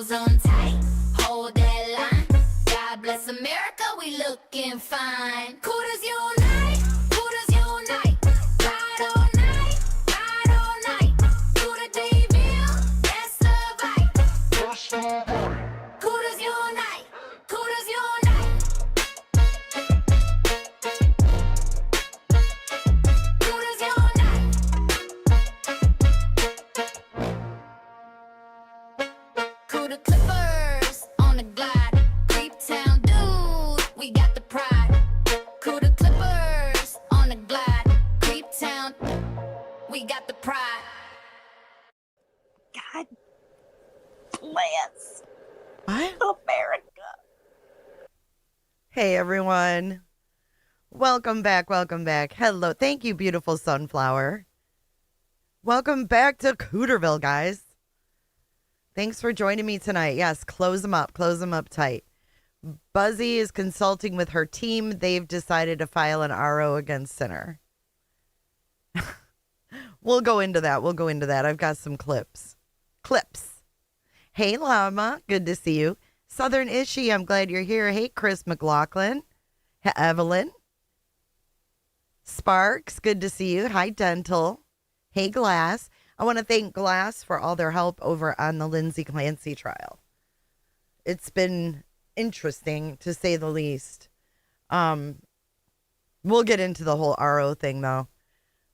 clothes on tight, hold that line. God bless America, we looking fine. Cooters unite, cooters unite. Ride all night, ride all night. Cooter debut, that's the vibe. Cooters unite, cooters unite. Cooters unite. Cooter clippers on the glide. Creep town dude, we got the pride. Cooter clippers on the glide. Creep town, we got the pride. God bless What? America. Hey, everyone. Welcome back. Welcome back. Hello. Thank you, beautiful sunflower. Welcome back to Cooterville, guys. Thanks for joining me tonight. Yes, close them up. Close them up tight. Buzzy is consulting with her team. They've decided to file an RO against Sinner. We'll go into that. We'll go into that. I've got some clips. Hey, Llama. Good to see you. Southern Ishii, I'm glad you're here. Hey, Chris McLaughlin. Hey, Evelyn. Sparks, good to see you. Hi, Dental. Hey, Glass. I want to thank Glass for all their help over on the Lindsay Clancy trial. It's been interesting, to say the least. We'll get into the whole RO thing, though.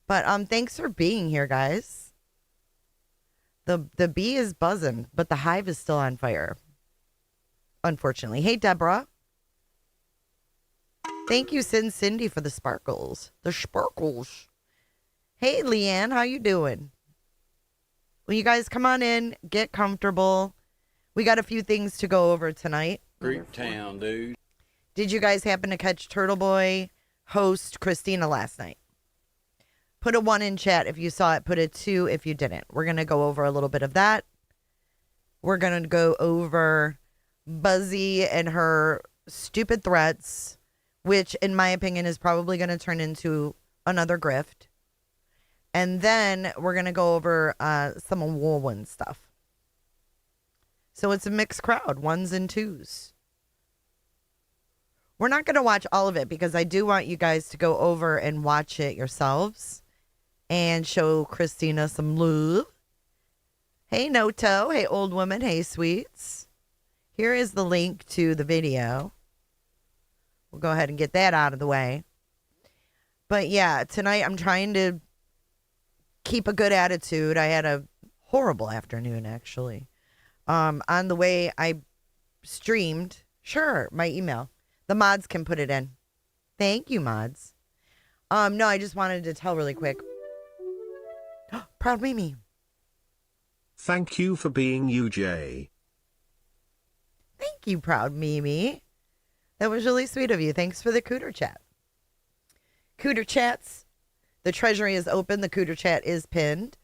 But thanks for being here, guys. The bee is buzzing, but the hive is still on fire. Unfortunately. Hey, Deborah. Thank you, Cindy, for the sparkles. The sparkles. Hey, Leanne, how you doing? Well, you guys come on in, get comfortable. We got a few things to go over tonight. Great town, dude. Did you guys happen to catch Turtleboy host Christina last night? Put a 1 in chat if you saw it. Put a 2 if you didn't. We're going to go over a little bit of that. We're going to go over Buzzy and her stupid threats, which in my opinion is probably going to turn into another grift. And then we're going to go over some Woolwin stuff. So it's a mixed crowd, 1s and 2s. We're not going to watch all of it because I do want you guys to go over and watch it yourselves and show Christina some love. Hey, Noto. Hey, old woman. Hey, sweets. Here is the link to the video. We'll go ahead and get that out of the way. But yeah, tonight I'm trying to keep a good attitude. I had a horrible afternoon, actually. On the way I streamed, sure, my email. The mods can put it in. Thank you, mods. No, I just wanted to tell really quick. Proud Mimi. Thank you for being UJ. Thank you, Proud Mimi. That was really sweet of you. Thanks for the Cooter chat. Cooter chats. The treasury is open. The Cooter chat is pinned.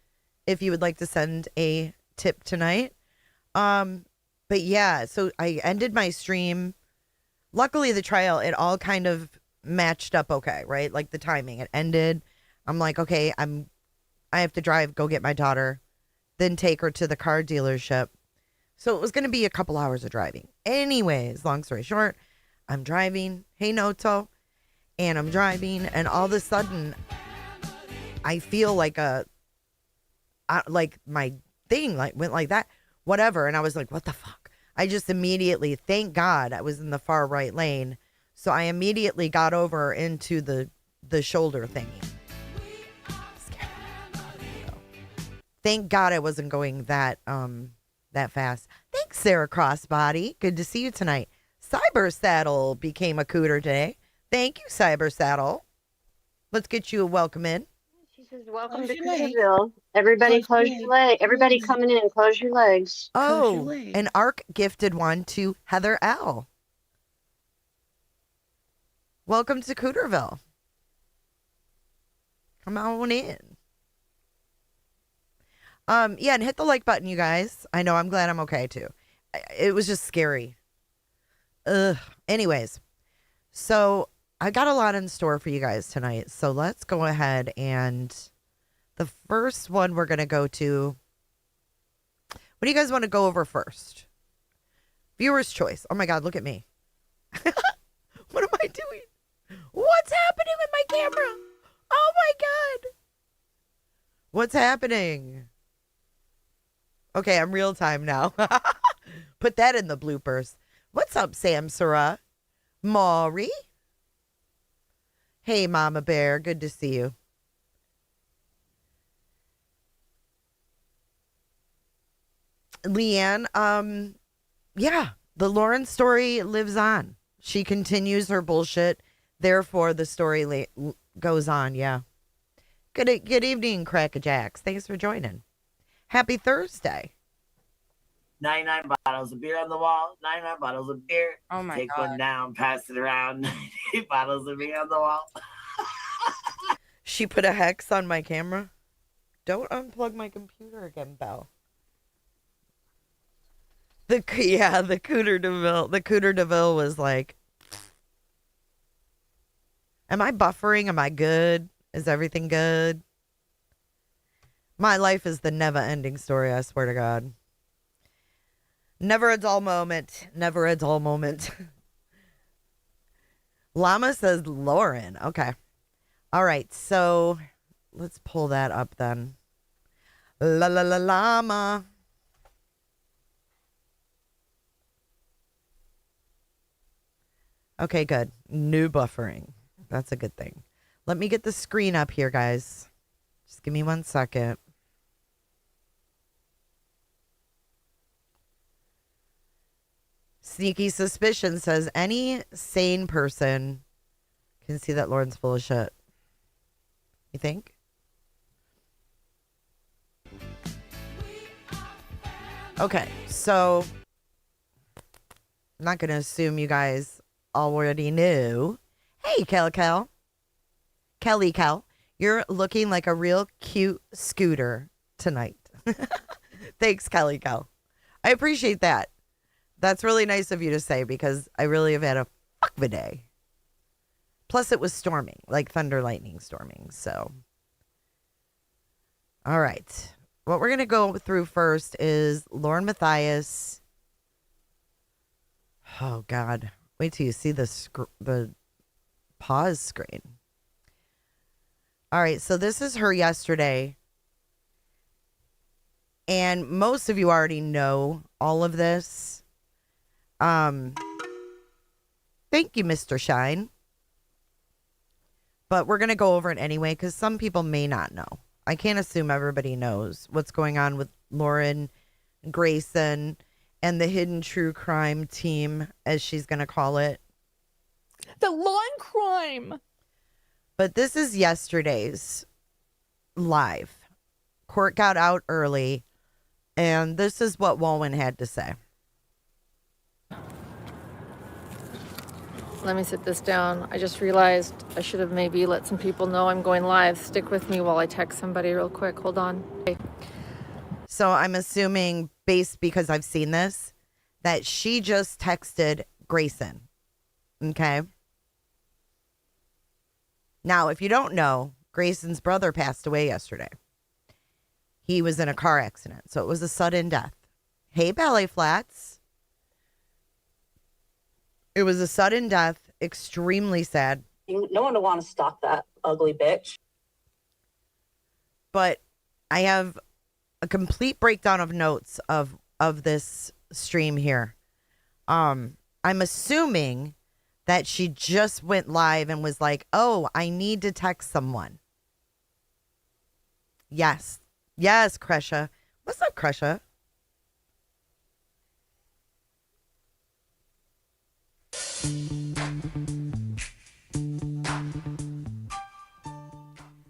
If you would like to send a tip tonight. But yeah, so I ended my stream. Luckily, the trial, it all kind of matched up okay, right? Like the timing. It ended. I'm like, okay, I have to drive, go get my daughter, then take her to the car dealership. So it was going to be a couple hours of driving. Anyways, long story short, I'm driving. Hey, Noto. And I'm driving, and all of a sudden, I feel like like my thing like went like that, whatever. And I was like, what the fuck? I just immediately, thank God I was in the far right lane. So I immediately got over into the shoulder thingy. Thank God I wasn't going that fast. Thanks, Sarah Crossbody. Good to see you tonight. Cyber Saddle became a Cooter today. Thank you, Cyber Saddle. Let's get you a welcome in. She says, welcome to Cooterville. Everybody close your legs. Everybody coming in, close your legs. Oh, an ARC gifted one to Heather L. Welcome to Cooterville. Come on in. Yeah, and hit the like button, you guys. I know, I'm glad I'm okay, too. It was just scary. Ugh. Anyways, so I got a lot in store for you guys tonight. So let's go ahead and the first one we're going to go to. What do you guys want to go over first? Viewer's choice. Oh my God, look at me. What am I doing? What's happening with my camera? Oh my God. What's happening? Okay, I'm real time now. Put that in the bloopers. What's up, Samsara? Maury? Hey, Mama Bear. Good to see you. Leanne, yeah, the Lauren story lives on. She continues her bullshit. Therefore, the story goes on. Yeah. Good evening, Crackajacks. Thanks for joining. Happy Thursday. 99 bottles of beer on the wall. 99 bottles of beer. Oh my Take God. one down, pass it around. 98 bottles of beer on the wall. She put a hex on my camera. Don't unplug my computer again, Belle. The Cooter DeVille. The Cooter DeVille was like, am I buffering? Am I good? Is everything good? My life is the never-ending story, I swear to God. Never a dull moment. Never a dull moment. Llama says Lauren. Okay. All right, so let's pull that up then. La la la llama. Okay, good. New buffering. That's a good thing. Let me get the screen up here, guys. Just give me 1 second. Sneaky Suspicion says any sane person can see that Lauren's full of shit. You think? Okay, so I'm not going to assume you guys already knew. Hey, Kelly Cal, you're looking like a real cute scooter tonight. Thanks, Kelly Cal. I appreciate that. That's really nice of you to say because I really have had a fuck of a day. Plus, it was storming, like thunder, lightning storming. So, all right. What we're going to go through first is Lauren Matthias. Oh, God. Wait till you see the pause screen. All right. So this is her yesterday. And most of you already know all of this. Thank you, Mr. Shine. But we're going to go over it anyway because some people may not know. I can't assume everybody knows what's going on with Lauren, Grayson, and the hidden true crime team, as she's going to call it. The lawn crime. But this is yesterday's live. Court got out early, and this is what Walwyn had to say. Let me sit this down. I just realized I should have maybe let some people know I'm going live. Stick with me while I text somebody real quick. Hold on. Okay. So I'm assuming, based because I've seen this, that she just texted Grayson. Okay? Now, if you don't know, Grayson's brother passed away yesterday. He was in a car accident, so it was a sudden death. Hey, Ballet Flats. It was a sudden death, extremely sad. No one would want to stalk that ugly bitch. But I have a complete breakdown of notes of this stream here. I'm assuming that she just went live and was like, oh, I need to text someone. Yes. Yes, Kresha. What's up, Kresha?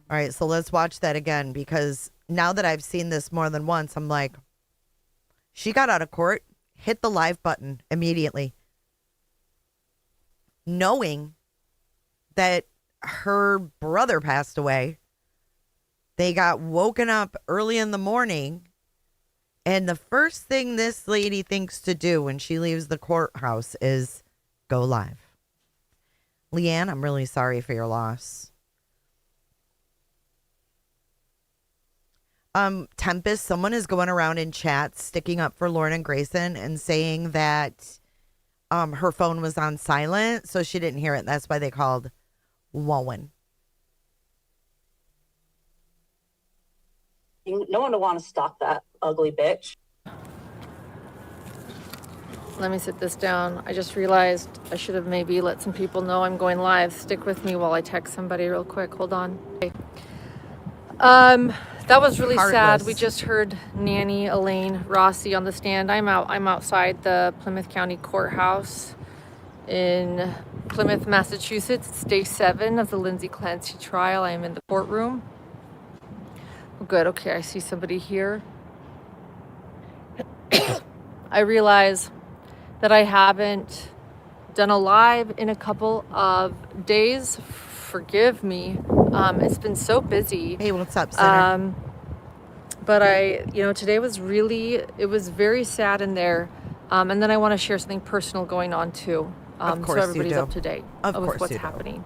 All right, so let's watch that again because now that I've seen this more than once, I'm like, she got out of court, hit the live button immediately, knowing that her brother passed away. They got woken up early in the morning, and the first thing this lady thinks to do when she leaves the courthouse is go live. Leanne, I'm really sorry for your loss. Tempest, someone is going around in chats sticking up for Lauren and Grayson and saying that her phone was on silent, so she didn't hear it. That's why they called Wowen. No one would want to stalk that ugly bitch. Let me sit this down. I just realized I should have maybe let some people know I'm going live. Stick with me while I text somebody real quick. Hold on. Okay. That was really sad. We just heard Nanny Elaine Rossi on the stand. I'm outside the Plymouth County Courthouse in Plymouth, Massachusetts. It's day 7 of the Lindsay Clancy trial. I am in the courtroom. Oh, good. Okay, I see somebody here. I realize that I haven't done a live in a couple of days. Forgive me. It's been so busy. Hey, what's up, Sinner? But today was it was very sad in there. And then I want to share something personal going on too. Of course, so everybody's you do. up to date Of with course what's you do. happening.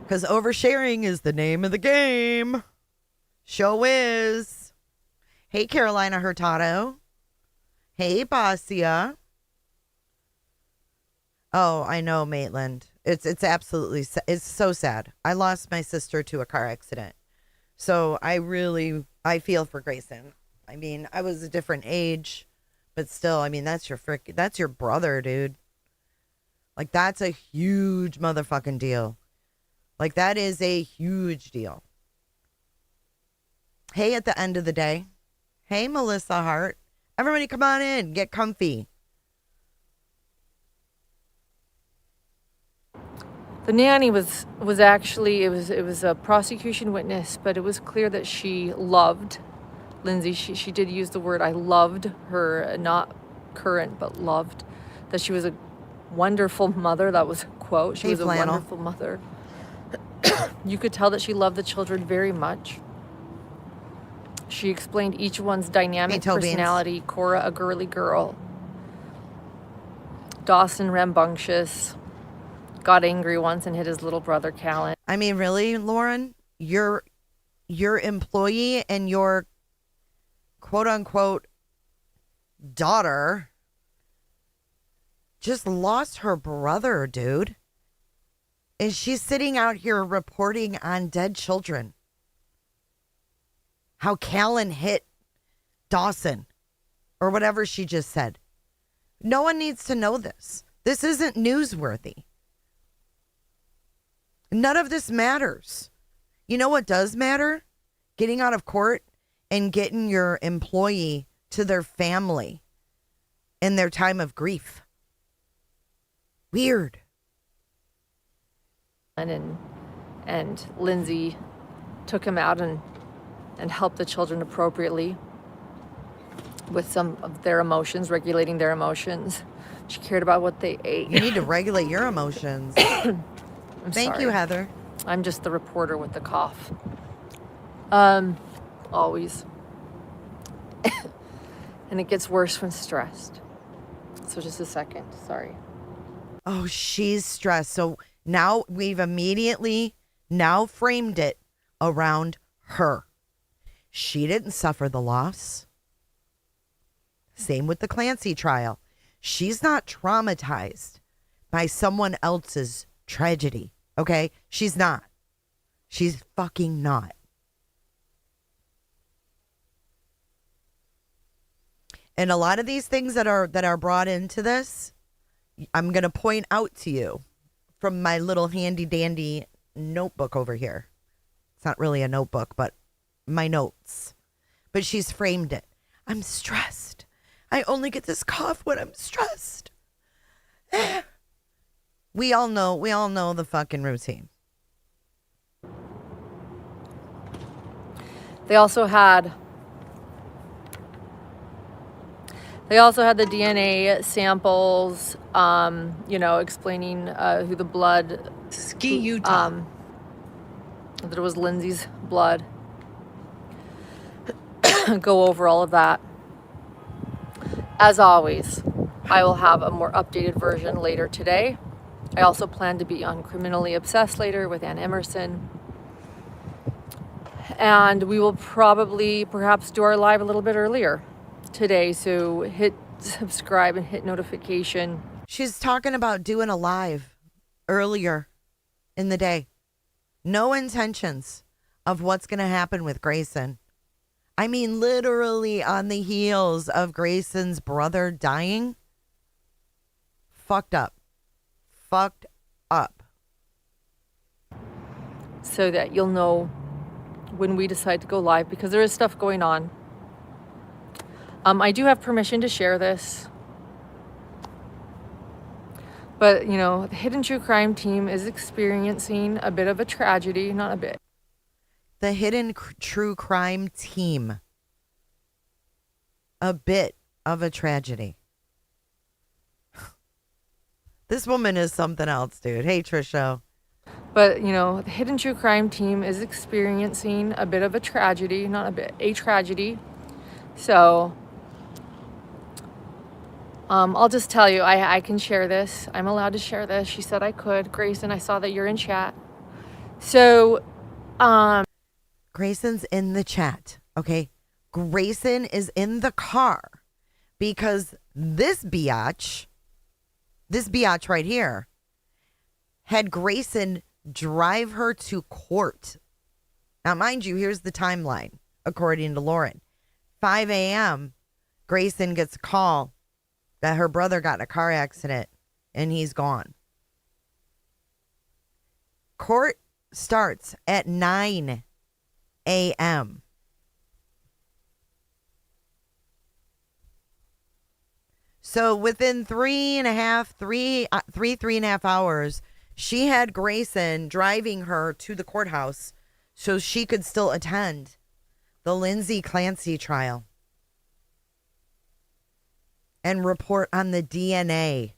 Because oversharing is the name of the game. Show is. Hey, Carolina Hurtado. Hey, Basia. Oh, I know, Maitland. It's absolutely, it's so sad. I lost my sister to a car accident. So I feel for Grayson. I mean, I was a different age, but still, I mean, that's your brother, dude. Like, that's a huge motherfucking deal. Like, that is a huge deal. Hey, at the end of the day. Hey, Melissa Hart. Everybody come on in. Get comfy. The nanny was actually, it was a prosecution witness, but it was clear that she loved Lindsay. She did use the word, I loved her, not current, but loved. That she was a wonderful mother. That was a quote. She was a wonderful mother. You could tell that she loved the children very much. She explained each one's dynamic personality. Cora, a girly girl. Dawson, rambunctious. Got angry once and hit his little brother, Callan. I mean, really, Lauren? Your employee and your quote-unquote daughter just lost her brother, dude. And she's sitting out here reporting on dead children. How Callan hit Dawson or whatever she just said. No one needs to know this. This isn't newsworthy. None of this matters. You know what does matter? Getting out of court and getting your employee to their family in their time of grief. Weird. And Lindsay took him out and helped the children appropriately with some of their emotions, regulating their emotions. She cared about what they ate. You need to regulate your emotions. Thank you, Heather. I'm just the reporter with the cough. Always. And it gets worse when stressed. So just a second. Sorry. Oh, she's stressed. So now we've immediately now framed it around her. She didn't suffer the loss. Same with the Clancy trial. She's not traumatized by someone else's tragedy. Okay? She's not. She's fucking not. And a lot of these things that are brought into this, I'm going to point out to you from my little handy dandy notebook over here. It's not really a notebook, but my notes. But she's framed it. I'm stressed. I only get this cough when I'm stressed. We all know the fucking routine. They also had the DNA samples, explaining who the blood... Ski Utah. That it was Lindsay's blood. Go over all of that. As always, I will have a more updated version later today. I also plan to be on Criminally Obsessed later with Ann Emerson. And we will probably perhaps do our live a little bit earlier today. So hit subscribe and hit notification. She's talking about doing a live earlier in the day. No intentions of what's going to happen with Grayson. I mean, literally on the heels of Grayson's brother dying. Fucked up. Fucked up. So that you'll know when we decide to go live, because there is stuff going on. I do have permission to share this. But, you know, the Hidden True Crime team is experiencing a bit of a tragedy. Not a bit. The Hidden True Crime team. A bit of a tragedy. This woman is something else, dude. Hey, Trisha. But, you know, the Hidden True Crime team is experiencing a bit of a tragedy. Not a bit. A tragedy. So I'll just tell you, I can share this. I'm allowed to share this. She said I could. Grayson, I saw that you're in chat. So, Grayson's in the chat, okay? Grayson is in the car because this biatch right here, had Grayson drive her to court. Now, mind you, here's the timeline, according to Lauren. 5 a.m., Grayson gets a call that her brother got in a car accident and he's gone. Court starts at 9 a.m. So within 3.5 hours, she had Grayson driving her to the courthouse so she could still attend the Lindsay Clancy trial and report on the DNA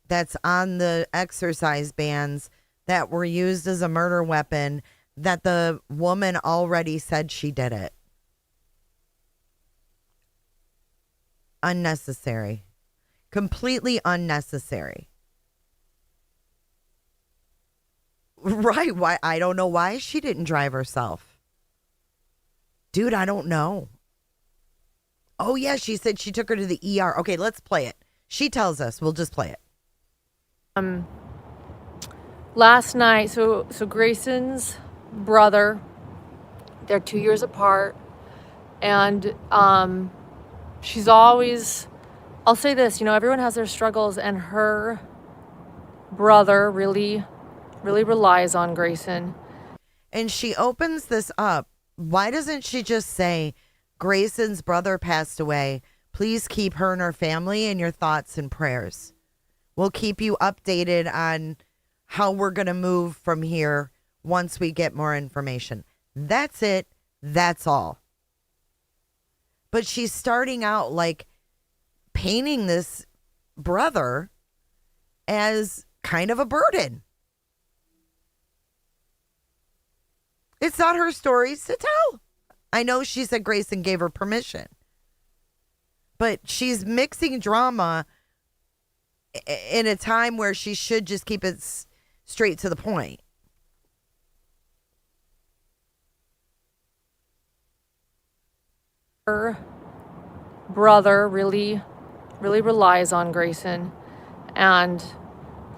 that's on the exercise bands that were used as a murder weapon, that the woman already said she did it. Unnecessary. Completely unnecessary. Right. Why? I don't know why she didn't drive herself. Dude, I don't know. Oh, yeah, she said she took her to the ER. Okay, let's play it. She tells us. We'll just play it. Last night, so Grayson's brother, they're 2 years apart, and she's always, I'll say this, you know, everyone has their struggles, and her brother really relies on Grayson. And she opens this up. Why doesn't she just say, Grayson's brother passed away. Please keep her and her family in your thoughts and prayers. We'll keep you updated on how we're going to move from here once we get more information. That's it. That's all. But she's starting out like painting this brother as kind of a burden. It's not her stories to tell. I know she said Grayson gave her permission, but she's mixing drama in a time where she should just keep it straight to the point. Her brother really relies on Grayson, and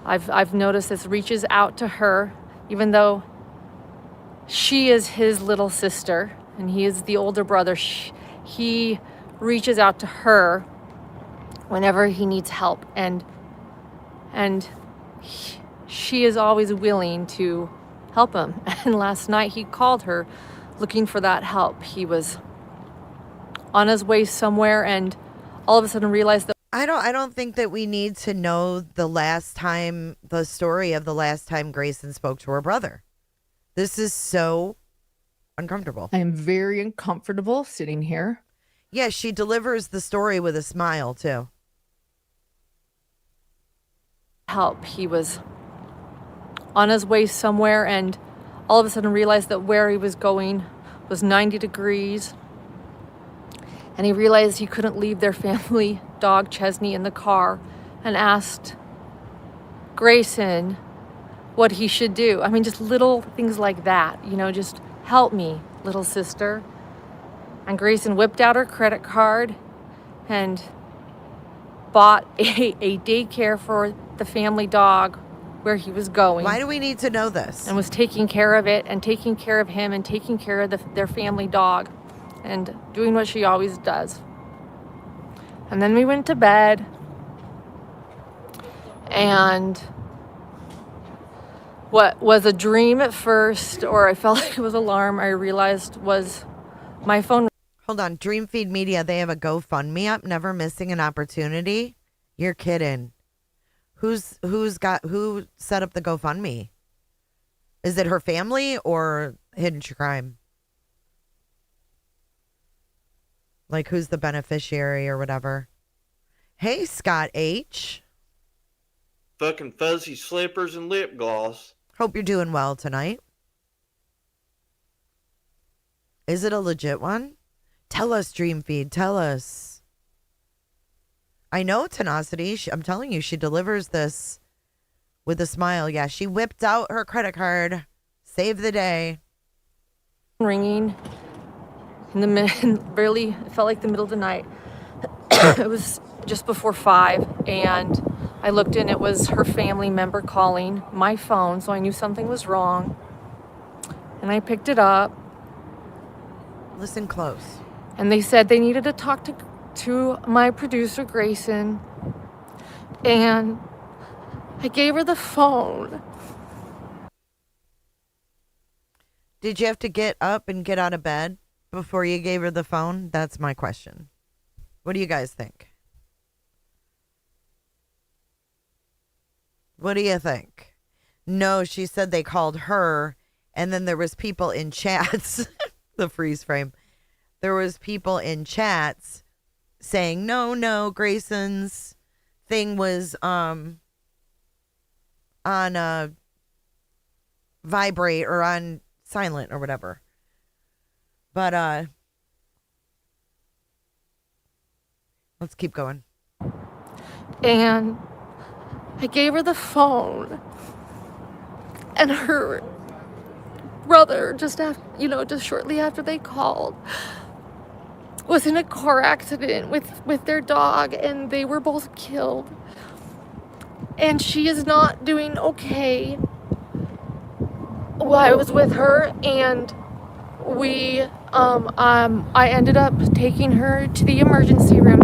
I've noticed this reaches out to her, even though she is his little sister and he is the older brother. He reaches out to her whenever he needs help, and she is always willing to help him. And last night he called her looking for that help. He was on his way somewhere and all of a sudden realized that I don't think that we need to know the story of the last time Grayson spoke to her brother. This is so uncomfortable. I am very uncomfortable sitting here. Yeah, she delivers the story with a smile too. help. He was on his way somewhere and all of a sudden realized that where he was going was 90 degrees. And he realized he couldn't leave their family dog, Chesney, in the car, and asked Grayson what he should do. I mean, just little things like that, you know, just help me. little sister. And Grayson whipped out her credit card and bought a daycare for the family dog where he was going. Why do we need to know this? And was taking care of it and taking care of him and taking care of their family dog and doing what she always does. And then we went to bed, and what was a dream at first, or I felt like it was alarm, I realized was my phone. Hold on. Dream Feed Media, they have a GoFundMe up, never missing an opportunity. You're kidding. Who set up the GoFundMe? Is it her family or Hidden True Crime? Like, who's the beneficiary or whatever? Hey, Scott H. Fucking fuzzy slippers and lip gloss. Hope you're doing well tonight. Is it a legit one? Tell us, Dream Feed. Tell us. I know Tenacity. I'm telling you, she delivers this with a smile. Yeah, she whipped out her credit card. Saved the day. Ringing in the barely, it felt like the middle of the night. It was just before 5, and I looked in. It was her family member calling my phone, so I knew something was wrong. And I picked it up. Listen close. And they said they needed to talk to my producer, Grayson. And I gave her the phone. Did you have to get up and get out of bed before you gave her the phone? That's my question. What do you guys think? What do you think? No, she said they called her, and then there was people in chats. The freeze frame. There was people in chats saying, no, Grayson's thing was on vibrate or on silent or whatever. But let's keep going. And I gave her the phone, and her brother, just shortly after they called, was in a car accident with their dog, and they were both killed. And she is not doing okay. Well, I was with her, and I ended up taking her to the emergency room.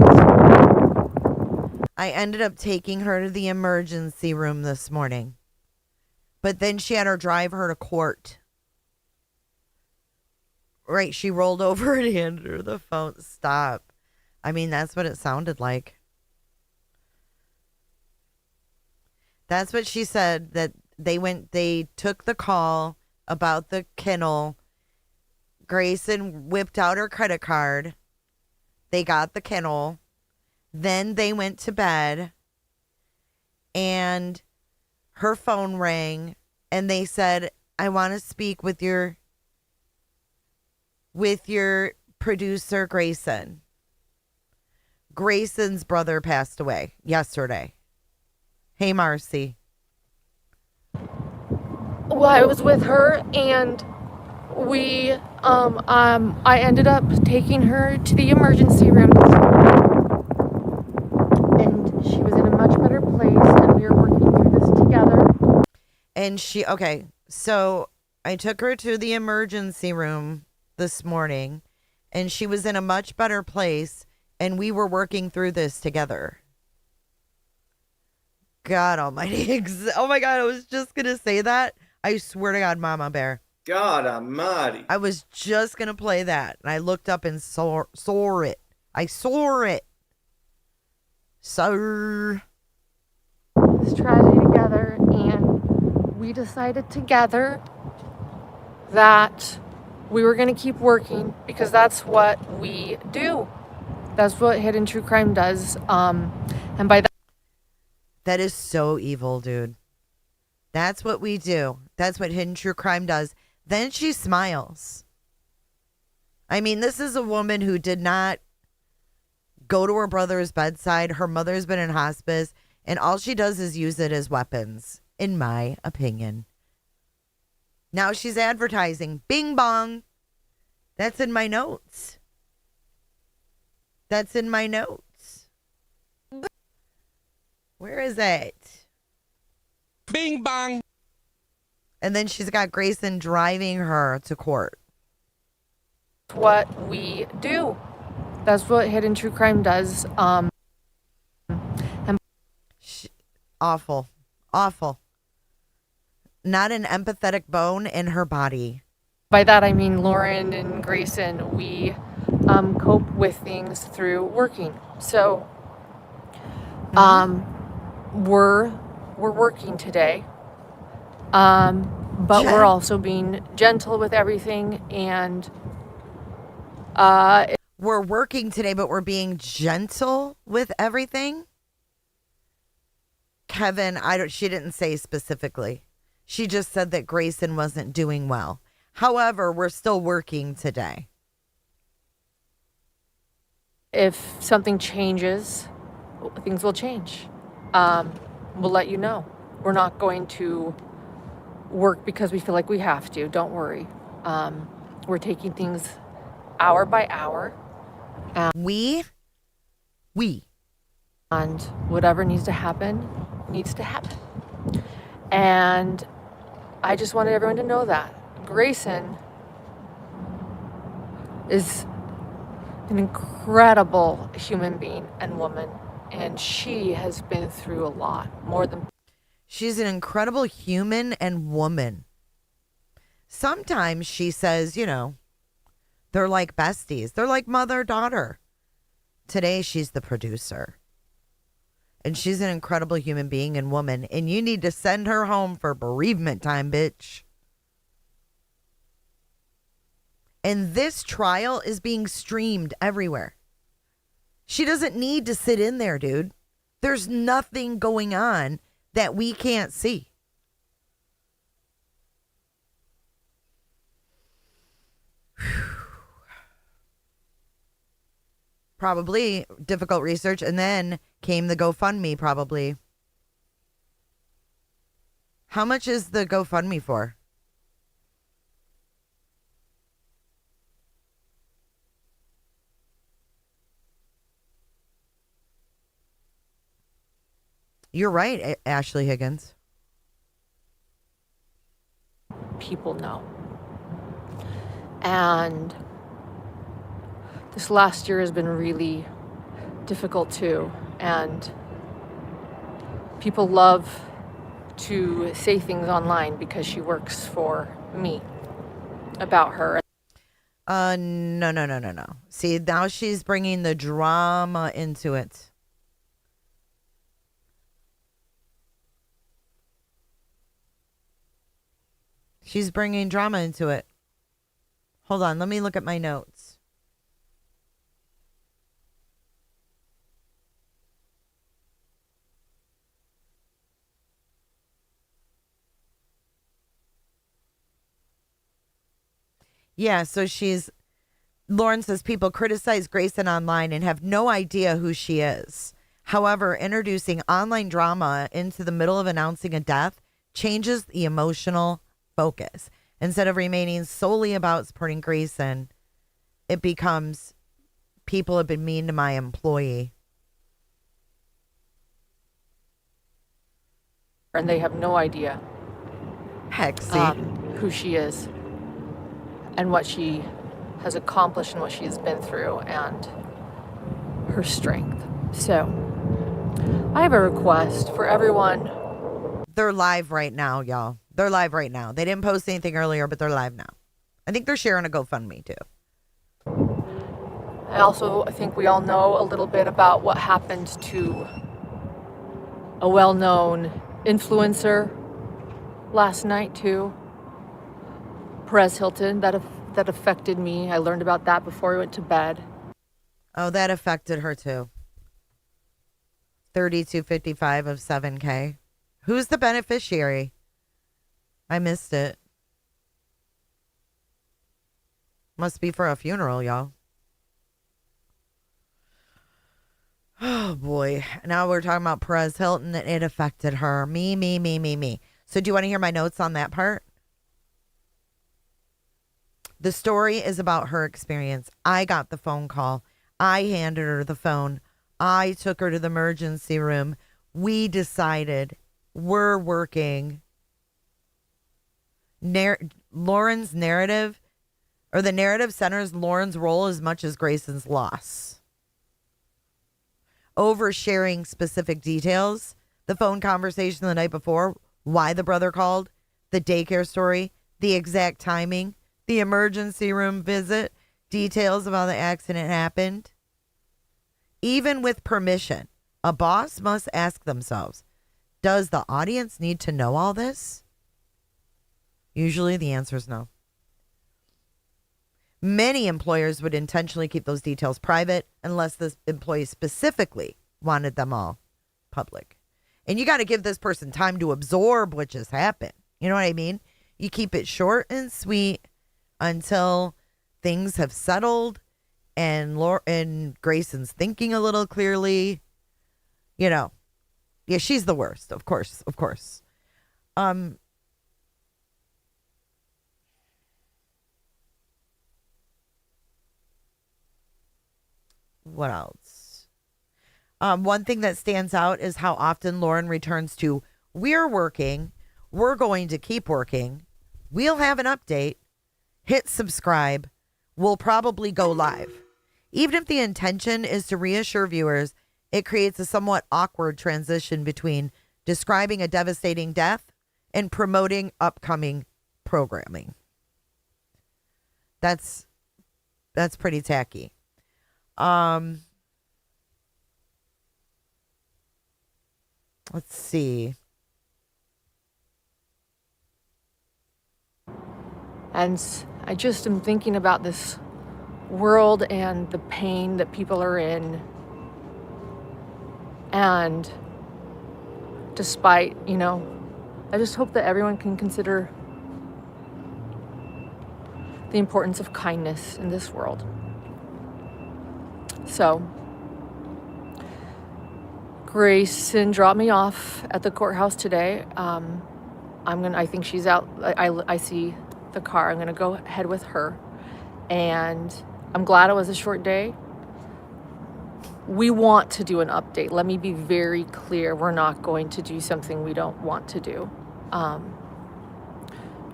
This morning. But then she had her drive her to court. Right, she rolled over and handed her the phone. Stop. I mean, that's what it sounded like. That's what she said, that they took the call about the kennel. Grayson whipped out her credit card. They got the kennel. Then they went to bed, and her phone rang, and they said, I want to speak with your producer, Grayson. Grayson's brother passed away yesterday. Hey, Marcy. Well, I was with her, and I ended up taking her to the emergency room. And she was in a much better place, and we were working through this together. And so I took her to the emergency room this morning, and she was in a much better place, and we were working through this together. God almighty. Oh my God, I was just going to say that. I swear to God, Mama Bear. God almighty. I was just going to play that, and I looked up and saw it. I saw it. So This tragedy together, and we decided together that we were going to keep working because that's what we do. That's what Hidden True Crime does. And by that is so evil, dude. That's what we do. That's what Hidden True Crime does. Then she smiles. I mean, this is a woman who did not go to her brother's bedside. Her mother's been in hospice, and all she does is use it as weapons, in my opinion. Now she's advertising. Bing bong. That's in my notes. That's in my notes. Where is it? Bing bang. And then she's got Grayson driving her to court. What we do. That's what hidden true crime does. And Awful. Awful. Not an empathetic bone in her body. by that I mean Lauren and Grayson, we cope with things through working. So we're working today. But we're also being gentle with everything, and we're working today, but we're being gentle with everything. Kevin, she didn't say specifically. She just said that Grayson wasn't doing well. However, we're still working today. if something changes, things will change. We'll let you know. We're not going to work because we feel like we have to. Don't worry. We're taking things hour by hour. We. And whatever needs to happen, needs to happen. And I just wanted everyone to know that. Grayson is an incredible human being and woman. And she has been through a lot, more than... She's an incredible human and woman. Sometimes she says, you know, they're like besties. They're like mother-daughter. Today, she's the producer. And she's an incredible human being and woman. And you need to send her home for bereavement time, bitch. And this trial is being streamed everywhere. She doesn't need to sit in there, dude. There's nothing going on that we can't see. Probably difficult research, and then came the GoFundMe, probably. How much is the GoFundMe for? You're right, Ashley Higgins. People know. And this last year has been really difficult too. And people love to say things online because she works for me about her. No. See, now she's bringing the drama into it. She's bringing drama into it. Hold on, let me look at my notes. Yeah, so Lauren says people criticize Grayson online and have no idea who she is. However, introducing online drama into the middle of announcing a death changes the emotional focus. Instead of remaining solely about supporting Grayson, it becomes people have been mean to my employee. And they have no idea who she is and what she has accomplished and what she has been through and her strength. So I have a request for everyone. They're live right now, y'all. They're live right now. They didn't post anything earlier, but they're live now. I think they're sharing a GoFundMe too. I think we all know a little bit about what happened to a well-known influencer last night too. Perez Hilton, that affected me. I learned about that before I went to bed. Oh, that affected her too. 3255 of 7K. Who's the beneficiary? I missed it. Must be for a funeral, y'all. Oh, boy. Now we're talking about Perez Hilton and it affected her. Me. So do you want to hear my notes on that part? The story is about her experience. I got the phone call. I handed her the phone. I took her to the emergency room. We decided we're working. Lauren's narrative, or the narrative centers Lauren's role as much as Grayson's loss. Oversharing specific details, the phone conversation the night before, why the brother called, the daycare story, the exact timing, the emergency room visit, details of how the accident happened. Even with permission, a boss must ask themselves, does the audience need to know all this? Usually the answer is no. Many employers would intentionally keep those details private unless the employee specifically wanted them all public. And you got to give this person time to absorb what just happened. You know what I mean? You keep it short and sweet until things have settled and Grayson's thinking a little clearly. You know, yeah, she's the worst, of course. What else? One thing that stands out is how often Lauren returns to, we're working, we're going to keep working, we'll have an update, hit subscribe, we'll probably go live. Even if the intention is to reassure viewers, it creates a somewhat awkward transition between describing a devastating death and promoting upcoming programming. That's pretty tacky. Let's see. And I just am thinking about this world and the pain that people are in. And despite, I just hope that everyone can consider the importance of kindness in this world. So, Grayson dropped me off at the courthouse today. I think she's out. I see the car. I'm gonna go ahead with her. And I'm glad it was a short day. We want to do an update. Let me be very clear. We're not going to do something we don't want to do.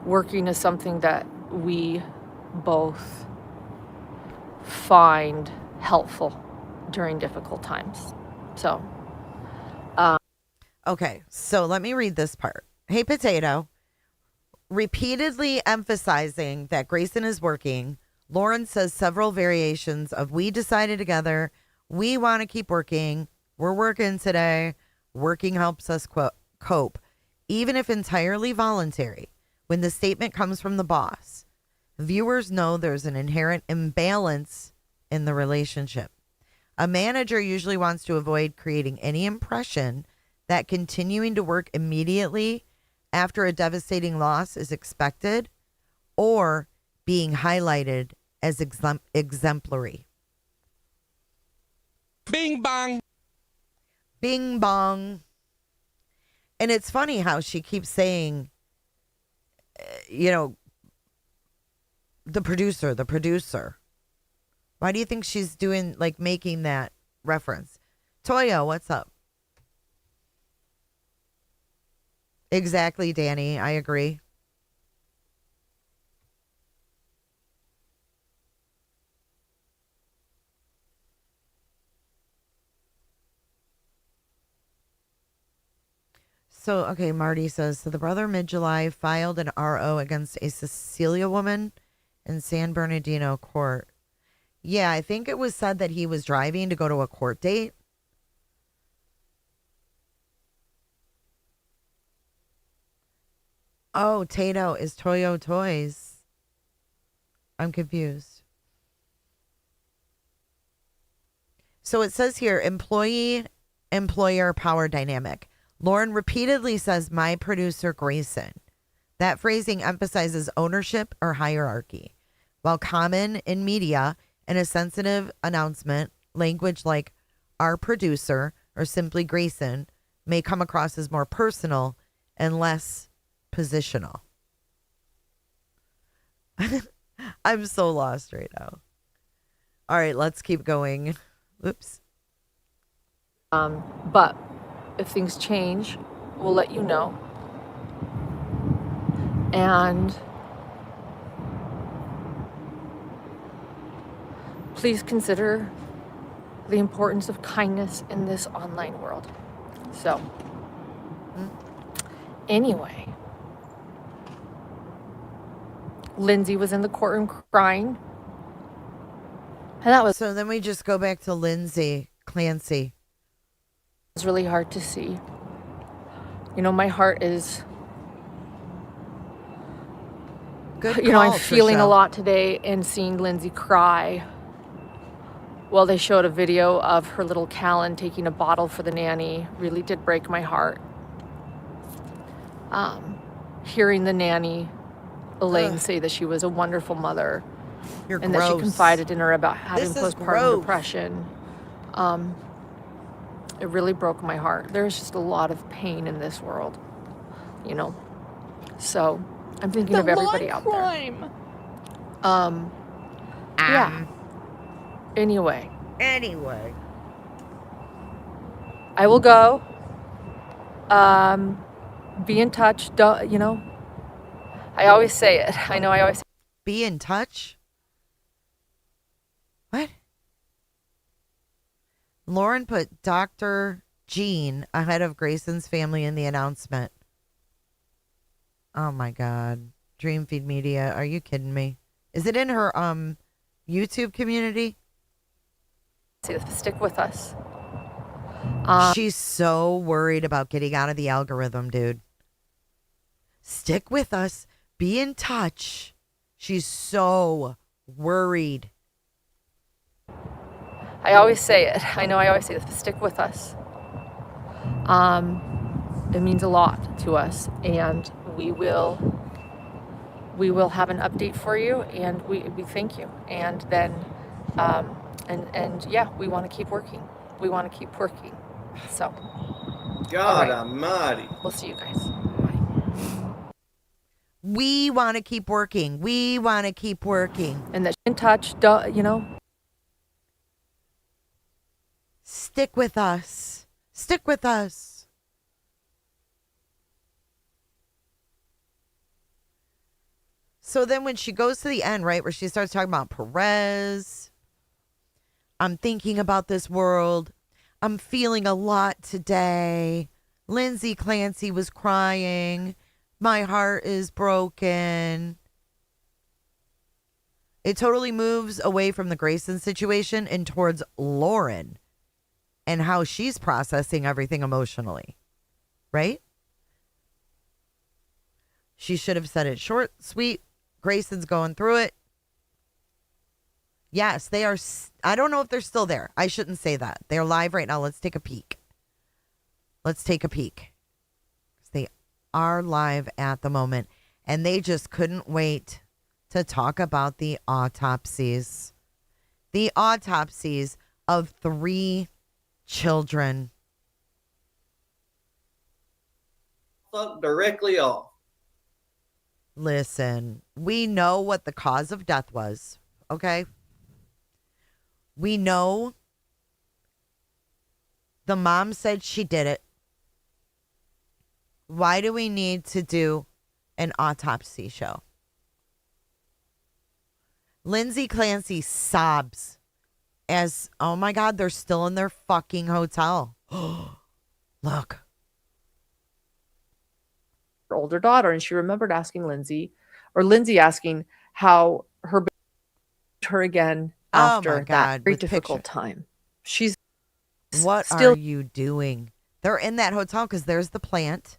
Working is something that we both find helpful during difficult times. So. Okay, so let me read this part. Hey, Potato. Repeatedly emphasizing that Grayson is working, Lauren says several variations of, we decided together, we want to keep working, we're working today, working helps us cope, even if entirely voluntary. When the statement comes from the boss, viewers know there's an inherent imbalance in the relationship. A manager usually wants to avoid creating any impression that continuing to work immediately after a devastating loss is expected or being highlighted as exemplary. Bing bang. Bing bong. And it's funny how she keeps saying, the producer. Why do you think she's doing, making that reference? Toyo, what's up? Exactly, Danny. I agree. So, okay, Marty says, so the brother mid-July filed an RO against a Cecilia woman in San Bernardino court. Yeah, I think it was said that he was driving to go to a court date. Oh, Tato is Toyo Toys. I'm confused. So it says here, employee-employer power dynamic. Lauren repeatedly says, my producer Grayson. That phrasing emphasizes ownership or hierarchy. While common in media and a sensitive announcement, language like our producer or simply Grayson may come across as more personal and less positional. I'm so lost right now. All right, let's keep going. Oops. But if things change, we'll let you know. And please consider the importance of kindness in this online world. So, anyway, Lindsay was in the courtroom crying. And that was So then we just go back to Lindsay Clancy. really hard to see. You know, my heart is, Good you know, I'm call, feeling a Trisha. lot today and seeing Lindsay cry. Well, they showed a video of her little Callan taking a bottle for the nanny. Really did break my heart. Hearing the nanny, Elaine, say that she was a wonderful mother. You're and gross. that she confided in her about having This is postpartum gross. depression. It really broke my heart. There's just a lot of pain in this world, you know. So I'm thinking of everybody out there. Yeah. Anyway, I will go. Be in touch. Don't, you know, I always say it. I know I always say Be in touch? What? Lauren put Dr. Jean ahead of Grayson's family in the announcement. Oh my God. Dreamfeed Media. Are you kidding me? Is it in her YouTube community? stick with us. She's so worried about getting out of the algorithm, dude. Stick with us. Be in touch. She's so worried. I always say it. I know I always say this. Stick with us. It means a lot to us, and we will have an update for you, and we thank you. And then, and yeah, we want to keep working. We want to keep working. So, God almighty. We'll see you guys. We want to keep working. We want to keep working. And that in touch, you know. Stick with us. Stick with us. So then when she goes to the end, right, where she starts talking about Perez, I'm thinking about this world. I'm feeling a lot today. Lindsay Clancy was crying. My heart is broken. It totally moves away from the Grayson situation and towards Lauren and how she's processing everything emotionally, right? She should have said it short, sweet. Grayson's going through it. Yes, they are. I don't know if they're still there. I shouldn't say that. They're live right now. Let's take a peek. Let's take a peek. They are live at the moment, and they just couldn't wait to talk about the autopsies. The autopsies of 3 children. Fuck directly off. Listen, we know what the cause of death was, okay? We know the mom said she did it. Why do we need to do an autopsy show? Lindsay Clancy sobs as, oh my God, they're still in their fucking hotel. Look. Her older daughter, and she remembered asking Lindsay, or Lindsay asking how her her again after that very difficult time. She's what still are you doing? They're in that hotel because there's the plant.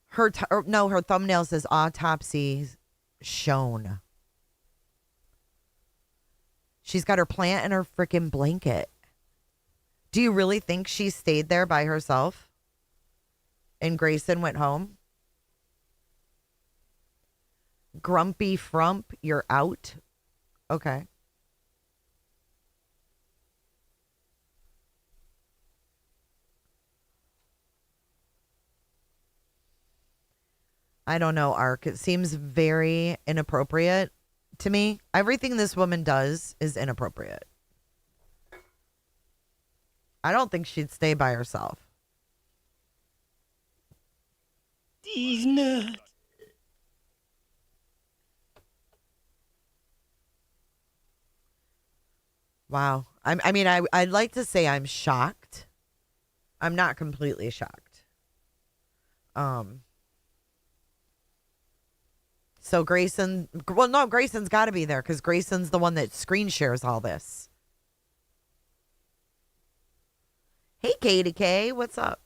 Her thumbnail says autopsy shown. She's got her plant and her freaking blanket. Do you really think she stayed there by herself? And Grayson went home? Grumpy Frump, you're out? Okay. I don't know, Ark. It seems very inappropriate to me. Everything this woman does is inappropriate. I don't think she'd stay by herself. These nuts. Wow. I'd like to say I'm shocked. I'm not completely shocked. So Grayson's got to be there because Grayson's the one that screen shares all this. Hey, Katie K, what's up?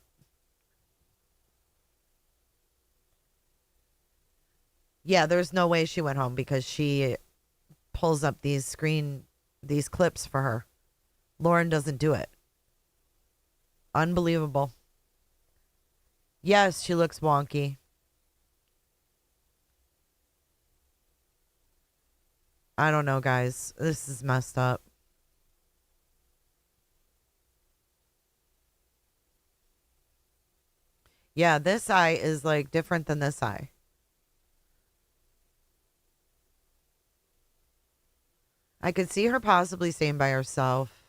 Yeah, there's no way she went home because she pulls up these clips for her. Lauren doesn't do it. Unbelievable. Yes, she looks wonky. I don't know, guys. This is messed up. Yeah, this eye is like different than this eye. I could see her possibly staying by herself.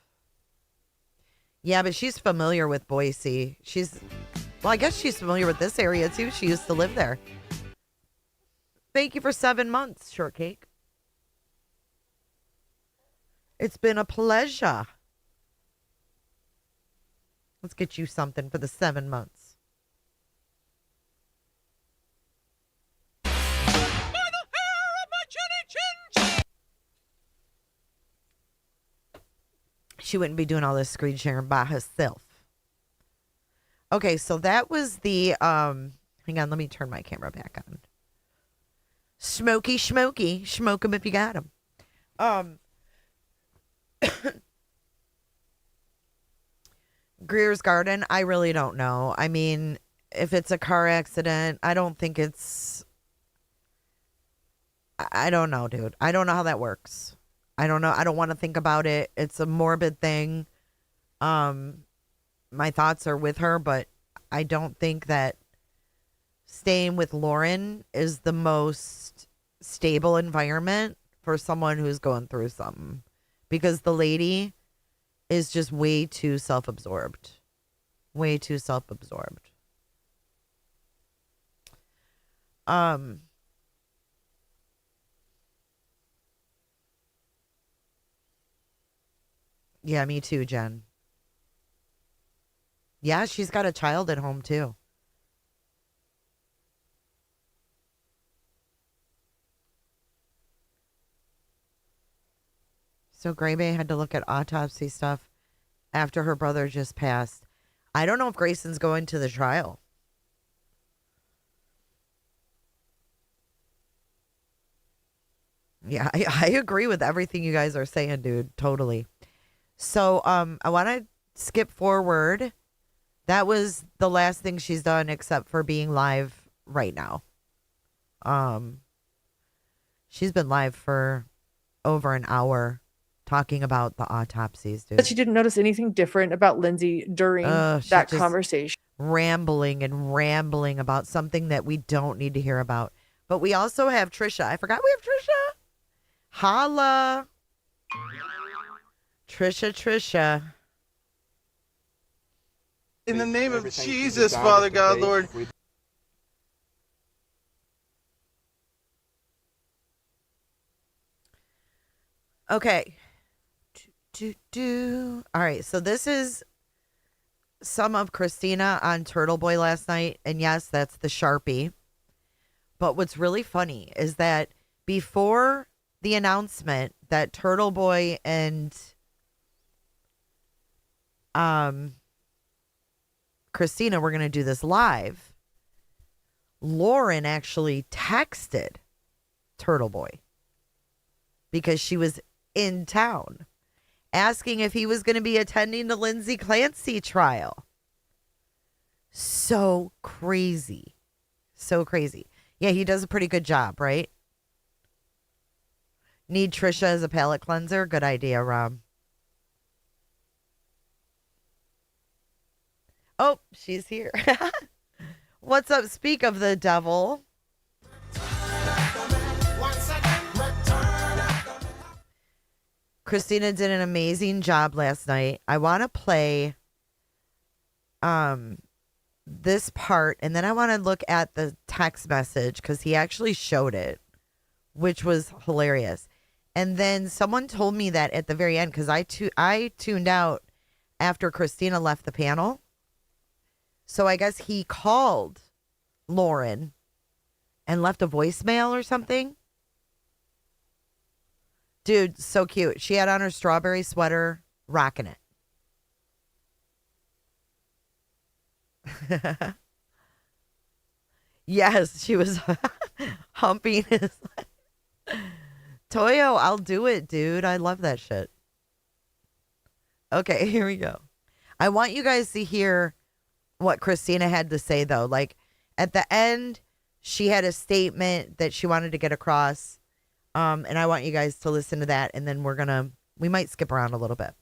Yeah, but she's familiar with Boise. Well, I guess she's familiar with this area too. She used to live there. Thank you for 7 months, Shortcake. It's been a pleasure. Let's get you something for the 7 months. By the hair of my chinny chin. She wouldn't be doing all this screen sharing by herself. Okay, so that was the hang on, let me turn my camera back on. Smoke 'em if you got 'em. Greer's Garden, I really don't know. I mean, if it's a car accident, I don't think it's... I don't know, dude. I don't know how that works. I don't know. I don't want to think about it. It's a morbid thing. My thoughts are with her, but I don't think that staying with Lauren is the most stable environment for someone who's going through something. Because the lady is just way too self-absorbed. Way too self-absorbed. Yeah, me too, Jen. Yeah, she's got a child at home too. So Gray Bay had to look at autopsy stuff after her brother just passed. I don't know if Grayson's going to the trial. Yeah, I agree with everything you guys are saying, dude. Totally. So I want to skip forward. That was the last thing she's done except for being live right now. She's been live for over an hour talking about the autopsies, dude. But she didn't notice anything different about Lindsay during that conversation. Rambling about something that we don't need to hear about. But we also have Trisha. I forgot we have Trisha. Holla. Trisha. In the name of Jesus, Father God, Lord. Okay. All right, so this is some of Christina on Turtleboy last night. And yes, that's the Sharpie. But what's really funny is that before the announcement that Turtleboy and Christina were going to do this live, Lauren actually texted Turtleboy because she was in town asking if he was going to be attending the Lindsay Clancy trial. So crazy. Yeah, he does a pretty good job, right? Need Trisha as a palate cleanser? Good idea, Rob. Oh, she's here. What's up? Speak of the devil. Christina did an amazing job last night. I want to play this part, and then I want to look at the text message because he actually showed it, which was hilarious. And then someone told me that at the very end, because I tuned out after Christina left the panel. So I guess he called Lauren and left a voicemail or something. Dude, so cute. She had on her strawberry sweater, rocking it. Yes, she was humping his Toyo, I'll do it, dude. I love that shit. Okay, here we go. I want you guys to hear what Christina had to say, though. Like, at the end, she had a statement that she wanted to get across. And I want you guys to listen to that, and then we might skip around a little bit.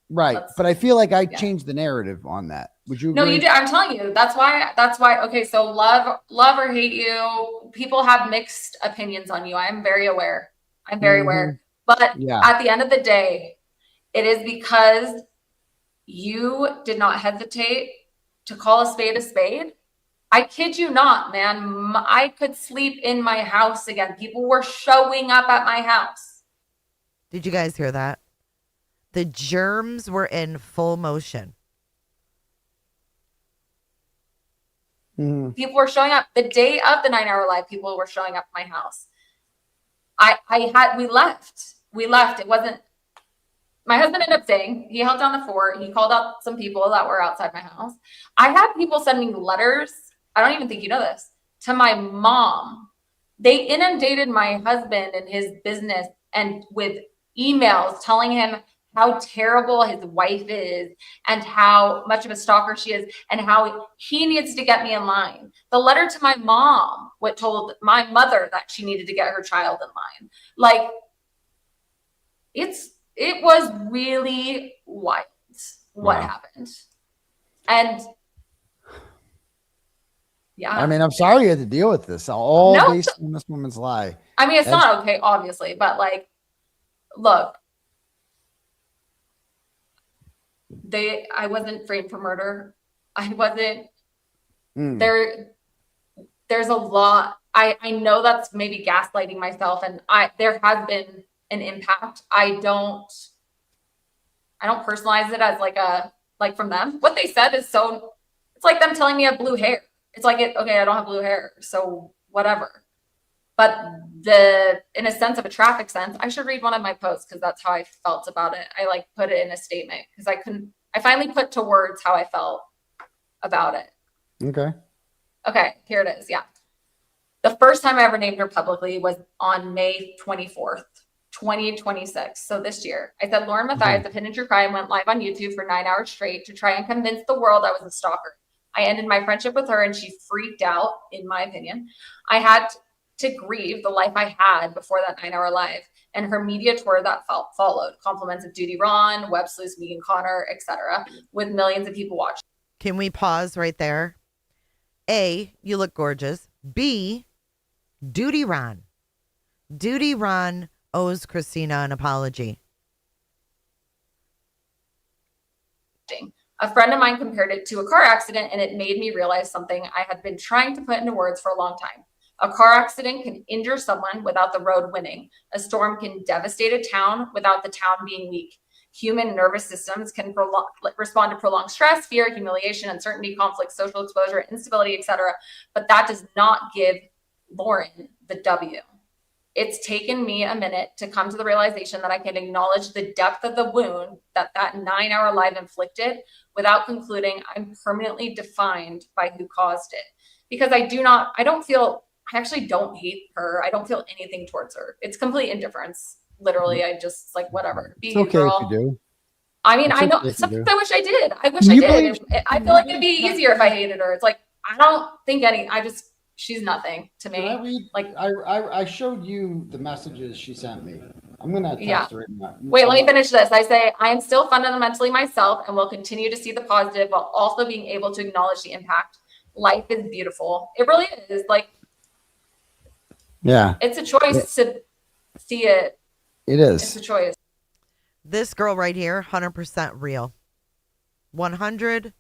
Right. But I feel like I changed the narrative on that. Would you agree? No, you did. I'm telling you. That's why. Okay. So love or hate you. People have mixed opinions on you. I'm very aware. But at the end of the day, it is because you did not hesitate to call a spade a spade. I kid you not, man. I could sleep in my house again. People were showing up at my house. Did you guys hear that? The germs were in full motion. People were showing up the day of the 9-hour live. People were showing up at my house. We left. It wasn't, my husband ended up staying. He held down the fort. He called out some people that were outside my house. I had people sending letters. I don't even think you know this, to my mom. They inundated my husband and his business and with emails telling him how terrible his wife is and how much of a stalker she is and how he needs to get me in line. The letter to my mom, what told my mother that she needed to get her child in line. Like, it was really wild what happened. And yeah. I mean, I'm sorry you had to deal with this. All based on this woman's lie. I mean, it's not okay, obviously, but like, look, I wasn't framed for murder. I wasn't there's a lot. I know that's maybe gaslighting myself, and there has been an impact. I don't personalize it as like from them. What they said is it's like them telling me I have blue hair. It's like, okay, I don't have blue hair, so whatever. But in a sense of a traffic sense, I should read one of my posts because that's how I felt about it. I put it in a statement because I finally put to words how I felt about it. Okay, here it is. Yeah. The first time I ever named her publicly was on May 24th, 2026. So this year, I said, Lauren Mathias of Hidden True Crime went live on YouTube for 9 hours straight to try and convince the world I was a stalker. I ended my friendship with her and she freaked out, in my opinion. I had to grieve the life I had before that 9-hour live and her media tour that followed. Compliments of Duty Ron, websleuths, Megan Connor, etc., with millions of people watching. Can we pause right there? A, you look gorgeous. B, Duty Ron. Duty Ron owes Christina an apology. A friend of mine compared it to a car accident, and it made me realize something I had been trying to put into words for a long time. A car accident can injure someone without the road winning. A storm can devastate a town without the town being weak. Human nervous systems can respond to prolonged stress, fear, humiliation, uncertainty, conflict, social exposure, instability, etc. But that does not give Lauren the W. It's taken me a minute to come to the realization that I can acknowledge the depth of the wound that 9-hour live inflicted without concluding I'm permanently defined by who caused it. Because I actually don't hate her. I don't feel anything towards her. It's complete indifference. Literally, I just whatever. It's okay if you do. I mean, I know something I wish I did. I did. I feel like it'd be easier if I hated her. It's like, I don't think she's nothing to me. I showed you the messages she sent me. I'm going to text her. Wait, let me finish this. I say, I am still fundamentally myself and will continue to see the positive while also being able to acknowledge the impact. Life is beautiful. It really is. Like, yeah, it's a choice to see it. It is. It's a choice. This girl right here, 100% real. 100%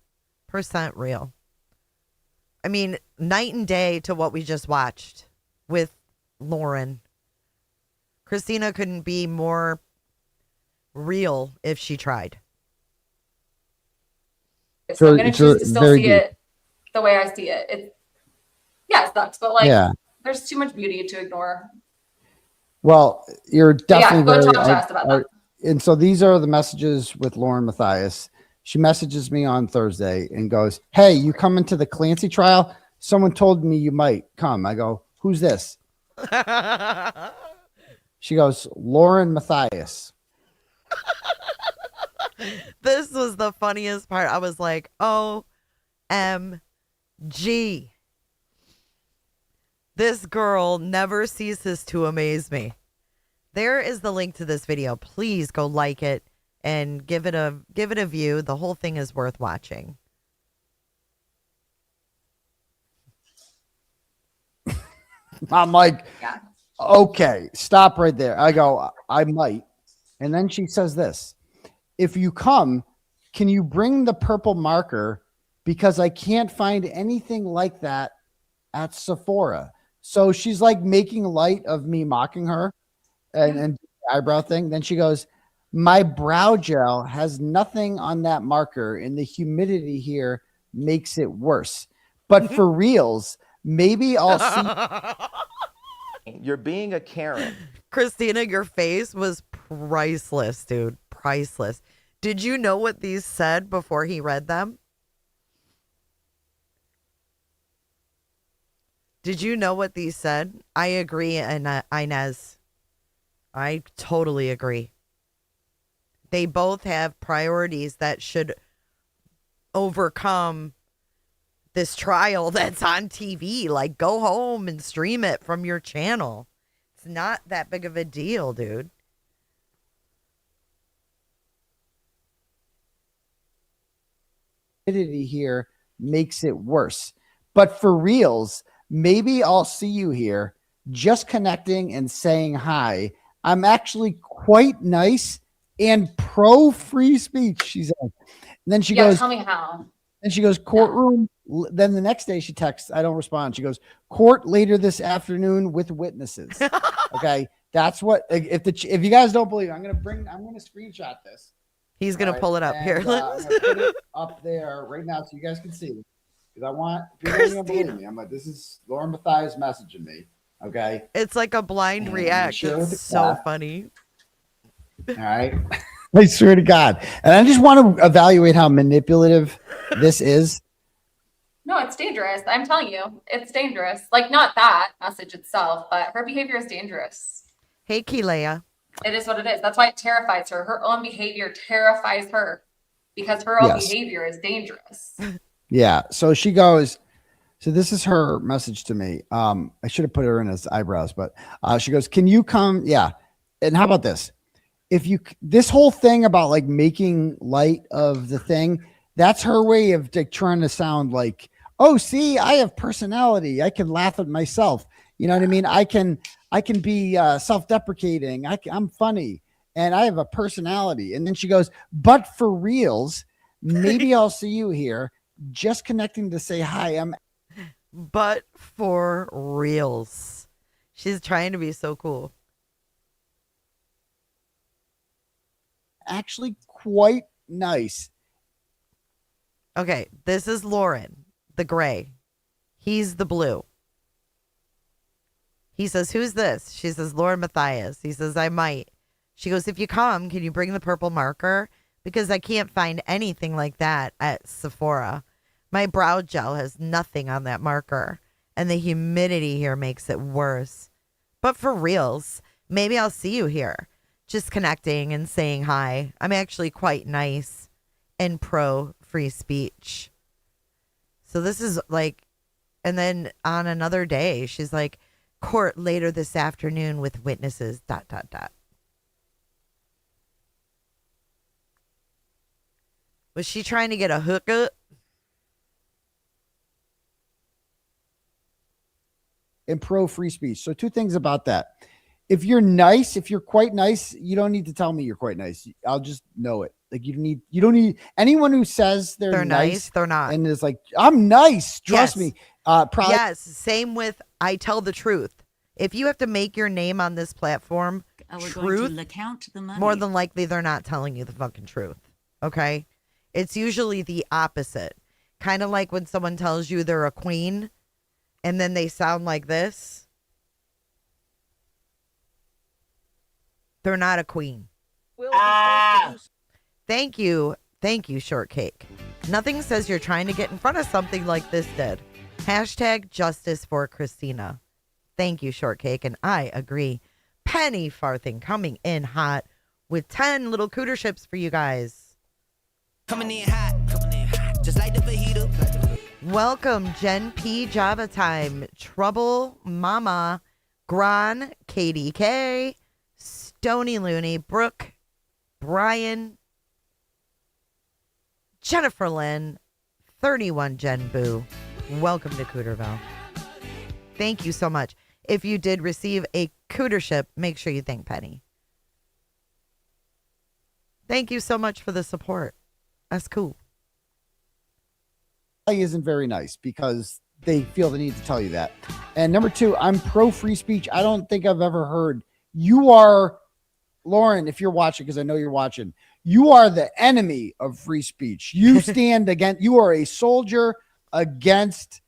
real. I mean, night and day to what we just watched with Lauren. Christina couldn't be more real if she tried. So I'm going to choose to still see it the way I see it. It sucks, but there's too much beauty to ignore. Well, you're definitely go talk to us about that. And so these are the messages with Lauren Matthias. She messages me on Thursday and goes, "Hey, you coming to the Clancy trial? Someone told me you might come." I go, "Who's this?" She goes, "Lauren Matthias." This was the funniest part. I was like, OMG. This girl never ceases to amaze me. There is the link to this video. Please go like it and give it a view. The whole thing is worth watching. I'm like, okay, stop right there. I go, "I might." And then she says this: "If you come, can you bring the purple marker? Because I can't find anything like that at Sephora." So she's like making light of me mocking her and the eyebrow thing. Then she goes, "My brow gel has nothing on that marker, and the humidity here makes it worse. But for reals, maybe I'll see." You're being a Karen. Christina, your face was priceless, dude. Priceless. Did you know what these said before he read them? Did you know what these said? I agree, Inez. I totally agree. They both have priorities that should overcome this trial that's on TV. Like, go home and stream it from your channel. It's not that big of a deal, dude. Humidity here makes it worse. But for reals, maybe I'll see you here, just connecting and saying hi. I'm actually quite nice and pro free speech, she said. And then she goes, "Tell me how." And she goes, "Courtroom." Then the next day she texts, I don't respond. She goes, "Court later this afternoon with witnesses." Okay. That's what, if you guys don't believe, I'm going to screenshot this. He's going to pull it up here. I'm going to put it up there right now so you guys can see. Because I want, if you don't believe me, I'm like, this is Lauren Matthias messaging me. Okay. It's like a blind react. It's so funny. All right. I swear to God. And I just want to evaluate how manipulative this is. No, it's dangerous. I'm telling you, it's dangerous. Like, not that message itself, but her behavior is dangerous. Hey, Kilea. It is what it is. That's why it terrifies her. Her own behavior terrifies her because her own behavior is dangerous. Yeah. So she goes, so this is her message to me. I should have put her in his eyebrows, but she goes, "Can you come?" Yeah. And how about this? This whole thing about like making light of the thing, that's her way of like trying to sound like, "Oh, see, I have personality. I can laugh at myself." You know what I mean? I can be self-deprecating. I'm funny and I have a personality. And then she goes, "But for reals, maybe I'll see you here, just connecting to say hi." But for reals. She's trying to be so cool. Actually quite nice. Okay, this is Lauren, the gray. He's the blue. He says, "Who's this?" She says, "Lauren Matthias." He says, "I might." She goes, "If you come, can you bring the purple marker? Because I can't find anything like that at Sephora. My brow gel has nothing on that marker, and the humidity here makes it worse. But for reals, maybe I'll see you here, just connecting and saying hi. I'm actually quite nice and pro free speech." So this is like, and then on another day, she's like, "Court later this afternoon with witnesses, ... Was she trying to get a hookup? And pro free speech. So two things about that. if you're nice, if you're quite nice, you don't need to tell me you're quite nice. I'll just know it. Like you don't need anyone who says they're nice. They're not. And is like, I'm nice. Trust me. Probably. Yes. Same with I tell the truth. If you have to make your name on this platform, truth, more than likely they're not telling you the fucking truth. Okay. It's usually the opposite. Kind of like when someone tells you they're a queen and then they sound like this. They're not a queen. Thank you. Thank you, Shortcake. Nothing says you're trying to get in front of something like this did. Hashtag justice for Christina. Thank you, Shortcake. And I agree. Penny Farthing coming in hot with 10 little cooter ships for you guys. Coming in hot, just like the fajita. Welcome, Gen P Java Time, Trouble Mama, Gran, KDK, Stony Looney, Brooke, Brian, Jennifer Lynn, 31 Gen Boo. Welcome to Cooterville. Thank you so much. If you did receive a cootership, make sure you thank Penny. Thank you so much for the support. That's cool. Isn't very nice because they feel the need to tell you that. And number two, I'm pro free speech. I don't think I've ever heard you are, Lauren, if you're watching, because I know you're watching, you are the enemy of free speech. You stand against, you are a soldier against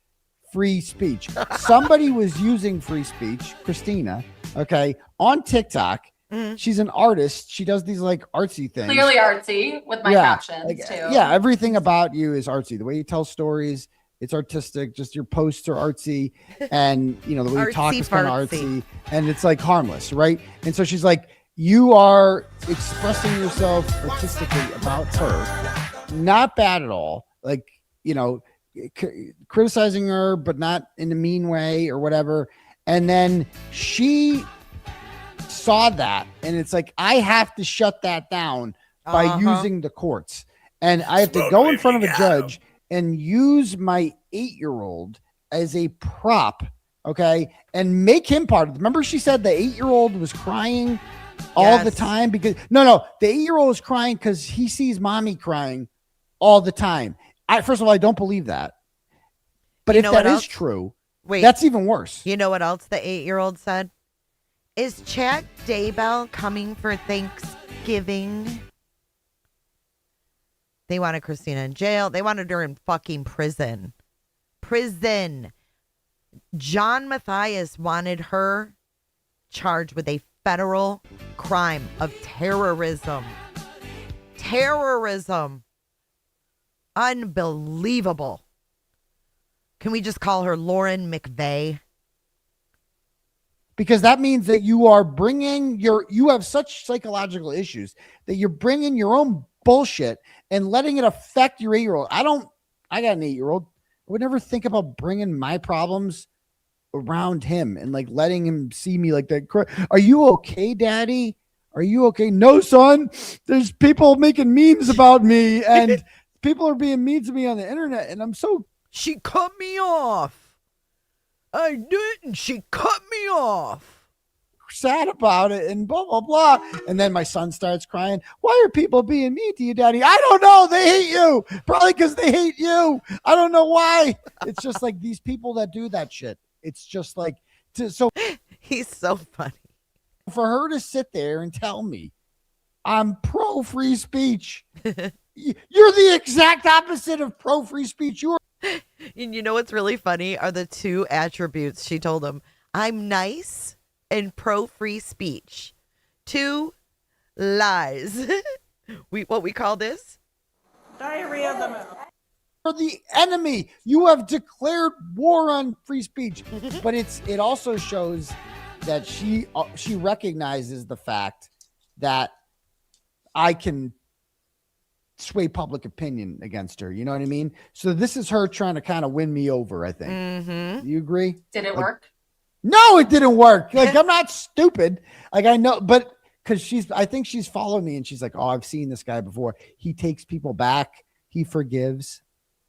free speech. Somebody was using free speech, Christina, okay, on TikTok. She's an artist. She does these like artsy things. Clearly artsy with my captions too. Yeah, everything about you is artsy. The way you tell stories, it's artistic. Just your posts are artsy, and you know the way you talk is kind of artsy, and it's like harmless, right? And so she's like, you are expressing yourself artistically about her, not bad at all. Like you know, criticizing her, but not in a mean way or whatever. And then she saw that, and it's like, I have to shut that down by using the courts, and I have to go in front of a judge and use my 8-year-old as a prop, okay, and make him part of it. Remember she said the 8-year-old was crying all the time because the 8-year-old was crying because he sees mommy crying all the time. First of all, I don't believe that, but if that is true, that's even worse. You know what else the 8-year-old said? Is Chad Daybell coming for Thanksgiving? They wanted Christina in jail. They wanted her in fucking prison. John Matthias wanted her charged with a federal crime of terrorism. Unbelievable. Can we just call her Lauren McVeigh? Because that means that you are bringing you have such psychological issues that you're bringing your own bullshit and letting it affect your 8-year-old. I got an 8-year-old. I would never think about bringing my problems around him and like letting him see me like that. Are you okay, daddy? Are you okay? No, son. There's people making memes about me and people are being mean to me on the internet. And she cut me off. I didn't. She cut me off. Sad about it and blah, blah, blah. And then my son starts crying. Why are people being mean to you, daddy? I don't know. They hate you. Probably because they hate you. I don't know why. It's just like these people that do that shit. It's just like, he's so funny. For her to sit there and tell me I'm pro free speech. You're the exact opposite of pro free speech. And you know what's really funny are the two attributes she told him. I'm nice and pro free speech. 2 lies. What we call this? Diarrhea of the mouth. You're the enemy. You have declared war on free speech. But it also shows that she recognizes the fact that I can sway public opinion against her. You know what I mean? So this is her trying to kind of win me over, I think. Mm-hmm. You agree? Did it work? No, it didn't work. Like, I'm not stupid. Like, I know, but because I think she's followed me and she's like, oh, I've seen this guy before. He takes people back. He forgives,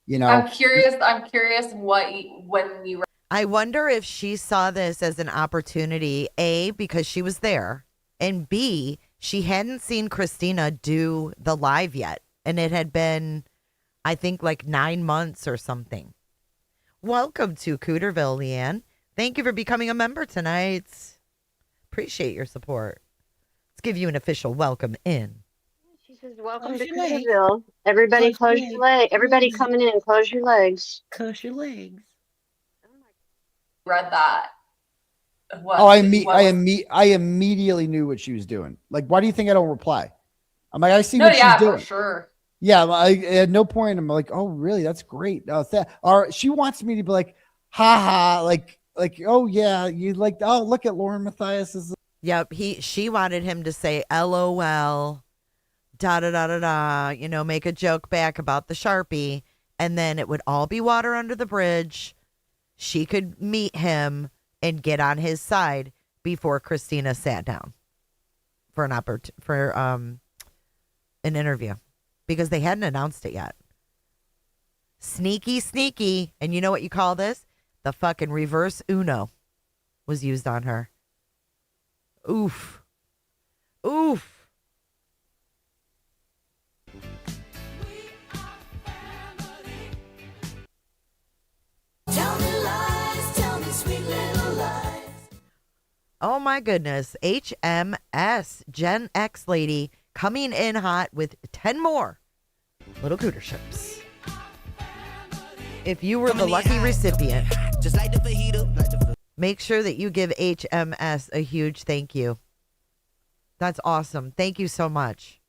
you know. I'm curious when you I wonder if she saw this as an opportunity, A, because she was there, and B, she hadn't seen Christina do the live yet. And it had been, I think, like 9 months or something. Welcome to Cooterville, Leanne. Thank you for becoming a member tonight. Appreciate your support. Let's give you an official welcome in. She says, welcome to Cooterville. Everybody close your legs. Everybody coming in, close your legs. Close your legs. Read that. What, Oh, I immediately knew what she was doing. Like, why do you think I don't reply? I'm like, I see what she's doing. For sure. Yeah, at no point I'm like, oh, really? That's great. Or she wants me to be like, haha, like, oh yeah, you like, oh, look at Lauren Matthias. Yep, she wanted him to say LOL, da da da da da, you know, make a joke back about the Sharpie, and then it would all be water under the bridge. She could meet him and get on his side before Christina sat down for an interview, because they hadn't announced it yet. Sneaky. And you know what you call this? The fucking reverse Uno was used on her. Oof. Oh my goodness. HMS Gen X lady coming in hot with 10 more little cooter ships. If you were the lucky recipient, make sure that you give HMS a huge thank you. That's awesome. Thank you so much.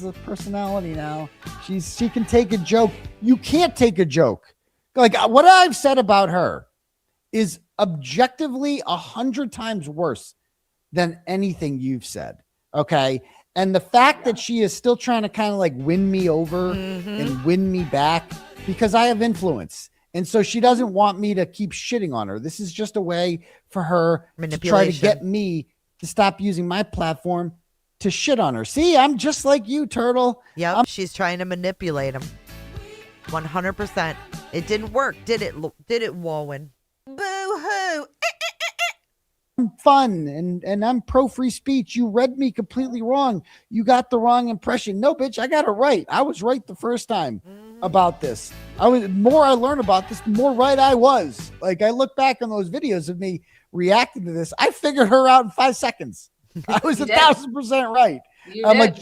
A personality now. She can take a joke. You can't take a joke. Like, what I've said about her is objectively 100 times worse than anything you've said. Okay. And the fact that she is still trying to kind of like win me over and win me back because I have influence. And so she doesn't want me to keep shitting on her. This is just a way for her to try to get me to stop using my platform to shit on her. See, I'm just like you, Turtle. Yep, she's trying to manipulate him. 100%. It didn't work, did it? Did it, Walwyn? Boo-hoo. I'm fun and I'm pro free speech. You read me completely wrong. You got the wrong impression. No, bitch, I got it right. I was right the first time about this. More I learned about this, the more right I was. Like, I look back on those videos of me reacting to this. I figured her out in 5 seconds. I was 1,000% right. I'm like,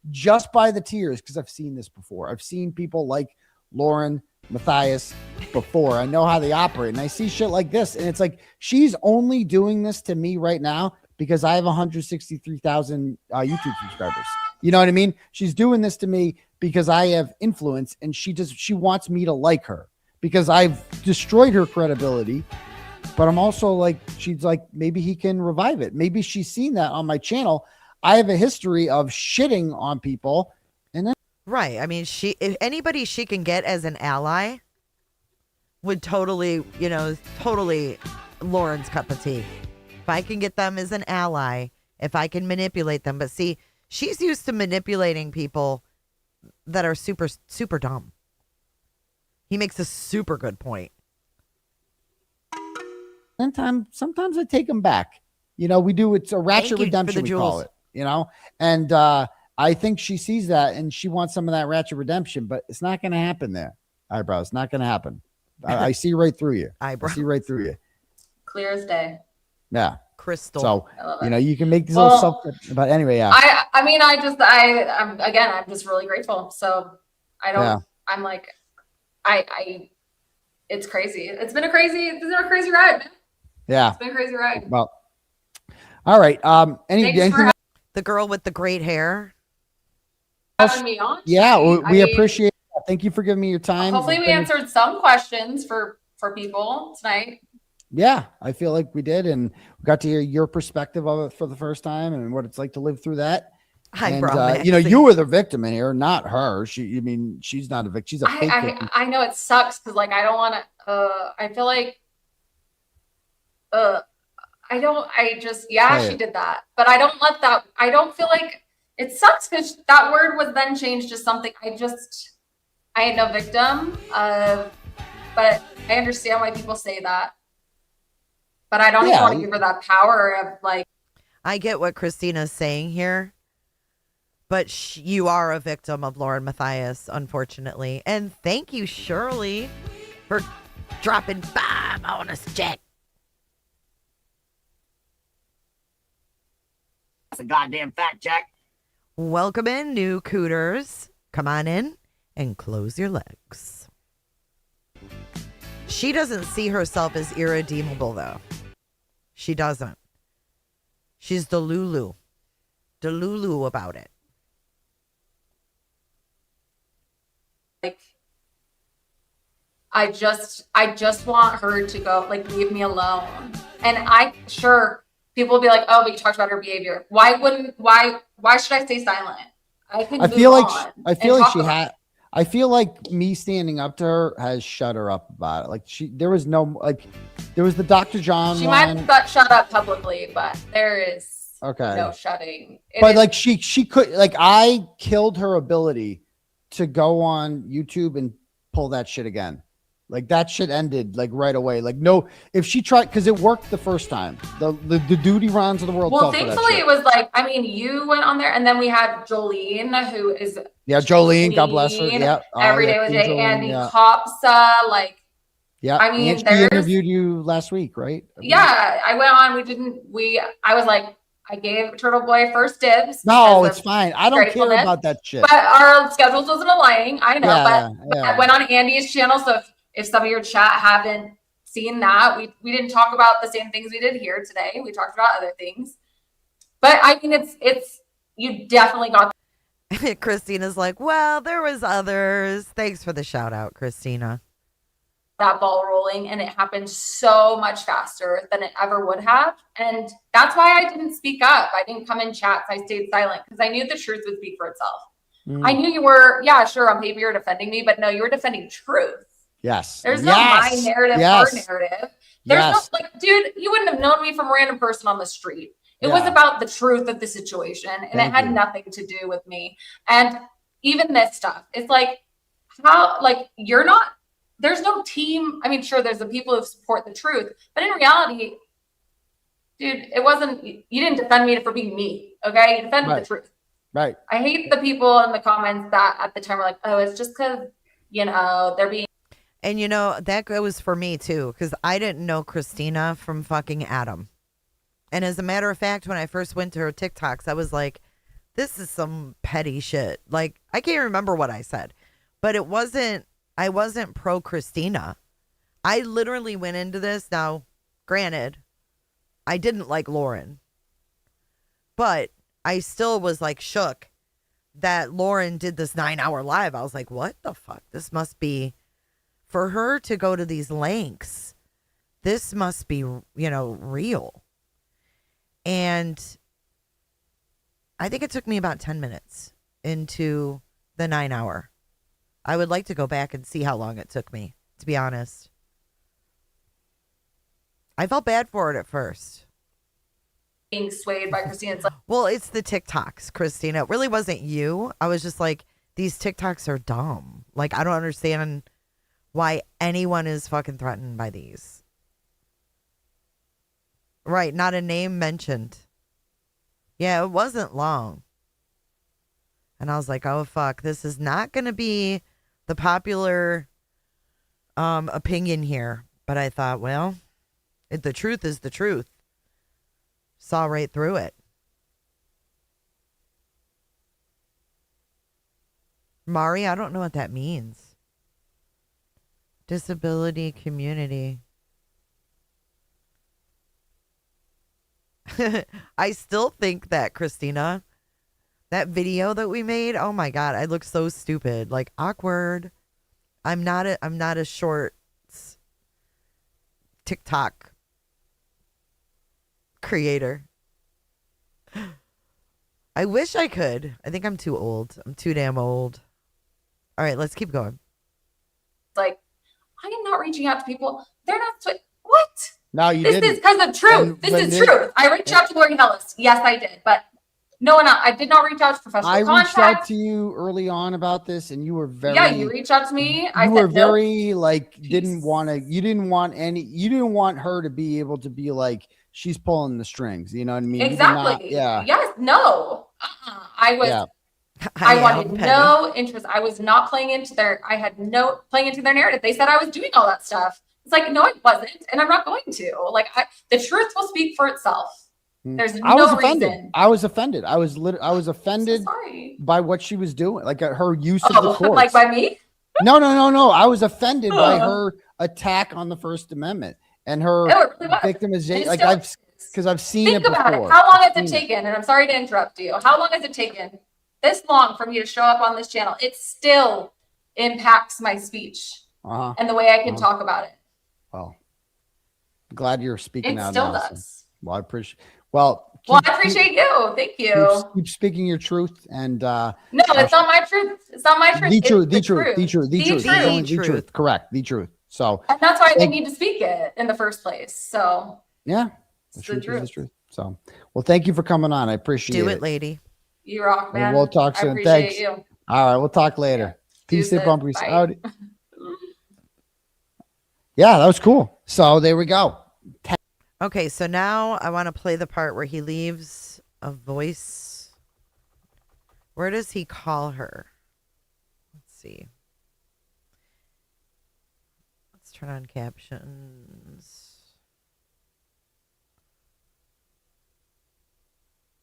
just by the tears, because I've seen this before. I've seen people like Lauren Matthias before. I know how they operate, and I see shit like this, and it's like, she's only doing this to me right now because I have 163,000 YouTube subscribers. You know what I mean? She's doing this to me because I have influence, and she wants me to like her because I've destroyed her credibility. But I'm also like, she's like, maybe he can revive it. Maybe she's seen that on my channel. I have a history of shitting on people, and then right. I mean, if anybody she can get as an ally would totally Lauren's cup of tea. If I can get them as an ally, if I can manipulate them. But see, she's used to manipulating people that are super, super dumb. He makes a super good point. Sometimes I take them back. You know, we do. It's a ratchet redemption, we call it. You know, and I think she sees that and she wants some of that ratchet redemption, but it's not going to happen there. Eyebrows, it's not going to happen. I see right through you. Eyebrows. I see right through you. Clear as day. Yeah. Crystal. So, you know, you can make these little stuff, but anyway, yeah. I'm just really grateful. So I'm like, it's crazy. It's been a crazy ride, man. Yeah. It's been a crazy ride. Well, all right. The girl with the great hair. Having me on. Yeah, we appreciate it. Thank you for giving me your time. Hopefully we answered some questions for people tonight. Yeah, I feel like we did, and we got to hear your perspective of it for the first time and what it's like to live through that. You know, you were the victim in here, not her. She's not a victim. She's a fake victim. I know it sucks because like I don't want to. I feel like. She did that, but I don't let that. I don't feel like it sucks because that word was then changed to something. I I ain't no victim of, but I understand why people say that. But I don't even want to give her that power of like. I get what Christina's saying here, but you are a victim of Lauren Matthias, unfortunately. And thank you, Shirley, for dropping 5 on us, Jack. That's a goddamn fat Jack. Welcome in, new cooters. Come on in and close your legs. She doesn't see herself as irredeemable, though. She doesn't. She's Delulu about it. Like, I just want her to go, like, leave me alone. And people will be like, oh, but you talked about her behavior. Why should I stay silent? I feel like me standing up to her has shut her up about it. Like there was the Dr. John. She might have got shut up publicly, but there is no shutting. She could, like, I killed her ability to go on YouTube and pull that shit again. Like that shit ended like right away. Like no, if she tried, because it worked the first time. The duty rounds of the world. Well, thankfully it was like, I mean, you went on there, and then we had Jolene, who is Jolene, God bless her. Yeah, every day with Jay, Andy Copsa, like. Yeah, I mean, she interviewed you last week, right? Yeah, I went on. I was like, I gave Turtleboy first dibs. No, it's fine. I don't care about that shit. But our schedules wasn't aligning. I know, but I went on Andy's channel, so if some of your chat haven't seen that, we didn't talk about the same things we did here today. We talked about other things. But I mean, it's you definitely got. Christina's like, well, there was others. Thanks for the shout out, Christina. That ball rolling, and it happened so much faster than it ever would have. And that's why I didn't speak up. I didn't come in chats. I stayed silent because I knew the truth would speak for itself. I knew you were, sure, on paper you're defending me, but no, you were defending truth. Yes. There's no my narrative, her narrative. There's no, like, dude, you wouldn't have known me from a random person on the street. It was about the truth of the situation, and it had nothing to do with me. And even this stuff, it's like, how, like, you're not, there's no team. I mean, sure, there's the people who support the truth, but in reality, dude, it wasn't, you didn't defend me for being me, okay? You defended the truth. Right. I hate the people in the comments that at the time were like, oh, it's just because, they're being. And, that goes for me, too, because I didn't know Christina from fucking Adam. And as a matter of fact, when I first went to her TikToks, I was like, this is some petty shit. Like, I can't remember what I said, but I wasn't pro Christina. I literally went into this. Now, granted, I didn't like Lauren, but I still was like shook that Lauren did this 9-hour live. I was like, what the fuck? This must be, for her to go to these lengths, this must be, real. And I think it took me about 10 minutes into the 9-hour. I would like to go back and see how long it took me, to be honest. I felt bad for it at first. Being swayed by Christina. It's like, well, it's the TikToks, Christina. It really wasn't you. I was just like, these TikToks are dumb. Like, I don't understand why anyone is fucking threatened by these. Right, not a name mentioned. Yeah, it wasn't long. And I was like, oh, fuck, this is not going to be the popular opinion here. But I thought, well, the truth is the truth. Saw right through it. Mari, I don't know what that means. Disability community. I still think that, Christina, that video that we made, oh my God, I look so stupid. Like, awkward. I'm not a shorts TikTok creator. I wish I could. I think I'm too old. I'm too damn old. All right, let's keep going. It's like, I am not reaching out to people. They're not. What? No, you this didn't. This is because of truth. This is truth. I reached out to Lori Hellis. Yes, I did. But No, I did not reach out to professional I contact. reached out to you early on about this, and you were very. Yeah, you reached out to me. You were very like you didn't want her to be able to be like she's pulling the strings. You know what I mean? Exactly. Yeah. Yes. No. I was. Yeah. I wanted no interest. I was not playing into their. I had no playing into their narrative. They said I was doing all that stuff. It's like no, I wasn't, and I'm not going to. Like the truth will speak for itself. There's no reason. I was offended. I was offended by what she was doing, like her use of the courts. Like by me? No. I was offended by her attack on the First Amendment and her victimization. Like I've seen it before. Think about it. How long has it taken? And I'm sorry to interrupt you. How long has it taken this long for me to show up on this channel? It still impacts my speech and the way I can talk about it. Well, I'm glad you're speaking out. It still does. Well, I appreciate. I appreciate you. Thank you. Keep speaking your truth, and no, it's not my truth. It's not my truth. The truth. Correct. The truth. So, and that's why I didn't need to speak it in the first place. So, yeah, the truth is the truth. So, well, thank you for coming on. I appreciate it. Do it, lady. You rock, man. We'll talk soon. I Thanks. appreciate you. All right, we'll talk later. Peace and bumpers Bye. out. Yeah, that was cool. So there we go. Okay, so now I want to play the part where he leaves a voice. Where does he call her? Let's see. Let's turn on captions.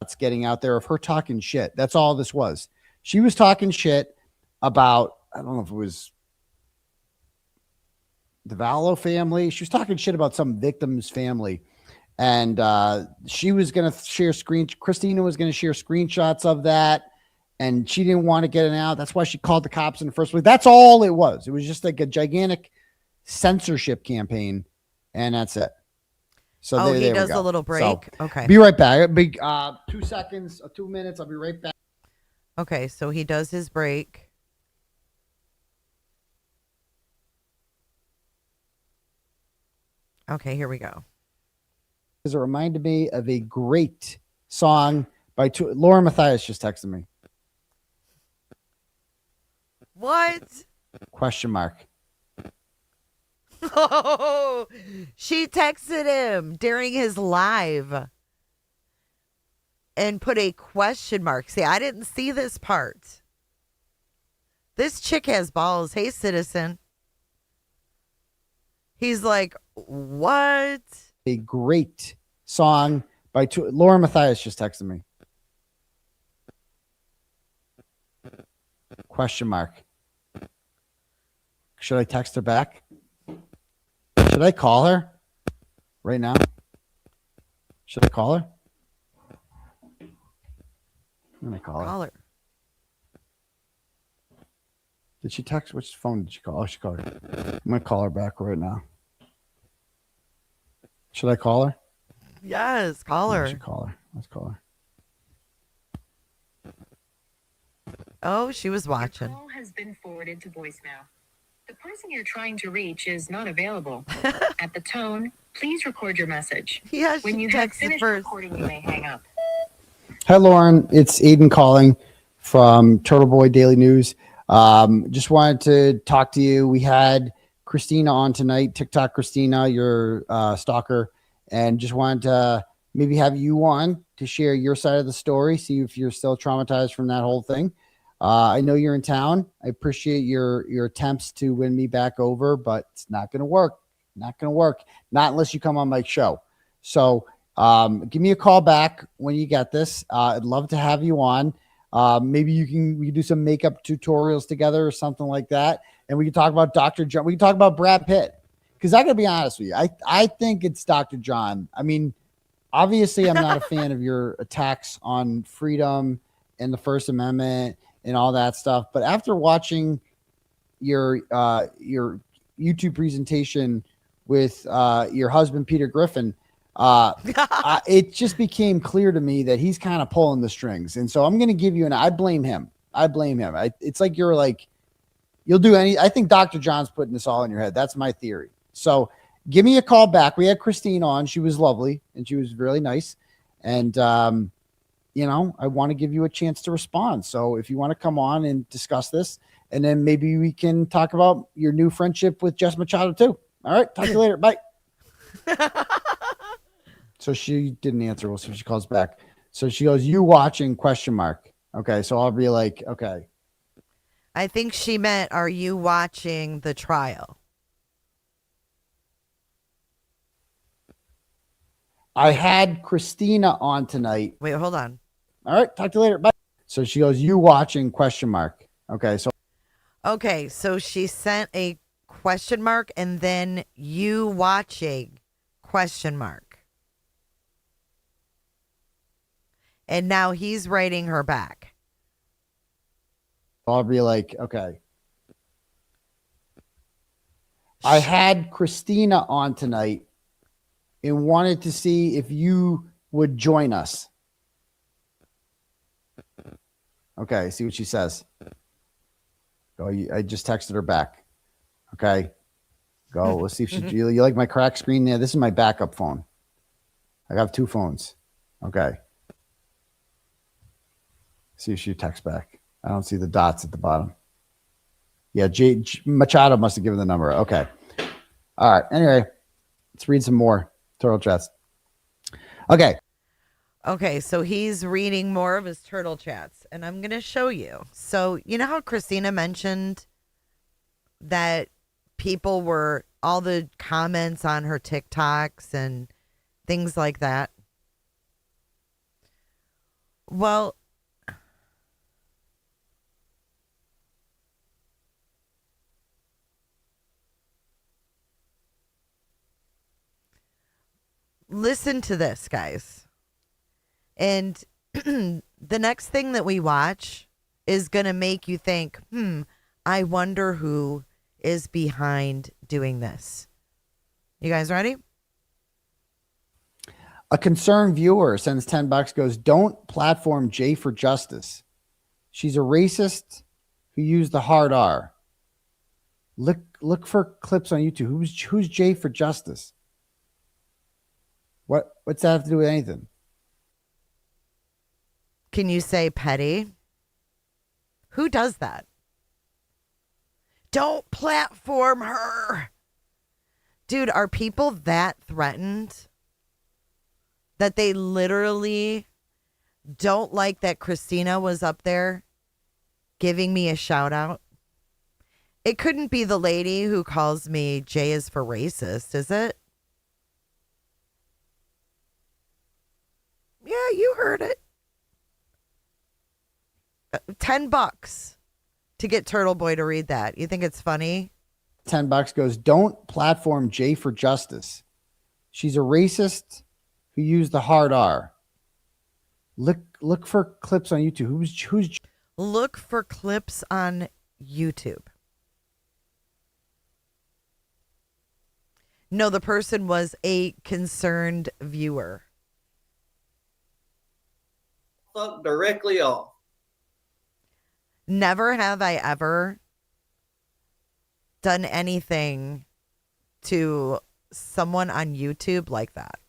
It's getting out there of her talking shit. That's all this was. She was talking shit about, I don't know if it was the Vallow family. She was talking shit about some victim's family. And she was going to share Christina was going to share screenshots of that. And she didn't want to get it out. That's why she called the cops in the first place. That's all it was. It was just like a gigantic censorship campaign. And that's it. So he does a little break. So, okay. Be right back. 2 seconds, 2 minutes. I'll be right back. Okay. So he does his break. Okay, here we go. It reminded me of a great song by Laura Mathias just texted me. What? Question mark. Oh, she texted him during his live and put a question mark. See, I didn't see this part. This chick has balls. Hey, citizen. He's like, what? A great song by Laura Mathias just texted me. Question mark. Should I text her back? Should I call her right now? Should I call her? I'm gonna call her. Did she text? Which phone did she call? Oh, she called her. I'm gonna call her back right now. Should I call her? Yes, call her. I should call her. Let's call her. Oh, she was watching. Your call has been forwarded to voicemail. The person you're trying to reach is not available. At the tone, please record your message. Yeah, when you have finished recording, you may hang up. Hi, Lauren. It's Aiden calling from Turtleboy Daily News. Just wanted to talk to you. We had Christina on tonight, TikTok Christina, your stalker, and just wanted to maybe have you on to share your side of the story, see if you're still traumatized from that whole thing. I know you're in town. I appreciate your attempts to win me back over, but it's not going to work. Not going to work. Not unless you come on my show. So give me a call back when you get this. I'd love to have you on. Maybe we can do some makeup tutorials together or something like that. And we can talk about Dr. John. We can talk about Brad Pitt. Because I got to be honest with you. I think it's Dr. John. I mean, obviously, I'm not a fan of your attacks on freedom and the First Amendment and all that stuff. But after watching your YouTube presentation with your husband, Peter Griffin, it just became clear to me that he's kind of pulling the strings. And so I'm going to give you I blame him. It's like you'll do I think Dr. John's putting this all in your head. That's my theory. So give me a call back. We had Christine on. She was lovely and she was really nice. And I want to give you a chance to respond. So if you want to come on and discuss this, and then maybe we can talk about your new friendship with Jess Machado too. All right. Talk to you later. Bye. So she didn't answer. We'll see if she calls back. So she goes, "You watching?" ? Okay. So I'll be like, okay. I think she meant, are you watching the trial? I had Christina on tonight. Wait, hold on. All right. Talk to you later. Bye. So she goes, "You watching?" ? Okay. So she sent a question mark and then you watching ? And now he's writing her back. I'll be like, okay. I had Christina on tonight and wanted to see if you would join us. Okay, see what she says. Go. I just texted her back. Okay. Go. Let's see if she. You like my crack screen there? This is my backup phone. I have 2 phones. Okay. See if she texts back. I don't see the dots at the bottom. Yeah, Machado must have given the number. Okay. All right. Anyway, let's read some more turtle chats. Okay. Okay, so he's reading more of his turtle chats, and I'm going to show you. So, you know how Christina mentioned that people were, all the comments on her TikToks and things like that? Well, listen to this, guys. And the next thing that we watch is going to make you think, I wonder who is behind doing this. You guys ready? A concerned viewer sends $10, goes, "Don't platform Jay for justice. She's a racist who used the hard R. Look for clips on YouTube. Who's Jay for justice? What's that have to do with anything? Can you say petty? Who does that? Don't platform her. Dude, are people that threatened that they literally don't like that Christina was up there giving me a shout out? It couldn't be the lady who calls me Jay is for racist, is it? Yeah, you heard it. $10 to get Turtleboy to read that. You think it's funny? $10 goes, "Don't platform Jay for justice. She's a racist who used the hard R. Look for clips on YouTube. Who's Look for clips on YouTube." No, the person was a concerned viewer. Fuck directly off. Never have I ever done anything to someone on YouTube like that.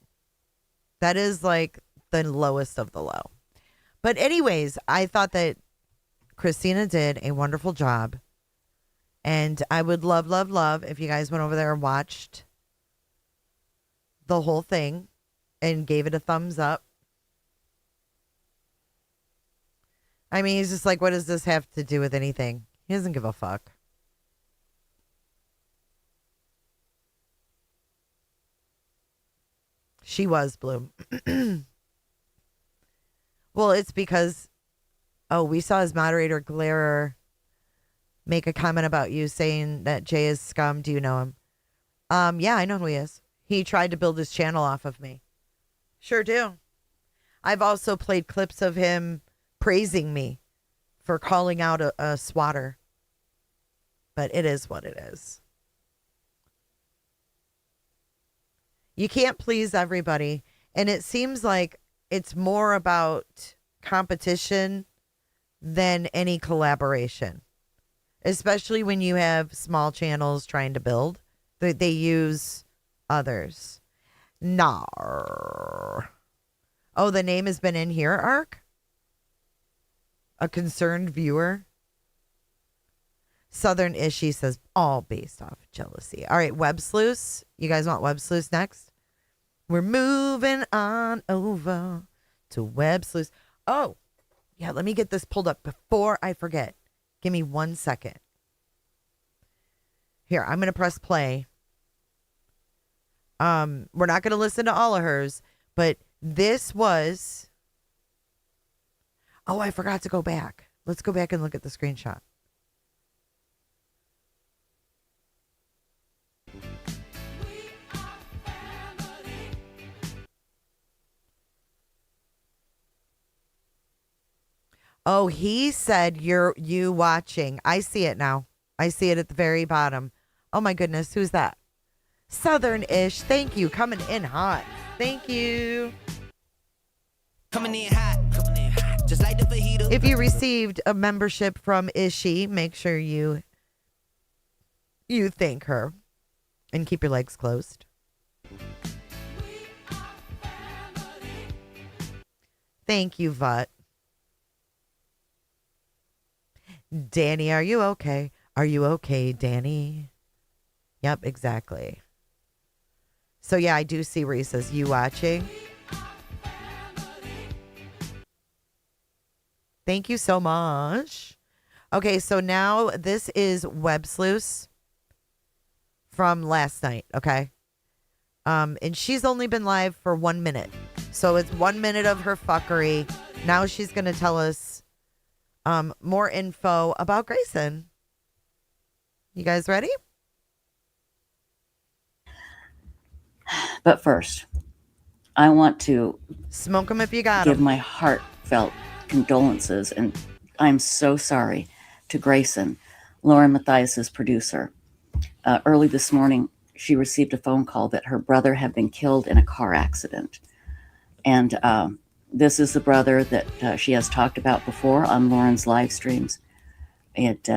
That is like the lowest of the low. But anyways, I thought that Christina did a wonderful job. And I would love if you guys went over there and watched the whole thing and gave it a thumbs up. I mean, he's just like, what does this have to do with anything? He doesn't give a fuck. She was Bloom. Well, it's because, we saw his moderator, Glare, make a comment about you saying that Jay is scum. Do you know him? Yeah, I know who he is. He tried to build his channel off of me. Sure do. I've also played clips of him praising me for calling out a swatter. But it is what it is. You can't please everybody. And it seems like it's more about competition than any collaboration. Especially when you have small channels trying to build. They use others. Nar. Oh, the name has been in here, Ark? A concerned viewer. Southern Ishy says all based off jealousy. All right, web sleuths. You guys want web sleuths next? We're moving on over to web sleuths. Oh, yeah, let me get this pulled up before I forget. Give me 1 second. Here, I'm going to press play. We're not going to listen to all of hers, but this was... Oh, I forgot to go back. Let's go back and look at the screenshot. Oh, he said you watching. I see it now. I see it at the very bottom. Oh my goodness, who's that? Southern-ish. Thank you. Coming in hot. Thank you. Coming in hot, just like the fajita. If you received a membership from Ishy, make sure you thank her and keep your legs closed. Thank you, Vut. Danny, are you okay? Are you okay, Danny? Yep, exactly. So yeah, I do see where he says, you watching? Thank you so much. Okay, so now this is Web Sleuths from last night, okay? And she's only been live for 1 minute. So it's 1 minute of her fuckery. Now she's going to tell us more info about Grayson. You guys ready? But first, I want to smoke them if you got give them. my heartfelt condolences, and I'm so sorry to Grayson, Lauren Matthias's producer. Early this morning, she received a phone call that her brother had been killed in a car accident. And this is the brother that she has talked about before on Lauren's live streams. It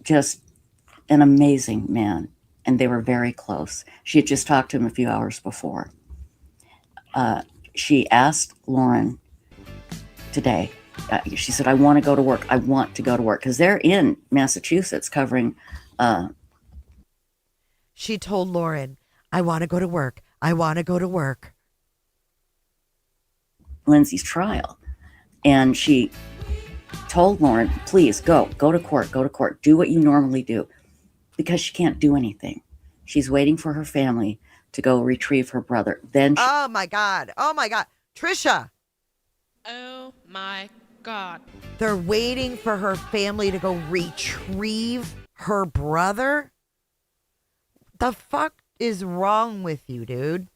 just an amazing man, and they were very close. She had just talked to him a few hours before. She asked Lauren today, she said, I want to go to work. I want to go to work, because they're in Massachusetts covering. She told Lauren, I want to go to work. I want to go to work. Lindsay's trial. And she told Lauren, please go to court, do what you normally do, because she can't do anything. She's waiting for her family to go retrieve her brother. Then oh my God. Trisha. Oh my God. They're waiting for her family to go retrieve her brother? The fuck is wrong with you, dude?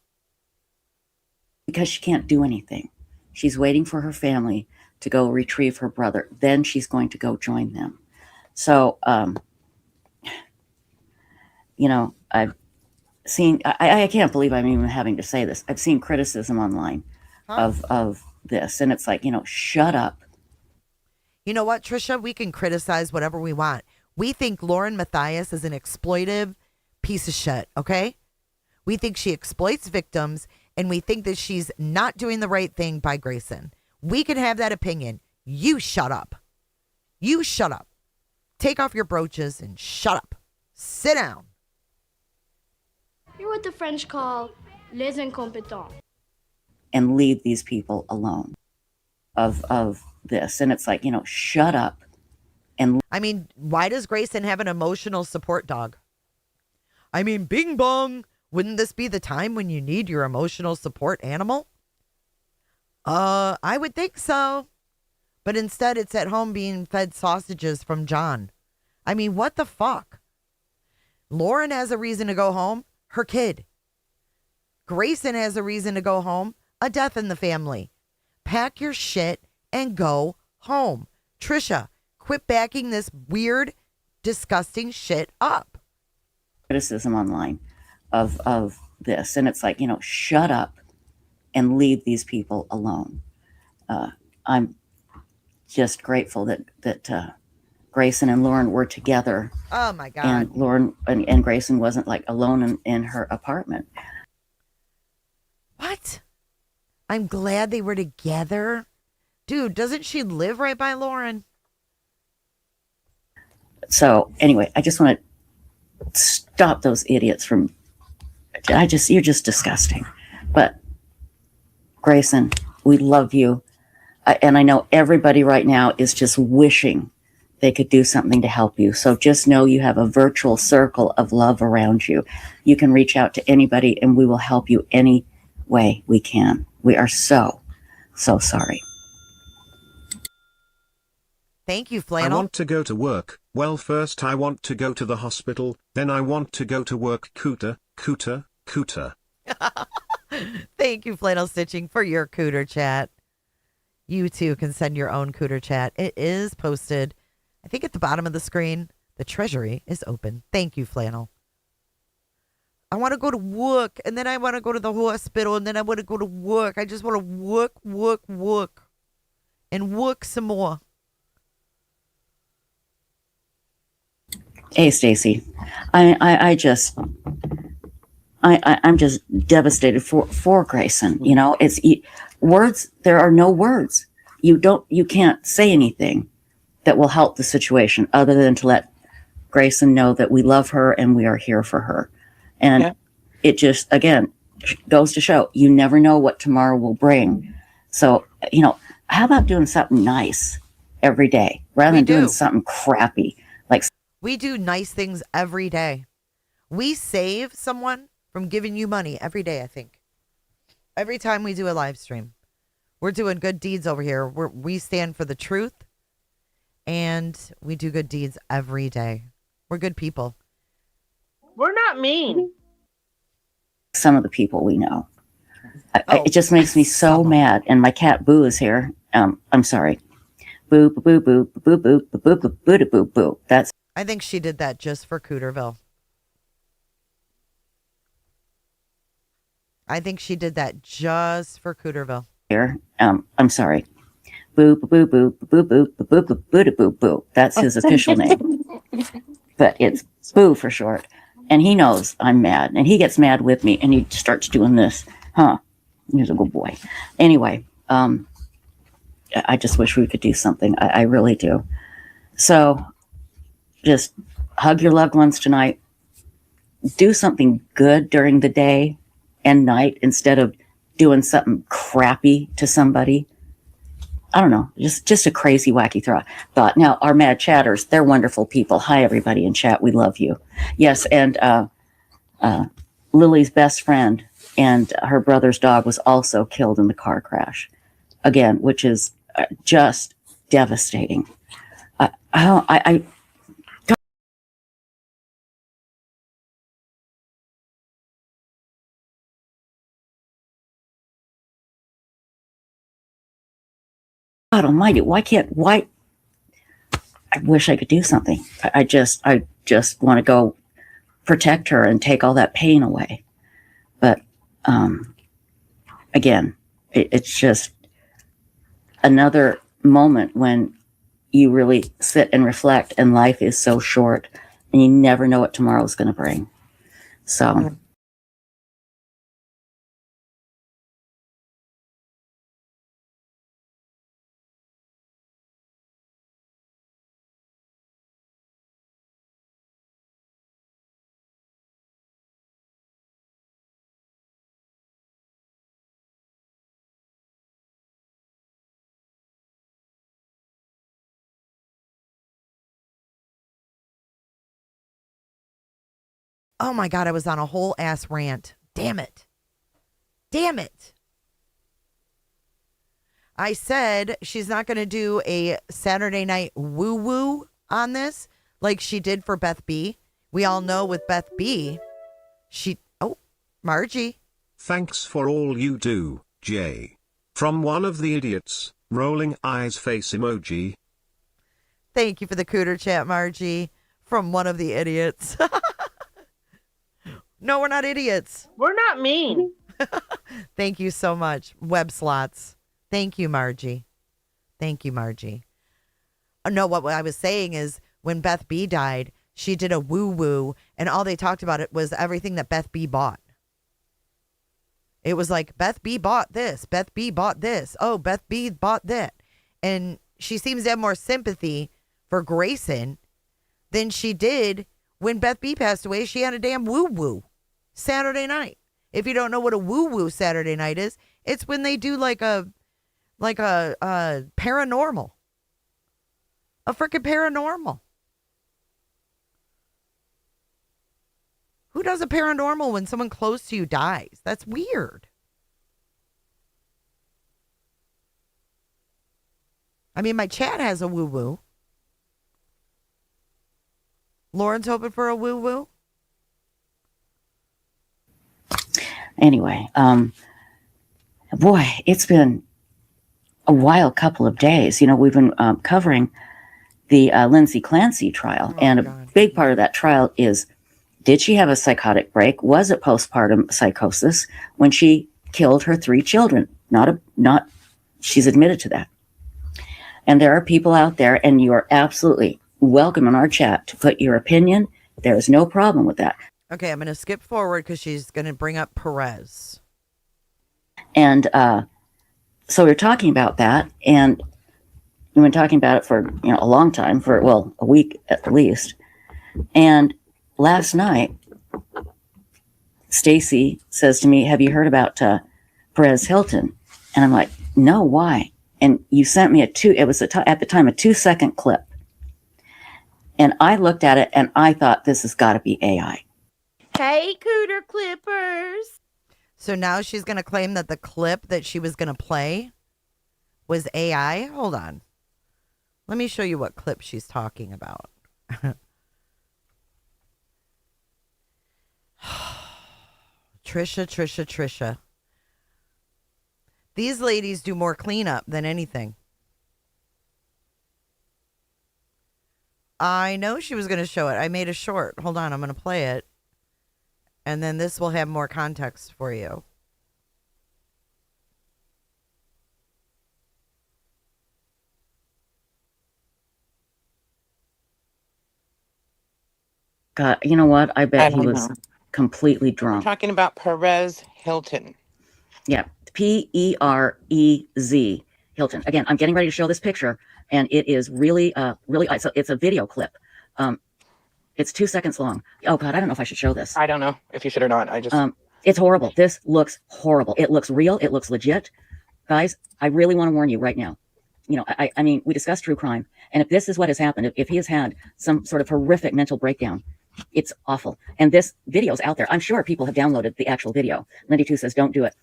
Because she can't do anything. She's waiting for her family to go retrieve her brother. Then she's going to go join them. So, I've seen, I can't believe I'm even having to say this. I've seen criticism online of this. And it's like, shut up. You know what, Trisha? We can criticize whatever we want. We think Lauren Matthias is an exploitive piece of shit, okay? We think she exploits victims, and we think that she's not doing the right thing by Grayson. We can have that opinion. You shut up. You shut up. Take off your brooches and shut up. Sit down. You're what the French call les incompetents. And leave these people alone of this. And it's like, shut up. And I mean, why does Grayson have an emotional support dog? I mean, bing bong. Wouldn't this be the time when you need your emotional support animal? I would think so. But instead, it's at home being fed sausages from John. I mean, what the fuck? Lauren has a reason to go home. Her kid. Grayson has a reason to go home. A death in the family. Pack your shit and go home. Trisha, quit backing this weird, disgusting shit up. Criticism online of this. And it's like, shut up and leave these people alone. I'm just grateful that Grayson and Lauren were together. Oh my God. And Lauren and Grayson wasn't like alone in her apartment. What? I'm glad they were together. Dude, doesn't she live right by Lauren? So anyway, I just want to stop those idiots from, you're just disgusting. But Grayson, we love you. And I know everybody right now is just wishing they could do something to help you. So just know you have a virtual circle of love around you. You can reach out to anybody and we will help you any way we can. We are so sorry. Thank you, I Flannel. want to go to work. Well, first I want to go to the hospital, then I want to go to work. Cooter. Thank you, Flannel Stitching, for your Cooter chat. You too can send your own Cooter chat. It is posted, I think, at the bottom of the screen. The treasury is open. Thank you, Flannel. I want to go to work, and then I want to go to the hospital, and then I want to go to work. I just want to work, and work some more. Hey, Stacy, I'm just devastated for Grayson. You know, it's words. There are no words. You can't say anything that will help the situation other than to let Grayson know that we love her and we are here for her. And it just, again, goes to show you never know what tomorrow will bring. So, you know, how about doing something nice every day rather than doing something crappy? Like, we do nice things every day. We save someone from giving you money every day, I think. Every time we do a live stream. We're doing good deeds over here. We stand for the truth, and we do good deeds every day. We're good people. We're not mean. some of the people we know. It just makes me so mad. And my cat Boo is here. I'm sorry. Boo, boo, boo, boo, boo, boo, boo, boo, boo, boo, boo, boo. That's. I think she did that just for Cooterville. I think she did that just for Cooterville. Here. I'm sorry. Boo, boo, boo, boo, boo, boo, boo, boo, boo, boo, boo. That's his official name. But it's Boo for short. And he knows I'm mad. And he gets mad with me and he starts doing this. Huh. He's a good boy. Anyway, I just wish we could do something. I really do. So just hug your loved ones tonight. Do something good during the day and night instead of doing something crappy to somebody. I don't know, just a crazy, wacky thought. Now, our mad chatters, they're wonderful people. Hi, everybody in chat. We love you. Yes, and Lily's best friend and her brother's dog was also killed in the car crash. Again, which is just devastating. God almighty, why I wish I could do something. I just want to go protect her and take all that pain away. But again, it's just another moment when you really sit and reflect, and life is so short and you never know what tomorrow's going to bring. So Oh my God, I was on a whole ass rant. Damn it. I said she's not going to do a Saturday night woo-woo on this like she did for Beth B. We all know with Beth B, Margie. Thanks for all you do, Jay. From one of the idiots, rolling eyes face emoji. Thank you for the Cooter chat, Margie. From one of the idiots. No, we're not idiots. We're not mean. Thank you so much. websleuths. Thank you, Margie. No, what I was saying is when Beth B died, she did a woo-woo, and all they talked about it was everything that Beth B bought. It was like, Beth B bought this. Beth B bought this. Oh, Beth B bought that. And she seems to have more sympathy for Grayson than she did when Beth B passed away. She had a damn woo-woo Saturday night. If you don't know what a woo-woo Saturday night is, it's when they do like a paranormal. A freaking paranormal. Who does a paranormal when someone close to you dies? That's weird. I mean, my chat has a woo-woo. Lauren's hoping for a woo-woo. Anyway, boy, it's been a wild couple of days. You know, we've been covering the Lindsay Clancy trial, and a big part of that trial is, did she have a psychotic break? Was it postpartum psychosis when she killed her 3 children? She's admitted to that. And there are people out there, and you are absolutely welcome in our chat to put your opinion. There is no problem with that. Okay, I'm going to skip forward because she's going to bring up Perez. And so we're talking about that, and we've been talking about it for a long time, for a week at least. And last night, Stacy says to me, "Have you heard about Perez Hilton?" And I'm like, "No, why?" And you sent me at the time a 2-second clip. And I looked at it and I thought, this has got to be AI. Hey, Cooter Clippers. So now she's going to claim that the clip that she was going to play was AI? Hold on. Let me show you what clip she's talking about. Trisha. These ladies do more cleanup than anything. I know she was going to show it. I made a short. Hold on, I'm going to play it. And then this will have more context for you. God, you know what? I bet he was completely drunk. We're talking about Perez Hilton. Yeah, Perez Hilton. Again, I'm getting ready to show this picture, and it is really. So it's a video clip. It's 2 seconds long. Oh God, I don't know if I should show this. I don't know if you should or not. It's horrible. This looks horrible. It looks real. It looks legit. Guys, I really want to warn you right now. I mean, we discussed true crime, and if this is what has happened, if he has had some sort of horrific mental breakdown, it's awful. And this video is out there. I'm sure people have downloaded the actual video. Lindy 2 says, don't do it.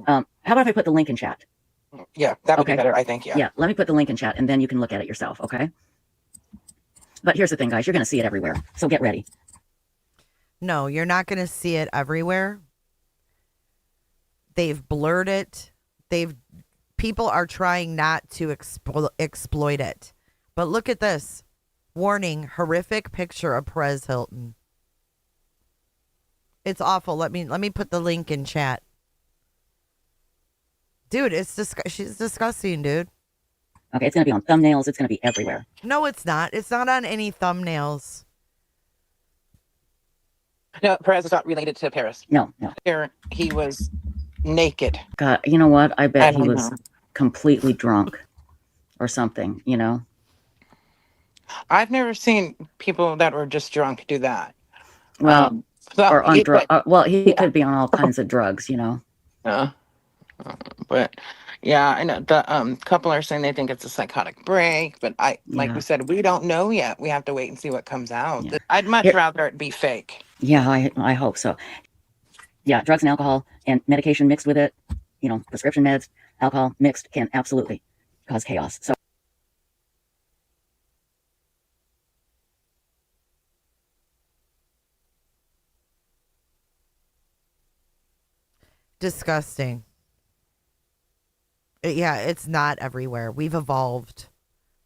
How about if I put the link in chat? Yeah, that would be better, I think. Yeah, let me put the link in chat, and then you can look at it yourself, okay? But here's the thing, guys. You're going to see it everywhere, so get ready. No, you're not going to see it everywhere. They've blurred it. People are trying not to exploit it. But look at this. Warning, horrific picture of Perez Hilton. It's awful. Let me put the link in chat. Dude, she's disgusting, dude. Okay, it's going to be on thumbnails. It's going to be everywhere. No, it's not. It's not on any thumbnails. No, Perez is not related to Paris. No. He was naked. God, you know what? I bet he was completely drunk or something, I've never seen people that were just drunk do that. Well, or on drugs. Well, he could be on all kinds of drugs, But yeah, I know the couple are saying they think it's a psychotic break, but like we said, we don't know yet. We have to wait and see what comes out. Yeah. I'd much rather it be fake. Yeah, I hope so. Yeah, drugs and alcohol and medication mixed with it, prescription meds, alcohol mixed can absolutely cause chaos. So disgusting. Yeah, it's not everywhere. We've evolved.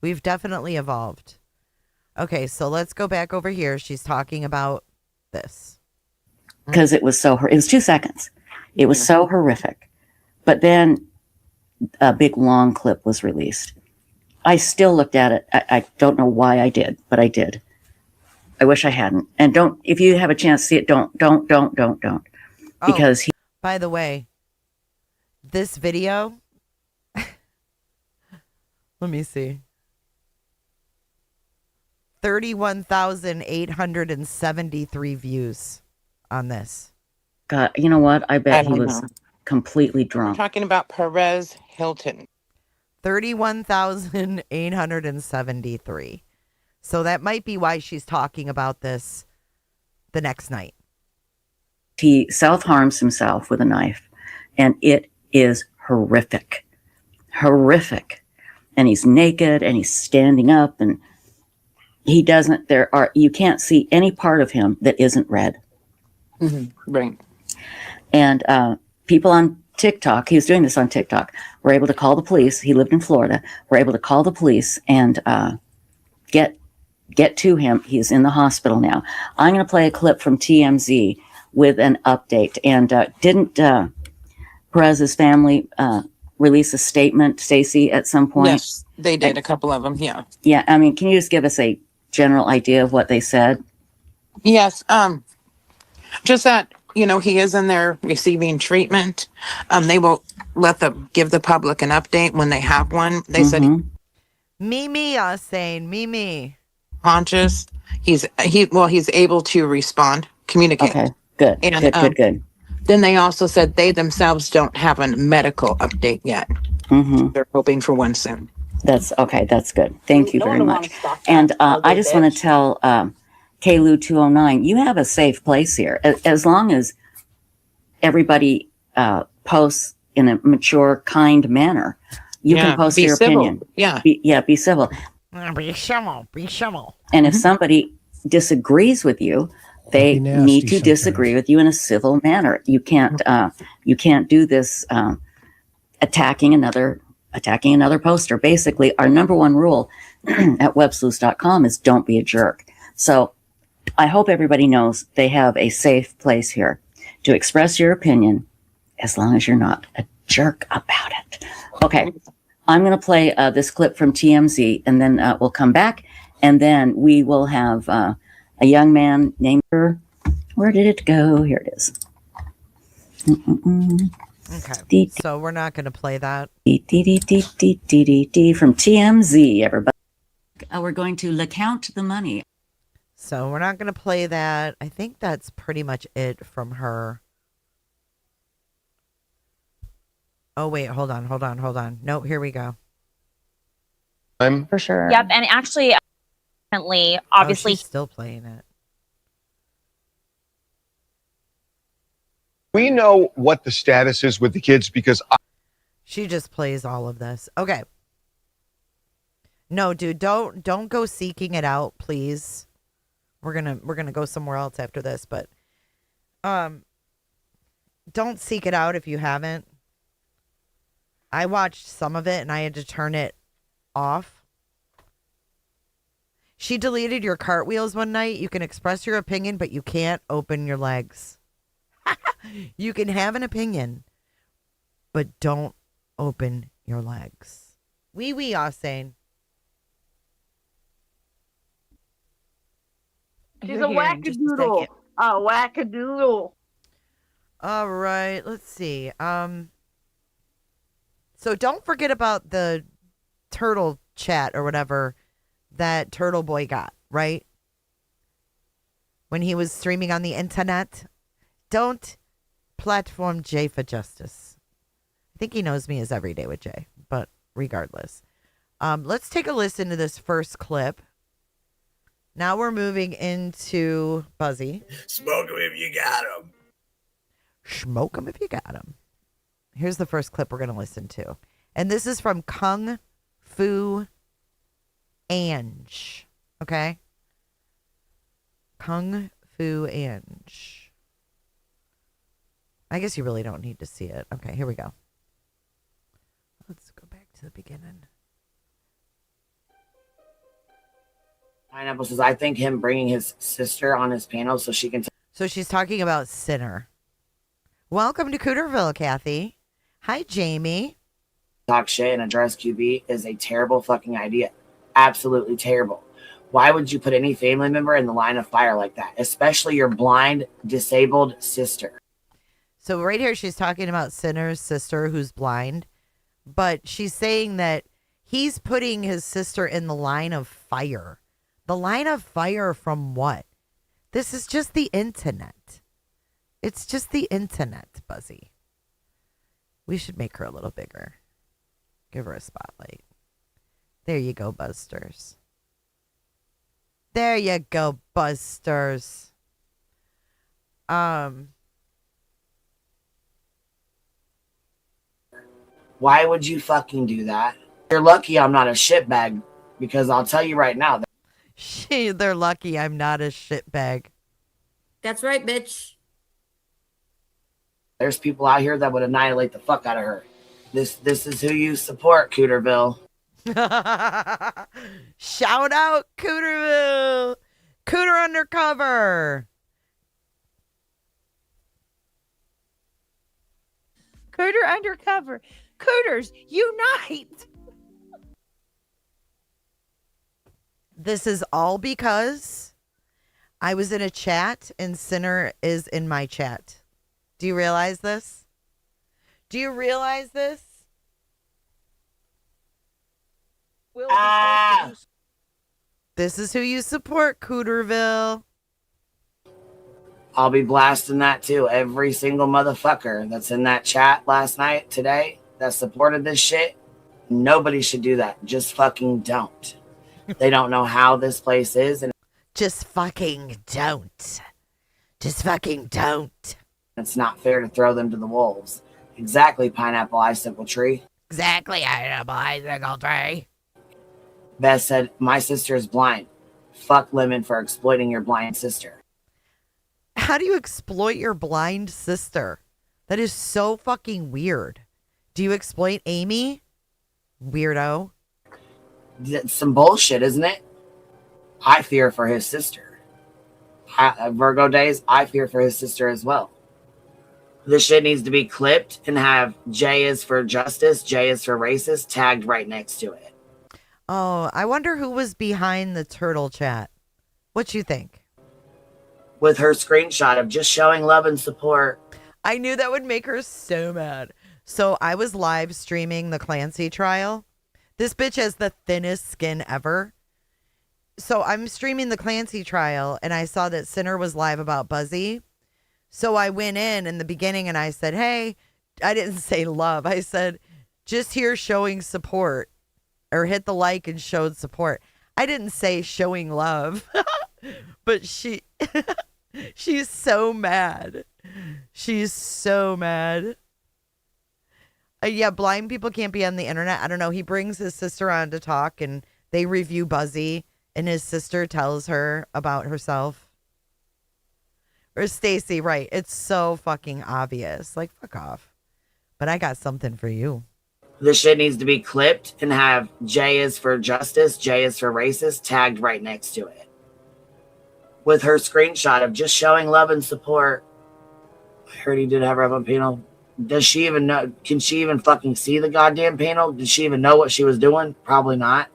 We've definitely evolved. Okay, so let's go back over here. She's talking about this. Because it was 2 seconds. It was so horrific. But then a big long clip was released. I still looked at it. I don't know why I did, but I did. I wish I hadn't. And if you have a chance to see it, don't. Because by the way, this video, Let me see. 31,873 views on this. God, you know what? I bet I he don't was know. completely We're drunk. talking about Perez Hilton. 31,873. So that might be why she's talking about this the next night. He self-harms himself with a knife, and it is horrific. Horrific. And he's naked and he's standing up, and you can't see any part of him that isn't red. Right. And people on TikTok, he was doing this on TikTok, were able to call the police. He lived in Florida. Were able to call the police and get to him. He's in the hospital now. I'm going to play a clip from TMZ with an update. And didn't Perez's family release a statement, Stacey, at some point? Yes, they did. A couple of them. Yeah. Yeah. I mean, can you just give us a general idea of what they said? Yes. Just that, he is in there receiving treatment. They will give the public an update when they have one. They said Mimi, I was saying, Mimi. Conscious. He's able to respond, communicate. Okay, good. And, Good. Then they also said they themselves don't have a medical update yet. They're hoping for one soon. That's okay. That's good. Thank you very much. And I just want to tell KLU 209, you have a safe place here. As long as everybody posts in a mature, kind manner, you can post your opinion. Yeah. Be civil. Be civil. And if somebody disagrees with you, they need to disagree with you in a civil manner. You can't do this attacking another poster. Basically, our number one rule at websleuths.com is don't be a jerk. So I hope everybody knows they have a safe place here to express your opinion as long as you're not a jerk about it. Okay, I'm going to play this clip from TMZ, and then we'll come back, and then we will have a young man named, where did it go? Here it is. Okay, so we're not going to play that. From TMZ, everybody. We're going to count the money. So we're not going to play that. I think that's pretty much it from her. Oh, wait, hold on. No, here we go. I'm for sure. Yep, and actually, obviously, she's still playing it. We know what the status is with the kids because she just plays all of this. Okay. No, dude, don't go seeking it out, please. We're gonna go somewhere else after this, but don't seek it out if you haven't. I watched some of it and I had to turn it off. She deleted your cartwheels one night. You can express your opinion, but you can't open your legs. You can have an opinion, but don't open your legs. Wee, Austin. She's a wackadoodle. A wackadoodle. All right, let's see. So don't forget about the turtle chat or whatever that Turtleboy got, right? When he was streaming on the internet. Don't platform Jay for justice. I think he knows me as Everyday with Jay, but regardless. Let's take a listen to this first clip. Now we're moving into Buzzy. Smoke him if you got him. Smoke him if you got him. Here's the first clip we're going to listen to. And this is from Kung Fu Ange. Okay? Kung Fu Ange. I guess you really don't need to see it. Okay, here we go. Let's go back to the beginning. Pineapple says, I think him bringing his sister on his panel so she can... So she's talking about Sinner. Welcome to Cooterville, Kathy. Hi, Jamie. Talk shit and address QB is a terrible fucking idea. Absolutely terrible. Why would you put any family member in the line of fire like that? Especially your blind, disabled sister. So right here, she's talking about Sinner's sister who's blind. But she's saying that He's putting his sister in the line of fire. The line of fire from what? This is just the internet. It's just the internet, Buzzy. We should make her a little bigger. Give her a spotlight. There you go, Buzzsters. There you go, Buzzsters. Why would you fucking do that? You're lucky I'm not a shitbag, because I'll tell you right now. They're lucky I'm not a shitbag. That's right, bitch. There's people out here that would annihilate the fuck out of her. This is who you support, Cooterville. Shout out, Cooterville. Cooter undercover. Cooter undercover. Cooters, unite. This is all because I was in a chat and Sinner is in my chat. Do you realize this? Do you realize this? This is who you support, Cooterville. I'll be blasting that too. Every single motherfucker that's in that chat last night, today, that supported this shit, nobody should do that. Just fucking don't. They don't know how this place is. And just fucking don't. Just fucking don't. It's not fair to throw them to the wolves. Exactly, pineapple icicle tree. Exactly, pineapple icicle tree. Beth said, my sister is blind. Fuck Lemon for exploiting your blind sister. How do you exploit your blind sister? That is so fucking weird. Do you exploit Amy? Weirdo. That's some bullshit, isn't it? I fear for his sister. Virgo days, I fear for his sister as well. This shit needs to be clipped and have J is for justice, J is for racist tagged right next to it. Oh, I wonder who was behind the turtle chat. What you think? With her screenshot of just showing love and support. I knew that would make her so mad. So I was live streaming the Clancy trial. This bitch has the thinnest skin ever. So I'm streaming the Clancy trial and I saw that Sinner was live about Buzzy. So I went in the beginning and I said, hey, I didn't say love. I said, just here showing support, or hit the like and showed support. I didn't say showing love, but she's so mad. She's so mad. Yeah, blind people can't be on the internet. I don't know. He brings his sister on to talk and they review Buzzy and his sister tells her about herself. Or Stacy, right. It's so fucking obvious. Like, fuck off. But I got something for you. This shit needs to be clipped and have J is for justice, J is for racist tagged right next to it. With her screenshot of just showing love and support. I heard he did have her up on panel. Does she even know? Can she even fucking see the goddamn panel? Did she even know what she was doing? Probably not.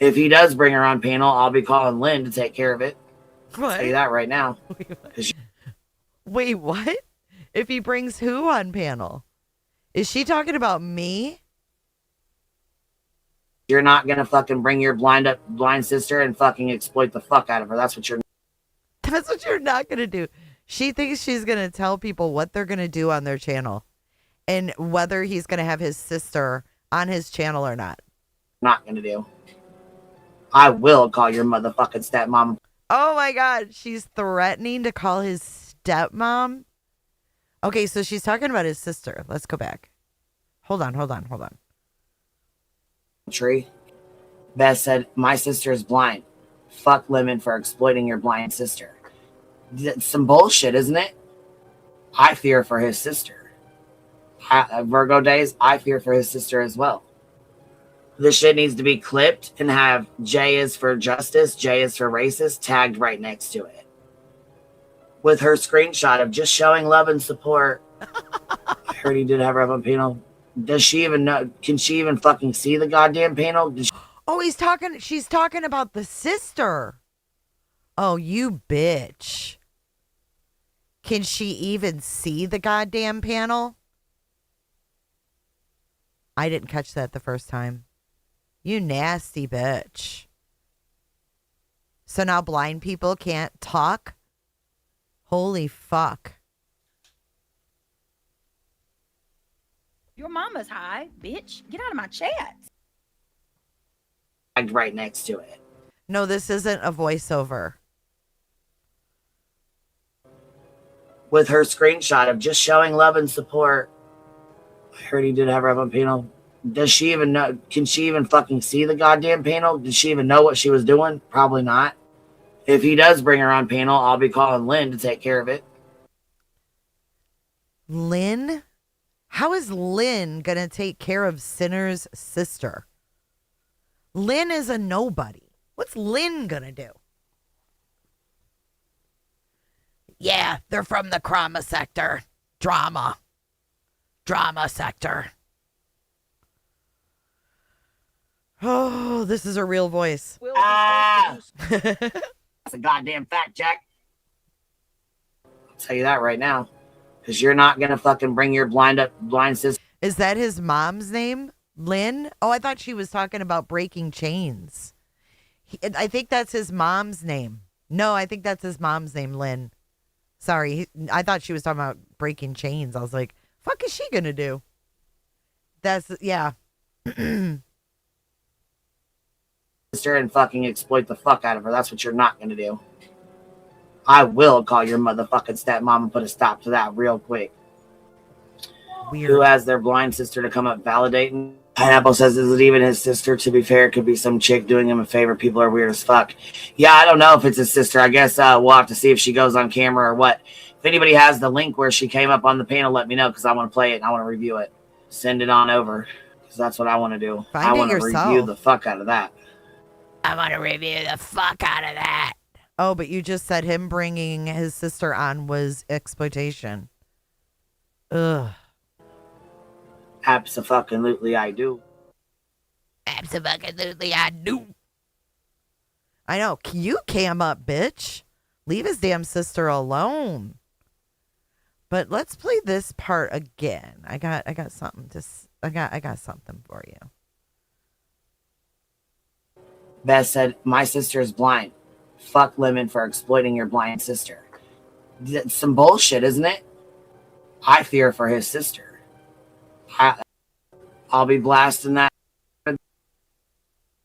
If he does bring her on panel, I'll be calling Lynn to take care of it. What? I'll tell you that right now. Wait, what? If he brings who on panel? Is she talking about me? You're not gonna fucking bring your blind sister and fucking exploit the fuck out of her. That's what you're not gonna do. She thinks she's gonna tell people what they're gonna do on their channel and whether he's gonna have his sister on his channel or not. Not gonna do. I will call your motherfucking stepmom. Oh my God, she's threatening to call his stepmom. Okay, so she's talking about his sister. Let's go back. Hold on. Tree. Beth said, my sister is blind. Fuck Lemon for exploiting your blind sister. That's some bullshit, isn't it? I fear for his sister. Virgo days, I fear for his sister as well. This shit needs to be clipped and have J is for justice, J is for racist tagged right next to it. With her screenshot of just showing love and support. I heard he did have her up on panel. Does she even know? Can she even fucking see the goddamn panel? She's talking about the sister. Oh, you bitch. Can she even see the goddamn panel? I didn't catch that the first time. You nasty bitch. So now blind people can't talk? Holy fuck. Your mama's high, bitch. Get out of my chat. Right next to it. No, this isn't a voiceover. With her screenshot of just showing love and support. I heard he did have her up on panel. Does she even know? Can she even fucking see the goddamn panel? Did she even know what she was doing? Probably not. If he does bring her on panel, I'll be calling Lynn to take care of it. Lynn? How is Lynn going to take care of Sinner's sister? Lynn is a nobody. What's Lynn going to do? Yeah, they're from the Krama sector. Drama sector. Oh, this is a real voice. That's a goddamn fact, Jack. I'll tell you that right now. Because you're not going to fucking bring your blind sister. Is that his mom's name? Lynn? Oh, I thought she was talking about breaking chains. I think that's his mom's name. No, I think that's his mom's name, Lynn. Sorry, I thought she was talking about breaking chains. I was like, fuck is she going to do? Yeah. Sister and fucking exploit the fuck out of her. That's what you're not going to do. I will call your motherfucking stepmom and put a stop to that real quick. Weird. Who has their blind sister to come up validating? Pineapple says, is it even his sister? To be fair, it could be some chick doing him a favor. People are weird as fuck. Yeah, I don't know if it's his sister. I guess we'll have to see if she goes on camera or what. If anybody has the link where she came up on the panel, let me know because I want to play it and I want to review it. Send it on over because that's what I want to do. I want to review the fuck out of that. I want to review the fuck out of that. Oh, but you just said him bringing his sister on was exploitation. Ugh. Abso-fucking-lutely I do. Abso-fucking-lutely I do. I know. You cam up, bitch. Leave his damn sister alone. But let's play this part again. I got something I got something for you. Beth said, my sister is blind. Fuck Lemon for exploiting your blind sister. That's some bullshit, isn't it? I fear for his sister. I'll be blasting that.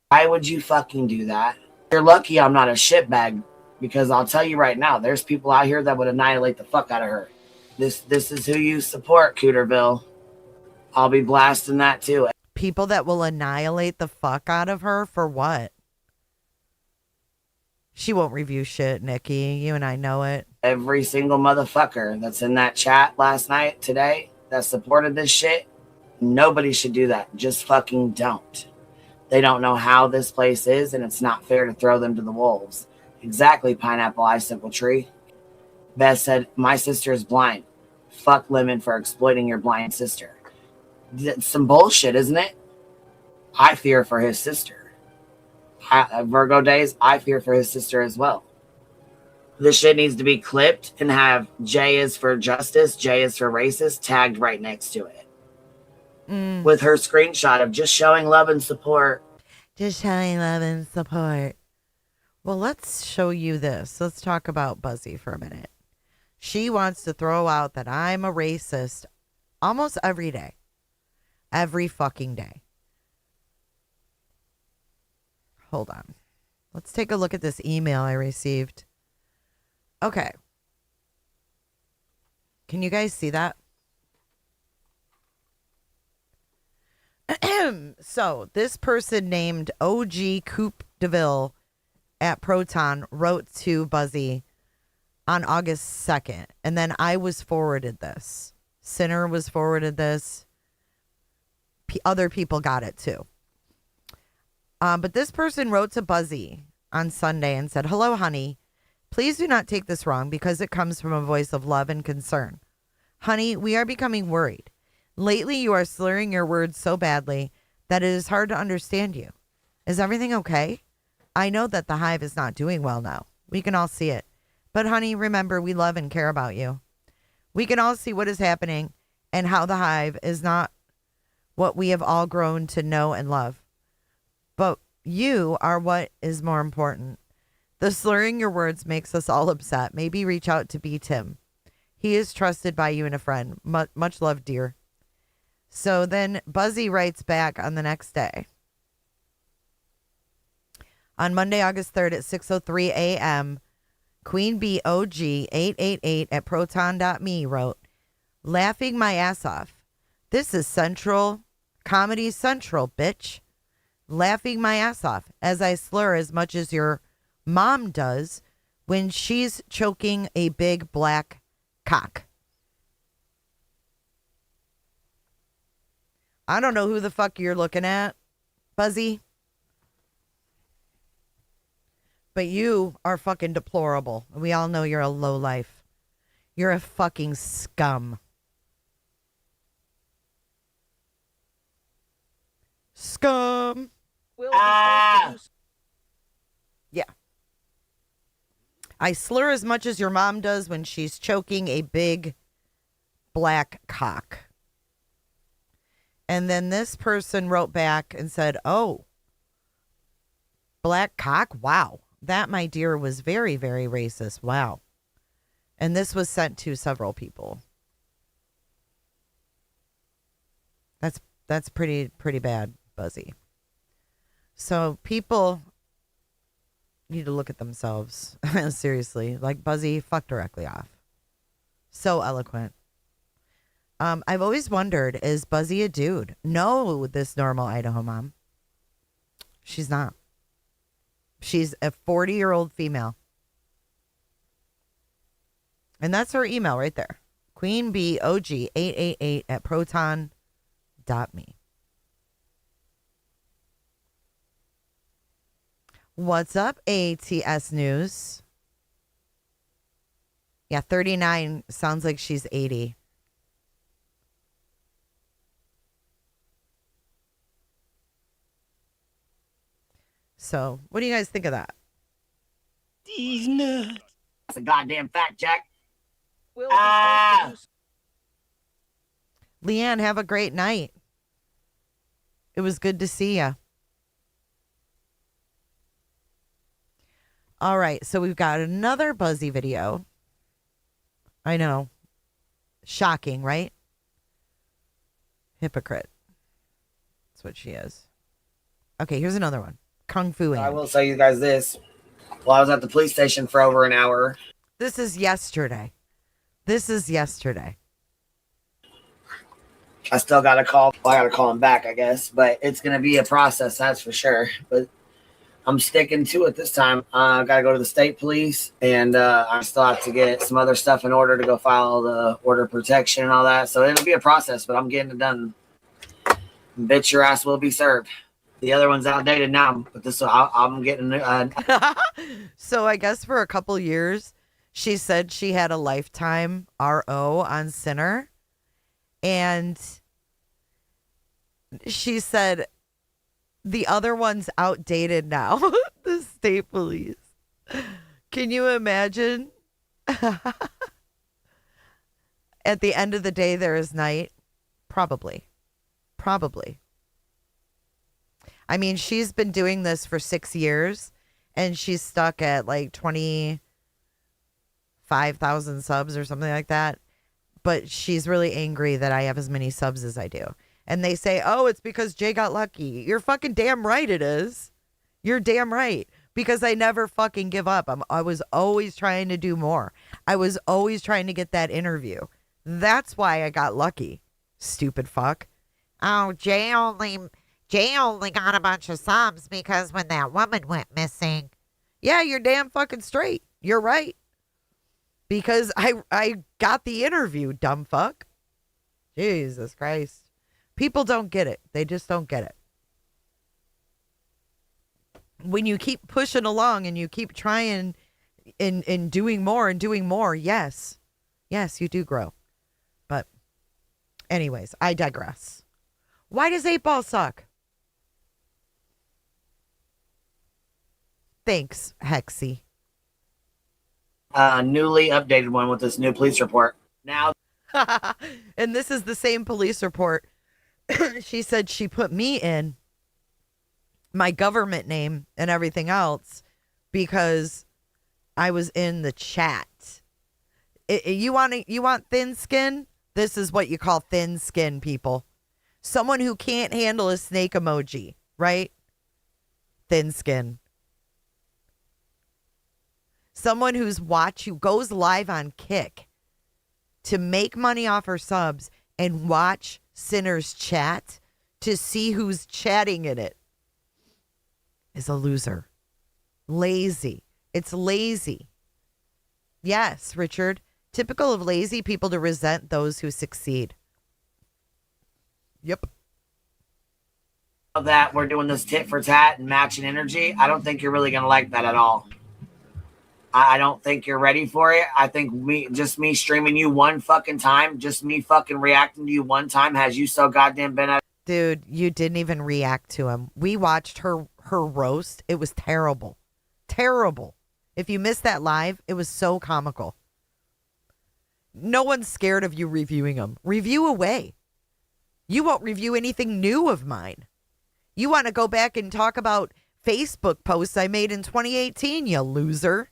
Why would you fucking do that? You're lucky I'm not a shitbag because I'll tell you right now, there's people out here that would annihilate the fuck out of her. This is who you support, Cooterville. I'll be blasting that too. People that will annihilate the fuck out of her for what? She won't review shit, Nikki. You and I know it. Every single motherfucker that's in that chat last night, today, that supported this shit, nobody should do that. Just fucking don't. They don't know how this place is, and it's not fair to throw them to the wolves. Exactly, Pineapple Icicle Tree. Beth said, my sister is blind. Fuck Lemon for exploiting your blind sister. That's some bullshit, isn't it? I fear for his sister. Virgo Days, I fear for his sister as well. This shit needs to be clipped and have J is for justice, J is for racist tagged right next to it. With her screenshot of just showing love and support. Just showing love and support. Well, let's show you this. Let's talk about Buzzy for a minute. She wants to throw out that I'm a racist almost every day. Every fucking day. Hold on. Let's take a look at this email I received. Okay. Can you guys see that? So, this person named OG Coop DeVille at Proton wrote to Buzzy on August 2nd. And then I was forwarded this. Sinner was forwarded this. Other people got it too. But this person wrote to Buzzy on Sunday and said, hello, honey. Please do not take this wrong because it comes from a voice of love and concern. Honey, we are becoming worried. Lately, you are slurring your words so badly that it is hard to understand you. Is everything okay? I know that the hive is not doing well now. We can all see it. But honey, remember, we love and care about you. We can all see what is happening and how the hive is not what we have all grown to know and love. But you are what is more important. The slurring your words makes us all upset. Maybe reach out to B. Tim. He is trusted by you and a friend. Much love, dear. So then Buzzy writes back on the next day. On Monday, August 3rd at 6:03 a.m., Queen Bee OG 888 at proton.me wrote, laughing my ass off. This is Central, Comedy Central, bitch. Laughing my ass off as I slur as much as your mom does when she's choking a big black cock. I don't know who the fuck you're looking at, Buzzy. But you are fucking deplorable. We all know you're a lowlife. You're a fucking scum. Scum. Yeah. I slur as much as your mom does when she's choking a big black cock. And then this person wrote back and said, oh, black cock? Wow. That, my dear, was very, very racist. Wow. And this was sent to several people. That's pretty bad, Buzzy. So people need to look at themselves. Seriously. Like Buzzy, fuck directly off. So eloquent. I've always wondered, is Buzzy a dude? No, this normal Idaho mom. She's not. She's a 40-year-old female. And that's her email right there. QueenBeeOG888 at proton.me. What's up, ATS News? Yeah, 39 sounds like she's 80. So, what do you guys think of that? These nuts. That's a goddamn fact, Jack. Leanne, have a great night. It was good to see you. All right, so we've got another Buzzy video. I know. Shocking, right? Hypocrite. That's what she is. Okay, here's another one. Kung Fu Ann. I will tell you guys this. Well, I was at the police station for over an hour. This is yesterday. I still got to call. Well, I got to call him back, I guess. But it's going to be a process, that's for sure. But I'm sticking to it this time. I got to go to the state police. And I still have to get some other stuff in order to go file the order of protection and all that. So it'll be a process, but I'm getting it done. Bitch, your ass will be served. The other one's outdated now, but this I'm getting. So I guess for a couple years, she said she had a lifetime RO on Sinner, and she said the other one's outdated now. The state police. Can you imagine? At the end of the day, there is night. Probably. I mean, she's been doing this for 6 years, and she's stuck at like 25,000 subs or something like that. But she's really angry that I have as many subs as I do. And they say, oh, it's because Jay got lucky. You're fucking damn right it is. You're damn right. Because I never fucking give up. I was always trying to do more. I was always trying to get that interview. That's why I got lucky. Stupid fuck. Oh, Jay only got a bunch of subs because when that woman went missing. Yeah, you're damn fucking straight. You're right. Because I got the interview, dumb fuck. Jesus Christ. People don't get it. They just don't get it. When you keep pushing along and you keep trying and doing more, yes. Yes, you do grow. But anyways, I digress. Why does 8-Ball suck? Thanks, Hexy. Newly updated one with this new police report. Now, and this is the same police report. She said she put me in my government name and everything else because I was in the chat. You want thin skin? This is what you call thin skin, people. Someone who can't handle a snake emoji, right? Thin skin. Someone who goes live on Kick to make money off her subs and watch sinners chat to see who's chatting in it is a loser. Lazy. It's lazy. Yes, Richard. Typical of lazy people to resent those who succeed. Yep. That we're doing this tit for tat and matching energy, I don't think you're really going to like that at all. I don't think you're ready for it. I think me streaming you one fucking time, just me fucking reacting to you one time has you so goddamn bent out. Dude, you didn't even react to him. We watched her roast. It was terrible. Terrible. If you missed that live, it was so comical. No one's scared of you reviewing them. Review away. You won't review anything new of mine. You want to go back and talk about Facebook posts I made in 2018, you loser.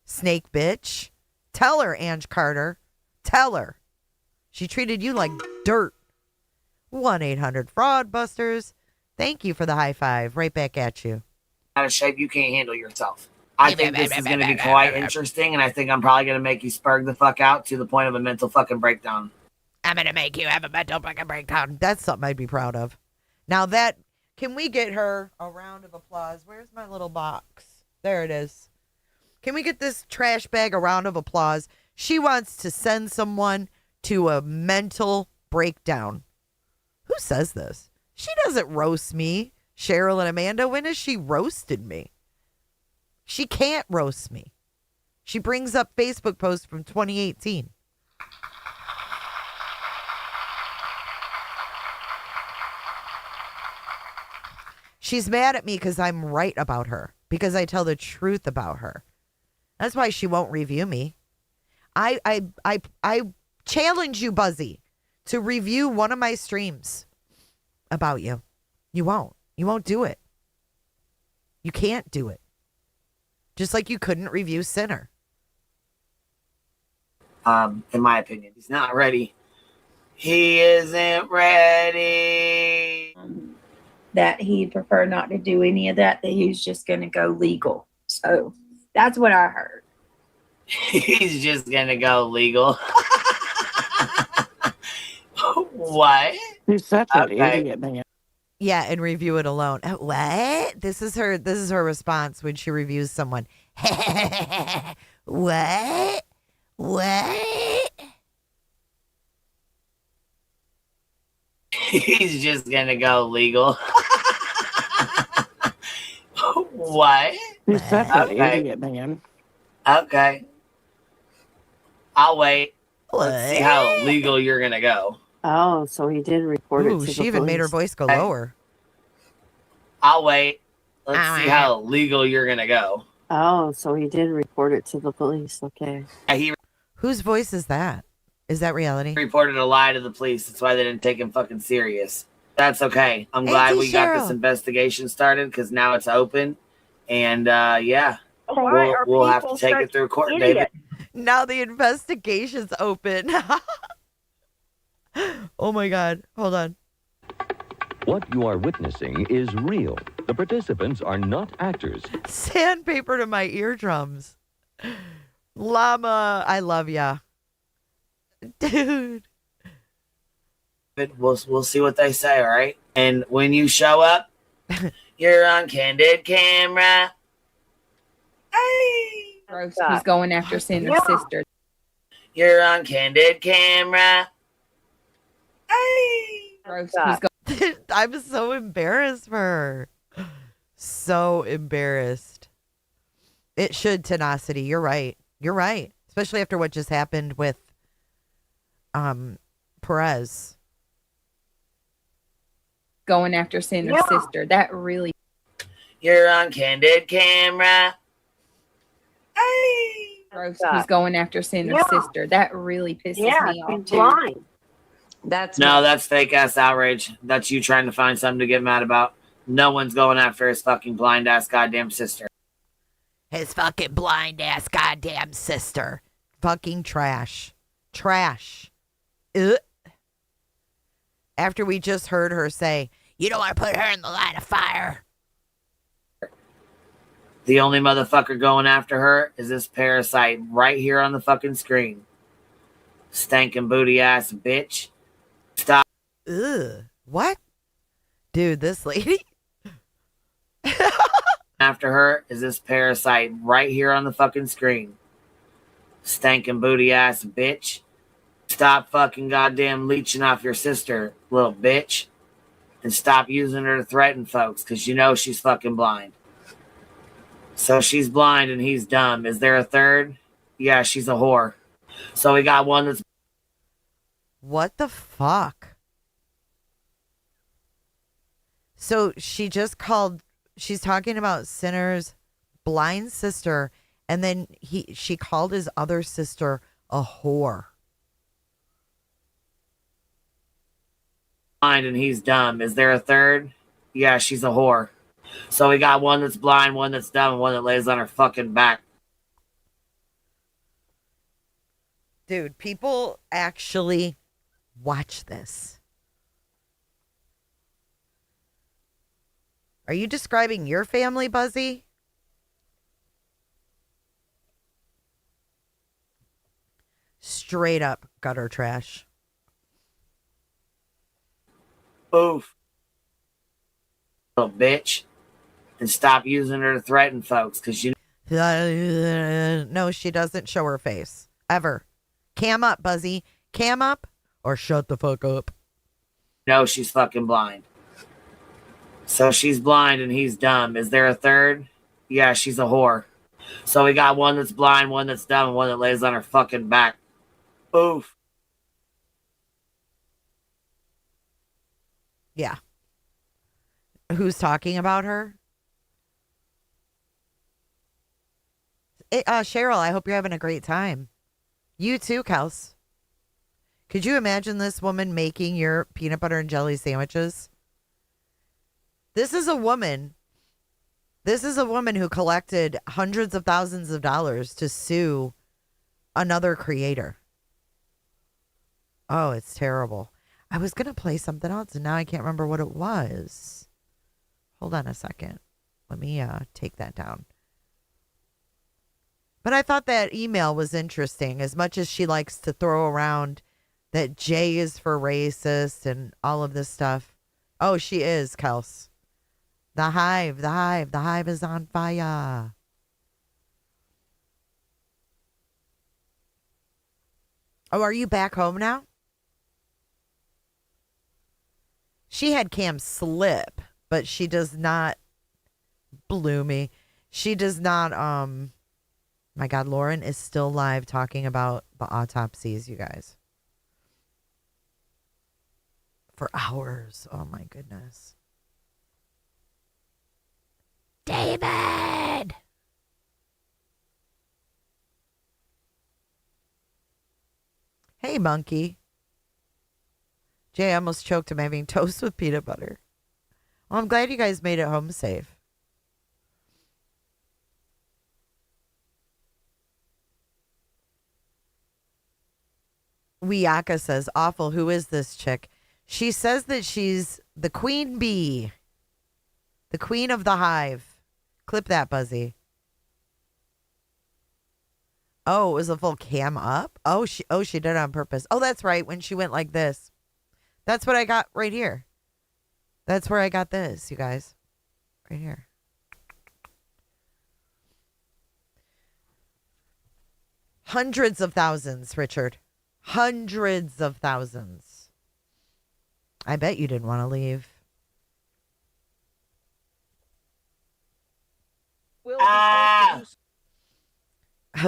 Snake bitch. Tell her, Ange Carter. Tell her. She treated you like dirt. 1-800-FRAUDBUSTERS. Thank you for the high five. Right back at you. Out of shape, you can't handle yourself. I think this is going to be quite interesting, and I think I'm probably going to make you spurg the fuck out to the point of a mental fucking breakdown. I'm going to make you have a mental fucking breakdown. That's something I'd be proud of. Now can we get her a round of applause? Where's my little box? There it is. Can we get this trash bag a round of applause? She wants to send someone to a mental breakdown. Who says this? She doesn't roast me. Cheryl and Amanda, when has she roasted me? She can't roast me. She brings up Facebook posts from 2018. She's mad at me because I'm right about her, because I tell the truth about her. That's why she won't review me. I challenge you, Buzzy, to review one of my streams about you. You won't. You won't do it. You can't do it. Just like you couldn't review Sinner. In my opinion, he's not ready. He isn't ready. That he'd prefer not to do any of that he's just going to go legal. So that's what I heard. He's just going to go legal. What? You're such an idiot, man. Yeah, and review it alone. What? This is her response when she reviews someone. What? What? He's just gonna go legal. What? You're such an idiot, man. Okay. I'll wait. What? Let's see how legal you're gonna go. Oh, so he did report it to the she even made her voice go lower. I'll wait. Let's see how legal you're gonna go. Oh, so he did report it to the police. Okay. Whose voice is that? Is that reality? He reported a lie to the police. That's why they didn't take him fucking serious. That's okay. I'm glad we got this investigation started because now it's open. And yeah, we'll have to take it through court, David. Now the investigation's open. Oh my God. Hold on. What you are witnessing is real. The participants are not actors. Sandpaper to my eardrums. Llama, I love ya. Dude. We'll see what they say, all right? And when you show up, you're on candid camera. Hey! He's going after Cinder's sister. You're on candid camera. Hey! I'm so embarrassed for her. So embarrassed. It should, Tenacity. You're right. You're right. Especially after what just happened with Perez. Going after Cinder's sister. That really. You're on candid camera. Hey! He's going after Cinder's sister. That really pisses me off. He's blind. That's fake ass outrage. That's you trying to find something to get mad about. No one's going after his fucking blind ass goddamn sister. His fucking blind ass goddamn sister. Fucking trash. Trash. Ugh. After we just heard her say, you don't want to put her in the line of fire. The only motherfucker going after her is this parasite right here on the fucking screen. Stankin' booty ass bitch. Stop. Ugh. What? Dude, this lady? After her is this parasite right here on the fucking screen. Stankin' booty ass bitch. Stop fucking goddamn leeching off your sister, little bitch. And stop using her to threaten folks, because you know she's fucking blind. So she's blind and he's dumb. Is there a third? Yeah, she's a whore. So we got one that's... What the fuck? So she just called, she's talking about Sinner's blind sister, and then she called his other sister a whore. Blind and he's dumb. Is there a third? Yeah, she's a whore. So we got one that's blind, one that's dumb, and one that lays on her fucking back. Dude, people actually watch this. Are you describing your family, Buzzy? Straight up gutter trash. Oof. Little bitch. And stop using her to threaten folks, because you... No, she doesn't show her face. Ever. Cam up, Buzzy. Cam up or shut the fuck up. know she's fucking blind. So she's blind and he's dumb. Is there a third? Yeah, she's a whore. So we got one that's blind, one that's dumb, and one that lays on her fucking back. Oof. Yeah. Who's talking about her? Cheryl, I hope you're having a great time. You too, Kels. Could you imagine this woman making your peanut butter and jelly sandwiches? This is a woman. This is a woman who collected hundreds of thousands of dollars to sue another creator. Oh, it's terrible. I was going to play something else, and now I can't remember what it was. Hold on a second. Let me take that down. But I thought that email was interesting, as much as she likes to throw around that J is for racist and all of this stuff. Oh, she is, Kels. The hive is on fire. Oh, are you back home now? She had Cam slip, but she does not, Bloomy. She does not, my God, Lauren is still live talking about the autopsies, you guys. For hours. Oh my goodness. David! Hey, monkey. Jay, I almost choked him having toast with peanut butter. Well, I'm glad you guys made it home safe. Wiyaka says, awful, who is this chick? She says that she's the queen bee. The queen of the hive. Clip that, Buzzy. Oh, it was a full cam up? Oh, she did it on purpose. Oh, that's right, when she went like this. That's what I got right here. That's where I got this, you guys. Right here. Hundreds of thousands, Richard. Hundreds of thousands. I bet you didn't want to leave. A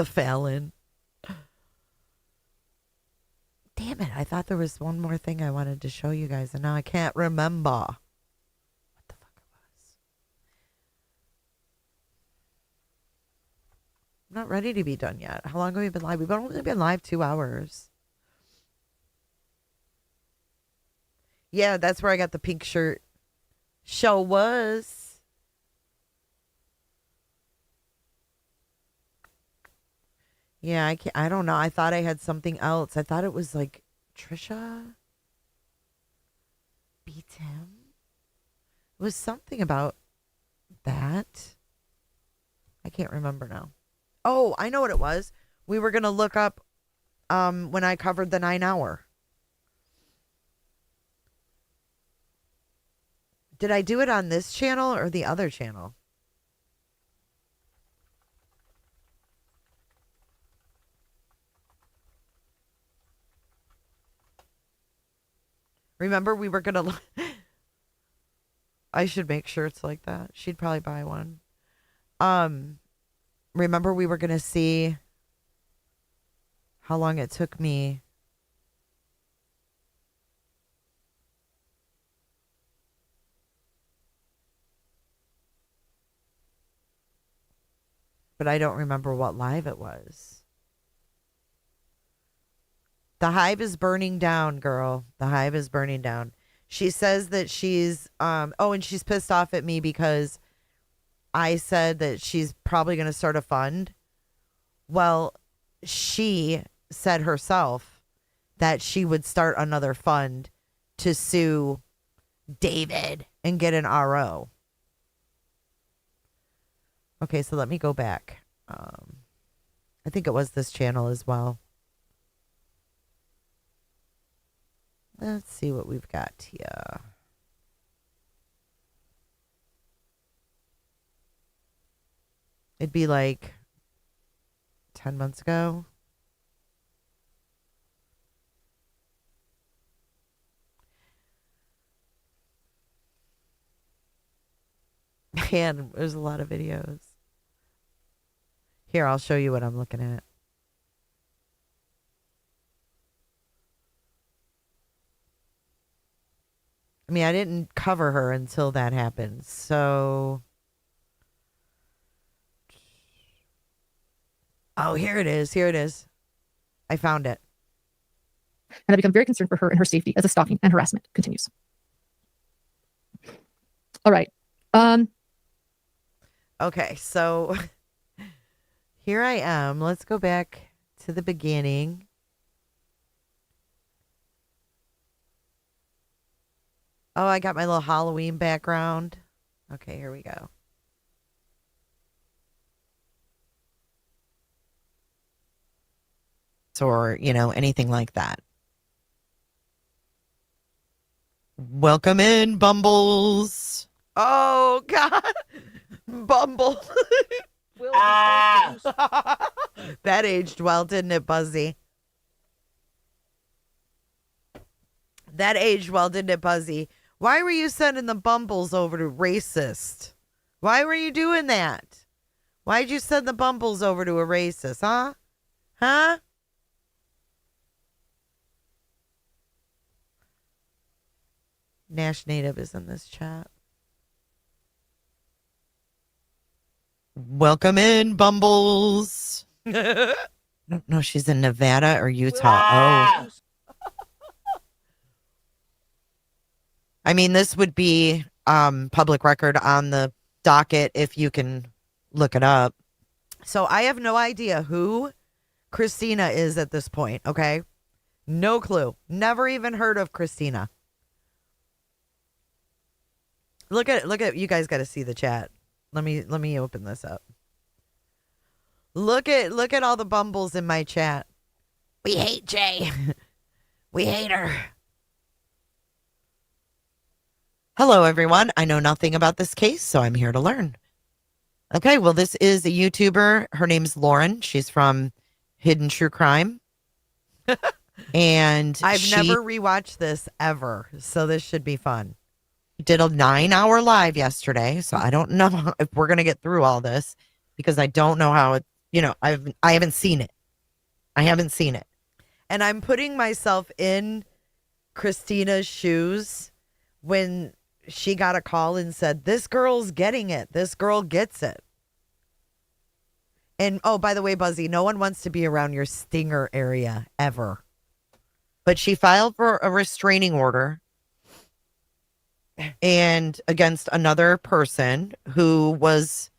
Fallon. Damn it. I thought there was one more thing I wanted to show you guys, and now I can't remember what the fuck it was. I'm not ready to be done yet. How long have we been live? We've only been live 2 hours. Yeah, that's where I got the pink shirt. Show was. Yeah, I don't know. I thought I had something else. I thought it was like Trisha beat him. It was something about that. I can't remember now. Oh, I know what it was. We were gonna look up when I covered the 9 hour. Did I do it on this channel or the other channel? Remember, we were gonna look. I should make shirts like that. She'd probably buy one. Remember, we were gonna see how long it took me. But I don't remember what live it was. The hive is burning down, girl. The hive is burning down. She says that she's and she's pissed off at me because I said that she's probably going to start a fund. Well, she said herself that she would start another fund to sue David and get an RO. Okay, so let me go back. I think it was this channel as well. Let's see what we've got here. It'd be like 10 months ago. Man, there's a lot of videos. Here, I'll show you what I'm looking at. I mean, I didn't cover her until that happened, so... Oh, here it is. Here it is. I found it. And I become very concerned for her and her safety as the stalking and harassment continues. All right. Okay, so here I am. Let's go back to the beginning. Oh, I got my little Halloween background. Okay, here we go. Or, you know, anything like that. Welcome in, Bumbles. Oh, God. Bumble. That aged well, didn't it, Buzzy? That aged well, didn't it, Buzzy? Why were you sending the Bumbles over to racist? Why were you doing that? Why'd you send the Bumbles over to a racist, huh? Huh? Nash Native is in this chat. Welcome in, Bumbles. No, she's in Nevada or Utah. Oh. I mean, this would be public record on the docket if you can look it up. So I have no idea who Christina is at this point, okay? No clue. Never even heard of Christina. Look at you guys got to see the chat. Let me open this up. Look at all the Bumbles in my chat. We hate Jay. We hate her. Hello, everyone. I know nothing about this case, so I'm here to learn. Okay, well, this is a YouTuber. Her name's Lauren. She's from Hidden True Crime. And I've never rewatched this ever, so this should be fun. Did a 9-hour live yesterday, so I don't know if we're going to get through all this because I don't know how it, you know, I haven't seen it. I haven't seen it. And I'm putting myself in Christina's shoes when she got a call and said, this girl's getting it. This girl gets it. And, oh, by the way, Buzzy, no one wants to be around your stinger area ever. But she filed for a restraining order. and against another person who was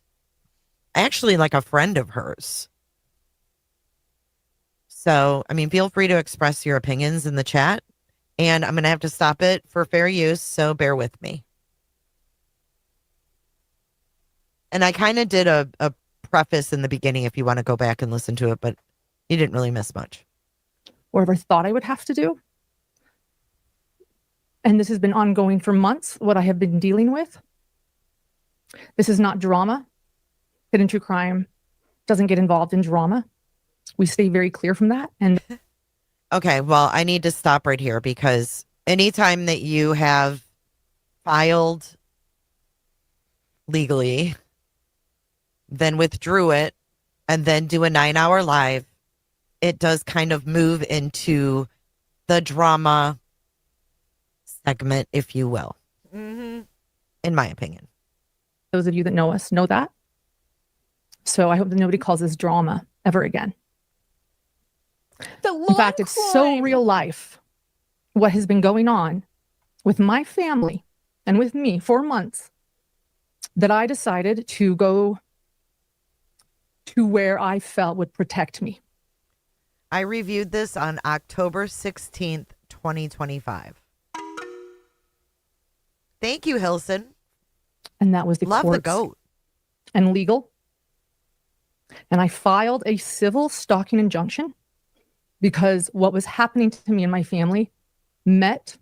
actually like a friend of hers. So, I mean, feel free to express your opinions in the chat, and I'm going to have to stop it for fair use, so bear with me. And I kind of did a preface in the beginning if you want to go back and listen to it, but you didn't really miss much. Whatever I thought I would have to do. And this has been ongoing for months, what I have been dealing with. This is not drama. Hidden True Crime doesn't get involved in drama. We stay very clear from that. And okay, well, I need to stop right here because anytime that you have filed legally, then withdrew it, and then do a 9-hour live, it does kind of move into the drama segment, if you will, in my opinion. those of you that know us know that. So I hope that nobody calls this drama ever again. In fact, it's so real life what has been going on with my family and with me for months that I decided to go to where I felt would protect me. I reviewed this on October 16th, 2025. Thank you, Hilson. And that was the Love the courts goat. and legal. And I filed a civil stalking injunction because what was happening to me and my family met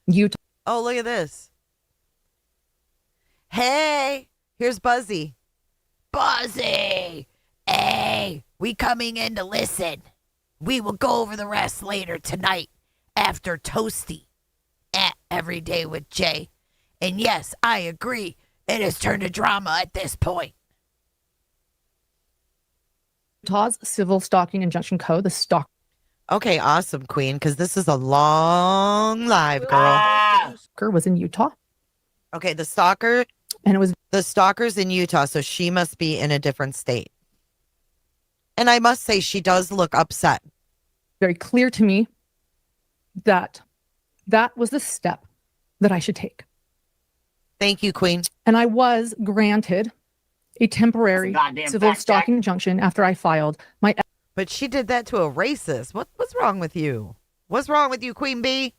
Utah. Oh, look at this. Hey, here's Buzzy. Buzzy! Hey, we coming in to listen. We will go over the rest later tonight after Toasty at Every Day with Jay. And yes, I agree. It has turned to drama at this point. Utah's civil stalking injunction code, the stalk. Okay, awesome, Queen, because this is a long live, girl. Stalker was in Utah. Okay, the stalker. And it was the stalker's in Utah, so she must be in a different state. And I must say, she does look upset. Very clear to me that that was the step that I should take. Thank you, Queen. And I was granted a temporary civil stalking injunction after I filed my. But she did that to a racist. What's wrong with you? What's wrong with you, Queen Bee?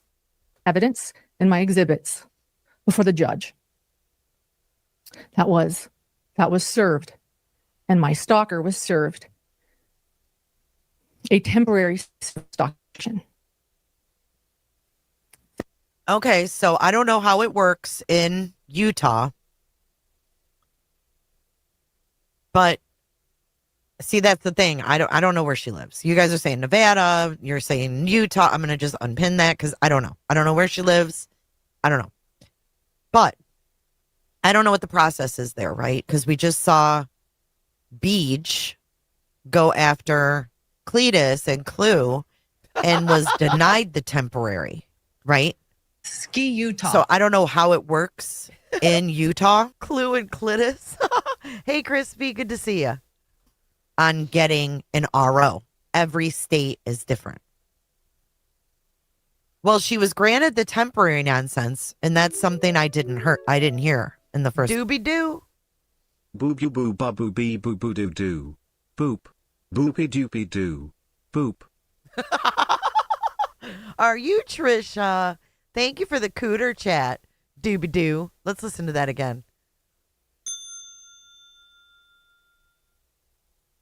Evidence and my exhibits before the judge. That was served, and my stalker was served a temporary stalking. Okay, so I don't know how it works in Utah, but see, that's the thing. I don't know where she lives. You guys are saying Nevada. You're saying Utah. I'm gonna just unpin that because I don't know. I don't know where she lives. I don't know, but I don't know what the process is there, right? Because we just saw Beach go after Cletus and Clue and was denied the temporary, right? Ski Utah. So I don't know how it works in Utah. Clue and Cletus. Hey, Crispy, good to see you. On getting an RO. Every state is different. Well, she was granted the temporary nonsense, and that's something I didn't hear in the first. Doobie doo. Boop you boo ba boo bee boo boo doo doo. Boop. Boopy doopy doo. Boop. Are you Trisha? Thank you for the cooter chat. Doobie doo. Let's listen to that again.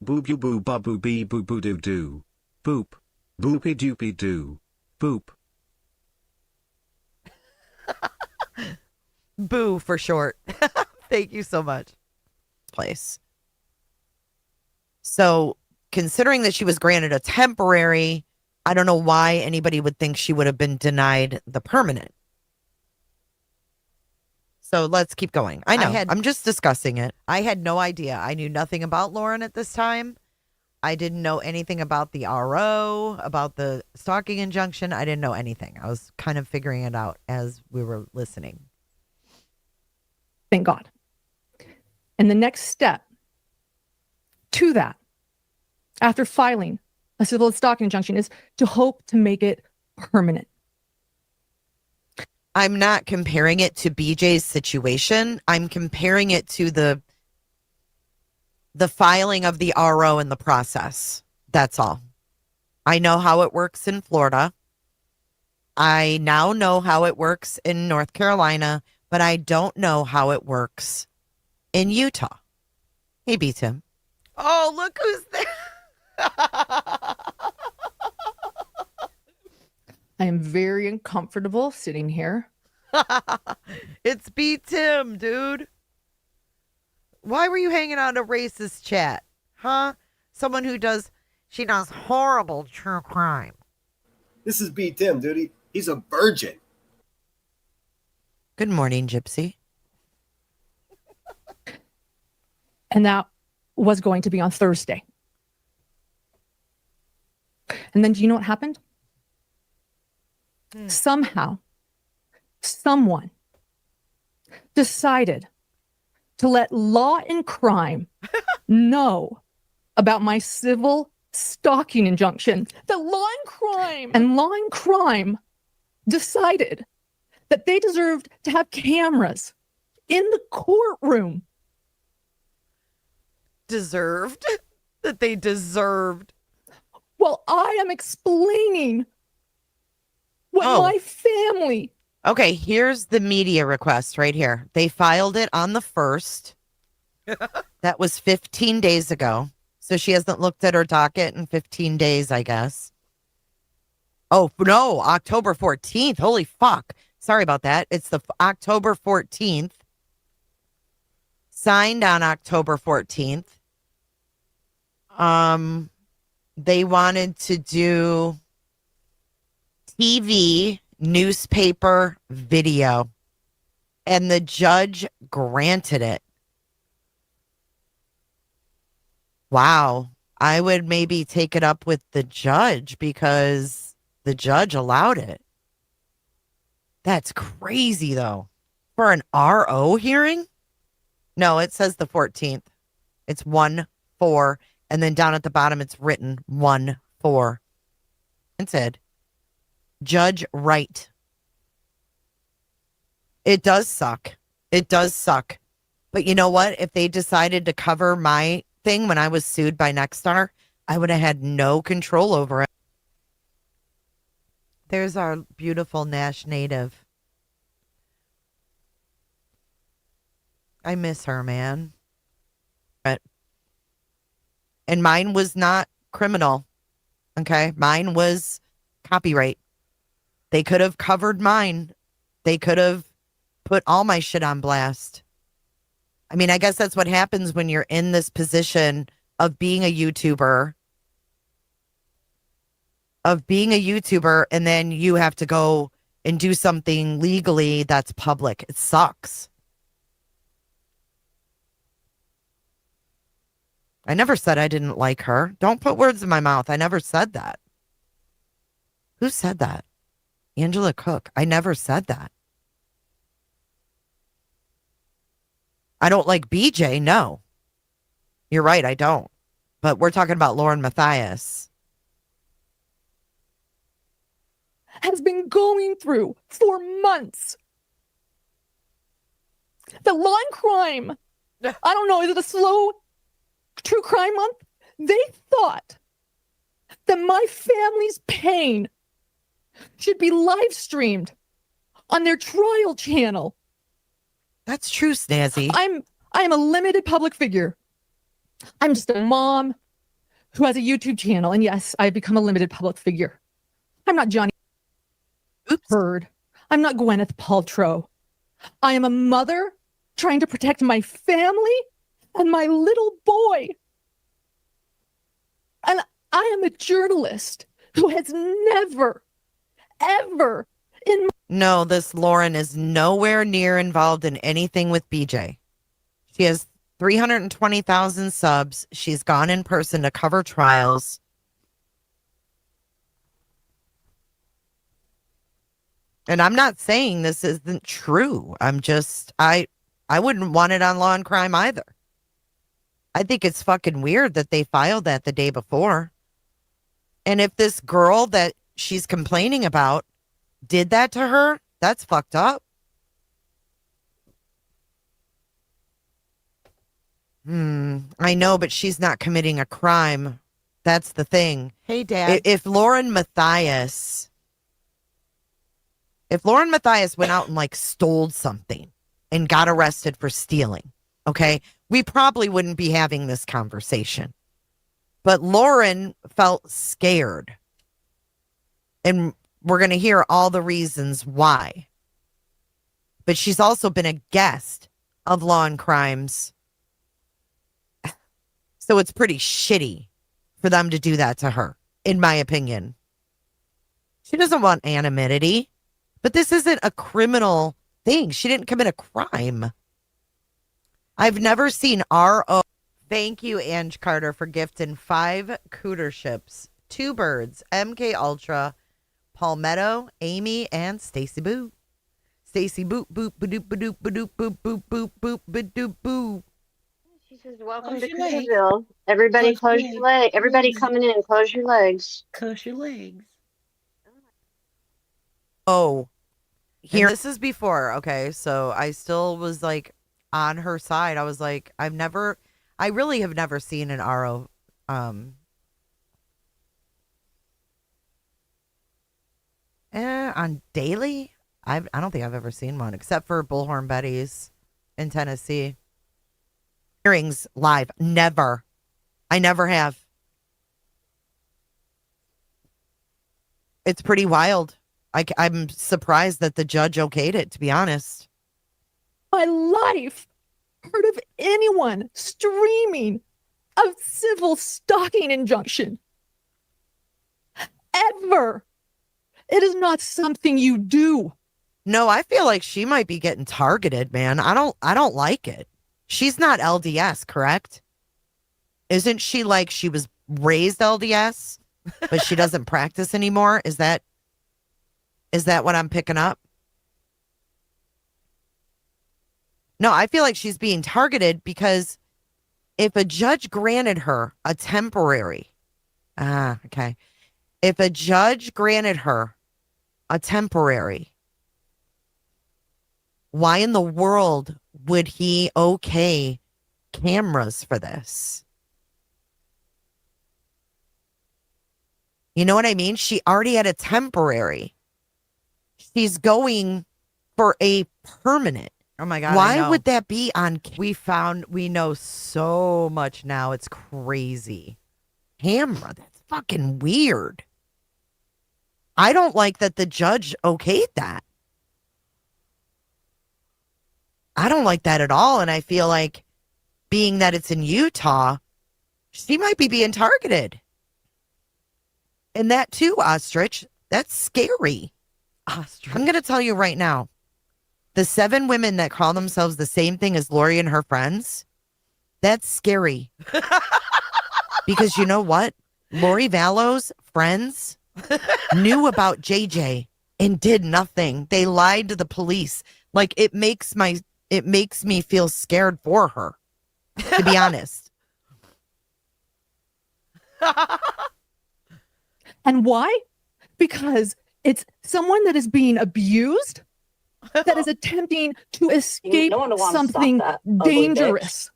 Boob you boo ba boo bee boo boo doo doo. Boop. Boopy doopy doo. Boop. Boo for short. Thank you so much. Place. So, considering that she was granted a temporary, I don't know why anybody would think she would have been denied the permanent. So let's keep going. I know. I'm just discussing it. I had no idea. I knew nothing about Lauren at this time. I didn't know anything about the RO, about the stalking injunction. I didn't know anything. I was kind of figuring it out as we were listening. Thank God. And the next step to that, after filing a civil stalking injunction, is to hope to make it permanent. I'm not comparing it to BJ's situation. I'm comparing it to the filing of the RO and the process. That's all. I know how it works in Florida. I now know how it works in North Carolina, but I don't know how it works in Utah. Hey, B. Tim. Oh, look who's there. I am very uncomfortable sitting here. It's B. Tim, dude. Why were you hanging out in a racist chat? Huh? Someone who does, she does horrible true crime. This is B. Tim, dude. He's a virgin. Good morning, Gypsy. And that was going to be on Thursday. And then do you know what happened? Somehow, someone decided to let Law and Crime know about my civil stalking injunction. The Law and Crime decided that they deserved to have cameras in the courtroom. Deserved? That they deserved. Well, I am explaining what my family. Okay, here's the media request right here. They filed it on the 1st. That was 15 days ago. So she hasn't looked at her docket in 15 days, I guess. Oh, no, October 14th. Holy fuck. Sorry about that. It's the October 14th. Signed on October 14th. They wanted to do TV, newspaper, video, and the judge granted it. Wow. I would maybe take it up with the judge because the judge allowed it. That's crazy, though. For an RO hearing? No, it says the 14th. It's 1-4. And then down at the bottom, it's written 1-4. It said, Judge Wright. It does suck. It does suck. But you know what? If they decided to cover my thing when I was sued by Nexstar, I would have had no control over it. There's our beautiful Nash native. I miss her, man. And mine was not criminal. Okay? Mine was copyright. They could have covered mine. They could have put all my shit on blast. I mean, I guess that's what happens when you're in this position of being a YouTuber. And then you have to go and do something legally that's public. It sucks. I never said I didn't like her. Don't put words in my mouth. I never said that. Who said that? Angela Cook. I never said that. I don't like BJ. No. You're right. I don't. But we're talking about Lauren Matthias. Has been going through for months. The Law and Crime. I don't know. Is it a slow true crime month? They thought that my family's pain should be live streamed on their trial channel. That's true, Snazzy. I'm a limited public figure. I'm just a mom who has a YouTube channel. And yes, I've become a limited public figure. I'm not Johnny Bird. I'm not Gwyneth Paltrow. I am a mother trying to protect my family and my little boy. And I am a journalist who has never, ever No, this Lauren is nowhere near involved in anything with BJ. She has 320,000 subs. She's gone in person to cover trials. And I'm not saying this isn't true. I'm just, I wouldn't want it on Law and Crime either. I think it's fucking weird that they filed that the day before. And if this girl that she's complaining about did that to her, That's fucked up. I know, but she's not committing a crime. That's the thing. Hey, Dad. If Lauren Matthias went out and like stole something and got arrested for stealing, okay, we probably wouldn't be having this conversation. But Lauren felt scared. And we're going to hear all the reasons why. But she's also been a guest of Law and Crimes. So it's pretty shitty for them to do that to her, in my opinion. She doesn't want anonymity, but this isn't a criminal thing. She didn't commit a crime. I've never seen R.O. Thank you, Ange Carter, for gifting 5 cooter ships, 2 birds, MK Ultra, Palmetto, Amy, and Stacy Boo. Stacy Boop, boop, ba-doop, ba-doop, ba-doop, boop, boop, boop, boop, ba-doop, boo. She says, welcome to Cooterville. Everybody close your legs. Everybody coming in, close your legs. Close your legs. Oh, here. This is before, okay? So I still was like on her side. I was like, I really have never seen an RO. On daily, I don't think I've ever seen one except for Bullhorn Betty's in Tennessee. Hearings live, never. I never have. It's pretty wild. I'm surprised that the judge okayed it, to be honest. My life heard of anyone streaming a civil stalking injunction. Ever. It is not something you do. No, I feel like she might be getting targeted, man. I don't like it. She's not LDS, correct? Isn't she like she was raised LDS, but she doesn't practice anymore? Is that what I'm picking up? No, I feel like she's being targeted because if a judge granted her a temporary, if a judge granted her a temporary, why in the world would he okay cameras for this? You know what I mean? She already had a temporary. She's going for a permanent. Oh my God. Why would that be on? We know so much now. It's crazy. Camera. That's fucking weird. I don't like that the judge okayed that. I don't like that at all. And I feel like being that it's in Utah, she might be being targeted. And that too, Ostrich, that's scary. Ostrich. I'm going to tell you right now, the 7 women that call themselves the same thing as Lori and her friends, that's scary. Because you know what? Lori Vallow's friends knew about JJ and did nothing. They lied to the police. Like it makes me feel scared for her, to be honest. And why? Because it's someone that is being abused, that is attempting to escape something dangerous.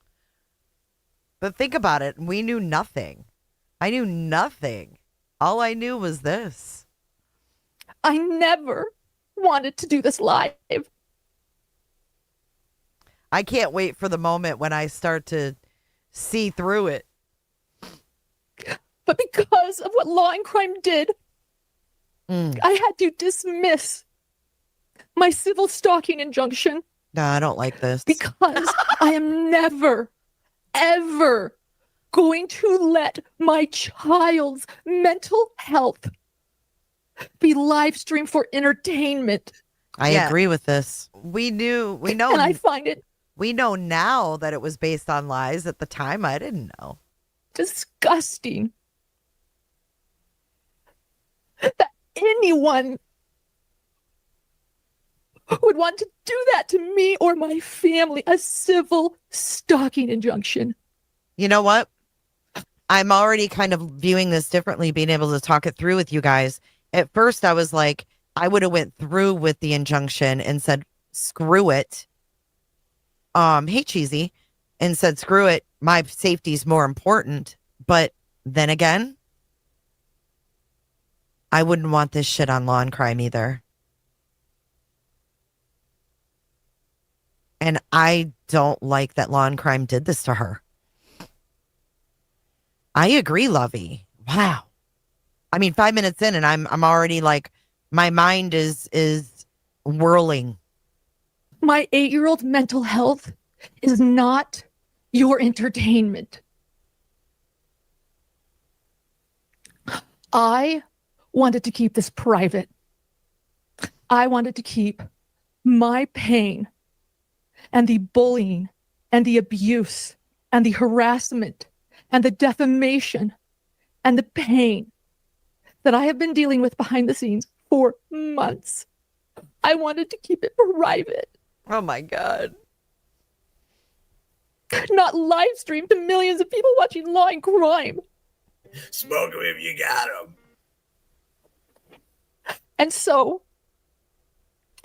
But think about it. We knew nothing. I knew nothing. All I knew was this. I never wanted to do this live. I can't wait for the moment when I start to see through it. But because of what Law and Crime did, I had to dismiss my civil stalking injunction. No, I don't like this. Because I am never, ever going to let my child's mental health be live streamed for entertainment. I agree with this. We know. And I find it we know now that it was based on lies. At the time, I didn't know. disgusting that anyone would want to do that to me or my family, a civil stalking injunction. You know what? I'm already kind of viewing this differently, being able to talk it through with you guys. At first, I was like, I would have went through with the injunction and said, screw it. Hey, Cheesy, and said, screw it. My safety is more important. But then again, I wouldn't want this shit on Law and Crime either. And I don't like that Law and Crime did this to her. I agree, Lovey. Wow. I mean, 5 minutes in and I'm already like, my mind is whirling. My 8-year-old mental health is not your entertainment. I wanted to keep this private. I wanted to keep my pain and the bullying and the abuse and the harassment and the defamation and the pain that I have been dealing with behind the scenes for months. I wanted to keep it private. Oh my God. Not live stream to millions of people watching Law and Crime. Smoke 'em if you got 'em. And so,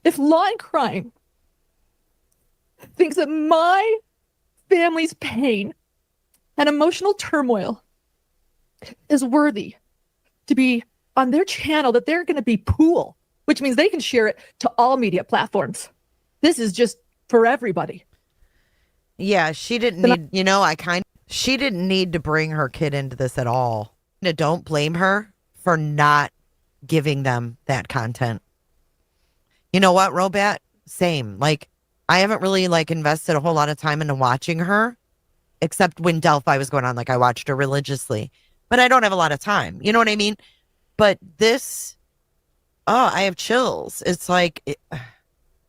if Law and Crime thinks that my family's pain and emotional turmoil is worthy to be on their channel, that they're going to be pool, which means they can share it to all media platforms. This is just for everybody. Yeah, she didn't need, she didn't need to bring her kid into this at all. Don't blame her for not giving them that content. You know what, Robat? Same. Like, I haven't really invested a whole lot of time into watching her, except when Delphi was going on. Like, I watched her religiously, but I don't have a lot of time. You know what I mean? But this, I have chills. It's like,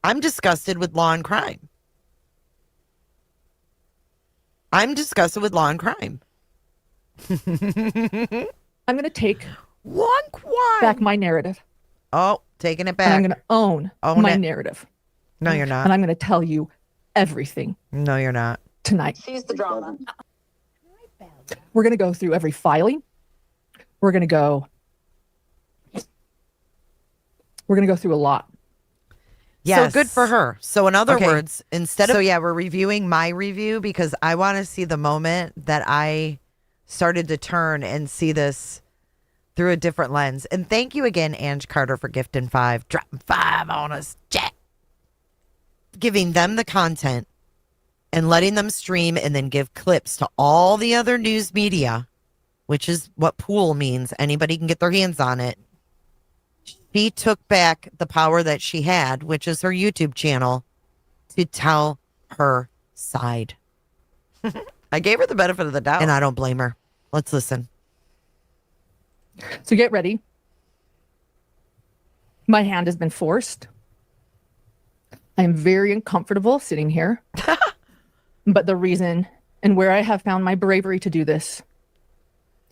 I'm disgusted with Law and Crime. I'm disgusted with Law and Crime. I'm going to take back my narrative. Oh, taking it back. And I'm going to own my it. narrative. No, you're not. And I'm going to tell you everything. No, you're not. Tonight. Seize the drama. We're going to go through every filing. We're going to go through a lot. Yes. So good for her. So in other Okay. words, instead of... So yeah, we're reviewing my review because I want to see the moment that I started to turn and see this through a different lens. And thank you again, Ange Carter, for gifting 5. Dropping 5 on us. Jack. Giving them the content and letting them stream and then give clips to all the other news media, which is what pool means. Anybody can get their hands on it. She took back the power that she had, which is her YouTube channel, to tell her side. I gave her the benefit of the doubt. And I don't blame her. Let's listen. So get ready. My hand has been forced. I am very uncomfortable sitting here. But the reason and where I have found my bravery to do this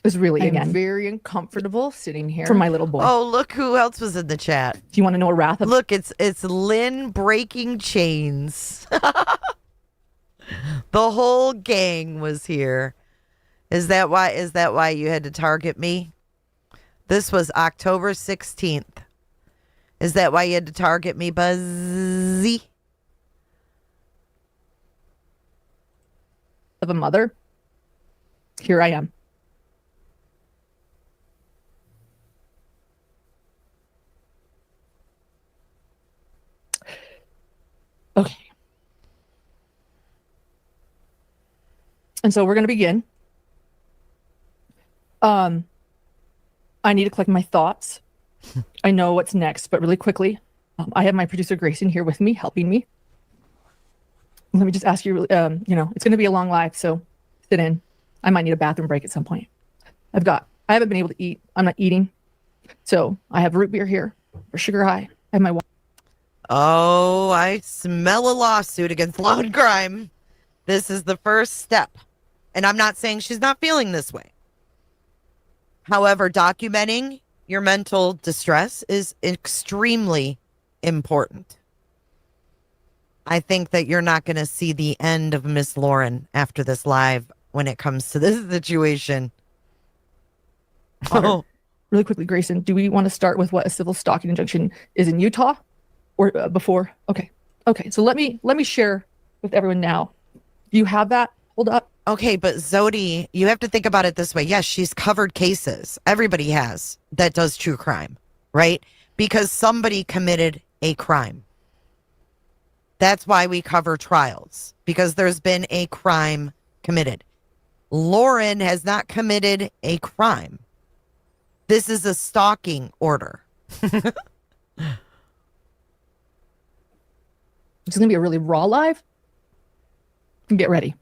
is really, again, very uncomfortable sitting here for my little boy. Oh, look who else was in the chat. Do you want to know a wrath of? Look, it's Lynn breaking chains. The whole gang was here. Is that why you had to target me? This was October 16th. Is that why you had to target me, Buzzy? Of a mother. Here I am. Okay. And so we're going to begin. I need to collect my thoughts. I know what's next, but really quickly, I have my producer Grayson here with me, helping me. Let me just ask you, it's going to be a long live, so sit in. I might need a bathroom break at some point. I haven't been able to eat. I'm not eating. So I have root beer here for sugar high. I have my water. Oh, I smell a lawsuit against Law and Crime. This is the first step. And I'm not saying she's not feeling this way. However, documenting your mental distress is extremely important. I think that you're not going to see the end of Miss Lauren after this live when it comes to this situation. Oh. really quickly, Grayson, do we want to start with what a civil stalking injunction is in Utah, or before? Okay. So let me share with everyone now. Do you have that? Hold up. Okay, but Zodi, you have to think about it this way. Yes, she's covered cases. Everybody has that does true crime, right? Because somebody committed a crime. That's why we cover trials, because there's been a crime committed. Lauren has not committed a crime. This is a stalking order. It's going to be a really raw live. Get ready.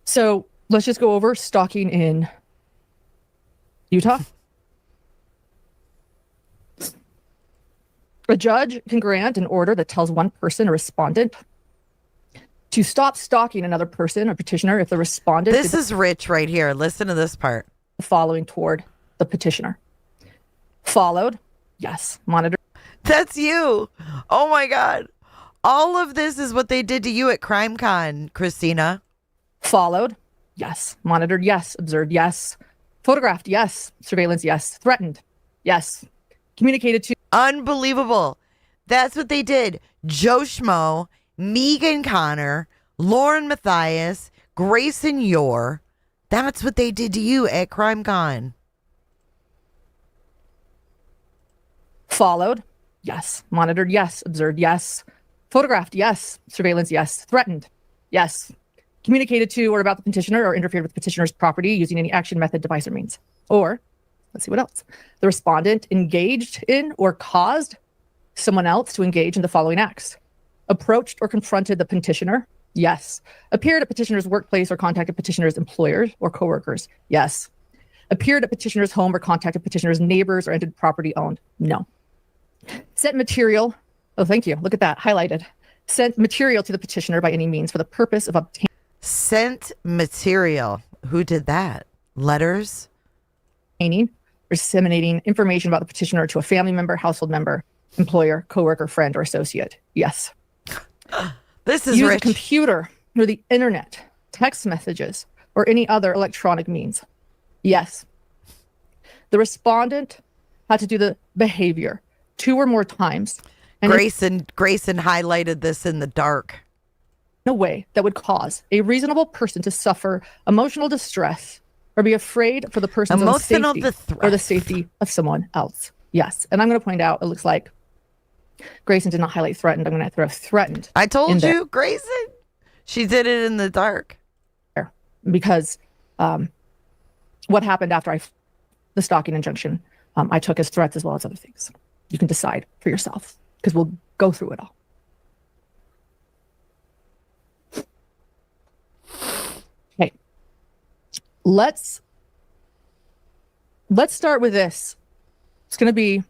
So let's just go over stalking in Utah. A judge can grant an order that tells one person, a respondent, to stop stalking another person, a petitioner, if the respondent... This is rich right here. Listen to this part. ...following toward the petitioner. Followed, yes, monitor. That's you. Oh my God. All of this is what they did to you at CrimeCon, Christina. Followed, yes. Monitored, yes. Observed, yes. Photographed, yes. Surveillance, yes. Threatened, yes. Communicated to... Unbelievable. That's what they did. Joe Schmo, Megan Connor, Lauren Matthias, Grayson Yore. That's what they did to you at CrimeCon. Followed, yes. Monitored, yes. Observed, yes. Photographed, yes. Surveillance, yes. Threatened, yes. Communicated to or about the petitioner or interfered with petitioner's property using any action, method, device, or means. Or, let's see what else. The respondent engaged in or caused someone else to engage in the following acts. Approached or confronted the petitioner, yes. Appeared at petitioner's workplace or contacted petitioner's employers or coworkers, yes. Appeared at petitioner's home or contacted petitioner's neighbors or entered property owned, no. Sent material, oh, thank you, look at that, highlighted. Sent material to the petitioner by any means for the purpose of obtaining. Sent material. Who did that? Letters? Disseminating information about the petitioner to a family member, household member, employer, coworker, friend, or associate. Yes. This is Use rich. a computer or the internet, text messages, or any other electronic means. Yes. The respondent had to do the behavior 2 or more times. And Grayson highlighted this in the dark. In a way that would cause a reasonable person to suffer emotional distress or be afraid for the person's own safety or the safety of someone else. Yes. And I'm going to point out, it looks like Grayson did not highlight threatened. I'm going to throw threatened. I told you, Grayson. She did it in the dark. Because what happened after the stalking injunction, I took as threats as well as other things. You can decide for yourself because we'll go through it all. Okay. Let's start with this. It's going to be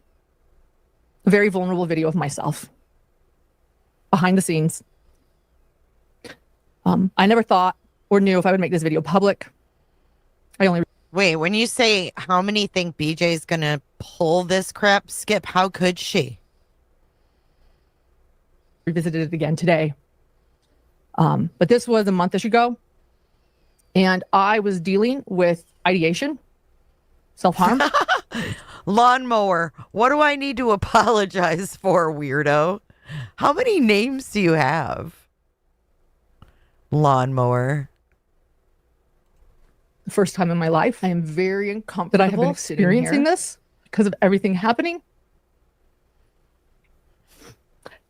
a very vulnerable video of myself behind the scenes. I never thought or knew if I would make this video public. Wait, when you say how many think BJ's going to pull this crap, Skip, how could she? Revisited it again today. But this was a month-ish ago. And I was dealing with ideation, self-harm. Lawnmower. What do I need to apologize for, weirdo? How many names do you have? Lawnmower. The first time in my life, I am very uncomfortable that I have been experiencing this because of everything happening.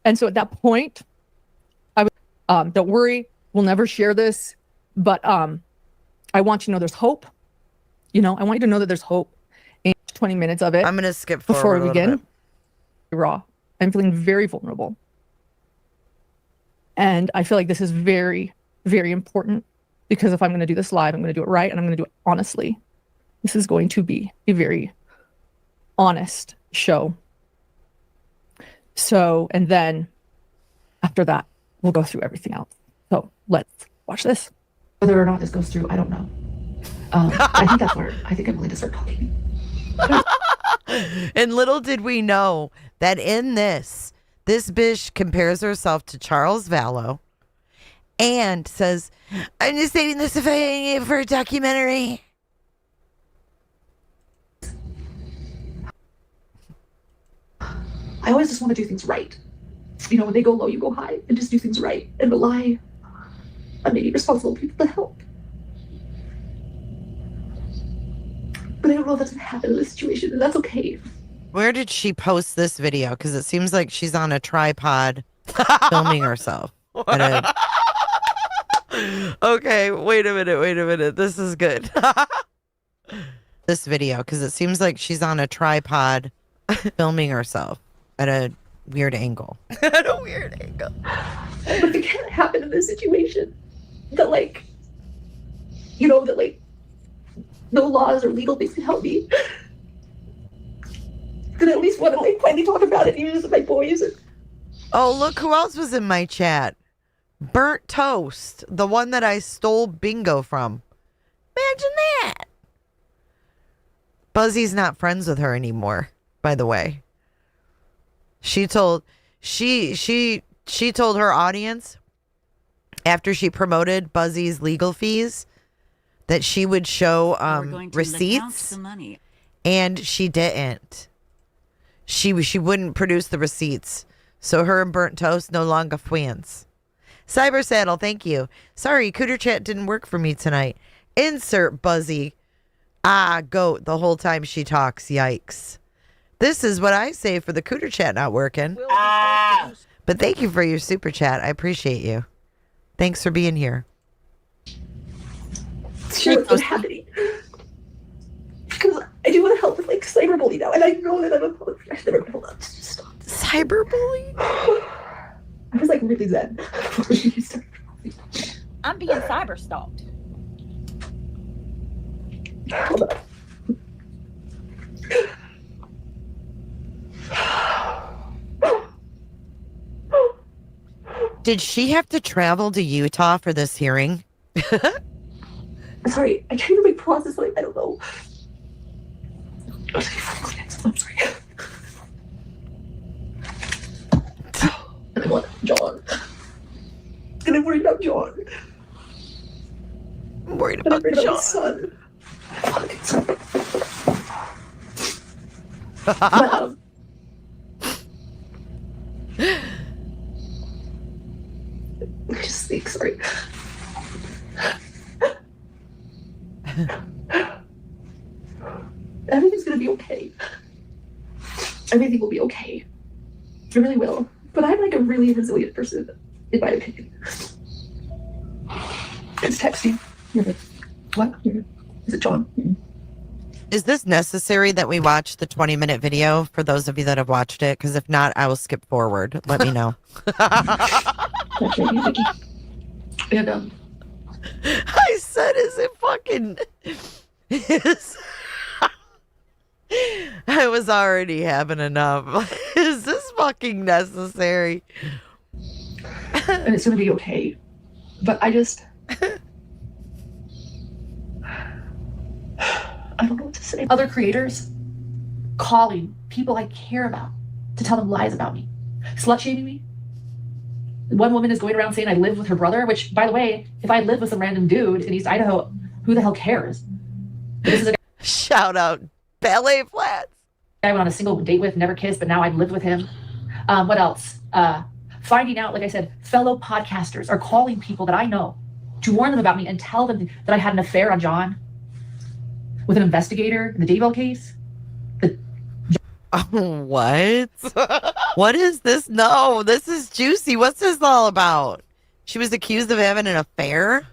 And so at that point, I was, don't worry, we'll never share this, but I want you to know there's hope. You know, I want you to know that there's hope. And 20 minutes of it. I'm going to skip before forward we begin. Raw. I'm feeling very vulnerable. And I feel like this is very, very important because if I'm going to do this live, I'm going to do it right and I'm going to do it honestly. This is going to be a very honest show. So, and then after that, we'll go through everything else. So let's watch this. Whether or not this goes through, I don't know. I think that's where I think I'm willing to start talking. And little did we know that in this bitch compares herself to Charles Vallow and says, I'm just saying this for a documentary. I always just want to do things right. You know, when they go low, you go high, and just do things right and rely on maybe responsible people to help. But I don't know if that's going to happen in this situation, and that's okay. Where did she post this video? Because it seems like she's on a tripod filming herself. Okay, wait a minute. This is good. This video, because it seems like she's on a tripod filming herself at a weird angle. At a weird angle. But it can't happen in this situation. That, like, you know, that, like, no laws or legal things can help me. Then at least want to, like, finally talk about it, even with my boys. Oh, look who else was in my chat. Burnt Toast, the one that I stole bingo from. Imagine that. Buzzy's not friends with her anymore, by the way. She told her audience after she promoted Buzzy's legal fees that she would show receipts, and she didn't. She wouldn't produce the receipts, so her and Burnt Toast no longer friends. Cyber Saddle, thank you. Sorry, Cooter Chat didn't work for me tonight. Insert Buzzy goat the whole time she talks. Yikes. This is what I say for the Cooter Chat not working. But thank you for your super chat. I appreciate you. Thanks for being here. Sure, what's happening. Because I do want to help with, like, cyberbullying now, and I know that I'm a public figure. Hold on, just stop. Cyberbullying? I was, like, really zen. I'm being cyber stalked. Hold on. Did she have to travel to Utah for this hearing? I'm sorry, I can't even process, like, I don't know. I'm sorry. And I want John. And I'm worried about John. I'm worried about my John. Son. But, I just think, sorry. Everything's gonna be okay. Everything will be okay. It really will. But I'm, like, a really resilient person, in my opinion. It's texting. You're like, what? Is it John? Is this necessary that we watch the 20-minute video for those of you that have watched it? Because if not, I will skip forward. Let me know. And, I said, is it fucking... I was already having enough. Is this fucking necessary? And it's gonna be okay. But I just... I don't know what to say. Other creators calling people I care about to tell them lies about me. Slut-shaming me. One woman is going around saying I live with her brother, which, by the way, if I live with some random dude in East Idaho, who the hell cares? This is a shout out Ballet Flats. I went on a single date with, never kissed, but now I've lived with him. What else? Finding out, like I said, fellow podcasters are calling people that I know to warn them about me and tell them that I had an affair on John with an investigator in the Daybell case. What? What is this? No, this is juicy. What's this all about? She was accused of having an affair?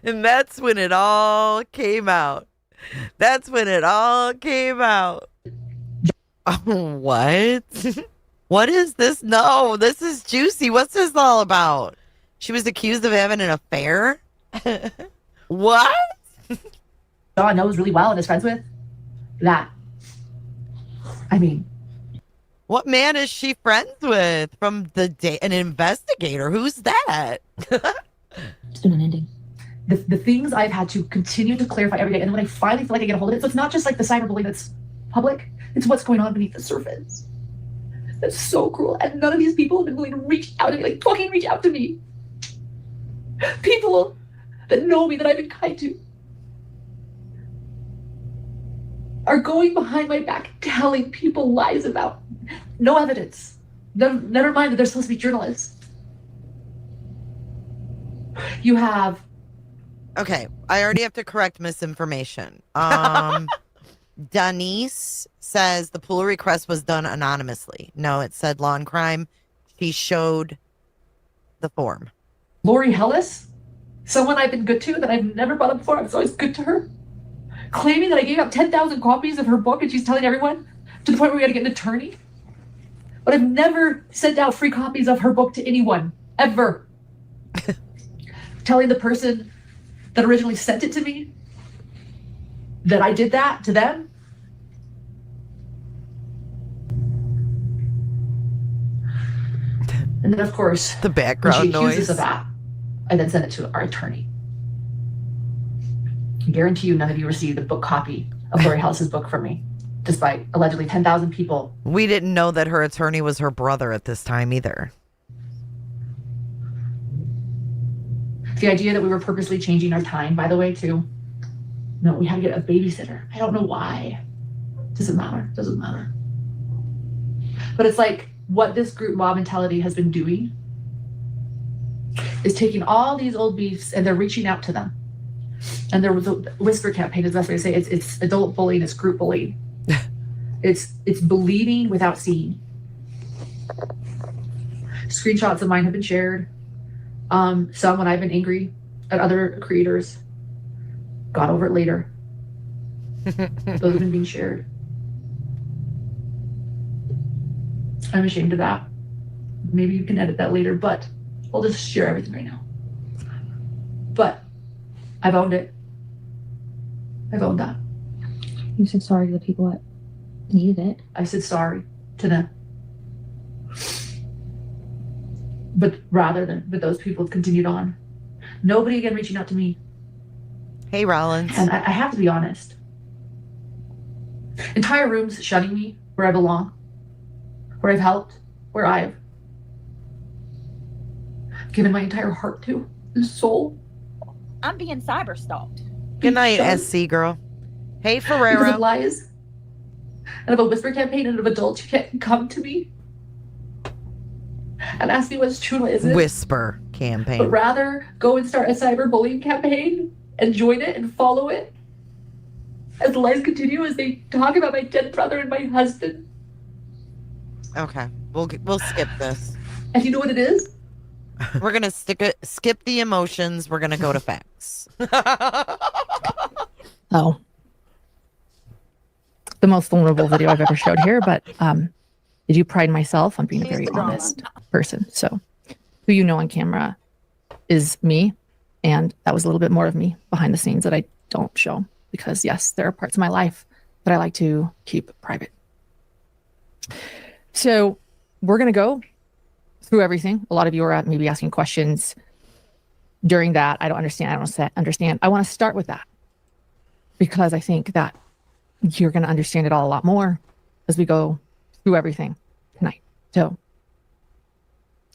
And that's when it all came out. That's when it all came out. What? What is this? No, this is juicy. What's this all about? She was accused of having an affair? What? John knows really well and is friends with that. I mean, what man is she friends with from the day? An investigator? Who's that? It's been an ending. The things I've had to continue to clarify every day, and when I finally feel like I get a hold of it, so it's not just like the cyberbullying that's public, it's what's going on beneath the surface. That's so cruel, and none of these people have been willing to reach out to me, like fucking reach out to me. People that know me, that I've been kind to, are going behind my back telling people lies about no evidence. Never mind that they're supposed to be journalists. You have. Okay, I already have to correct misinformation. Denise says the pull request was done anonymously. No, it said law and crime. She showed the form. Lori Hellis, someone I've been good to that I've never brought up before. I was always good to her. Claiming that I gave out 10,000 copies of her book and she's telling everyone to the point where we got to get an attorney. But I've never sent out free copies of her book to anyone, ever. Telling the person that originally sent it to me that I did that to them. And then, of course, the background when she accuses noise of that, I then send it to our attorney. I guarantee you none of you received a book copy of Lori Hellis's book from me, despite allegedly 10,000 people. We didn't know that her attorney was her brother at this time either. The idea that we were purposely changing our time, by the way, too. No, we had to get a babysitter. I don't know why. Doesn't matter. Doesn't matter. But it's like what this group mob mentality has been doing is taking all these old beefs and they're reaching out to them. And there was a whisper campaign is the best way to say it. It's adult bullying, it's group bullying. It's believing without seeing. Screenshots of mine have been shared. Some when I've been angry at other creators, got over it later. Those have been being shared. I'm ashamed of that. Maybe you can edit that later, but I'll just share everything right now. But I've owned it. I've owned that. You said sorry to the people that needed it. I said sorry to them. But but those people have continued on. Nobody again reaching out to me. Hey, Rollins. And I have to be honest. Entire rooms shutting me where I belong, where I've helped, where I've given my entire heart to and soul. I'm being cyber stalked. Good night, SC girl. Hey, Ferrero. Because of lies and of a whisper campaign and of adults who can't come to me and ask me what's true and what isn't. Whisper campaign. But rather go and start a cyberbullying campaign and join it and follow it as the lies continue, as they talk about my dead brother and my husband. Okay, we'll skip this. And you know what it is? We're gonna skip the emotions. We're gonna go to facts. Oh, the most vulnerable video I've ever showed here, but I do pride myself on being a very honest person. So who you know on camera is me, and that was a little bit more of me behind the scenes that I don't show, because yes, there are parts of my life that I like to keep private. So we're going to go through everything. A lot of you are maybe asking questions during that. I don't understand. I don't understand. I want to start with that because I think that you're going to understand it all a lot more as we go through everything tonight. So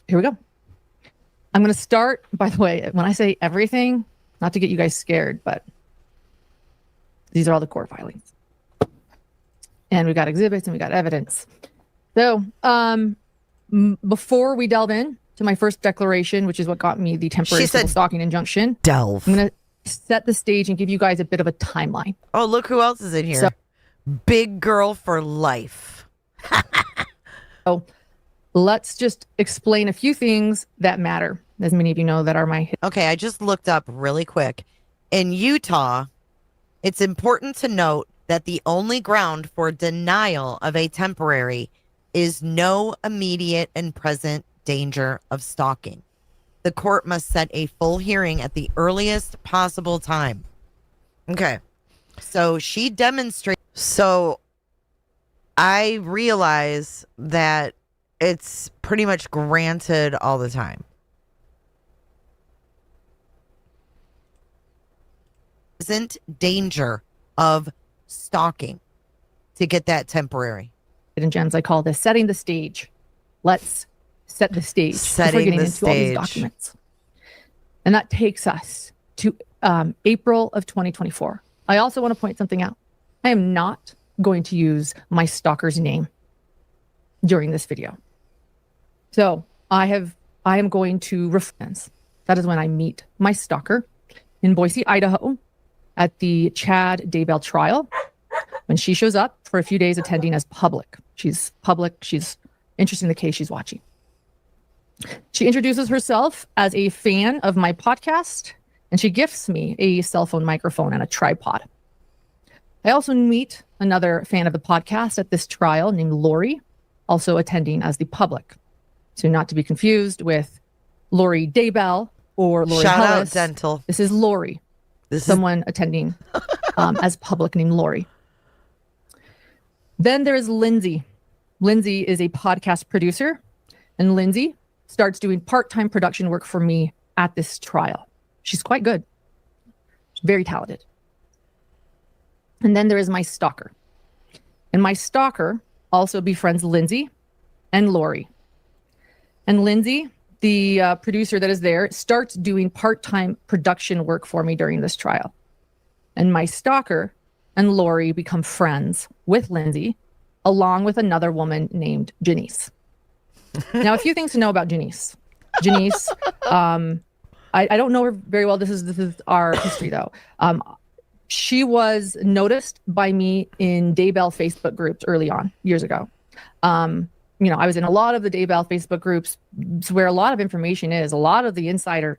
here we go. I'm going to start, by the way, when I say everything, not to get you guys scared, but these are all the court filings. And we got exhibits and we got evidence. So before we delve in to my first declaration, which is what got me the temporary civil stalking injunction, I'm going to set the stage and give you guys a bit of a timeline. Oh, look who else is in here. So, big girl for life. So let's just explain a few things that matter. As many of you know that are my... Okay, I just looked up really quick. In Utah, it's important to note that the only ground for denial of a temporary is no immediate and present danger of stalking. The court must set a full hearing at the earliest possible time. Okay, so she demonstrated. So I realize that it's pretty much granted all the time. Isn't danger of stalking to get that temporary. And Gems, I call this setting the stage. Let's set the stage. Setting the stage. All these documents. And that takes us to April of 2024. I also want to point something out. I am not going to use my stalker's name during this video. So I am going to reference. That is when I meet my stalker in Boise, Idaho, at the Chad Daybell trial. When she shows up for a few days attending as public. She's public. She's interested in the case she's watching. She introduces herself as a fan of my podcast, and she gifts me a cell phone microphone and a tripod. I also meet another fan of the podcast at this trial named Lori, also attending as the public. So not to be confused with Lori Daybell or Lori Shout Hullis. out dental. This is Lori. Someone attending as public named Lori. Then there's Lindsay. Lindsay is a podcast producer, and Lindsay starts doing part-time production work for me at this trial. She's quite good. She's very talented. And then there is my stalker. And my stalker also befriends Lindsay and Lori. And Lindsay, the producer that is there, starts doing part-time production work for me during this trial. And my stalker and Lori become friends with Lindsay, along with another woman named Janice. Now, a few things to know about Janice. Janice, I don't know her very well. This is our history, though. She was noticed by me in Daybell Facebook groups early on, years ago. I was in a lot of the Daybell Facebook groups where a lot of information is. A lot of the insider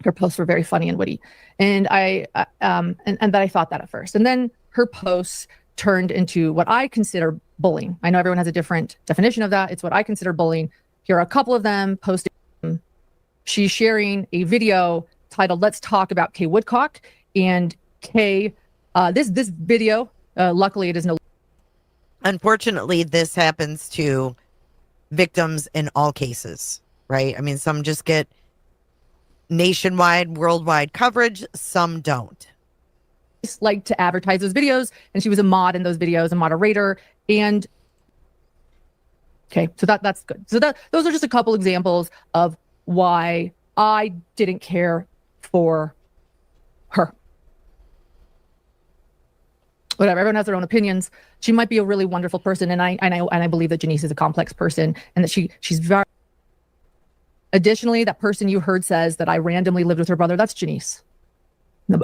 her posts were very funny and witty, and I thought that at first, and then her posts turned into what I consider bullying. I know everyone has a different definition of that. It's what I consider bullying. Here are a couple of them posted. She's sharing a video titled "Let's Talk About Kay Woodcock," and Kay. This video, luckily, it is no. Unfortunately, this happens to victims in all cases, right? I mean, some just get nationwide, worldwide coverage, some don't. Like to advertise those videos, and she was a mod in those videos, a moderator, and okay, so that's good. So those are just a couple examples of why I didn't care for her. Whatever, everyone has their own opinions. She might be a really wonderful person, and I believe that Janice is a complex person, and that she's very. Additionally, that person you heard says that I randomly lived with her brother. That's Janice.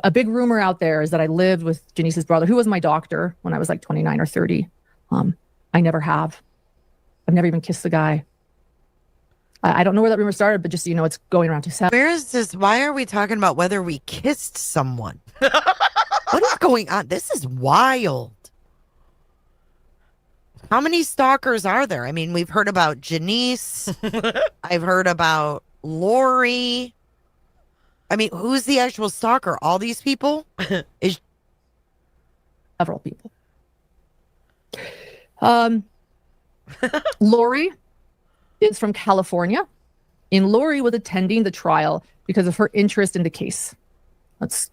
A big rumor out there is that I lived with Janice's brother, who was my doctor when I was like 29 or 30. I never have. I've never even kissed the guy. I don't know where that rumor started, but just so you know, it's going around to. Where is this? Why are we talking about whether we kissed someone? What is going on? This is wild. How many stalkers are there? I mean, we've heard about Janice. I've heard about Lori. I mean, who's the actual stalker? All these people? Several people. Lori is from California, and Lori was attending the trial because of her interest in the case.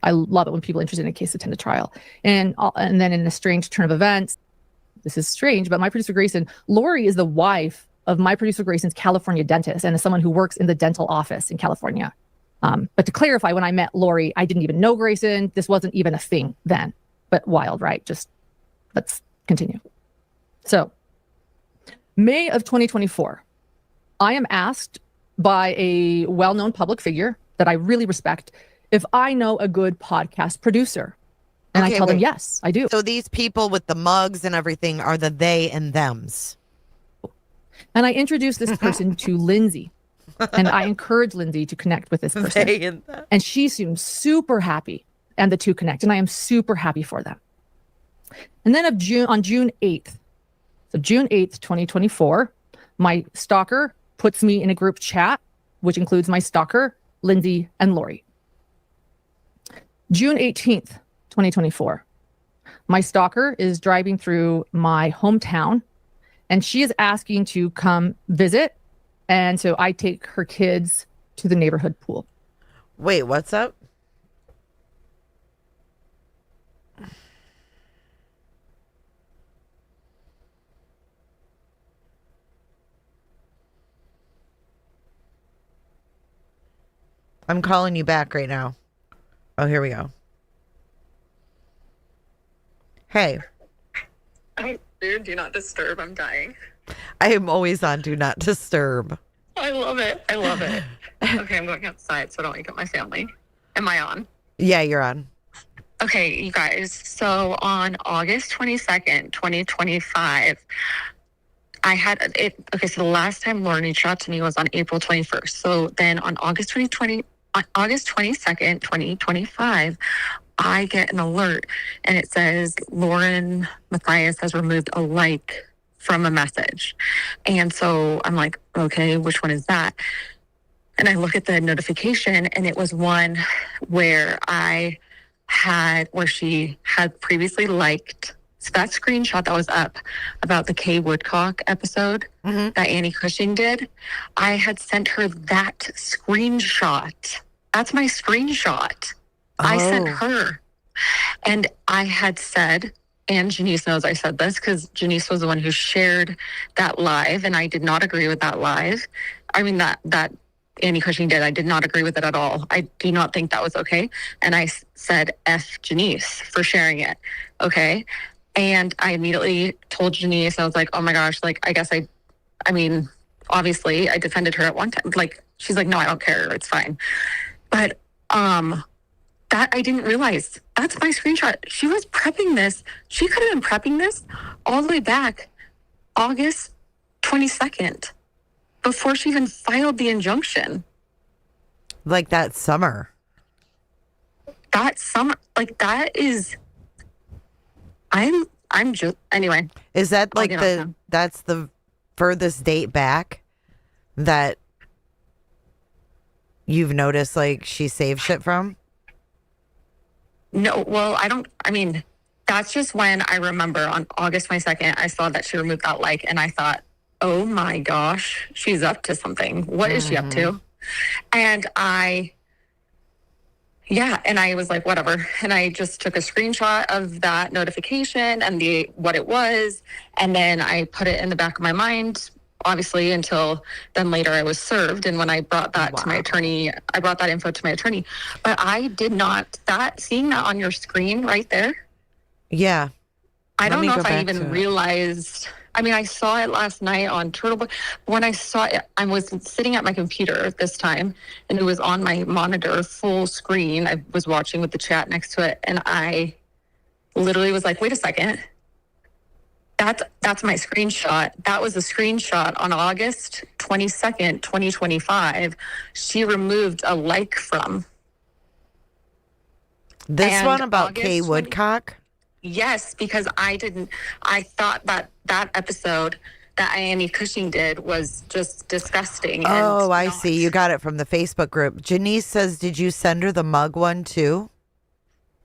I love it when people interested in a case attend a trial. And then in a strange turn of events, this is strange, but my producer Grayson, Lori is the wife of my producer Grayson's California dentist, and is someone who works in the dental office in California. But to clarify, when I met Lori, I didn't even know Grayson. This wasn't even a thing then. But wild, right? Just let's continue. So, May of 2024, I am asked by a well-known public figure that I really respect if I know a good podcast producer. And I tell them, yes, I do. So these people with the mugs and everything are the they and thems. And I introduced this person to Lindsay. And I encourage Lindsay to connect with this person. And she seems super happy. And the two connect. And I am super happy for them. And then on June 8th, so June 8th, 2024, my stalker puts me in a group chat, which includes my stalker, Lindsay, and Lori. June 18th, 2024, my stalker is driving through my hometown, and she is asking to come visit. And so I take her kids to the neighborhood pool. Wait, what's up? I'm calling you back right now. Oh, here we go. Hey. Dude, do not disturb. I'm dying. I am always on Do Not Disturb. I love it. I love it. Okay, I'm going outside so I don't wake up my family. Am I on? Yeah, you're on. Okay, you guys. So on August 22nd, 2025, I had it. Okay, so the last time Lauren reached out to me was on April 21st. So then on August 22nd, 2025, I get an alert and it says Lauren Matthias has removed a like from a message. And so I'm like, okay, which one is that? And I look at the notification and it was one where she had previously liked. So that screenshot that was up about the Kay Woodcock episode that Annie Cushing did, I had sent her that screenshot. That's my screenshot. I sent her. And I had said, and Janice knows I said this because Janice was the one who shared that live, and I did not agree with that live. I mean, that Annie Cushing did. I did not agree with it at all. I do not think that was okay. And I said, F Janice for sharing it. Okay. And I immediately told Janice, I was like, oh my gosh, like, I mean, obviously I defended her at one time. Like, she's like, no, I don't care. It's fine. But, that I didn't realize. That's my screenshot. She was prepping this. She could have been prepping this all the way back August 22nd before she even filed the injunction. Like that summer. That summer, like that is, I'm just, anyway. Is that like that's the furthest date back that you've noticed like she saved shit from? No, well, that's just when I remember on August 22nd, I saw that she removed that like, and I thought, oh my gosh, she's up to something. What is she up to? And I was like, whatever. And I just took a screenshot of that notification and what it was. And then I put it in the back of my mind, obviously, until then later I was served. And when I brought that to my attorney, I brought that info to my attorney. But I did not, seeing that on your screen right there. Yeah. I don't know if I even realized. I mean, I saw it last night on Turtleboy. When I saw it, I was sitting at my computer this time, and it was on my monitor, full screen. I was watching with the chat next to it, and I literally was like, wait a second. That's my screenshot. That was a screenshot on August 22nd, 2025. She removed a like from. This one about Kay Woodcock? Yes, because I thought that episode that Annie Cushing did was just disgusting. Oh, I see. You got it from the Facebook group. Janice says, did you send her the mug one too?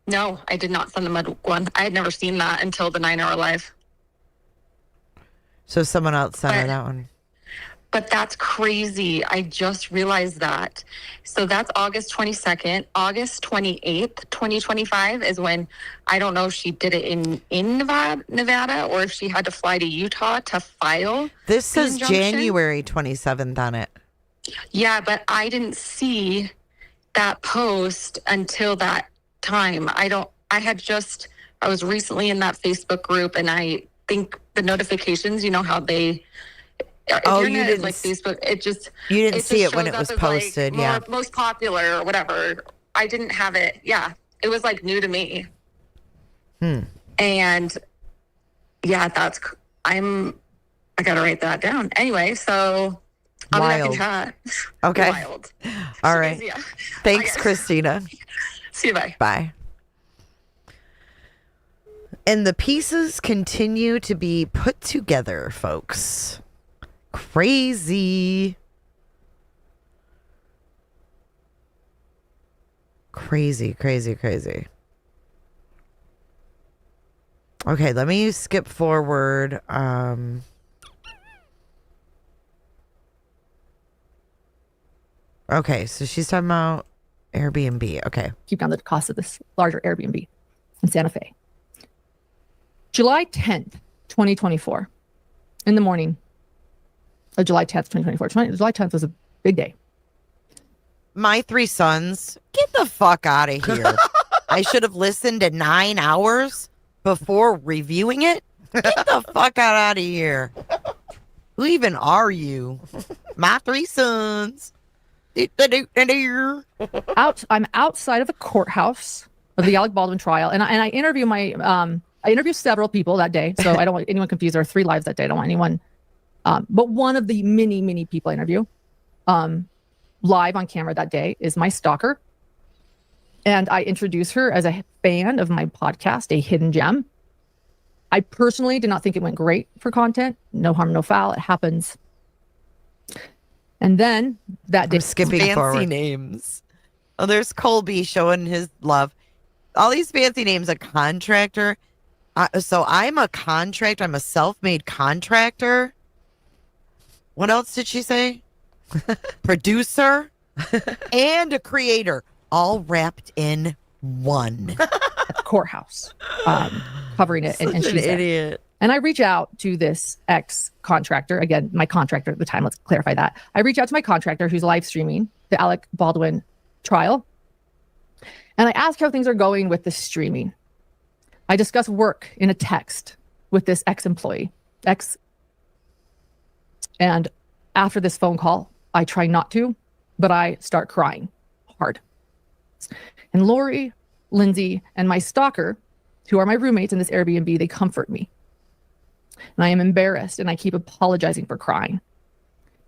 No, I did not send the mug one. I had never seen that until the 9-hour live. So someone else sent her that one. But that's crazy. I just realized that. So that's August 22nd. August 28th, 2025 is when, I don't know if she did it in Nevada or if she had to fly to Utah to file. This says January 27th on it. Yeah, but I didn't see that post until that time. I was recently in that Facebook group, and I think the notifications, you know how they... Oh, you didn't like Facebook. You didn't see it when it was posted, yeah. Most popular or whatever. I didn't have it. Yeah, it was like new to me. And yeah, I gotta write that down. Anyway, so I'll be back in chat. Okay. Wild. All right. Yeah. Thanks, Christina. See you. Bye. Bye. And the pieces continue to be put together, folks. Crazy. Crazy. Okay, let me skip forward. Okay, so she's talking about Airbnb. Okay. Keep down the cost of this larger Airbnb in Santa Fe. July 10th, 2024. In the morning. July 10th, 2024. July 10th was a big day. My 3 sons, get the fuck out of here. I should have listened to 9 hours before reviewing it. Get the fuck out of here. Who even are you? My 3 sons. I'm outside of the courthouse of the Alec Baldwin trial, and I interview I interview several people that day, so I don't want anyone confused. There are 3 lives that day. I don't want anyone, but one of the many people I interview live on camera that day is my stalker, and I introduce her as a fan of my podcast, A Hidden Gem. I personally did not think it went great for content. No harm, no foul. It happens. And then that day, skipping fancy forward. Names. Oh, there's Colby showing his love. All these fancy names. A contractor. So I'm a contractor. I'm a self-made contractor. What else did she say? Producer and a creator, all wrapped in one. At the courthouse, covering it, and she's an idiot. And I reach out to this ex-contractor, again, my contractor at the time, let's clarify that. I reach out to my contractor who's live streaming the Alec Baldwin trial. And I ask how things are going with the streaming. I discuss work in a text with this ex-employee. And after this phone call, I try not to, but I start crying hard. And Lori, Lindsay, and my stalker, who are my roommates in this Airbnb, they comfort me. And I am embarrassed, and I keep apologizing for crying.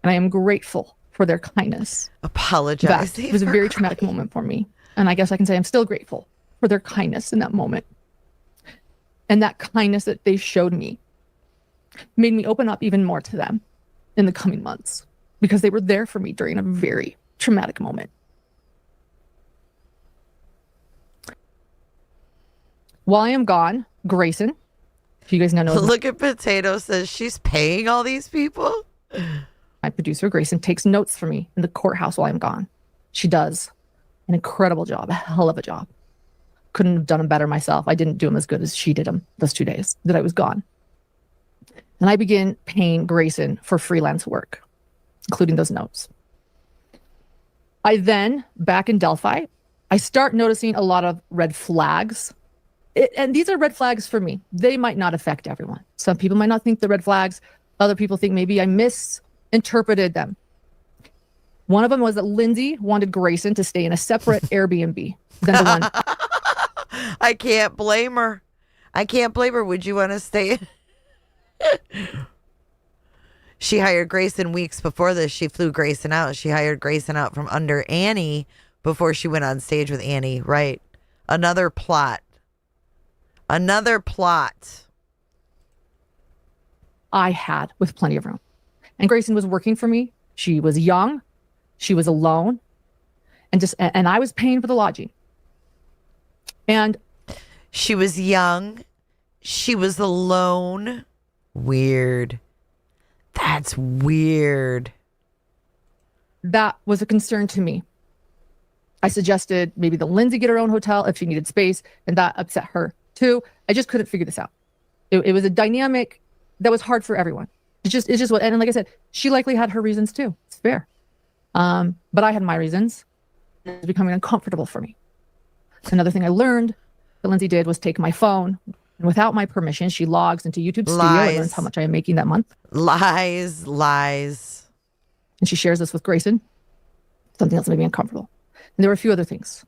And I am grateful for their kindness. Apologizing. It was a very traumatic moment for me. And I guess I can say I'm still grateful for their kindness in that moment. And that kindness that they showed me made me open up even more to them in the coming months, because they were there for me during a very traumatic moment. While I am gone, Grayson, if you guys know. Look at Potato says she's paying all these people. My producer, Grayson, takes notes for me in the courthouse while I'm gone. She does an incredible job, a hell of a job. Couldn't have done them better myself. I didn't do them as good as she did them those 2 days that I was gone. And I begin paying Grayson for freelance work, including those notes. I then, back in Delphi, I start noticing a lot of red flags. And these are red flags for me. They might not affect everyone. Some people might not think they're red flags. Other people think maybe I misinterpreted them. One of them was that Lindsay wanted Grayson to stay in a separate Airbnb than the one. I can't blame her. Would you want to stay? She hired Grayson weeks before this. She flew Grayson out. She hired Grayson out from under Annie before she went on stage with Annie. Right. Another plot. I had with plenty of room. And Grayson was working for me. She was young. She was alone. And I was paying for the lodging. And she was young. She was alone. Weird. That's weird. That was a concern to me. I suggested maybe the Lindsay get her own hotel if she needed space, and that upset her too. I just couldn't figure this out. It was a dynamic that was hard for everyone. It's just what, and like I said, she likely had her reasons too. It's fair. But I had my reasons. It was becoming uncomfortable for me. Another thing I learned that Lindsay did was take my phone, and without my permission, she logs into YouTube Studio and learns how much I am making that month. Lies. And she shares this with Grayson. Something else made me uncomfortable. And there were a few other things.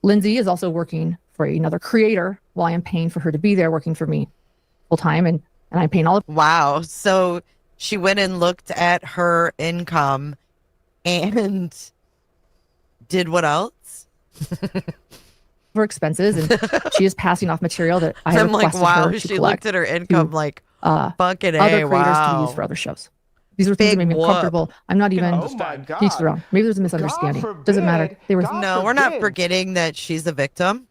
Lindsay is also working for another creator while I am paying for her to be there working for me full time, and I'm paying all of. Wow. So she went and looked at her income and did what else? For expenses, and she is passing off material that I have requested her to she collect looked at her income like fucking A, other creators wow. to use for other shows. These were things that made me uncomfortable. I'm not even teach their own. Maybe there's a misunderstanding. Doesn't matter. They were no, we're not forgetting that she's a victim.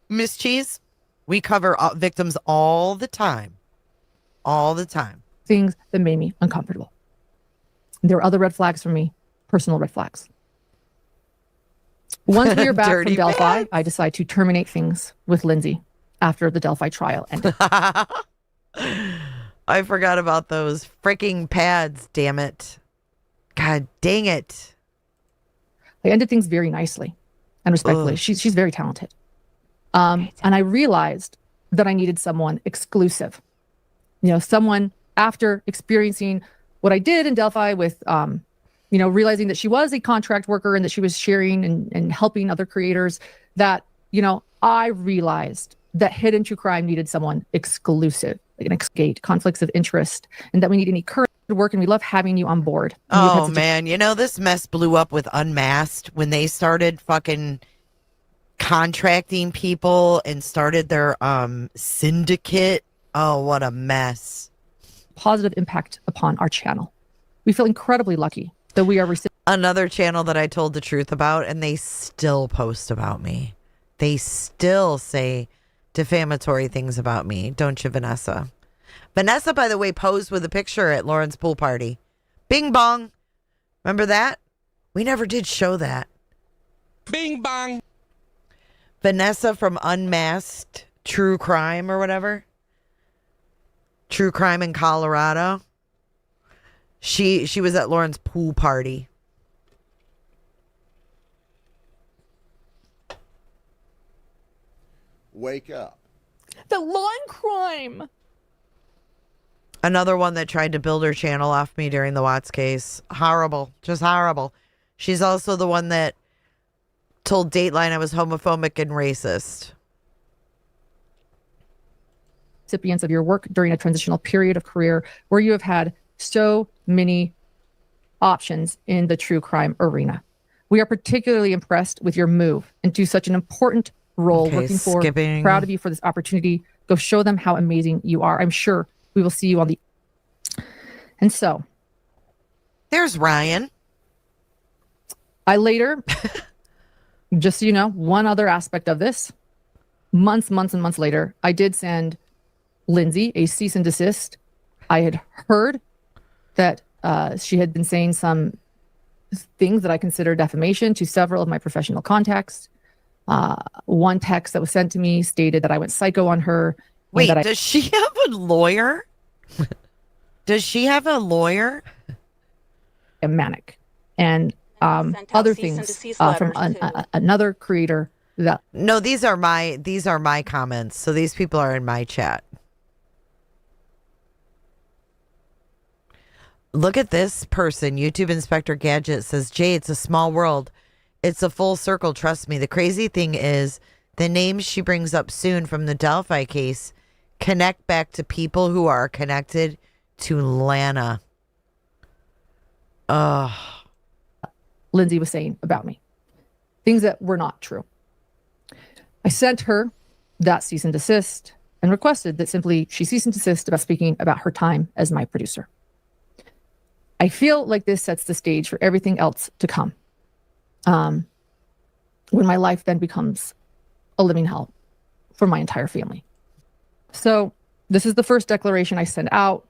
Miss Cheese, we cover victims all the time. All the time. Things that made me uncomfortable. There were other red flags for me, personal red flags. Once we are back from Delphi, I decide to terminate things with Lindsay after the Delphi trial ended. I forgot about those freaking pads, damn it. God dang it. I ended things very nicely and respectfully. She's very talented. And I realized that I needed someone exclusive someone after experiencing what I did in Delphi with, realizing that she was a contract worker and that she was sharing and helping other creators, that, I realized that hidden true crime needed someone exclusive, like an escape, conflicts of interest, and that we need any current work, and we love having you on board. Oh man, this mess blew up with Unmasked when they started fucking contracting people and started their syndicate. Oh, what a mess. Positive impact upon our channel. We feel incredibly lucky that we are receiving another channel that I told the truth about, and they still post about me. They still say defamatory things about me, don't you, Vanessa? Vanessa, by the way, posed with a picture at Lauren's pool party. Bing bong. Remember that? We never did show that. Bing bong. Vanessa from Unmasked True Crime or whatever. True Crime in Colorado. She was at Lauren's pool party. Wake up. the lawn crime. Another one that tried to build her channel off me during the Watts case. Horrible. Just horrible. She's also the one that told Dateline I was homophobic and racist. Recipients of your work during a transitional period of career where you have had so many options in the true crime arena. We are particularly impressed with your move into such an important role working for. Proud of you for this opportunity. Go show them how amazing you are. I'm sure we will see you on the... And so... There's Ryan. I later, just so you know, one other aspect of this, months and months later, I did send Lindsay a cease and desist. I had heard that she had been saying some things that I consider defamation to several of my professional contacts. One text that was sent to me stated that I went psycho on her. Wait, does she have a lawyer? Does she have a lawyer? Manic. And other things from another creator that... No, these are my comments. So these people are in my chat. Look at this person. YouTube Inspector Gadget says, Jay, it's a small world. It's a full circle. Trust me. The crazy thing is the names she brings up soon from the Delphi case connect back to people who are connected to Lana. Lindsay was saying about me. Things that were not true. I sent her that cease and desist and requested that simply she cease and desist about speaking about her time as my producer. I feel like this sets the stage for everything else to come. When my life then becomes a living hell for my entire family. So this is the first declaration I send out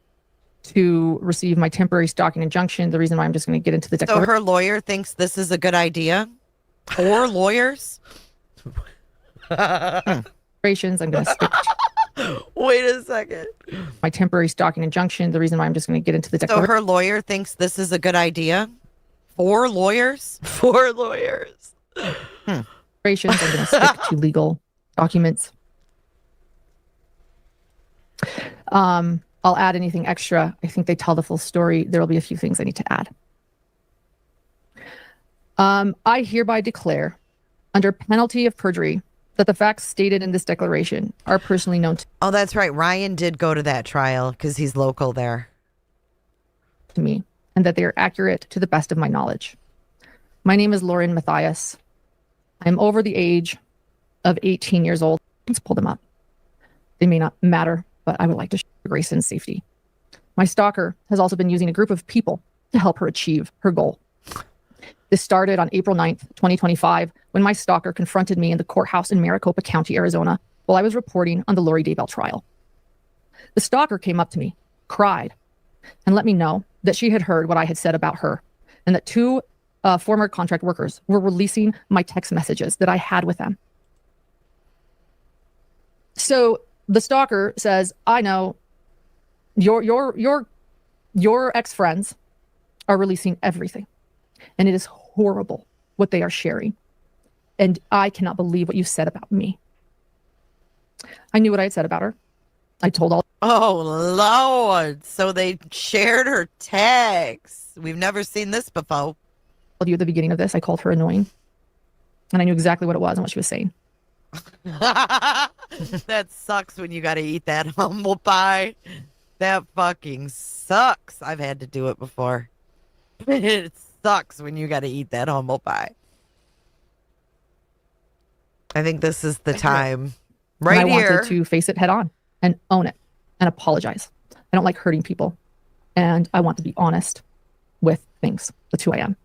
to receive my temporary stalking injunction. The reason why I'm just going to get into the declaration. So her lawyer thinks this is a good idea? Or lawyers? I'm going to stick to Wait a second. my temporary stalking injunction. The reason why I'm just going to get into the So declaration. her lawyer thinks this is a good idea? 4 lawyers? 4 lawyers. I'm going to stick to legal documents. I'll add anything extra. I think they tell the full story. There will be a few things I need to add. I hereby declare, under penalty of perjury, that the facts stated in this declaration are personally known to... Oh, that's right. Ryan did go to that trial because he's local there. ...to me, and that they are accurate to the best of my knowledge. My name is Lauren Matthias. I'm over the age of 18 years old. Let's pull them up. They may not matter, but I would like to show Grayson's safety. My stalker has also been using a group of people to help her achieve her goal. This started on April 9th, 2025, when my stalker confronted me in the courthouse in Maricopa County, Arizona, while I was reporting on the Lori Daybell trial. The stalker came up to me, cried, and let me know that she had heard what I had said about her, and that 2 former contract workers were releasing my text messages that I had with them. So the stalker says, I know your ex-friends are releasing everything, and it is horrible what they are sharing. And I cannot believe what you said about me. I knew what I had said about her. I told all. Oh, Lord. So they shared her text. We've never seen this before. Of you at the beginning of this, I called her annoying. And I knew exactly what it was and what she was saying. That sucks when you got to eat that humble pie. That fucking sucks. I've had to do it before. It sucks when you got to eat that humble pie. I think this is the time. Right and I here. wanted to face it head on and own it and apologize. I don't like hurting people. And I want to be honest with things. That's who I am.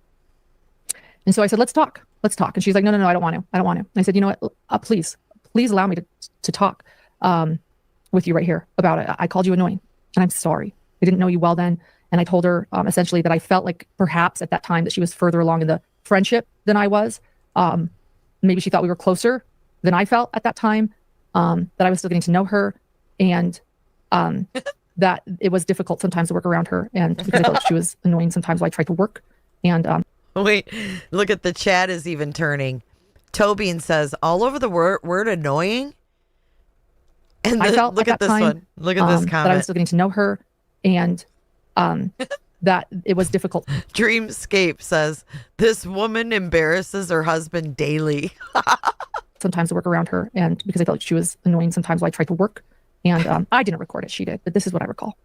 And so I said, let's talk. Let's talk. And she's like, no, I don't want to. I don't want to. And I said, you know what? Please allow me to talk with you right here about it. I called you annoying and I'm sorry. I didn't know you well then. And I told her essentially that I felt like perhaps at that time that she was further along in the friendship than I was. Maybe she thought we were closer than I felt at that time, that I was still getting to know her, and that it was difficult sometimes to work around her. And because I felt she was annoying sometimes, I tried to work. And wait, look at the chat is even turning. Tobin says, all over the word annoying. And I felt look at this time, one. Look at this comment. That I was still getting to know her, and that it was difficult. Dreamscape says, this woman embarrasses her husband daily. Sometimes to work around her, and because I felt like she was annoying sometimes, I tried to work. And I didn't record it, she did, but this is what I recall.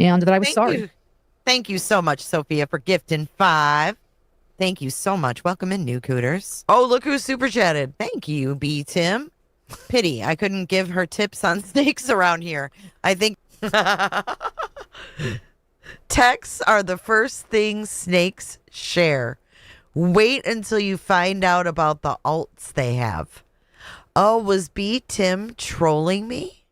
And that I was sorry. Thank you so much, Sophia, for gifting 5. Thank you so much. Welcome in, new cooters. Oh, look who super chatted. Thank you, B. Tim. Pity I couldn't give her tips on snakes around here. I think texts are the first thing snakes share. Wait until you find out about the alts they have. Oh, was B. Tim trolling me?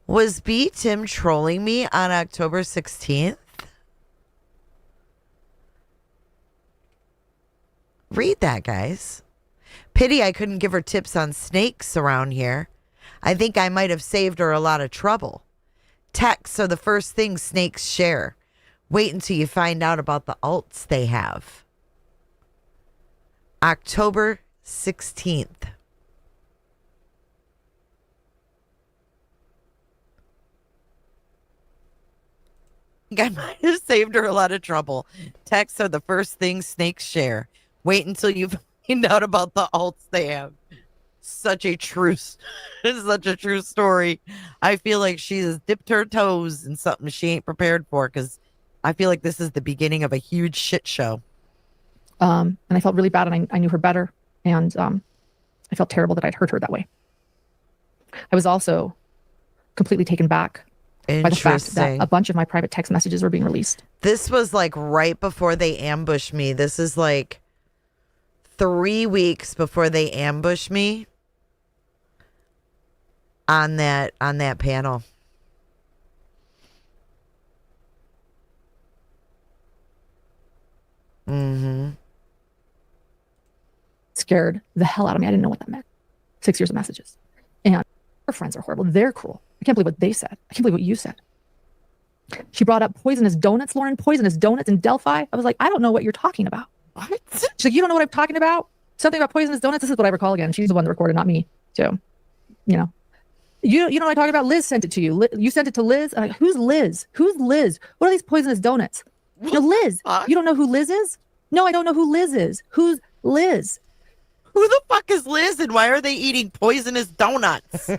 Was B. Tim trolling me on October 16th? Read that, guys. Pity I couldn't give her tips on snakes around here. I think I might have saved her a lot of trouble. Texts are the first thing snakes share. Wait until you find out about the alts they have. October 16th. I might have saved her a lot of trouble. Texts are the first thing snakes share. Wait until you find out about the alts they have. Such a true story. I feel like she has dipped her toes in something she ain't prepared for, because I feel like this is the beginning of a huge shit show. And I felt really bad, and I knew her better, and I felt terrible that I'd hurt her that way. I was also completely taken back by the fact that a bunch of my private text messages were being released. This was like right before they ambushed me. This is like 3 weeks before they ambushed me on that panel. Mm-hmm. Scared the hell out of me. I didn't know what that meant. 6 years of messages. And her friends are horrible. They're cruel. I can't believe what they said. I can't believe what you said. She brought up poisonous donuts, Lauren. Poisonous donuts in Delphi. I was like, I don't know what you're talking about. What? She's like, you don't know what I'm talking about? Something about poisonous donuts? This is what I recall again. She's the one that recorded, not me. So, you know. You know what I'm talking about? Liz sent it to you. You sent it to Liz? I'm like, who's Liz? Who's Liz? What are these poisonous donuts? No, Liz. You don't know who Liz is? No, I don't know who Liz is. Who's Liz? Who the fuck is Liz, and why are they eating poisonous donuts?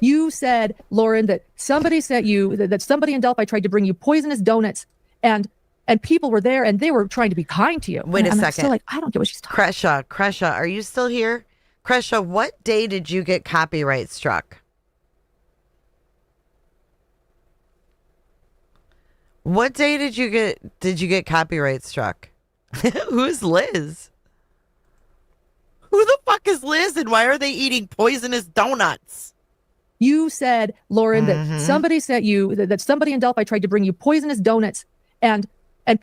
You said, Lauren, that somebody sent you, that somebody in Delphi tried to bring you poisonous donuts, and people were there, and they were trying to be kind to you. Wait a second. I'm still like, I don't get what she's talking about. Kresha, are you still here? Kresha, what day did you get copyright struck? What day did you get copyright struck? Who's Liz? Who the fuck is Liz, and why are they eating poisonous donuts? You said, Lauren, that somebody sent you, that somebody in Delphi tried to bring you poisonous donuts, and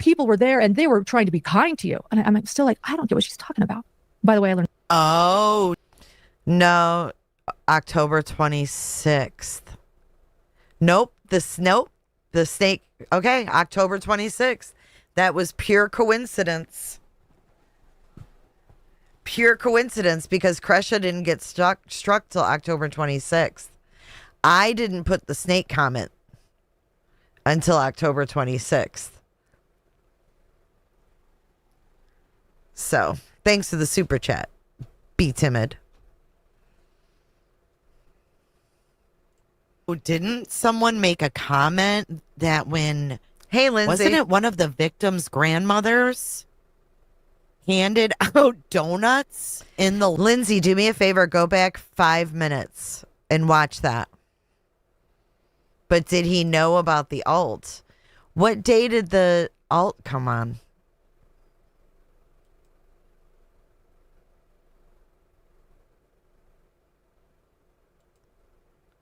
people were there, and they were trying to be kind to you. And I'm still like, I don't get what she's talking about. By the way, I learned. Oh, no. October 26th. Nope. The snake. Okay, October 26th. That was pure coincidence. pure coincidence because Kresha didn't get struck till October 26th. I didn't put the snake comment until October 26th. So, thanks to the super chat. Be timid. Oh, didn't someone make a comment that when... Hey, Lindsay. Wasn't it one of the victims' grandmothers handed out donuts in the... Lindsay, do me a favor. Go back 5 minutes and watch that. But did he know about the alt? What day did the alt come on?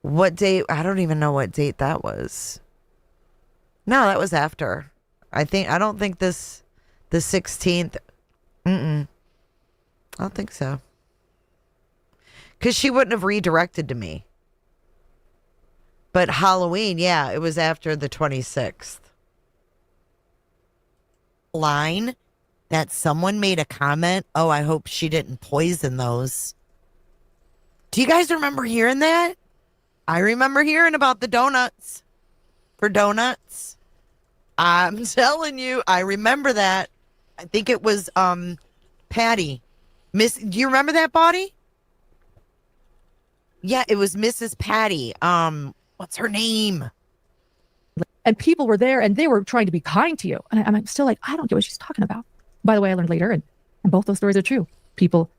What date? I don't even know what date that was. No, that was after. I don't think the 16th. I don't think so. Because she wouldn't have redirected to me. But Halloween, yeah, it was after the 26th. Line that someone made a comment. Oh, I hope she didn't poison those. Do you guys remember hearing that? I remember hearing about the donuts. For donuts. I'm telling you, I remember that. I think it was Patty. Do you remember that body? Yeah, it was Mrs. Patty. What's her name? And people were there and they were trying to be kind to you. And I'm still like, I don't get what she's talking about. By the way, I learned later, and both those stories are true. People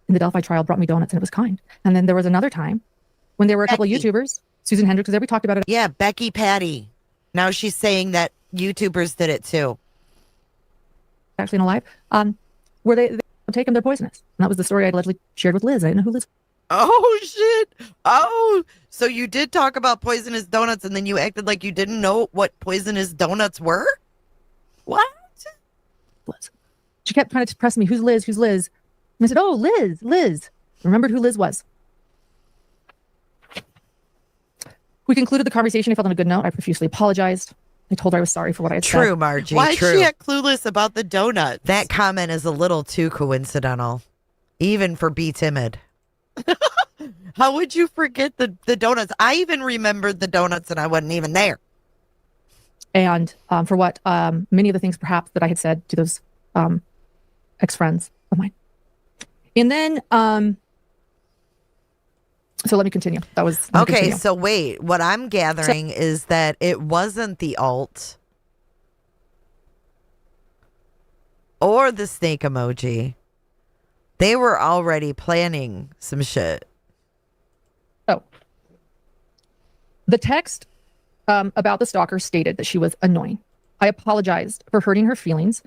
in the Delphi trial brought me donuts and it was kind. And then there was another time when there were a couple of YouTubers, Susan Hendricks, we talked about it. Yeah, Becky Patty. Now she's saying that YouTubers did it too. Actually in a live, where they take them, they're poisonous. And that was the story I allegedly shared with Liz. I didn't know who Liz. Oh, shit. Oh, so you did talk about poisonous donuts and then you acted like you didn't know what poisonous donuts were? What? Liz. She kept trying to press me. Who's Liz? Who's Liz? And I said, oh, Liz. Remembered who Liz was. We concluded the conversation. I felt on a good note. I profusely apologized. I told her I was sorry for what I had said. True, Margie. Why is she act clueless about the donut? That comment is a little too coincidental, even for Be Timid. How would you forget the donuts? I even remembered the donuts and I wasn't even there. And for what many of the things perhaps that I had said to those ex-friends of mine. And then, so let me continue. That was okay. Continue. So wait, what I'm gathering is that it wasn't the alt or the snake emoji. They were already planning some shit. Oh. The text about the stalker stated that she was annoying. I apologized for hurting her feelings.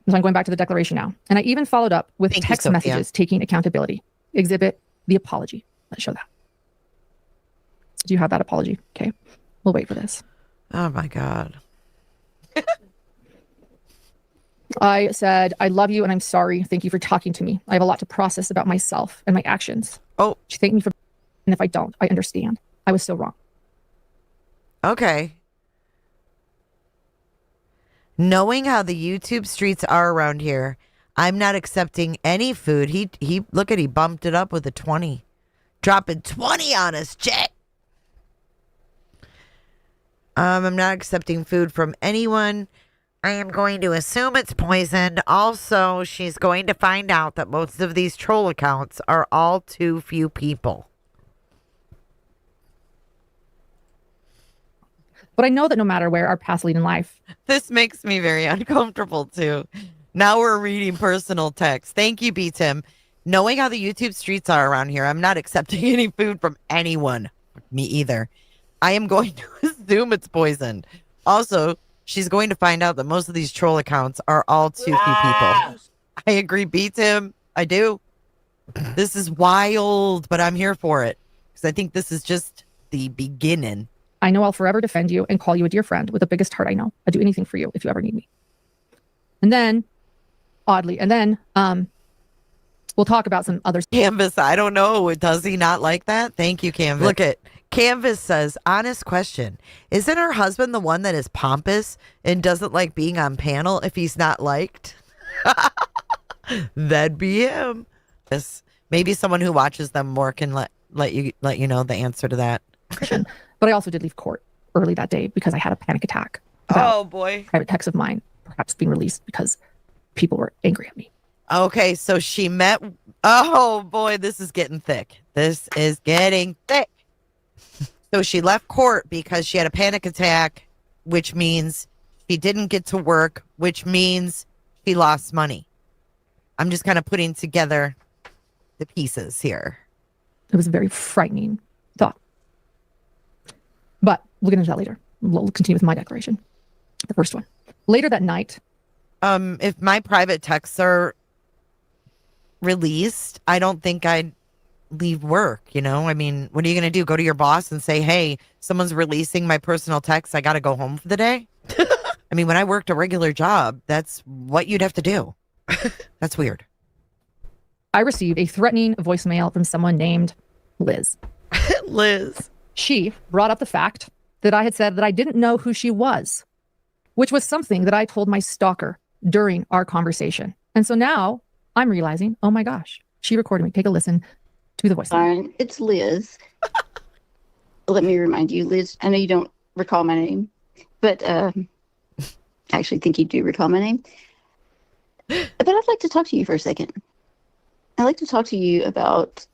So I'm going back to the declaration now. And I even followed up with text messages taking accountability. Exhibit the apology. Let's show that. Do you have that apology? Okay. We'll wait for this. Oh my God. I said, I love you and I'm sorry. Thank you for talking to me. I have a lot to process about myself and my actions. Oh. She thanked me for, and if I don't, I understand. I was so wrong. Okay. Knowing how the YouTube streets are around here, I'm not accepting any food. He look at, he bumped it up with a 20. Dropping 20 on us, Jack. I'm not accepting food from anyone. I am going to assume it's poisoned. Also, she's going to find out that most of these troll accounts are all too few people. But I know that no matter where our paths lead in life. This makes me very uncomfortable, too. Now we're reading personal text. Thank you, B-Tim. Knowing how the YouTube streets are around here, I'm not accepting any food from anyone. Me either. I am going to assume it's poisoned. Also, she's going to find out that most of these troll accounts are all too few people. I agree, B-Tim. I do. This is wild, but I'm here for it. Because I think this is just the beginning. I know I'll forever defend you and call you a dear friend with the biggest heart I know. I'd do anything for you if you ever need me. And then, oddly, we'll talk about some others. Canvas, I don't know. Does he not like that? Thank you, Canvas. Look at Canvas says, honest question. Isn't her husband the one that is pompous and doesn't like being on panel if he's not liked? That'd be him. This maybe someone who watches them more can let you know the answer to that. But I also did leave court early that day because I had a panic attack about Oh boy. private texts of mine perhaps being released because people were angry at me. Okay, so she met. Oh boy, this is getting thick. This is getting thick. So she left court because she had a panic attack, which means she didn't get to work, which means she lost money. I'm just kind of putting together the pieces here. It was a very frightening thought. But we'll get into that later. We'll continue with my declaration. The first one. Later that night. If my private texts are released, I don't think I'd leave work, you know? I mean, what are you going to do? Go to your boss and say, hey, someone's releasing my personal texts. I got to go home for the day? I mean, when I worked a regular job, that's what you'd have to do. That's weird. I received a threatening voicemail from someone named Liz. Liz. She brought up the fact that I had said that I didn't know who she was, which was something that I told my stalker during our conversation. And so now I'm realizing, oh my gosh, she recorded me. Take a listen to the voice. It's Liz. Let me remind you, Liz, I know you don't recall my name, but I actually think you do recall my name. But I'd like to talk to you for a second. I'd like to talk to you about,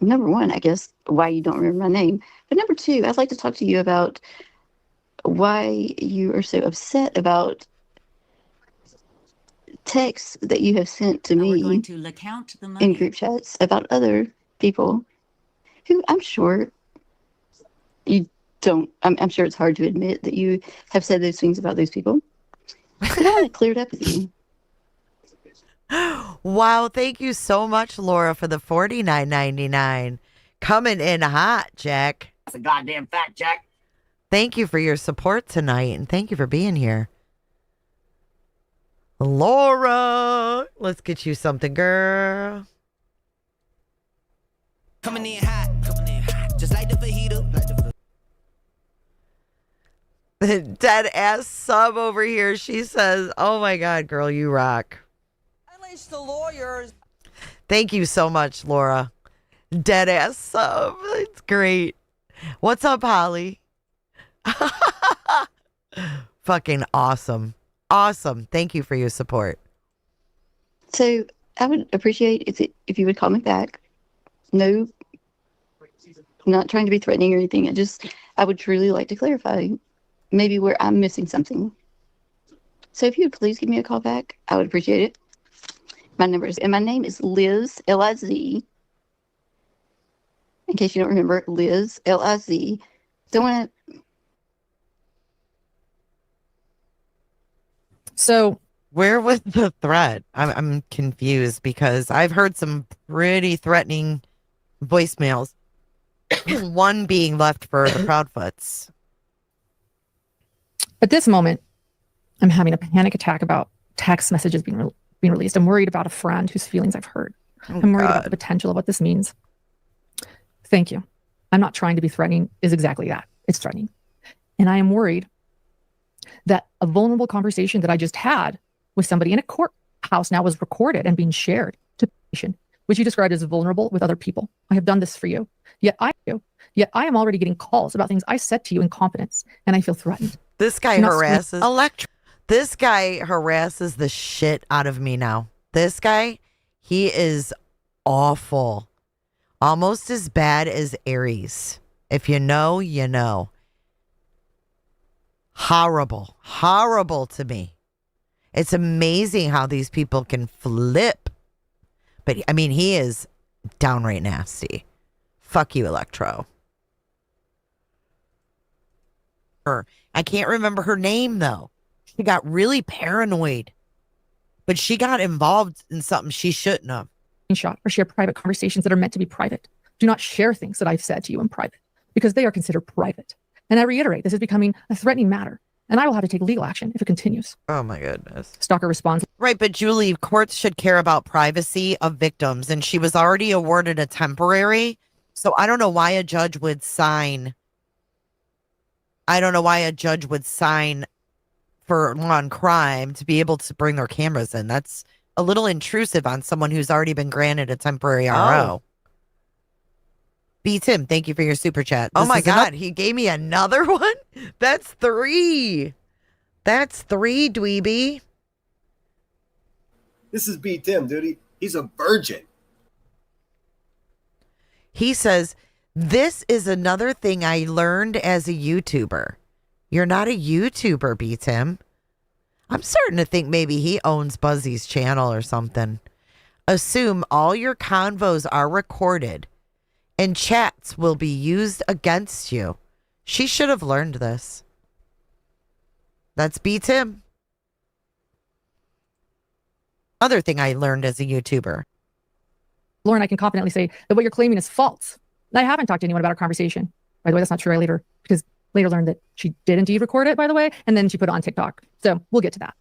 number one, I guess, why you don't remember my name. But number two, I'd like to talk to you about why you are so upset about texts that you have sent to me in group chats about other people who I'm sure you don't, I'm sure it's hard to admit that you have said those things about those people. But I want to clear it up with you. Wow, thank you so much, Laura, for the $49.99. Coming in hot, Jack. That's a goddamn fact, Jack. Thank you for your support tonight, and thank you for being here. Laura, let's get you something, girl. Coming in hot, just like the fajita. The dead ass sub over here, she says, oh my God, girl, you rock. The lawyers. Thank you so much, Laura. Dead ass sub. It's great. What's up, Holly? Fucking awesome. Awesome. Thank you for your support. So I would appreciate if you would call me back. No, I'm not trying to be threatening or anything. I would truly like to clarify maybe where I'm missing something. So if you would please give me a call back, I would appreciate it. My name is Liz, L-I-Z. In case you don't remember, Liz, L-I-Z. Don't want to. So where was the threat? I'm confused because I've heard some pretty threatening voicemails. One being left for the Proudfoots. At this moment, I'm having a panic attack about text messages being released. I'm worried about a friend whose feelings I've hurt. I'm worried about the potential of what this means. Thank you. I'm not trying to be threatening, is exactly that. It's threatening. And I am worried that a vulnerable conversation that I just had with somebody in a courthouse now was recorded and being shared to patient, which you described as vulnerable with other people. I have done this for you. Yet I am already getting calls about things I said to you in confidence, and I feel threatened. This guy harasses This guy harasses the shit out of me now. This guy, he is awful. Almost as bad as Aries. If you know, you know. Horrible. Horrible to me. It's amazing how these people can flip. But, I mean, he is downright nasty. Fuck you, Electro. I can't remember her name, though. She got really paranoid. But she got involved in something she shouldn't have. Or share private conversations that are meant to be private. Do not share things that I've said to you in private because they are considered private. And I reiterate, this is becoming a threatening matter, and I will have to take legal action if it continues. Oh my goodness. Stalker responds. Right, but Julie, courts should care about privacy of victims, and she was already awarded a temporary, so I don't know why a judge would sign. I don't know why a judge would sign for on crime to be able to bring their cameras in. That's a little intrusive on someone who's already been granted a temporary RO. Oh. B. Tim, thank you for your super chat. Oh my God, he gave me another one? That's 3. That's 3, dweeby. This is B. Tim, dude. He's a virgin. He says, this is another thing I learned as a YouTuber. You're not a YouTuber, B. Tim. I'm starting to think maybe he owns Buzzy's channel or something. Assume all your convos are recorded and chats will be used against you. She should have learned this. That's B. Tim. Other thing I learned as a YouTuber. Lauren, I can confidently say that what you're claiming is false. I haven't talked to anyone about our conversation. By the way, that's not true. I later learned that she did indeed record it, by the way, and then she put it on TikTok. So we'll get to that.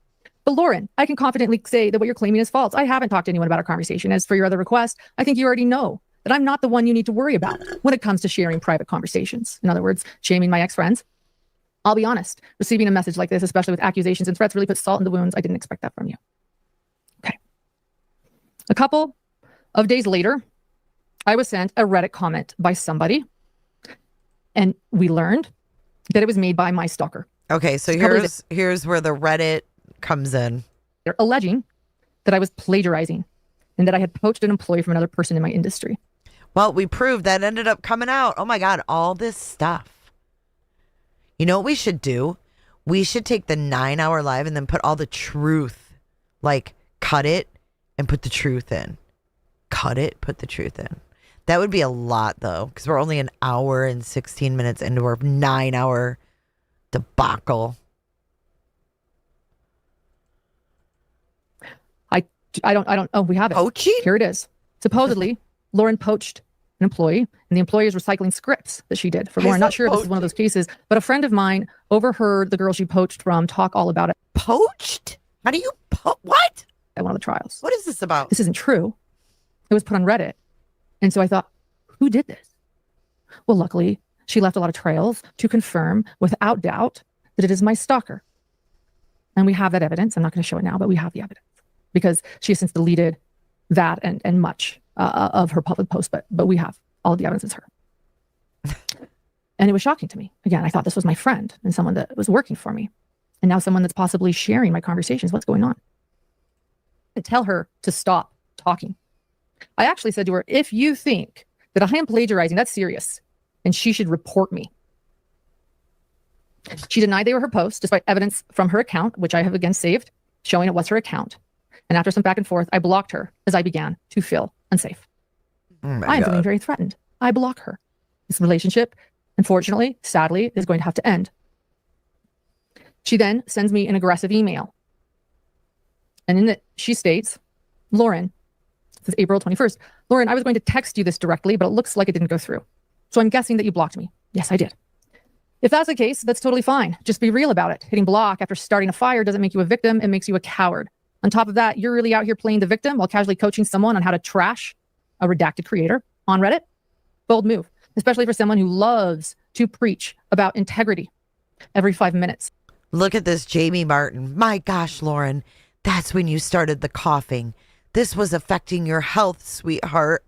But Lauren, I can confidently say that what you're claiming is false. I haven't talked to anyone about our conversation. As for your other request, I think you already know that I'm not the one you need to worry about when it comes to sharing private conversations. In other words, shaming my ex-friends. I'll be honest, receiving a message like this, especially with accusations and threats, really puts salt in the wounds. I didn't expect that from you. Okay. A couple of days later, I was sent a Reddit comment by somebody, and we learned that it was made by my stalker. Okay, so here's where the Reddit comes in. They're alleging that I was plagiarizing and that I had poached an employee from another person in my industry. Well, we proved that ended up coming out. Oh my God, all this stuff. You know what we should do? We should take the 9-hour live and then put all the truth, like cut it and put the truth in. Cut it, put the truth in. That would be a lot though, because we're only an hour and 16 minutes into our 9-hour debacle. I don't, oh, we have it. Poaching? Here it is. Supposedly, Lauren poached an employee, and the employee is recycling scripts that she did for Lauren. Not sure if this is one of those cases, but a friend of mine overheard the girl she poached from talk all about it. Poached? How do you, what? At one of the trials. What is this about? This isn't true. It was put on Reddit. And so I thought, who did this? Well, luckily, she left a lot of trails to confirm without doubt that it is my stalker. And we have that evidence. I'm not going to show it now, but we have the evidence because she has since deleted that and much of her public post. But we have all of the evidence is her. And it was shocking to me. Again, I thought this was my friend and someone that was working for me. And now someone that's possibly sharing my conversations. What's going on? I tell her to stop talking. I actually said to her, if you think that I am plagiarizing, that's serious. And she should report me. She denied they were her posts, despite evidence from her account, which I have again saved, showing it was her account. And after some back and forth, I blocked her as I began to feel unsafe. I am feeling very threatened. I block her. This relationship, unfortunately, sadly, is going to have to end. She then sends me an aggressive email. And in it, she states, Lauren, this is April 21st. Lauren, I was going to text you this directly, but it looks like it didn't go through. So I'm guessing that you blocked me. Yes, I did. If that's the case, that's totally fine. Just be real about it. Hitting block after starting a fire doesn't make you a victim. It makes you a coward. On top of that, you're really out here playing the victim while casually coaching someone on how to trash a redacted creator on Reddit. Bold move, especially for someone who loves to preach about integrity every 5 minutes. Look at this, Jamie Martin. My gosh, Lauren, that's when you started the coughing. This was affecting your health, sweetheart.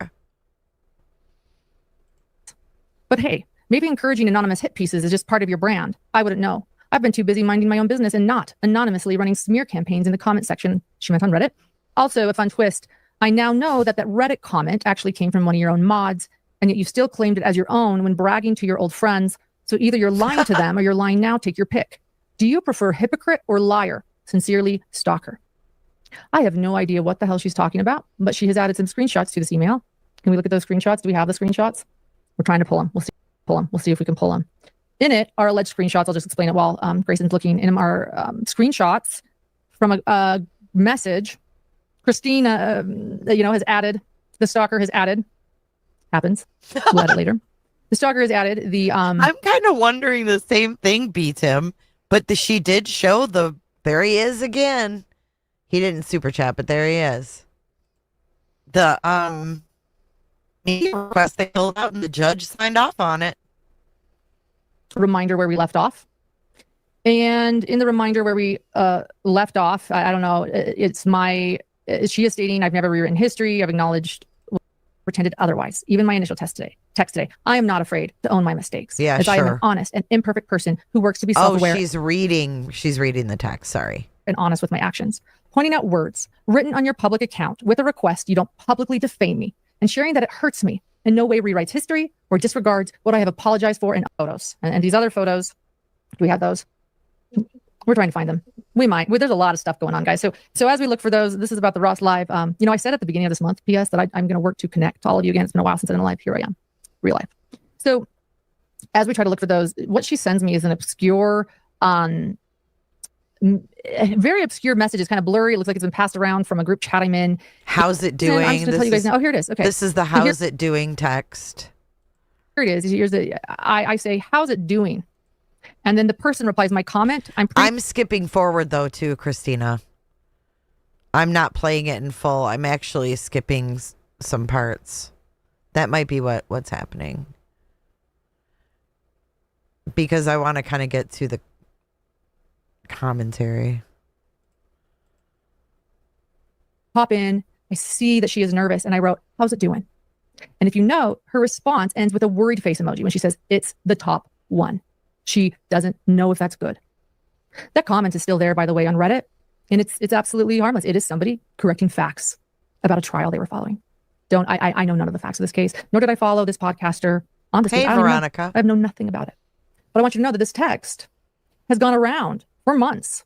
But hey, maybe encouraging anonymous hit pieces is just part of your brand. I wouldn't know. I've been too busy minding my own business and not anonymously running smear campaigns in the comment section. She went on Reddit. Also, a fun twist. I now know that Reddit comment actually came from one of your own mods, and yet you still claimed it as your own when bragging to your old friends. So either you're lying to them or you're lying now. Take your pick. Do you prefer hypocrite or liar? Sincerely, Stalker. I have no idea what the hell she's talking about, but she has added some screenshots to this email. Can we look at those screenshots? Do we have the screenshots? We're trying to pull them. We'll see if we can pull them. In it are alleged screenshots. I'll just explain it while Grayson's looking. In them are screenshots from a message Christina, has added. The stalker has added. Happens. We'll add it later. The stalker has added the. I'm kind of wondering the same thing, beat him, but she did show the. There he is again. He didn't super chat, but there he is. The media request they filled out and the judge signed off on it. Reminder where we left off. And in the reminder where we left off, I don't know, it's my she is stating, I've never rewritten history. I've acknowledged, pretended otherwise. Even my initial text today. I am not afraid to own my mistakes. Yeah, as I am an sure. honest and imperfect person who works to be self-aware. Oh, she's reading the text. Sorry. And honest with my actions. Pointing out words written on your public account with a request you don't publicly defame me, and sharing that it hurts me in no way rewrites history or disregards what I have apologized for in photos. And these other photos, do we have those? We're trying to find them. We might. There's a lot of stuff going on, guys. So as we look for those, this is about the Ross Live. I said at the beginning of this month, PS, that I'm going to work to connect to all of you again. It's been a while since I've been live. Here I am, real life. So as we try to look for those, what she sends me is an obscure, very obscure message. It's kind of blurry. It looks like it's been passed around from a group chat I'm in. How's it doing? I'm just going to tell you guys now. Oh, here it is. Okay. This is the how's it doing text. Here it is. Here's I say, how's it doing? And then the person replies, my comment. I'm skipping forward though too, Christina. I'm not playing it in full. I'm actually skipping some parts. That might be what's happening. Because I want to kind of get to the commentary. Pop in. I see that she is nervous, and I wrote, how's it doing? And if you know, her response ends with a worried face emoji when she says it's the top one. She doesn't know if that's good. That comment is still there, by the way, on Reddit, and it's absolutely harmless. It is somebody correcting facts about a trial they were following. I know none of the facts of this case, nor did I follow this podcaster on this case. Hey, Veronica. I know nothing about it. But I want you to know that this text has gone around for months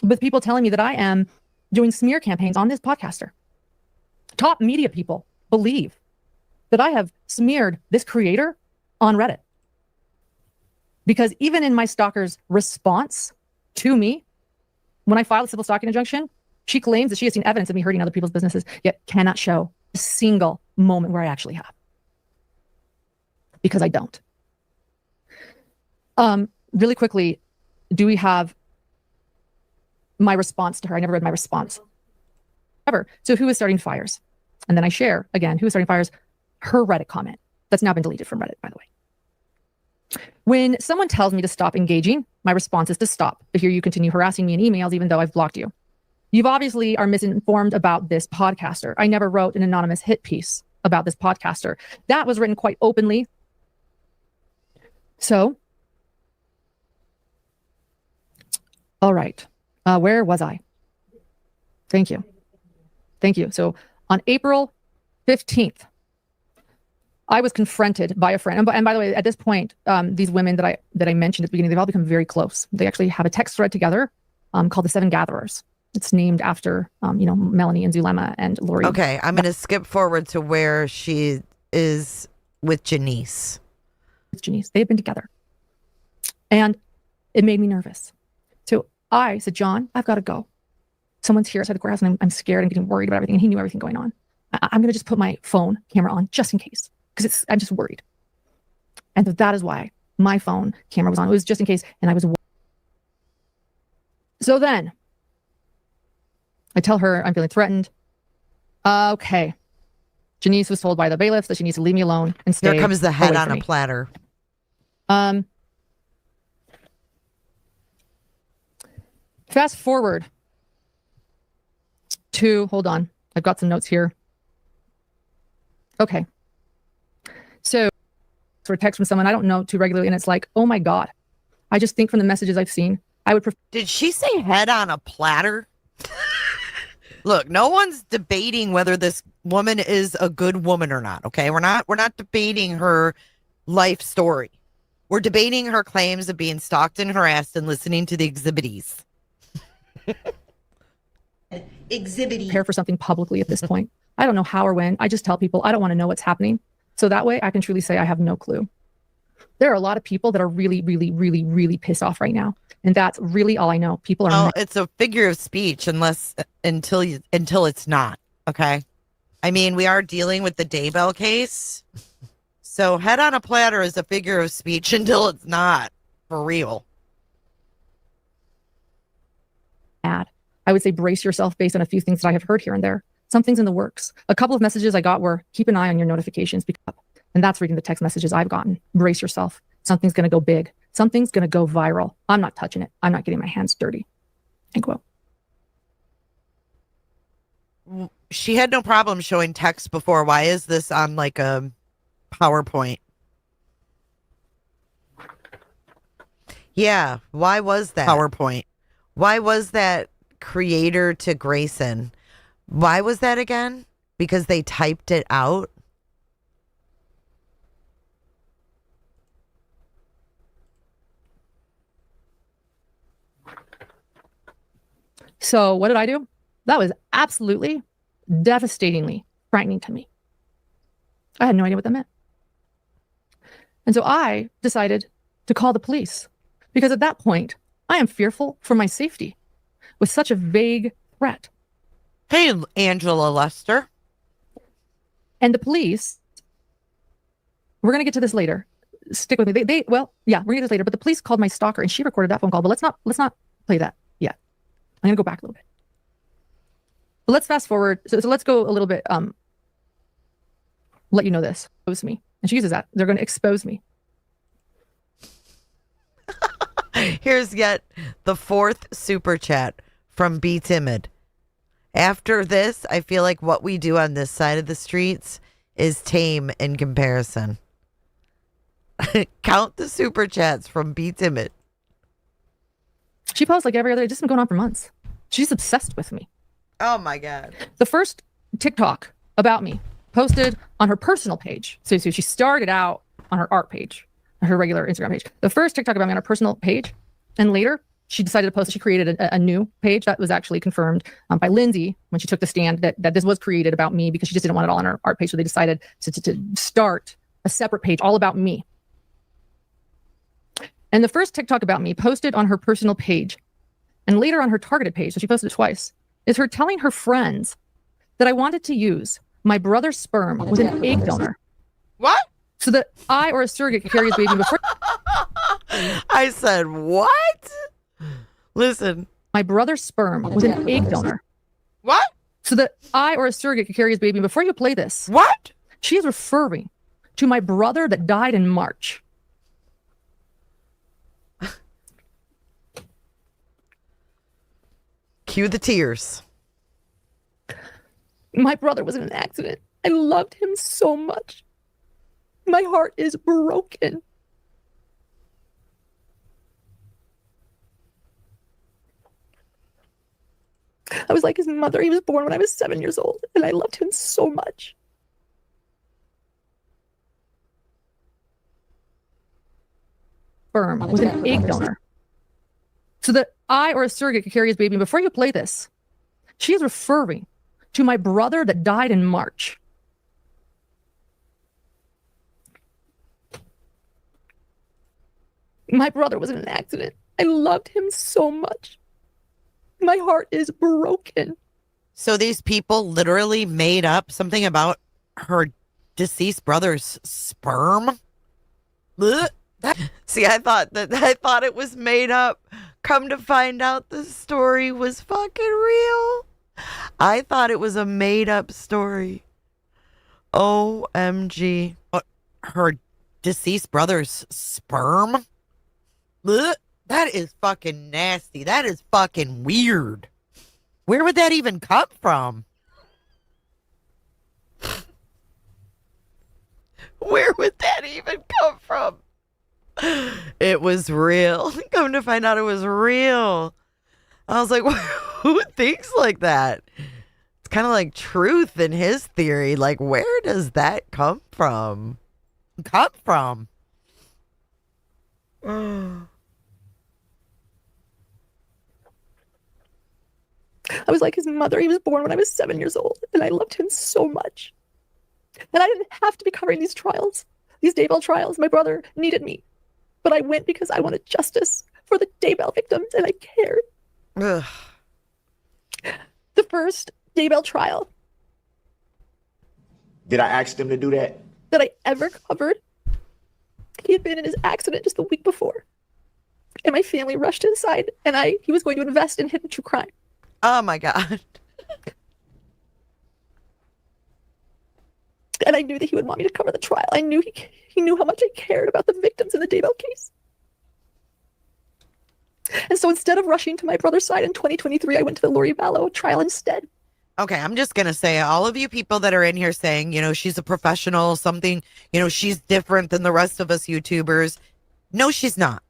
with people telling me that I am doing smear campaigns on this podcaster. Top media people believe that I have smeared this creator on Reddit. Because even in my stalker's response to me, when I filed a civil stalking injunction, she claims that she has seen evidence of me hurting other people's businesses, yet cannot show a single moment where I actually have. Because I don't. Really quickly, do we have my response to her? I never read my response. Ever. So who is starting fires? And then I share, again, who is starting fires? Her Reddit comment. That's now been deleted from Reddit, by the way. When someone tells me to stop engaging, my response is to stop. But here you continue harassing me in emails, even though I've blocked you. You've obviously are misinformed about this podcaster. I never wrote an anonymous hit piece about this podcaster. That was written quite openly. So, all right. Where was I? Thank you. Thank you. So on April 15th, I was confronted by a friend. And by the way, at this point, these women that I mentioned at the beginning, they've all become very close. They actually have a text thread together called the Seven Gatherers. It's named after, Melanie and Zulema and Lori. Okay, I'm going to skip forward to where she is with Janice. With Janice. They've been together. And it made me nervous. So I said, John, I've got to go. Someone's here outside the courthouse and I'm scared and getting worried about everything. And he knew everything going on. I'm going to just put my phone camera on just in case. Because I'm just worried. And so that is why my phone camera was on. It was just in case. And I was worried. So then I tell her I'm feeling threatened. Okay. Janice was told by the bailiffs that she needs to leave me alone and stay. Here comes the head away on from a me. platter. Fast forward to, hold on. I've got some notes here. Okay. So a text from someone I don't know too regularly, and it's like, oh my God. I just think from the messages I've seen, I would prefer. Did she say head on a platter? Look, no one's debating whether this woman is a good woman or not, okay? We're not debating her life story. We're debating her claims of being stalked and harassed and listening to the exhibitees. Prepare for something publicly at this point. I don't know how or when. I just tell people I don't want to know what's happening. So that way I can truly say I have no clue. There are a lot of people that are really, really, really, really pissed off right now. And that's really all I know. People are. It's a figure of speech until it's not. Okay. I mean, we are dealing with the Daybell case. So head on a platter is a figure of speech until it's not for real. Mad. I would say brace yourself based on a few things that I have heard here and there. Some things in the works. A couple of messages I got were keep an eye on your notifications. And that's reading the text messages I've gotten. Brace yourself. Something's going to go big. Something's going to go viral. I'm not touching it. I'm not getting my hands dirty. End quote. she had no problem showing text before. Why is this on like a PowerPoint? Yeah, why was that? PowerPoint. Why was that creator to Grayson? Why was that again? Because they typed it out? So what did I do? That was absolutely devastatingly frightening to me. I had no idea what that meant. And so I decided to call the police because at that point, I am fearful for my safety with such a vague threat. Hey, Angela Lester. And the police, we're going to get to this later. Stick with me. Well, yeah, we're going to get to this later, but the police called my stalker and she recorded that phone call, but let's not play that yet. I'm going to go back a little bit. But let's fast forward. So let's go a little bit, let you know this. Expose me. And she uses that. They're going to expose me. Here's yet the 4th super chat from Be Timid. After this, I feel like what we do on this side of the streets is tame in comparison. Count the super chats from Be Timid. She posts like every other day. This has been going on for months. She's obsessed with me. Oh my God. The first TikTok about me posted on her personal page. So she started out on her art page, her regular Instagram page. The first TikTok about me on her personal page. And later she decided to post, she created a new page that was actually confirmed by Lindsay when she took the stand that this was created about me because she just didn't want it all on her art page. So they decided to start a separate page all about me. And the first TikTok about me posted on her personal page and later on her targeted page, so she posted it twice, is her telling her friends that I wanted to use my brother's sperm with an egg donor. What? So that I or a surrogate could carry his baby before. I said, what? Listen. My brother's sperm with an egg donor. What? So that I or a surrogate could carry his baby. Before you play this. What? She is referring to my brother that died in March. Cue the tears. My brother was in an accident. I loved him so much. My heart is broken. I was like his mother. He was born when I was 7 years old, and I loved him so much. Sperm with an egg donor. So that I or a surrogate could carry his baby. Before you play this, she is referring to my brother that died in March. My brother was in an accident. I loved him so much. My heart is broken. So these people literally made up something about her deceased brother's sperm? Ugh. See, I thought it was made up. Come to find out the story was fucking real. I thought it was a made up story. OMG. Her deceased brother's sperm? Ugh. That is fucking nasty. That is fucking weird. Where would that even come from? Where would that even come from? It was real. Come to find out it was real. I was like, who thinks like that? It's kind of like truth in his theory. Like, where does that come from? I was like his mother. He was born when I was 7 years old, and I loved him so much. And I didn't have to be covering these trials, these Daybell trials. My brother needed me. But I went because I wanted justice for the Daybell victims, and I cared. Ugh. The first Daybell trial. Did I ask them to do that? That I ever covered. He had been in his accident just the week before. And my family rushed inside, and he was going to invest in hidden true crime. Oh my God. And I knew that he would want me to cover the trial. I knew he knew how much I cared about the victims in the Daybell case. And so instead of rushing to my brother's side in 2023, I went to the Lori Vallow trial instead. Okay, I'm just going to say, all of you people that are in here saying, she's a professional, something, she's different than the rest of us YouTubers. No, she's not.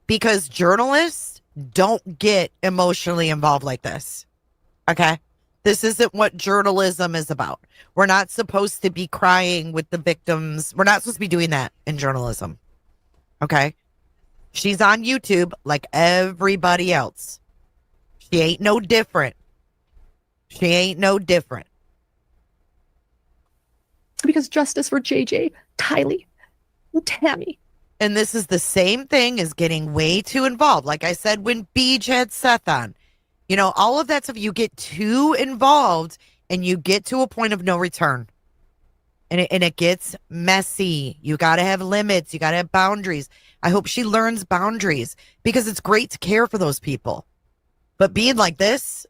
Because journalists don't get emotionally involved like this. Okay? This isn't what journalism is about. We're not supposed to be crying with the victims. We're not supposed to be doing that in journalism. Okay? She's on YouTube like everybody else. She ain't no different. She ain't no different. Because justice for JJ, Tylee, and Tammy. And this is the same thing as getting way too involved. Like I said, when Beej had Seth on, all of that stuff, you get too involved and you get to a point of no return. And it gets messy. You got to have limits. You got to have boundaries. I hope she learns boundaries because it's great to care for those people. But being like this,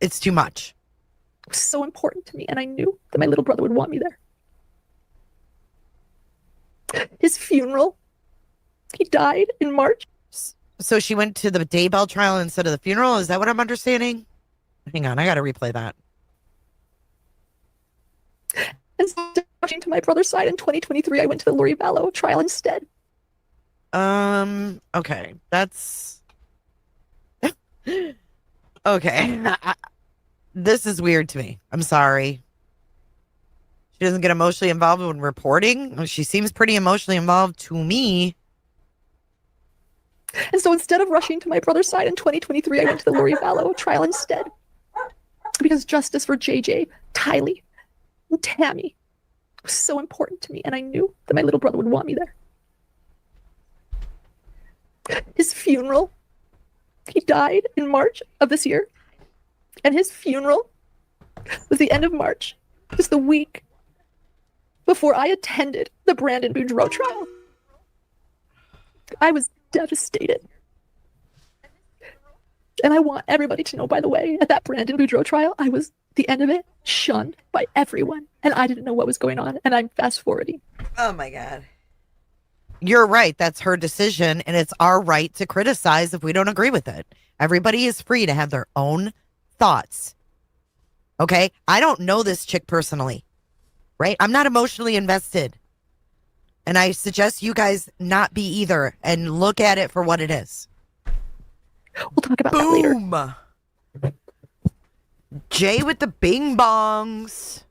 it's too much. It was so important to me, and I knew that my little brother would want me there. His funeral, he died in March. So she went to the Daybell trial instead of the funeral? Is that what I'm understanding? Hang on, I got to replay that. Instead of rushing to my brother's side in 2023, I went to the Lori Vallow trial instead. Okay, that's... Okay. This is weird to me. I'm sorry. She doesn't get emotionally involved when reporting. She seems pretty emotionally involved to me. And so instead of rushing to my brother's side in 2023, I went to the Lori Vallow trial instead. Because justice for JJ, Tylee, and Tammy was so important to me, and I knew that my little brother would want me there. His funeral, he died in March of this year. And his funeral was the end of March, just the week before I attended the Brandon Boudreaux trial. I was devastated. And I want everybody to know, by the way, at that Brandon Boudreaux trial, I was, at the end of it, shunned by everyone. And I didn't know what was going on. And I'm fast forwarding. Oh, my God. You're right. That's her decision. And it's our right to criticize if we don't agree with it. Everybody is free to have their own thoughts. Okay? I don't know this chick personally. Right? I'm not emotionally invested. And I suggest you guys not be either and look at it for what it is. We'll talk about that later. Jay with the bing bongs.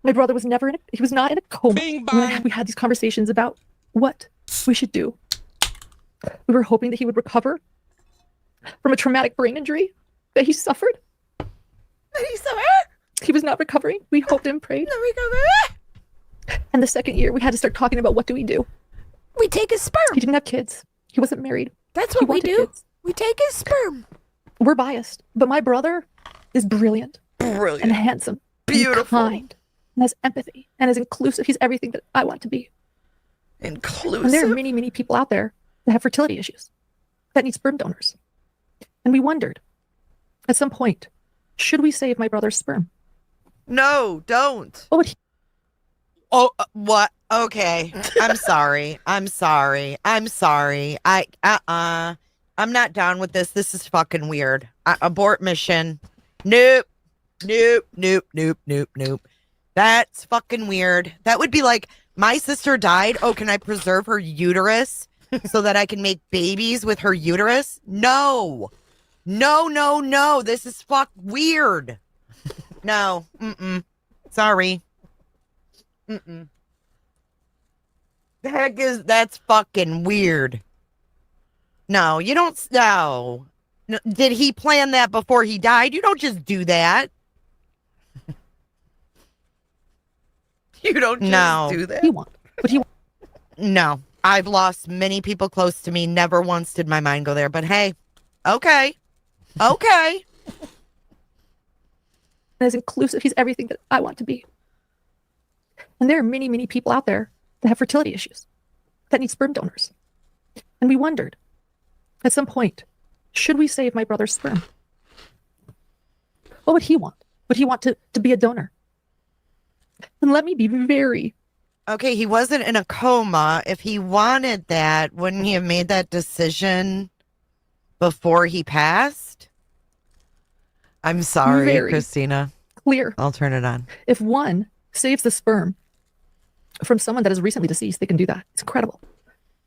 My brother was never he was not in a coma. We had these conversations about what we should do. We were hoping that he would recover from a traumatic brain injury that he suffered. He was not recovering. We hoped and prayed. And the second year, we had to start talking about what do we do. We take his sperm. He didn't have kids. He wasn't married. That's what we do. Kids. We take his sperm. We're biased, but my brother is brilliant. And handsome. Beautiful. And kind. And has empathy. And is inclusive. He's everything that I want to be. Inclusive. And there are many, many people out there that have fertility issues, that need sperm donors. And we wondered, at some point, should we save my brother's sperm? No, don't. What? What? Okay. I'm sorry. I'm sorry. I'm not down with this. This is fucking weird. Abort mission. Nope. That's fucking weird. That would be like, my sister died. Oh, can I preserve her uterus so that I can make babies with her uterus? No. This is weird. No. Sorry. The heck that's fucking weird. No, you don't. No. Did he plan that before he died? You don't just do that. You don't just do that. No. I've lost many people close to me. Never once did my mind go there. But hey, okay. And is inclusive. He's everything that I want to be. And there are many, many people out there that have fertility issues, that need sperm donors. And we wondered, at some point, should we save my brother's sperm? What would he want? Would he want to be a donor? And let me be very... Okay, he wasn't in a coma. If he wanted that, wouldn't he have made that decision before he passed? I'm sorry, very Christina. clear. I'll turn it on. If one saves the sperm from someone that is recently deceased, they can do that. It's incredible.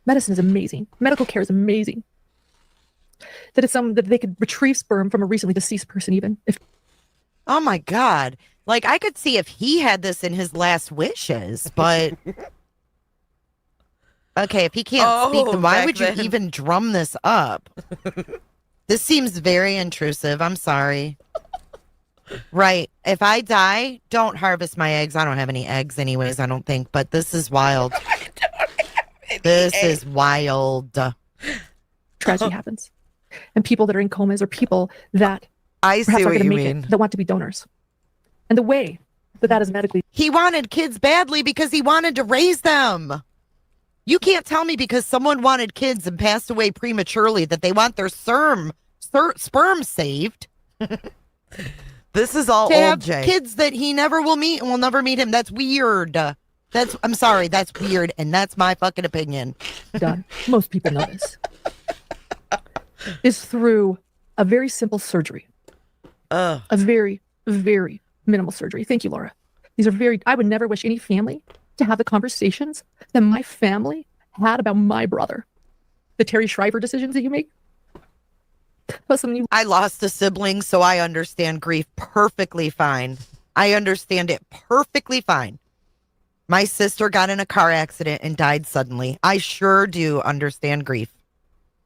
Medicine is amazing. Medical care is amazing. That they could retrieve sperm from a recently deceased person, even if. Oh my God! Like I could see if he had this in his last wishes, but okay, if he can't speak, then why would you even drum this up? This seems very intrusive. I'm sorry. Right. If I die, don't harvest my eggs. I don't have any eggs anyways, I don't think. But this is wild. This is wild. Tragedy happens. And people that are in comas or people that I see what you mean. that want to be donors. And the way that is medically. He wanted kids badly because he wanted to raise them. You can't tell me because someone wanted kids and passed away prematurely that they want their sperm saved. This is all old Jay. Kids that he never will meet and will never meet him. That's weird. I'm sorry, that's weird, and that's my fucking opinion. Done. Most people know this. Is through a very simple surgery. A very, very minimal surgery. Thank you, Laura. These are I would never wish any family to have the conversations that my family had about my brother. The Terry Shriver decisions that you make. I lost a sibling, so I understand grief perfectly fine. I understand it perfectly fine. My sister got in a car accident and died suddenly. I sure do understand grief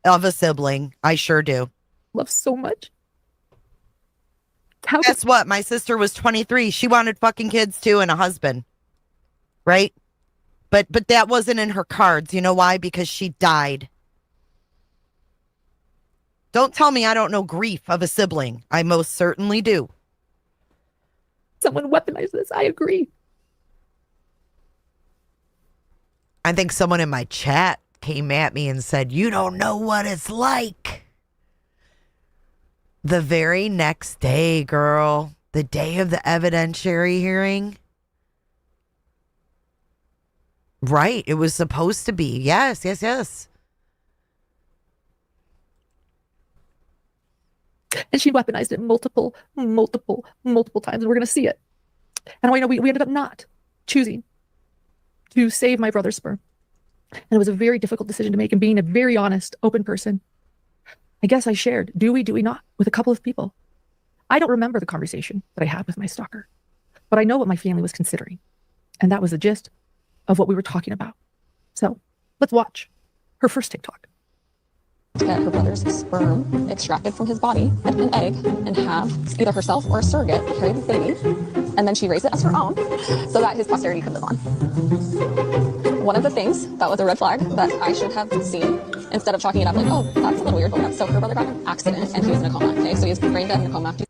of a sibling. I sure do. Love so much. Guess what? My sister was 23. She wanted fucking kids too and a husband. Right? But that wasn't in her cards. You know why? Because she died. Don't tell me I don't know grief of a sibling. I most certainly do. Someone weaponized this. I agree. I think someone in my chat came at me and said, "You don't know what it's like." The very next day, girl, the day of the evidentiary hearing. Right. It was supposed to be. Yes. And she weaponized it multiple times. And we're going to see it. And we ended up not choosing to save my brother's sperm. And it was a very difficult decision to make. And being a very honest, open person, I guess I shared, do we not, with a couple of people. I don't remember the conversation that I had with my stalker, but I know what my family was considering. And that was the gist of what we were talking about. So let's watch her first TikTok. To get her brother's sperm extracted from his body, and an egg, and have either herself or a surrogate carry the baby, and then she raise it as her own so that his posterity could live on. One of the things that was a red flag that I should have seen, instead of chalking it up like, oh, that's a little weird, but so her brother got in an accident and he was in a coma, okay? So he was brain dead in a coma. I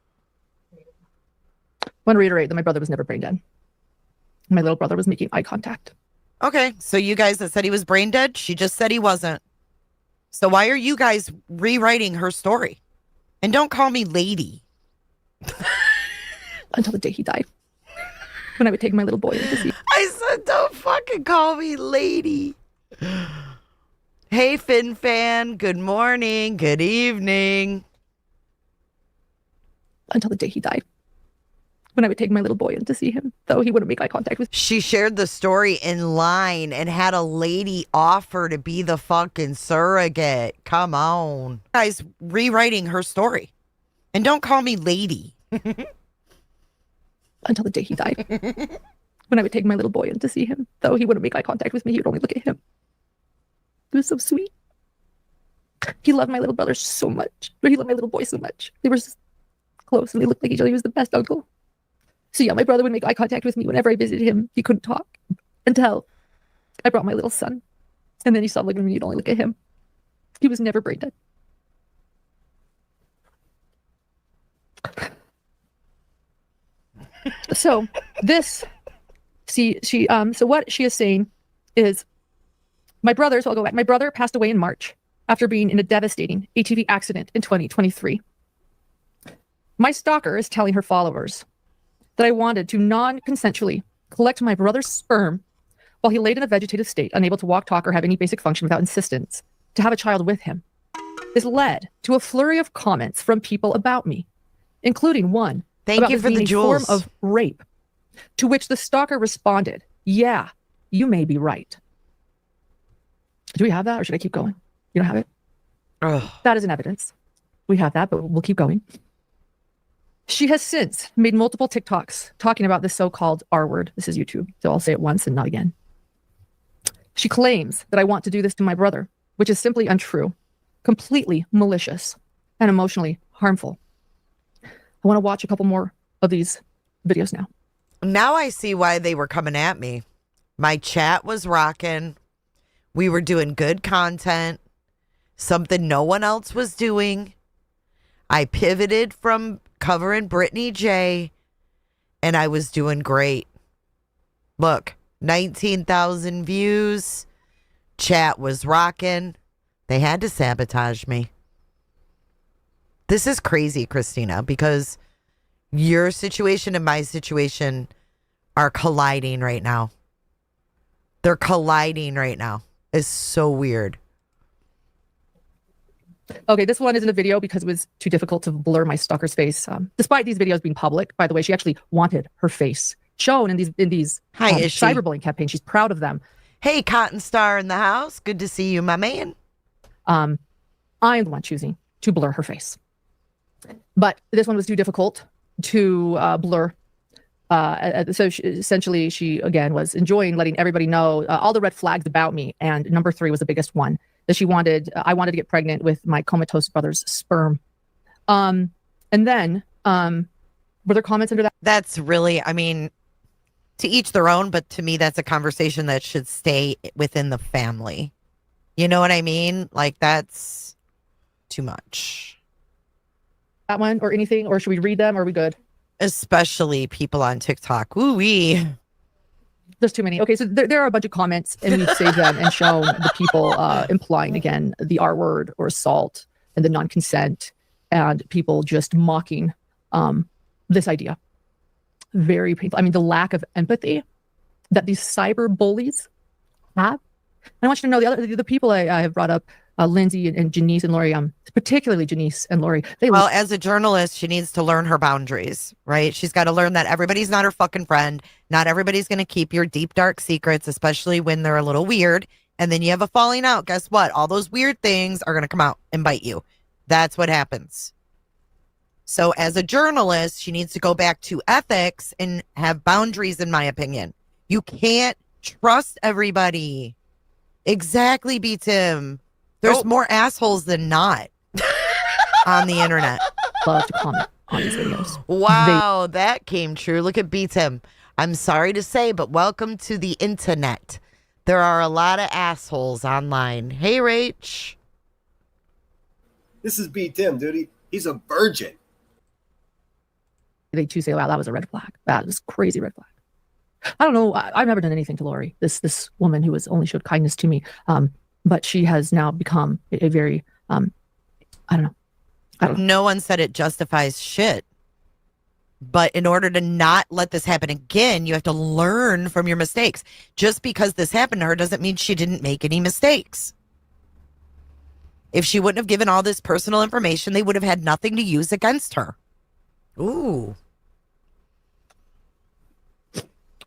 want to reiterate that my brother was never brain dead. My little brother was making eye contact. Okay, so you guys that said he was brain dead, she just said he wasn't. So why are you guys rewriting her story? And don't call me lady. Until the day he died. When I would take my little boy in to see. I said, don't fucking call me lady. Hey, Fin Fan. Good morning. Good evening. Until the day he died. When I would take my little boy in to see him, though he wouldn't make eye contact with me. She shared the story in line and had a lady offer to be the fucking surrogate. Come on. Guys, rewriting her story. And don't call me lady. Until the day he died. When I would take my little boy in to see him, though he wouldn't make eye contact with me, he would only look at him. It was so sweet. He loved my little brother so much. But he loved my little boy so much. They were just close and they looked like each other. He was the best uncle. So yeah, my brother would make eye contact with me whenever I visited him. He couldn't talk until I brought my little son. And then he stopped looking at me. He'd only look at him. He was never brain dead. So so what she is saying is my brother, so I'll go back. My brother passed away in March after being in a devastating ATV accident in 2023. My stalker is telling her followers that I wanted to non-consensually collect my brother's sperm while he laid in a vegetative state, unable to walk, talk, or have any basic function without insistence, to have a child with him. This led to a flurry of comments from people about me, including one Thank about you this for the being a form jewels. of rape, to which the stalker responded, "Yeah, you may be right." Do we have that, or should I keep going? You don't have it? Ugh. That is an evidence. We have that, but we'll keep going. She has since made multiple TikToks talking about this so-called R word. This is YouTube, so I'll say it once and not again. She claims that I want to do this to my brother, which is simply untrue, completely malicious, and emotionally harmful. I want to watch a couple more of these videos now. Now I see why they were coming at me. My chat was rocking. We were doing good content, something no one else was doing. I pivoted from covering Brittany J, and I was doing great. Look, 19,000 views. Chat was rocking. They had to sabotage me. This is crazy, Christina, because your situation and my situation are colliding right now. They're colliding right now. It's so weird. Okay, this one isn't a video because it was too difficult to blur my stalker's face. Despite these videos being public, by the way, she actually wanted her face shown in these Hi, is she? cyberbullying campaigns. She's proud of them. Hey, Cotton Star in the house. Good to see you, my man. I am the one choosing to blur her face. But this one was too difficult to blur. So essentially, she, again, was enjoying letting everybody know all the red flags about me. And number 3 was the biggest one, that I wanted to get pregnant with my comatose brother's sperm. And then, were there comments under that? That's really, I mean, to each their own, but to me, that's a conversation that should stay within the family. You know what I mean? Like, that's too much. That one or anything, or should we read them? Or are we good? Especially people on TikTok. Ooh-wee. There's too many. Okay, so there are a bunch of comments, and we've saved them and shown the people implying, again, the R word or assault and the non-consent, and people just mocking this idea. Very painful. I mean, the lack of empathy that these cyber bullies have. I want you to know the people I have brought up, Lindsay and Janice and Lori, particularly Janice and Lori. Well, as a journalist, she needs to learn her boundaries, right? She's got to learn that everybody's not her fucking friend. Not everybody's going to keep your deep, dark secrets, especially when they're a little weird. And then you have a falling out. Guess what? All those weird things are going to come out and bite you. That's what happens. So as a journalist, she needs to go back to ethics and have boundaries, in my opinion. You can't trust everybody. Exactly, B. Tim. There's more assholes than not on the internet. Love to comment on these videos. Wow, that came true. Look at B. Tim. I'm sorry to say, but welcome to the internet. There are a lot of assholes online. Hey, Rach. This is B. Tim, dude. He's a virgin. They too say, wow, that was a red flag. That was crazy red flag. I don't know. I've never done anything to Lori, this woman who has only showed kindness to me. But she has now become a very, I don't know. No one said it justifies shit. But in order to not let this happen again, you have to learn from your mistakes. Just because this happened to her doesn't mean she didn't make any mistakes. If she wouldn't have given all this personal information, they would have had nothing to use against her. Ooh.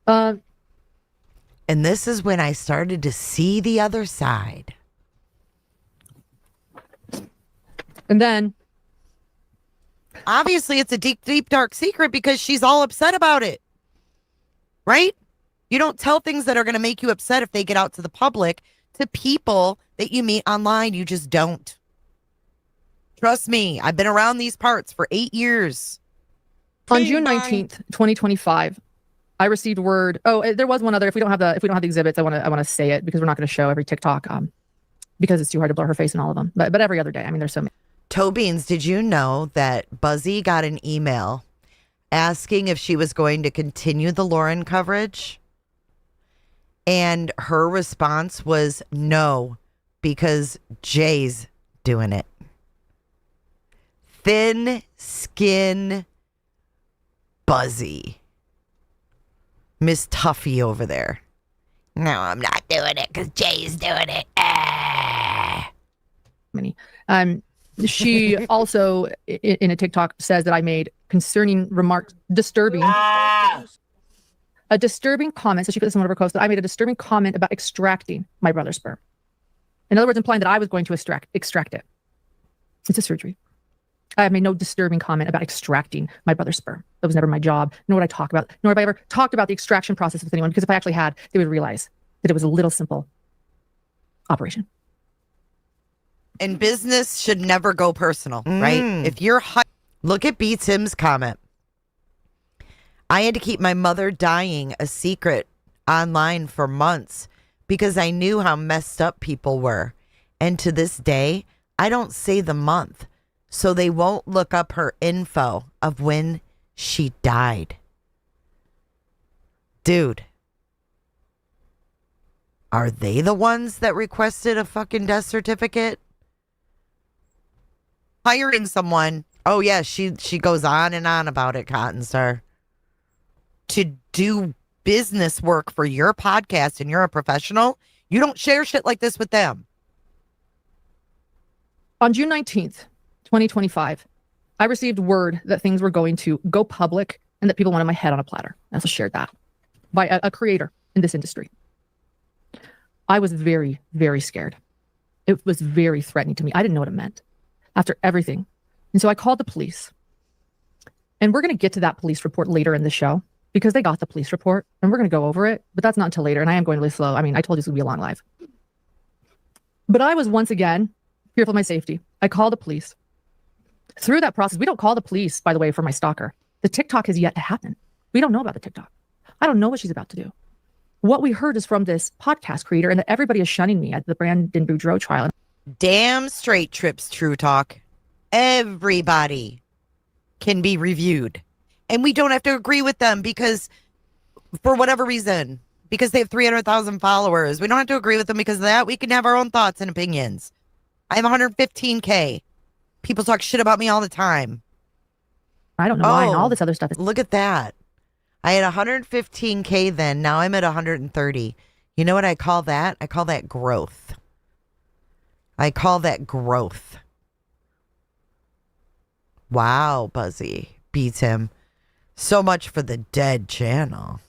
And this is when I started to see the other side. And then, obviously, it's a deep, deep, dark secret because she's all upset about it. Right? You don't tell things that are going to make you upset if they get out to the public, to people that you meet online. You just don't. Trust me. I've been around these parts for 8 years. On June 19th, 2025, I received word. Oh, there was one other. If we don't have the exhibits, I want to say it because we're not going to show every TikTok because it's too hard to blur her face in all of them. But every other day, I mean, there's so many. Tobeans, did you know that Buzzy got an email asking if she was going to continue the Lauren coverage? And her response was no, because Jay's doing it. Thin skin Buzzy. Miss Tuffy over there. No, I'm not doing it because Jay's doing it. Ah. Many. She also, in a TikTok, says that I made concerning remarks, disturbing, a disturbing comment. So she put this in one of her posts that I made a disturbing comment about extracting my brother's sperm. In other words, implying that I was going to extract it. It's a surgery. I have made no disturbing comment about extracting my brother's sperm. That was never my job, nor would I talk about, nor have I ever talked about the extraction process with anyone, because if I actually had, they would realize that it was a little simple operation. And business should never go personal, right? If you're look at B. Tim's comment. I had to keep my mother dying a secret online for months because I knew how messed up people were. And to this day, I don't say the month, so they won't look up her info of when she died. Dude, are they the ones that requested a fucking death certificate? Hiring someone. Oh yeah, she goes on and on about it, Cotton Star. To do business work for your podcast and you're a professional, you don't share shit like this with them. On June 19th, 2025, I received word that things were going to go public and that people wanted my head on a platter. I also shared that by a creator in this industry. I was very, very scared. It was very threatening to me. I didn't know what it meant after everything. And so I called the police. And we're going to get to that police report later in the show because they got the police report and we're going to go over it, but that's not until later. And I am going really slow. I mean, I told you this would be a long live. But I was once again fearful of my safety. I called the police. Through that process, we don't call the police, by the way, for my stalker. The TikTok has yet to happen. We don't know about the TikTok. I don't know what she's about to do. What we heard is from this podcast creator and that everybody is shunning me at the Brandon Boudreaux trial. Damn straight, Trips True Talk. Everybody can be reviewed. And we don't have to agree with them because, for whatever reason, because they have 300,000 followers. We don't have to agree with them because of that. We can have our own thoughts and opinions. I have 115K. People talk shit about me all the time. I don't know why and all this other stuff. Look at that. I had 115K then. Now I'm at 130. You know what I call that? I call that growth. I call that growth. Wow, Buzzy beats him. So much for the dead channel.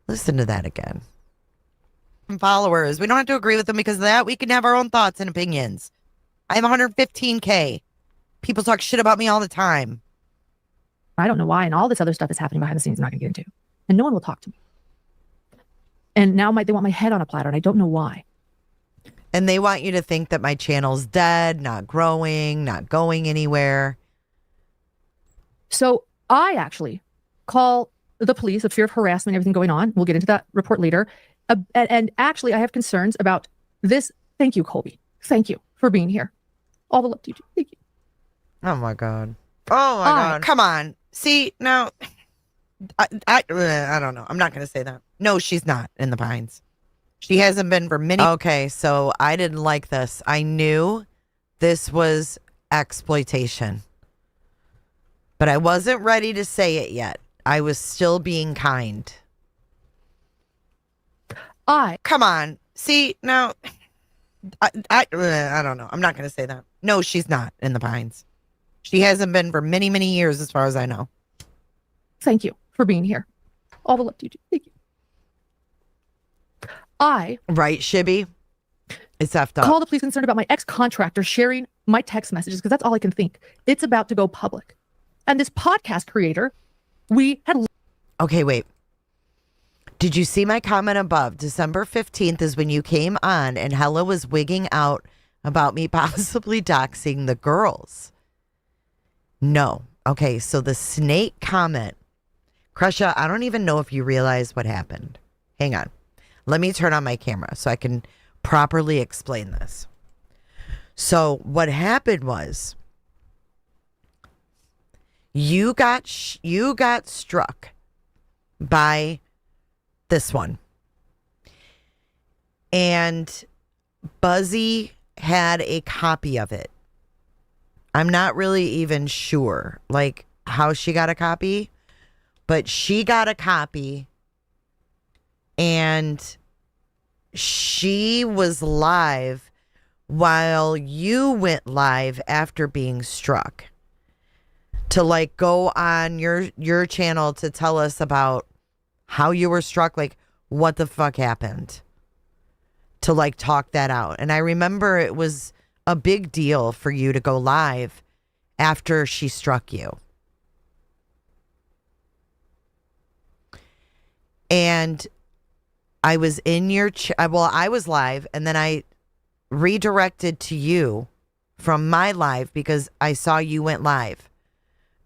Listen to that again. Followers. We don't have to agree with them because of that. We can have our own thoughts and opinions. I have 115K. People talk shit about me all the time. I don't know why and all this other stuff is happening behind the scenes I'm not going to get into. And no one will talk to me. And now they want my head on a platter and I don't know why. And they want you to think that my channel's dead, not growing, not going anywhere. So I actually call the police of fear of harassment, everything going on. We'll get into that report later. And actually, I have concerns about this. Thank you, Colby. Thank you for being here. All the love to you. Thank you. Oh, my God. Oh, my God. Come on. See, now, I don't know. I'm not going to say that. No, she's not in the Pines. She hasn't been for many. Okay, so I didn't like this. I knew this was exploitation. But I wasn't ready to say it yet. I was still being kind. Come on. See, now, I don't know. I'm not going to say that. No, she's not in the Pines. She hasn't been for many, many years as far as I know. Thank you for being here. All the love to you. Thank you. Right, Shibby? It's effed up. Call the police concerned about my ex-contractor sharing my text messages because that's all I can think. It's about to go public. And this podcast creator, we had... Okay, wait. Did you see my comment above? December 15th is when you came on and Hella was wigging out about me possibly doxing the girls. No. Okay, so the snake comment. Crusha, I don't even know if you realize what happened. Hang on. Let me turn on my camera so I can properly explain this. So what happened was you got struck by this one. And Buzzy had a copy of it. I'm not really even sure like how she got a copy, but she got a copy and she was live while you went live after being struck to like go on your channel to tell us about how you were struck, like what the fuck happened, to like talk that out. And I remember it was a big deal for you to go live after she struck you. And I was in your I was live, and then I redirected to you from my live because I saw you went live,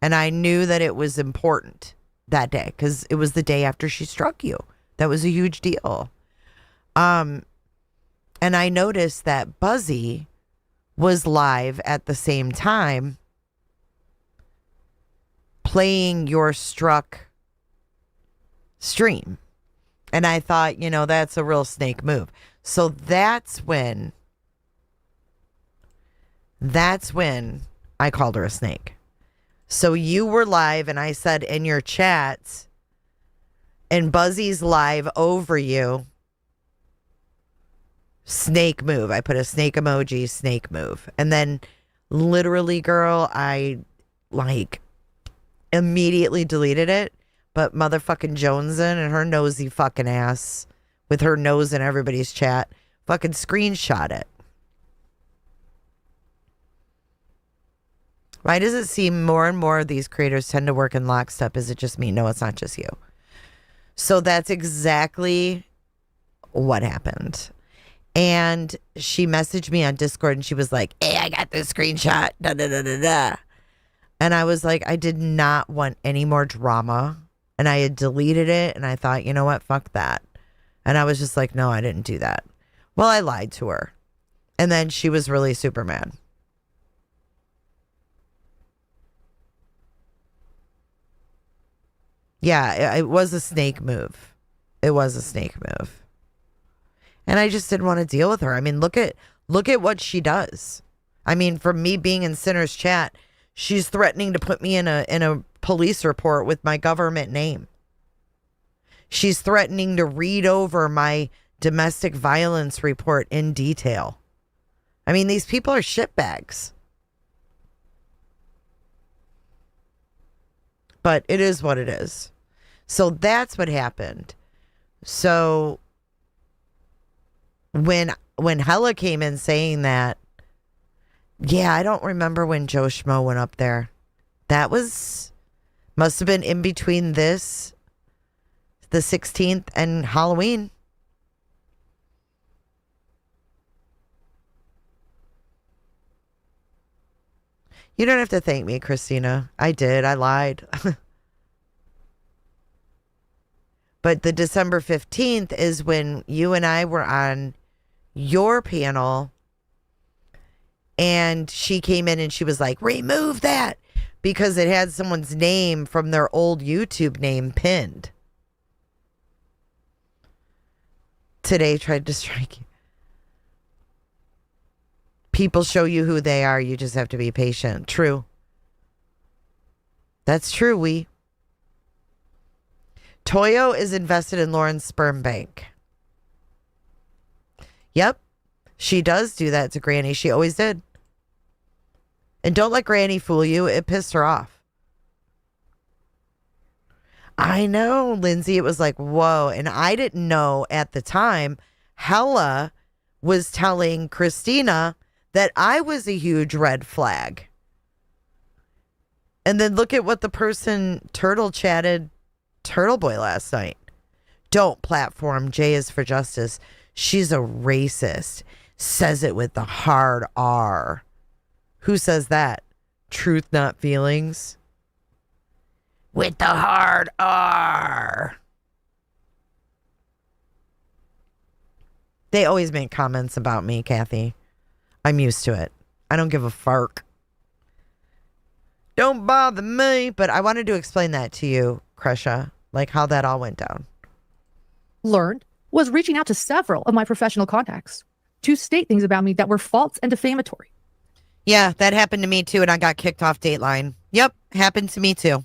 and I knew that it was important that day because it was the day after she struck you. That was a huge deal. And I noticed that Buzzy was live at the same time playing your struck stream. And I thought, you know, that's a real snake move. So that's when I called her a snake. So you were live, and I said in your chats, and Buzzy's live over you, snake move. I put a snake emoji, snake move. And then literally, girl, I like immediately deleted it. But motherfucking Joneson and her nosy fucking ass with her nose in everybody's chat fucking screenshot it. Why does it seem more and more of these creators tend to work in lockstep? Is it just me? No, it's not just you. So that's exactly what happened. And she messaged me on Discord and she was like, hey, I got this screenshot. Da, da, da, da, da. And I was like, I did not want any more drama. And I had deleted it, and I thought, you know what, fuck that. And I was just like, no, I didn't do that. Well, I lied to her. And then she was really super mad. Yeah, it was a snake move. It was a snake move. And I just didn't want to deal with her. I mean, look at what she does. I mean, from me being in Sinner's chat, she's threatening to put me in a police report with my government name. She's threatening to read over my domestic violence report in detail. I mean, these people are shitbags. But it is what it is. So that's what happened. So when Hella came in saying that, yeah, I don't remember when Joe Schmo went up there. That must have been in between this, the 16th, and Halloween. You don't have to thank me, Christina. I did. I lied. But the December 15th is when you and I were on your panel, and she came in and she was like, remove that, because it had someone's name from their old YouTube name pinned. Today tried to strike you. People show you who they are. You just have to be patient. True. That's true, Toyo is invested in Lauren's sperm bank. Yep. She does do that to Granny. She always did. And don't let Granny fool you. It pissed her off. I know, Lindsay. It was like, whoa. And I didn't know at the time. Hella was telling Christina that I was a huge red flag. And then look at what the person Turtle chatted Turtleboy last night. Don't platform Jay is for justice. She's a racist. Says it with the hard R. Who says that? Truth, not feelings. With the hard R. They always make comments about me, Kathy. I'm used to it. I don't give a fark. Don't bother me. But I wanted to explain that to you, Kresha, like how that all went down. Learned was reaching out to several of my professional contacts to state things about me that were false and defamatory. Yeah, that happened to me too, and I got kicked off Dateline. Yep, happened to me too.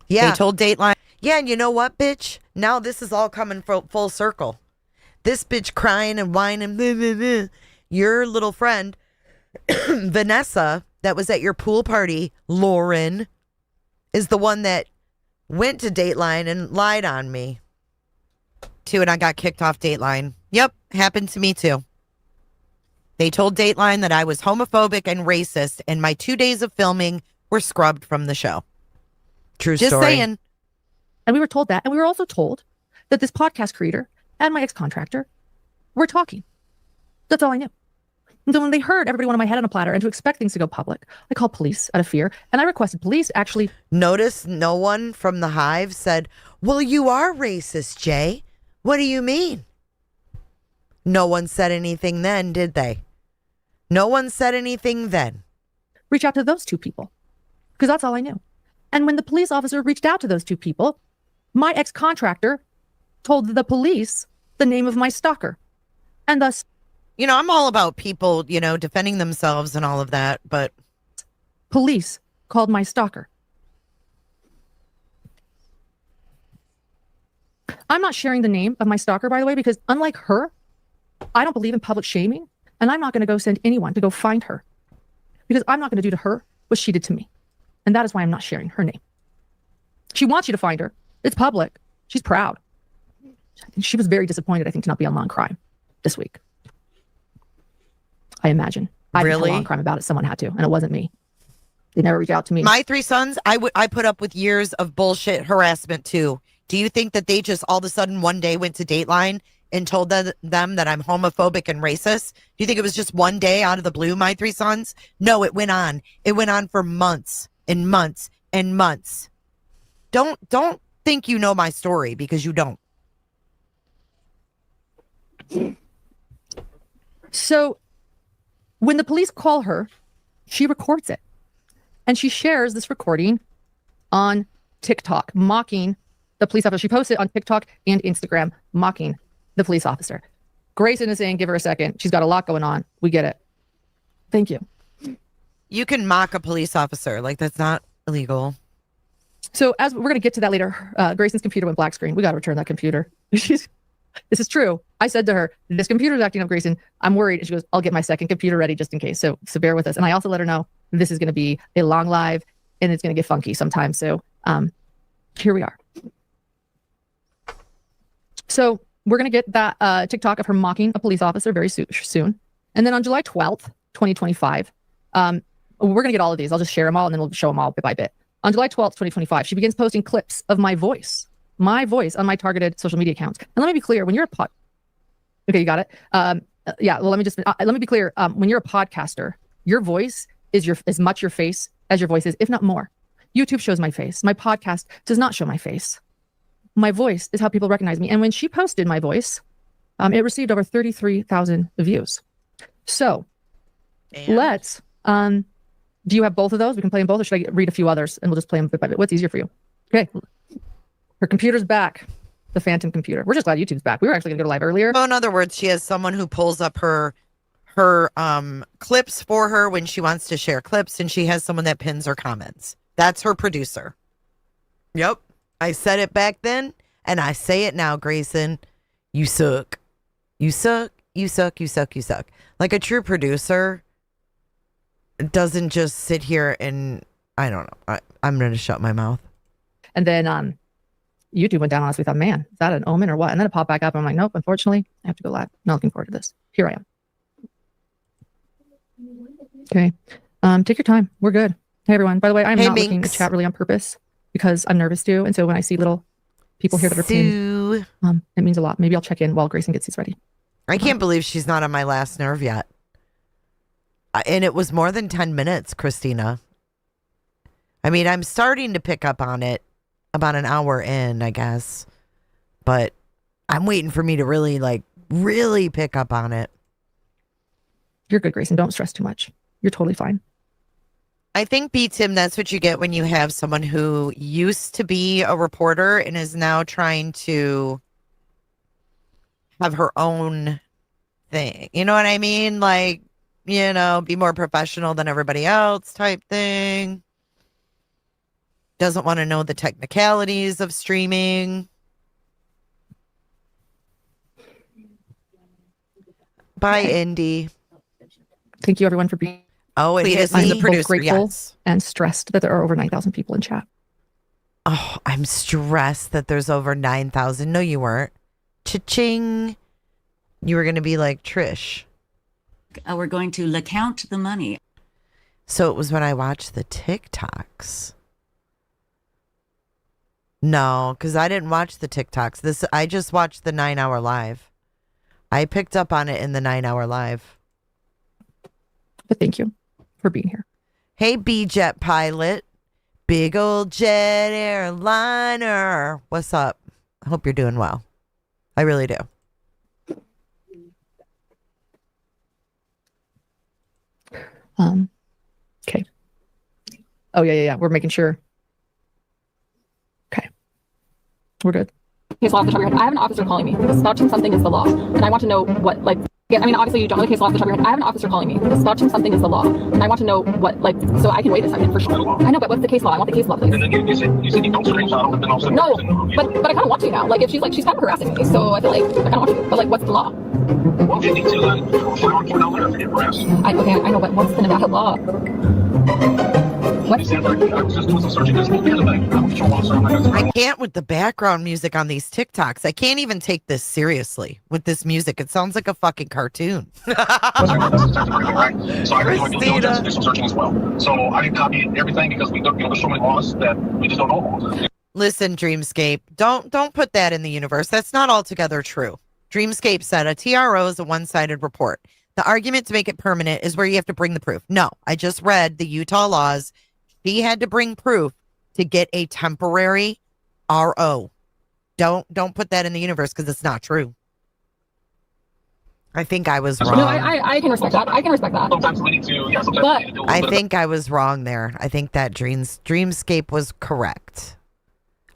Yeah. They told Dateline. Yeah, and you know what, bitch? Now this is all coming full circle. This bitch crying and whining. Blah, blah, blah. your little friend, Vanessa, that was at your pool party, Lauren, is the one that went to Dateline and lied on me, too, and I got kicked off Dateline. Yep, happened to me, too. They told Dateline that I was homophobic and racist, and my 2 days of filming were scrubbed from the show. True Just story. saying. And we were told that. And we were also told that this podcast creator and my ex-contractor were talking. That's all I knew. And so when they heard everybody wanted my head on a platter and to expect things to go public, I called police out of fear. And I requested police actually. Notice no one from the Hive said, well, you are racist, Jay. What do you mean? No one said anything then, did they? No one said anything then. Reach out to those two people, because that's all I knew. And when the police officer reached out to those two people, my ex-contractor told the police the name of my stalker. And thus, you know, I'm all about people, you know, defending themselves and all of that, but police called my stalker. I'm not sharing the name of my stalker, by the way, because unlike her, I don't believe in public shaming, and I'm not going to go send anyone to go find her, because I'm not going to do to her what she did to me. And that is why I'm not sharing her name. She wants you to find her. It's public. She's proud. She was very disappointed, I think, to not be on Law and Crime this week. I imagine. I didn't tell Law and Crime about it. Someone had to, and it wasn't me. They never reached out to me. My three sons, I put up with years of bullshit harassment too. Do you think that they just all of a sudden one day went to Dateline and told them that I'm homophobic and racist? Do you think it was just one day out of the blue, my three sons? No, it went on. It went on for months and months and months. Don't think you know my story, because you don't. So when the police call her, she records it. And she shares this recording on TikTok, mocking the police officer. She posted on TikTok and Instagram, mocking the police officer. Grayson is saying, give her a second. She's got a lot going on. We get it. Thank you. You can mock a police officer. Like, that's not illegal. So as we're going to get to that later, Grayson's computer went black screen. We got to return that computer. This is true. I said to her, this computer's acting up, Grayson. I'm worried. And she goes, I'll get my second computer ready just in case. So bear with us. And I also let her know this is going to be a long live and it's going to get funky sometimes. So here we are. So we're going to get that TikTok of her mocking a police officer very soon. And then on July 12th, 2025, we're going to get all of these. I'll just share them all and then we'll show them all bit by bit. On July 12th, 2025, she begins posting clips of my voice on my targeted social media accounts. And let me be clear, when you're okay, you got it. Yeah, well, let me be clear. When you're a podcaster, your voice is as much your face as your voice is, if not more. YouTube shows my face. My podcast does not show my face. My voice is how people recognize me. And when she posted my voice, it received over 33,000 views. So let's, do you have both of those? We can play them both, or should I read a few others and we'll just play them bit by bit? What's easier for you? Okay. Her computer's back. The phantom computer. We're just glad YouTube's back. We were actually gonna go live earlier. So in other words, she has someone who pulls up her clips for her when she wants to share clips, and she has someone that pins her comments. That's her producer. Yep. I said it back then, and I say it now, Grayson. You suck. You suck. You suck. You suck. You suck. Like a true producer doesn't just sit here and, I don't know. I'm going to shut my mouth. And then YouTube went down on us. We thought, man, is that an omen or what? And then it popped back up. And I'm like, nope, unfortunately, I have to go live. Not looking forward to this. Here I am. Okay. Take your time. We're good. Hey, everyone. By the way, I'm not looking at chat really on purpose because I'm nervous too. And so when I see little people here that are pinned, it means a lot. Maybe I'll check in while Grayson gets these ready. I can't believe she's not on my last nerve yet. And it was more than 10 minutes, Christina. I mean, I'm starting to pick up on it about an hour in, I guess. But I'm waiting for me to really pick up on it. You're good, Grayson. Don't stress too much. You're totally fine. I think, Tim, that's what you get when you have someone who used to be a reporter and is now trying to have her own thing. You know what I mean? Like, you know, be more professional than everybody else type thing. Doesn't want to know the technicalities of streaming. Bye, Indy. Thank you, everyone, for being. Oh, and completed. his is I'm the both producer, grateful yes. and stressed that there are over 9,000 people in chat. Oh, I'm stressed that there's over 9,000. No, you weren't. Cha-ching. You were going to be like Trish. We're going to count the money. So it was when I watched the TikToks. No, because I didn't watch the TikToks. I just watched the 9-hour live. I picked up on it in the 9-hour live. But thank you for being here. Hey, B-Jet pilot. Big old jet airliner. What's up? I hope you're doing well. I really do. Okay. Oh, yeah. We're making sure. Okay. We're good. Case law off the top of your head. I have an officer calling me. Spouting something is the law. And I want to know what, like, I mean, obviously you don't know the case law off the top of your head. I have an officer calling me. Spouting something is the law. And I want to know what, like, so I can wait a second for sure. I know, but what's the case law? I want the case law, please. And then you said you don't screenshot them, then also No, but I kind of want to now. Like, if she's kind of harassing me, so I feel like I kind of want to. But like, what's the law? Well, you need to file for another if you get harassed. I know, but what's the Nevada law? What? I was just doing some searching this movie the other day. I can't with the background music on these TikToks. I can't even take this seriously with this music. It sounds like a fucking cartoon. So I had to do some searching as well. So I didn't copy everything because we don't, there's so many laws that we just don't know. Listen, Dreamscape, don't put that in the universe. That's not altogether true. Dreamscape said a TRO is a one-sided report. The argument to make it permanent is where you have to bring the proof. No, I just read the Utah laws. She had to bring proof to get a temporary RO. Don't put that in the universe because it's not true. I think I was wrong. No, I can respect that. I can respect that. Sometimes we need to, sometimes but we need to do I think I was wrong there. I think that Dreamscape was correct.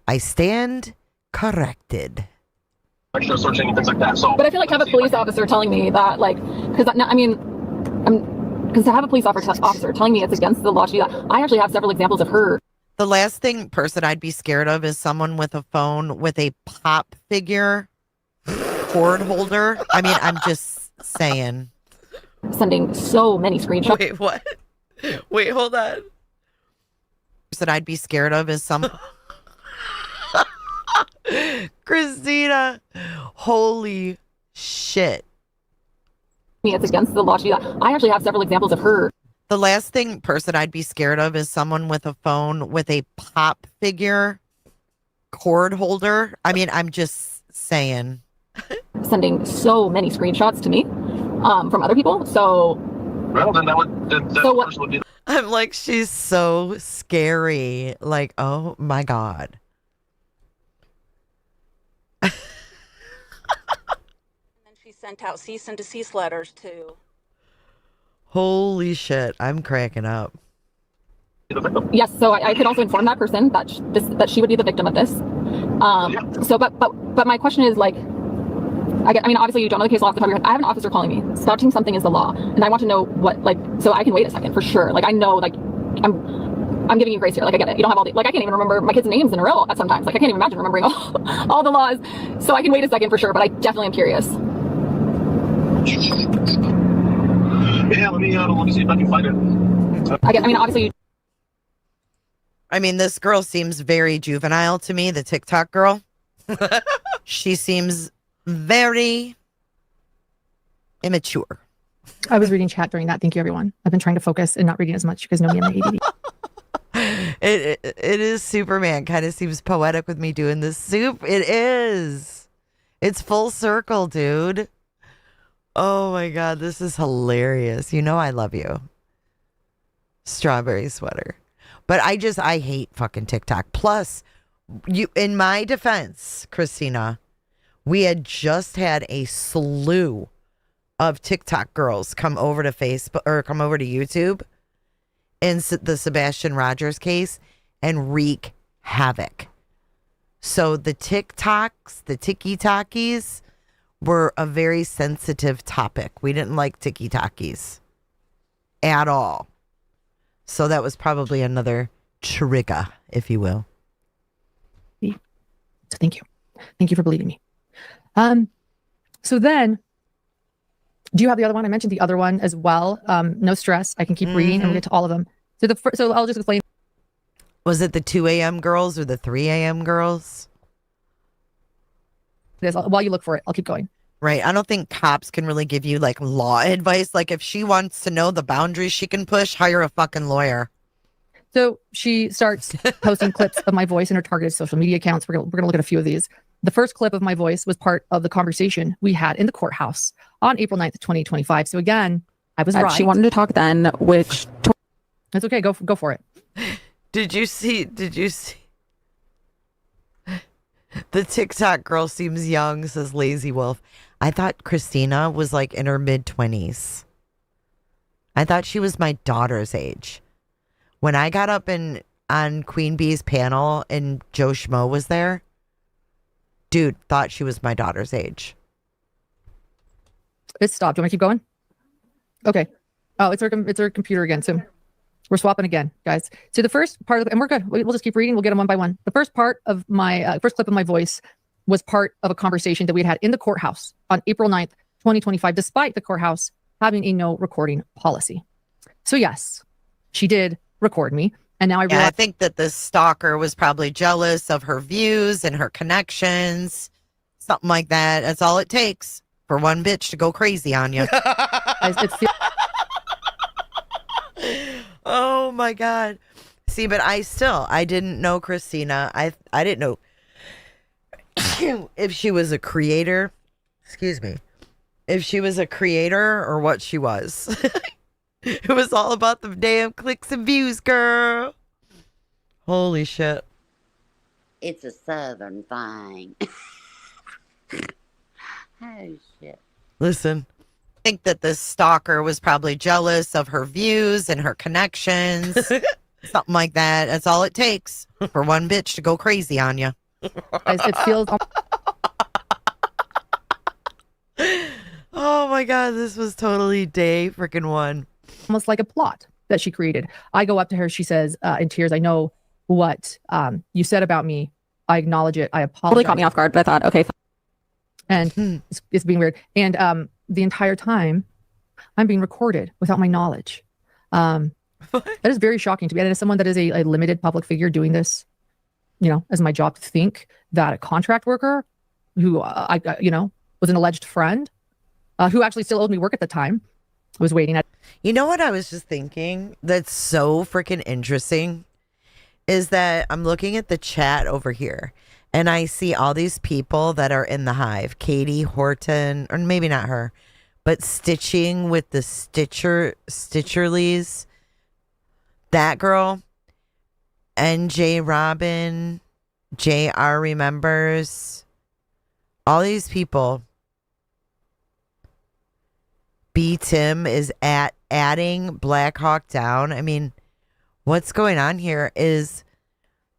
I stand corrected. Extra searching and things like that. So, but I feel like have a police officer telling me that, like, because I mean, because to have a police officer telling me it's against the law to do that, I actually have several examples of her. The last person I'd be scared of is someone with a phone with a pop figure cord holder. I mean, I'm just saying. Sending so many screenshots. Wait, what? Wait, hold on. That I'd be scared of is some. Christina, holy shit. It's against the law to do that. I actually have several examples of her. The last person I'd be scared of is someone with a phone with a pop figure cord holder. I mean, I'm just saying. Sending so many screenshots to me from other people. So, well, then that person would be. I'm like, she's so scary. Like, oh my God. Sent out cease and desist letters to. Holy shit, I'm cracking up. Yes, so I could also inform that person that she would be the victim of this. So, but my question is, like, I mean, obviously you don't know the case law off the top of your head. I have an officer calling me. Spouting something is the law, and I want to know what, like, so I can wait a second for sure. Like, I know, like, I'm giving you grace here. Like, I get it. You don't have all the, like, I can't even remember my kids' names in a row at sometimes. Like, I can't even imagine remembering all the laws. So I can wait a second for sure, but I definitely am curious. Yeah, let me see if I can find it. I mean, obviously. I mean, this girl seems very juvenile to me, the TikTok girl. She seems very immature. I was reading chat during that. Thank you, everyone. I've been trying to focus and not reading as much. You guys know me and my ADD. It is Superman. Kind of seems poetic with me doing this soup. It is. It's full circle, dude. Oh my God, this is hilarious. You know I love you. Strawberry sweater. But I hate fucking TikTok. Plus, in my defense, Christina, we had just had a slew of TikTok girls come over to Facebook or come over to YouTube in the Sebastian Rogers case and wreak havoc. So the TikToks, the tiki-talkies were a very sensitive topic. We didn't like tiki-talkies at all. So that was probably another trigger, if you will. So thank you. Thank you for believing me. So then Do you have the other one? I mentioned the other one as well. No stress. I can keep reading and we'll get to all of them. So I'll just explain. Was it the 2 a.m. girls or the 3 a.m. girls? This while you look for it, I'll keep going. Right. I don't think cops can really give you like law advice. Like if she wants to know the boundaries she can push, hire a fucking lawyer. So she starts posting clips of my voice in her targeted social media accounts. We're gonna look at a few of these. The first clip of my voice was part of the conversation we had in the courthouse on April 9th, 2025. So again, I was right. She wanted to talk then, which... That's okay. Go for it. Did you see the TikTok girl seems young, says Lazy Wolf. I thought Christina was like in her mid-20s. I thought she was my daughter's age. When I got up on Queen Bee's panel and Joe Schmo was there, dude thought she was my daughter's age. It stopped. Do you want to keep going? Okay. Oh, it's our computer again. So we're swapping again, guys. So the first part of, and we're good. We'll just keep reading. We'll get them one by one. The first part of my first clip of my voice was part of a conversation that we had in the courthouse on April 9th, 2025, despite the courthouse having a no recording policy. So yes, she did record me. And now I realize— I think that the stalker was probably jealous of her views and her connections. Something like that. That's all it takes for one bitch to go crazy on you. Oh my God. See, but I didn't know Christina. I didn't know if she was a creator. Excuse me. If she was a creator or what she was. It was all about the damn clicks and views, girl. Holy shit. It's a southern thing. Oh, shit. Listen. I think that the stalker was probably jealous of her views and her connections. Something like that. That's all it takes for one bitch to go crazy on you. It feels... Oh my God, this was totally day freaking one. Almost like a plot that she created. I go up to her. She says in tears, I know what you said about me. I acknowledge it. I apologize. Totally caught me off guard, but I thought, okay. And it's being weird. And the entire time I'm being recorded without my knowledge. That is very shocking to me. And as someone that is a limited public figure doing this, as my job, to think that a contract worker who, was an alleged friend, who actually still owed me work at the time, was waiting at. You know what I was just thinking that's so freaking interesting is that I'm looking at the chat over here and I see all these people that are in the hive. Katie Horton, or maybe not her, but Stitching with the Stitcherlies. That girl. NJ Robin. JR Remembers. All these people. B Tim is adding Black Hawk Down. I mean, what's going on here is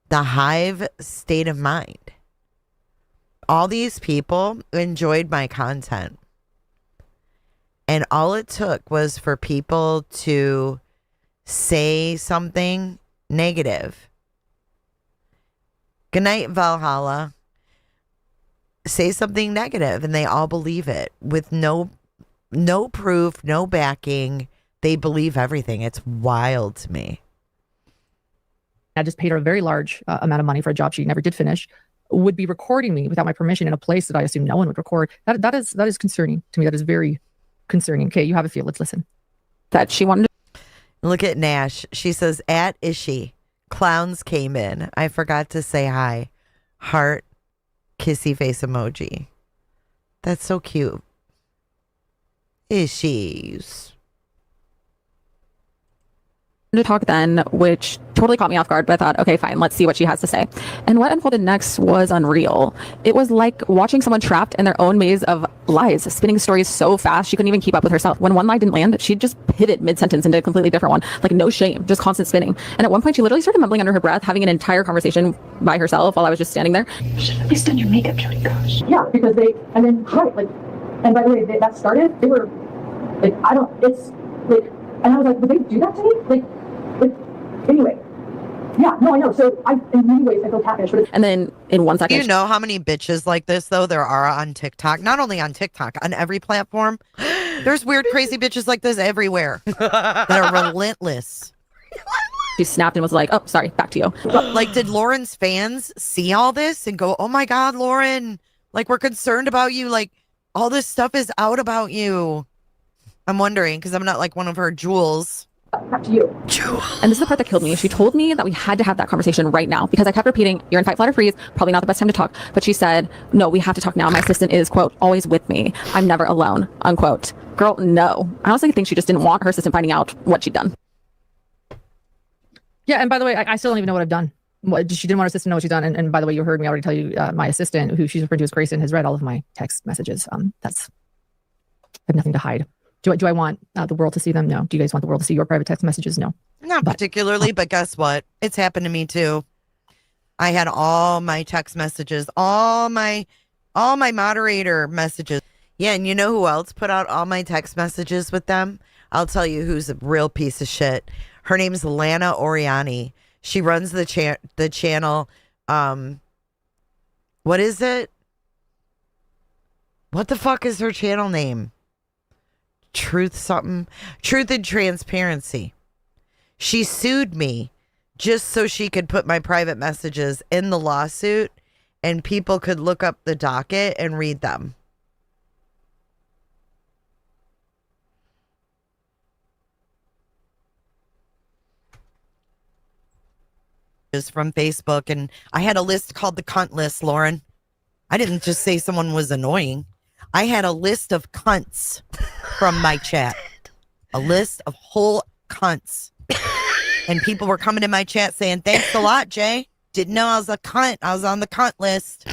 the hive state of mind. All these people enjoyed my content. And all it took was for people to say something negative. Good night, Valhalla. Say something negative and they all believe it with no proof, no backing. They believe everything. It's wild to me. I just paid her a very large amount of money for a job she never did finish, would be recording me without my permission in a place that I assume no one would record. That is concerning to me. That is very concerning. Okay, you have a feel. Let's listen. That she wanted to... Look at Nash. She says, at Ishi, clowns came in. I forgot to say hi. Heart, kissy face emoji. That's so cute. Issues. To talk then, which totally caught me off guard, but I thought, okay, fine, let's see what she has to say. And what unfolded next was unreal. It was like watching someone trapped in their own maze of lies, spinning stories so fast she couldn't even keep up with herself. When one lie didn't land, she'd just pivot mid-sentence into a completely different one, like no shame, just constant spinning. And at one point, she literally started mumbling under her breath, having an entire conversation by herself while I was just standing there. You should at least done your makeup, Jody. Gosh. Yeah, because and by the way, that started, they were, and I was like, would they do that to me? Anyway, yeah, no, I know. So in many ways, I feel catfish. And then in 1 second, you know how many bitches like this though there are on TikTok? Not only on TikTok, on every platform. There's weird, crazy bitches like this everywhere that are relentless. She snapped and was like, oh, sorry, back to you. Like, did Lauren's fans see all this and go, oh my God, Lauren, like, we're concerned about you. Like, all this stuff is out about you. I'm wondering, because I'm not like one of her jewels. Back to you. And this is the part that killed me. She told me that we had to have that conversation right now because I kept repeating, you're in fight, flight, or freeze. Probably not the best time to talk. But she said, no, we have to talk now. My assistant is, quote, always with me. I'm never alone, unquote. Girl, no. I honestly think she just didn't want her assistant finding out what she'd done. Yeah, and by the way, I still don't even know what I've done. She didn't want her assistant to know what she's done. And by the way, you heard me already tell you, my assistant, who she's referring to as Grayson, has read all of my text messages. I have nothing to hide. Do I want the world to see them? No. Do you guys want the world to see your private text messages? No. Not particularly, but guess what? It's happened to me too. I had all my text messages, all my moderator messages. Yeah, and you know who else put out all my text messages with them? I'll tell you who's a real piece of shit. Her name's Lana Oriani. She runs the channel. What is it? What the fuck is her channel name? Truth and Transparency. She sued me just so she could put my private messages in the lawsuit and people could look up the docket and read them. From Facebook, and I had a list called the cunt list, Lauren. I didn't just say someone was annoying. I had a list of cunts from my chat. A list of whole cunts. And people were coming in my chat saying, thanks a lot, Jay. Didn't know I was a cunt. I was on the cunt list.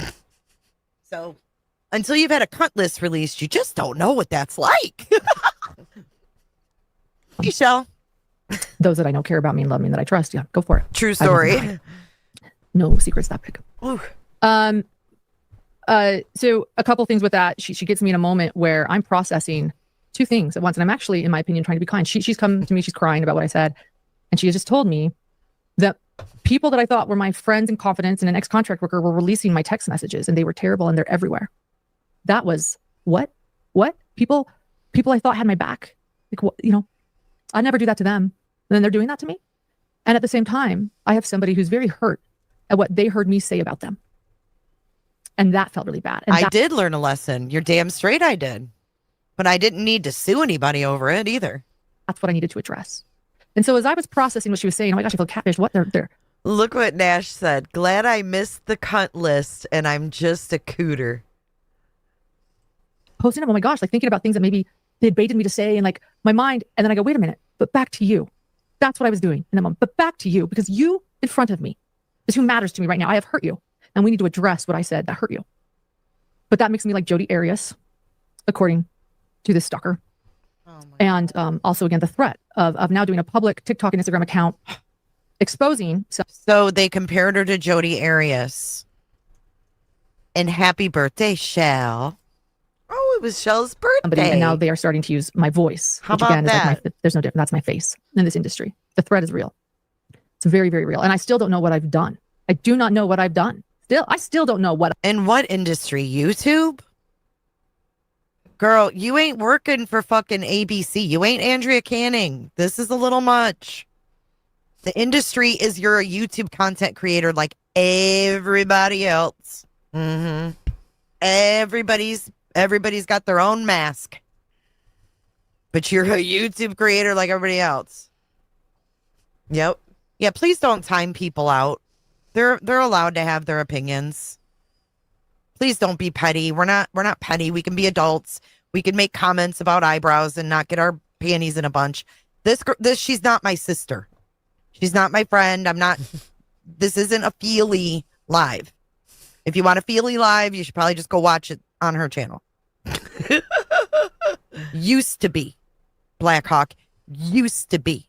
So until you've had a cunt list released, you just don't know what that's like. Michelle. Those that I know care about me and love me and that I trust. Yeah, go for it. True story. No secrets that big. So a couple things with that. She gets me in a moment where I'm processing two things at once. And I'm actually, in my opinion, trying to be kind. She's come to me, she's crying about what I said. And she just told me that people that I thought were my friends in confidence and an ex-contract worker were releasing my text messages and they were terrible and they're everywhere. That was what? People I thought had my back. Like, what, I never do that to them. And then they're doing that to me. And at the same time, I have somebody who's very hurt at what they heard me say about them. And that felt really bad. And I did learn a lesson. You're damn straight I did. But I didn't need to sue anybody over it either. That's what I needed to address. And so as I was processing what she was saying, oh my gosh, I feel catfish. What? They're Look what Nash said. Glad I missed the cunt list and I'm just a cooter. Posting up, oh my gosh, like thinking about things that maybe they had baited me to say and like my mind. And then I go, wait a minute, but back to you. That's what I was doing in that moment. But back to you, because you in front of me is who matters to me right now. I have hurt you. And we need to address what I said that hurt you. But that makes me like Jodi Arias, according to this stalker. And also, again, the threat of now doing a public TikTok and Instagram account exposing. So they compared her to Jodi Arias. And happy birthday, Shell. Oh, it was Shell's birthday. And now they are starting to use my voice. How which about again that? is like there's no difference. That's my face in this industry. The threat is real. It's very, very real. And I still don't know what I've done. I do not know what I've done. I still don't know what. In what industry? YouTube? Girl, you ain't working for fucking ABC. You ain't Andrea Canning. This is a little much. The industry is you're a YouTube content creator like everybody else. Mm-hmm. Everybody's got their own mask. But you're a YouTube creator like everybody else. Yep. Yeah, please don't time people out. They're allowed to have their opinions. Please don't be petty. We're not petty. We can be adults. We can make comments about eyebrows and not get our panties in a bunch. This she's not my sister. She's not my friend. This isn't a Feely live. If you want a Feely live, you should probably just go watch it on her channel. Used to be. Blackhawk. Used to be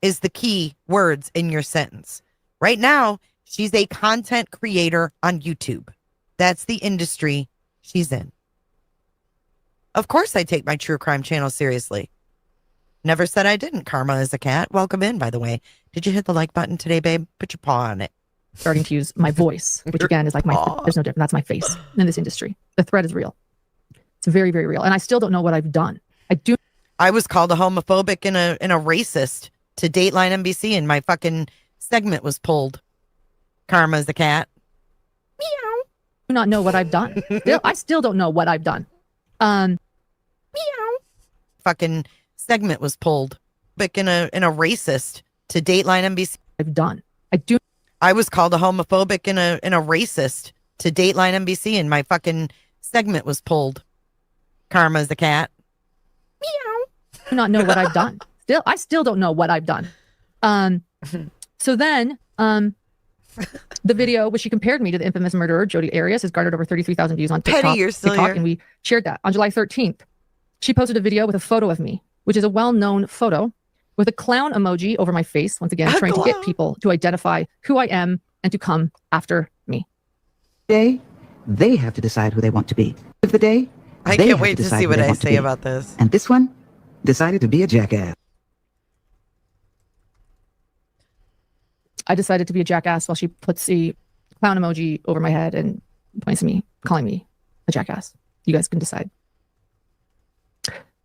is the key words in your sentence. Right now, she's a content creator on YouTube. That's the industry she's in. Of course I take my true crime channel seriously. Never said I didn't. Karma is a cat. Welcome in, by the way. Did you hit the like button today, babe? Put your paw on it. Starting to use my voice, which again is like there's no difference. That's my face in this industry. The threat is real. It's very, very real. And I still don't know what I've done. I was called a homophobic and a racist to Dateline NBC, and my fucking segment was pulled. Karma's the cat. Meow. Do not know what I've done. I still don't know what I've done. Meow. Fucking segment was pulled. And a racist to Dateline NBC. I've done. I was called a homophobic and a racist to Dateline NBC, and my fucking segment was pulled. Karma's the cat. Meow. Do not know what I've done. I still don't know what I've done. So then, the video, which she compared me to the infamous murderer, Jodi Arias, has garnered over 33,000 views on TikTok. Petty, you're still here. And we shared that on July 13th. She posted a video with a photo of me, which is a well-known photo with a clown emoji over my face, once again, trying to get people to identify who I am and to come after me. Day, they have to decide who they want to be. Of the day, I they can't have wait to decide see who what they I want to say be. about this. And this one decided to be a jackass. I decided to be a jackass while she puts the clown emoji over my head and points at me, calling me a jackass. You guys can decide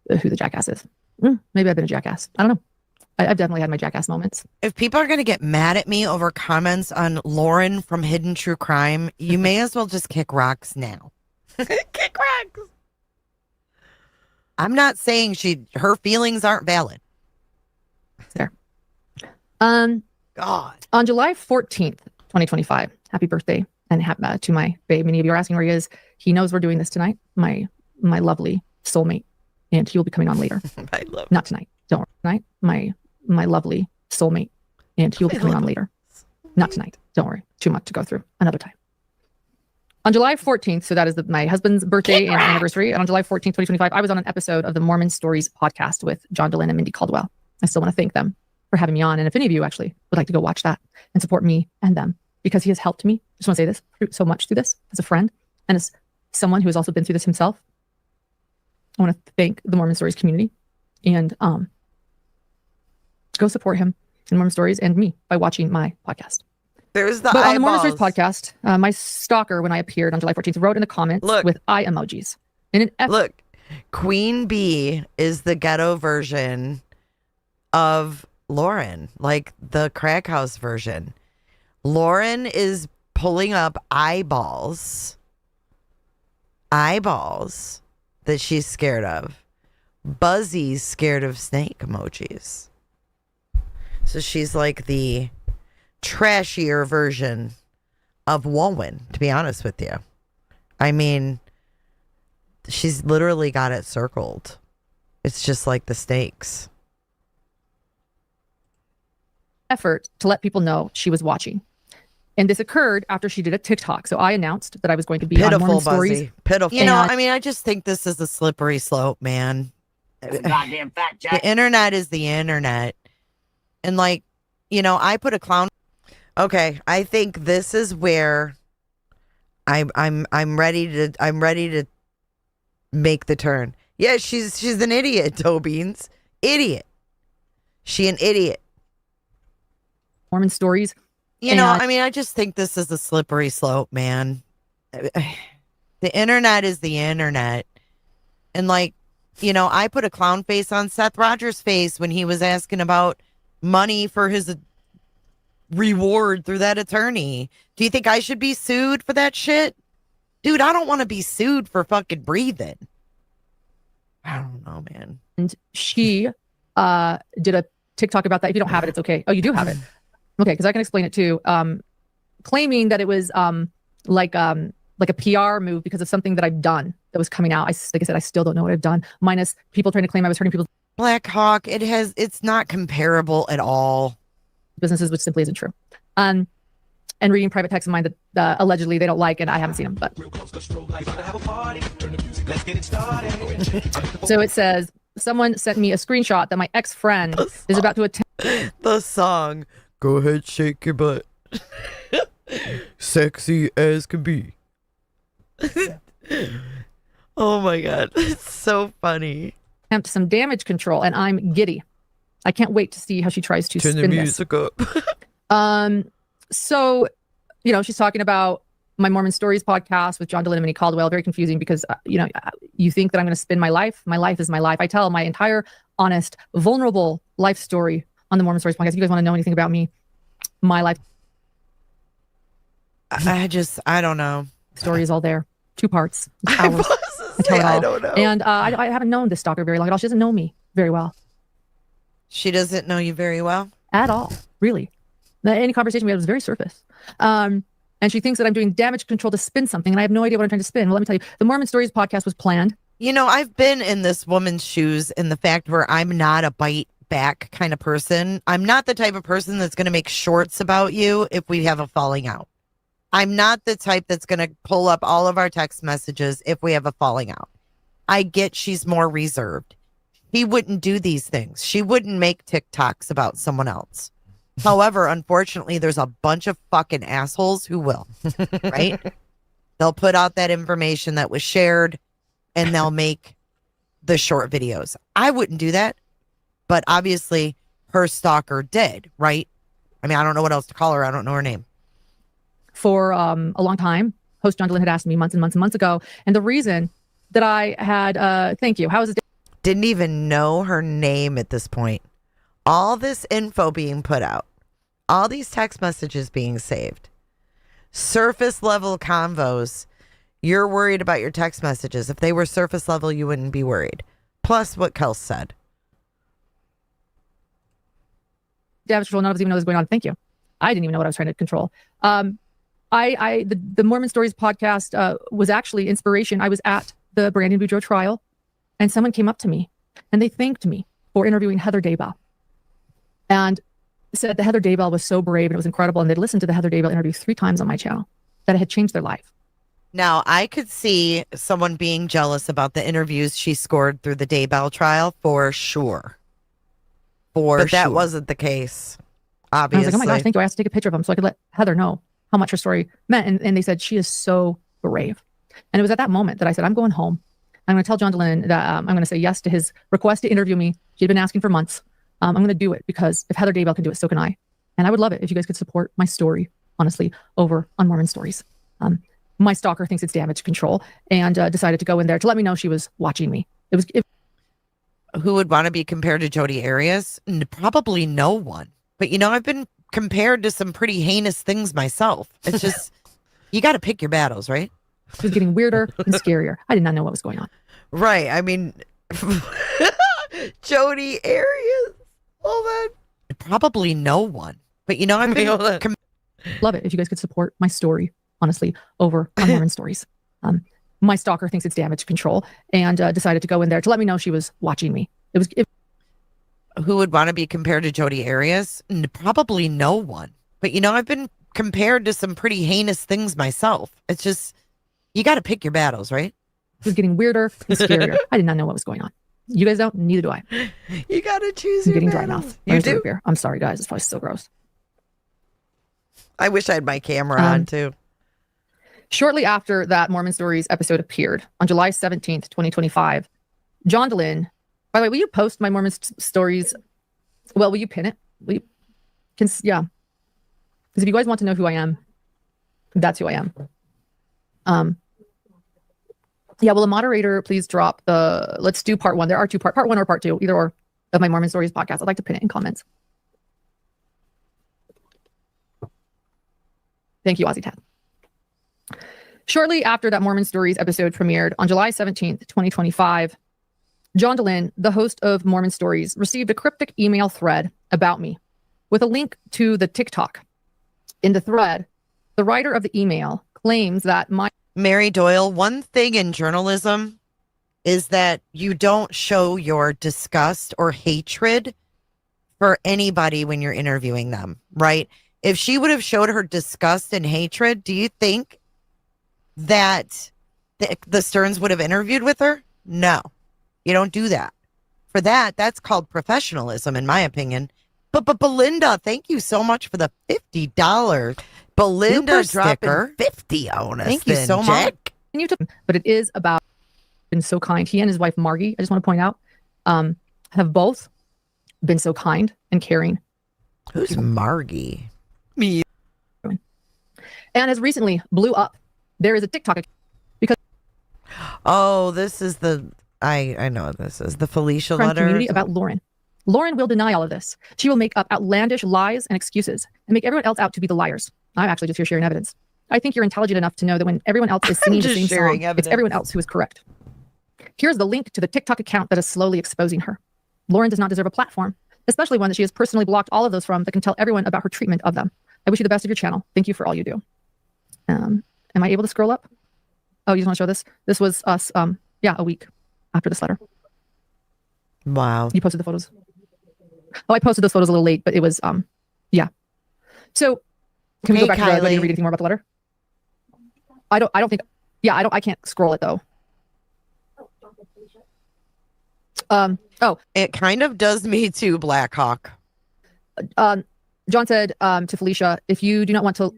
who the jackass is. Maybe I've been a jackass. I don't know. I've definitely had my jackass moments. If people are going to get mad at me over comments on Lauren from Hidden True Crime, you may as well just kick rocks now. Kick rocks. I'm not saying her feelings aren't valid. There. God. On July 14th, 2025, happy birthday and to my babe. Many of you are asking where he is. He knows we're doing this tonight. My lovely soulmate, and he will be coming on later. Not tonight. Don't worry. Tonight, my lovely soulmate, and he will be coming on later. Not tonight. Don't worry. Too much to go through. Another time. On July 14th, so that is my husband's birthday and anniversary. And on July 14th, 2025, I was on an episode of the Mormon Stories podcast with John DeLynn and Mindy Caldwell. I still want to thank them for having me on. And if any of you actually would like to go watch that and support me and them, because he has helped me, just want to say this, so much through this as a friend and as someone who has also been through this himself. I want to thank the Mormon Stories community and go support him in Mormon Stories and me by watching my podcast. There's the but eyeballs. on the Mormon Stories podcast, my stalker, when I appeared on July 14th, wrote in the comments with eye emojis. Look, Queen Bee is the ghetto version of Lauren, like the crack house version. Lauren is pulling up eyeballs that she's scared of. Buzzy's scared of snake emojis. So she's like the trashier version of Woman, to be honest with you. I mean, she's literally got it circled. It's just like the snakes. Effort to let people know she was watching. And this occurred after she did a TikTok. So I announced that I was going to be on Mormon Stories. Pitiful. You know, I mean, I just think this is a slippery slope, man. That's a goddamn fact, Jack. The internet is the internet. And like, you know, I put a clown. Okay, I think this is where I'm ready to make the turn. Yeah, she's an idiot, Toe Beans. Idiot. She an idiot. Mormon Stories. You know, I mean, I just think this is a slippery slope, man. The internet is the internet. And like, you know, I put a clown face on Seth Rogers' face when he was asking about money for his reward through that attorney. Do you think I should be sued for that shit? Dude, I don't want to be sued for fucking breathing. I don't know, man. And she did a TikTok about that. If you don't have it, it's okay. Oh, you do have it. Okay, because I can explain it too. Claiming that it was like a PR move because of something that I've done that was coming out. Like I said, I still don't know what I've done. Minus people trying to claim I was hurting people's Black Hawk. It's not comparable at all. Businesses, which simply isn't true. And reading private texts of mine that allegedly they don't like, and I haven't seen them. But so it says someone sent me a screenshot that my ex-friend is about to attend the song. Go ahead, shake your butt. Sexy as can be. Oh my God. It's so funny. Attempt some damage control, and I'm giddy. I can't wait to see how she tries to turn spin the music up. So, you know, she's talking about my Mormon Stories podcast with John Dehlin and Minnie Caldwell. Very confusing because, you think that I'm going to spin my life. My life is my life. I tell my entire honest, vulnerable life story on the Mormon Stories podcast. If you guys want to know anything about me, my life. I don't know. Story is all there. 2 parts. Hours. I don't know. And I haven't known this stalker very long at all. She doesn't know me very well. She doesn't know you very well? At all, really. Any conversation we had was very surface. And she thinks that I'm doing damage control to spin something, and I have no idea what I'm trying to spin. Well, let me tell you, the Mormon Stories podcast was planned. I've been in this woman's shoes in the fact where I'm not a bite back kind of person. I'm not the type of person that's going to make shorts about you if we have a falling out. I'm not the type that's going to pull up all of our text messages if we have a falling out. I get she's more reserved. He wouldn't do these things. She wouldn't make TikToks about someone else. However, unfortunately, there's a bunch of fucking assholes who will, right? They'll put out that information that was shared and they'll make the short videos. I wouldn't do that, but obviously her stalker did, right? I mean, I don't know what else to call her. I don't know her name. For a long time, host John Dehlin had asked me months and months and months ago. And the reason that I had, thank you. How is it? Didn't even know her name at this point. All this info being put out. All these text messages being saved. Surface level convos. You're worried about your text messages. If they were surface level, you wouldn't be worried. Plus what Kels said. Damage control, none of us even know what was going on. Thank you. I didn't even know what I was trying to control. The Mormon Stories podcast was actually inspiration. I was at the Brandon Boudreaux trial, and someone came up to me, and they thanked me for interviewing Heather Daybell, and said that Heather Daybell was so brave and it was incredible, and they'd listened to the Heather Daybell interview 3 times on my channel, that it had changed their life. Now, I could see someone being jealous about the interviews she scored through the Daybell trial for sure. But that wasn't the case, obviously. I was like, oh my gosh, thank you. I asked to take a picture of them so I could let Heather know how much her story meant. And they said, she is so brave. And it was at that moment that I said, I'm going home. I'm going to tell John Dehlin that I'm going to say yes to his request to interview me. She'd been asking for months. I'm going to do it because if Heather Daybell can do it, so can I. And I would love it if you guys could support my story, honestly, over on Mormon Stories. My stalker thinks it's damage control and decided to go in there to let me know she was watching me. Who would want to be compared to Jodi Arias? Probably no one. But I've been compared to some pretty heinous things myself. It's just, you got to pick your battles, right? It was getting weirder and scarier. I did not know what was going on. Right. I mean, Jodi Arias. Hold on. Probably no one. But I've been love it if you guys could support my story, honestly, over on Mormon Stories. My stalker thinks it's damage control and decided to go in there to let me know she was watching me. Who would want to be compared to Jodi Arias? Probably no one. But I've been compared to some pretty heinous things myself. It's just, you got to pick your battles, right? It was getting weirder and scarier. I did not know what was going on. You guys don't? Neither do I. You got to choose I'm your getting battles. dry mouth. You do? Beer. I'm sorry, guys. It's probably so gross. I wish I had my camera on, too. Shortly after that Mormon Stories episode appeared on July 17th, 2025, John Dehlin, by the way, will you post my Mormon Stories? Well, will you pin it? Will you? Yeah. Because if you guys want to know who I am, that's who I am. Yeah, will a moderator please drop let's do part 1. There are 2 part 1 or part 2, either or, of my Mormon Stories podcast. I'd like to pin it in comments. Thank you, Ozzy Tad. Shortly after that Mormon Stories episode premiered on July 17th, 2025, John Dehlin, the host of Mormon Stories, received a cryptic email thread about me with a link to the TikTok. In the thread, the writer of the email claims that Mary Doyle, one thing in journalism is that you don't show your disgust or hatred for anybody when you're interviewing them, right? If she would have showed her disgust and hatred, do you think that the Stearns would have interviewed with her? No, you don't do that. For that, that's called professionalism, in my opinion. But Belinda, thank you so much for the $50 Belinda sticker. 50 on us. Thank you so much. But it is about been so kind. He and his wife Margie, I just want to point out, have both been so kind and caring. Who's Margie? Me. And has recently blew up there is a TikTok account because Oh, this is I know what this is the Felicia friend letter community about Lauren. Lauren will deny all of this. She will make up outlandish lies and excuses and make everyone else out to be the liars. I'm actually just here sharing evidence. I think you're intelligent enough to know that when everyone else is singing the same song, it's everyone else who is correct. Here's the link to the TikTok account that is slowly exposing her. Lauren does not deserve a platform, especially one that she has personally blocked all of those from that can tell everyone about her treatment of them. I wish you the best of your channel. Thank you for all you do. Am I able to scroll up? Oh, you just want to show this? This was us, a week after this letter. Wow. You posted the photos. Oh, I posted those photos a little late, but it was, yeah. So can we go back to the, read anything more about the letter? I don't think, I can't scroll it though. It kind of does me too, Blackhawk. John said to Felicia, if you do not want to,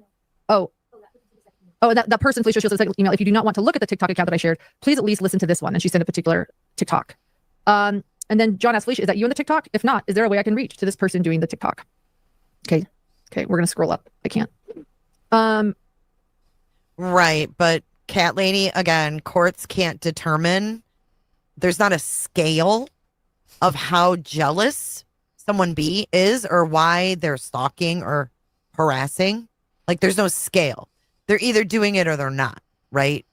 that person, Felicia Shields, sent an email. If you do not want to look at the TikTok account that I shared, please at least listen to this one. And she sent a particular TikTok. And then John asked Felicia, is that you on the TikTok? If not, is there a way I can reach to this person doing the TikTok? Okay, we're going to scroll up. I can't. Right, but Cat Lady, again, courts can't determine. There's not a scale of how jealous someone is or why they're stalking or harassing. Like, there's no scale. They're either doing it or they're not, right?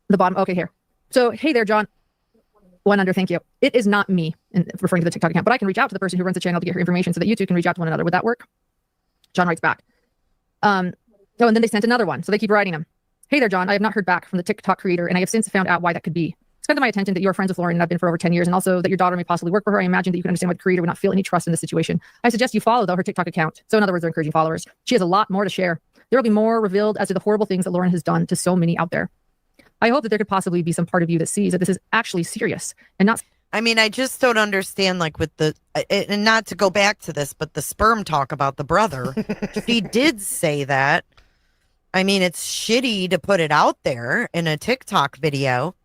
The bottom. Okay, here. So, hey there, John. One under, thank you. It is not me, referring to the TikTok account, but I can reach out to the person who runs the channel to get her information so that you two can reach out to one another. Would that work? John writes back. And then they sent another one. So they keep writing him. Hey there, John. I have not heard back from the TikTok creator, and I have since found out why that could be. It's come to my attention that you are friends with Lauren and have been for over 10 years, and also that your daughter may possibly work for her. I imagine that you can understand why the creator would not feel any trust in this situation. I suggest you follow, though, her TikTok account. So in other words, they're encouraging followers. She has a lot more to share. There will be more revealed as to the horrible things that Lauren has done to so many out there. I hope that there could possibly be some part of you that sees that this is actually serious and not... I mean, I just don't understand, like, with the, and not to go back to this, but the sperm talk about the brother. She did say that. I mean, it's shitty to put it out there in a TikTok video,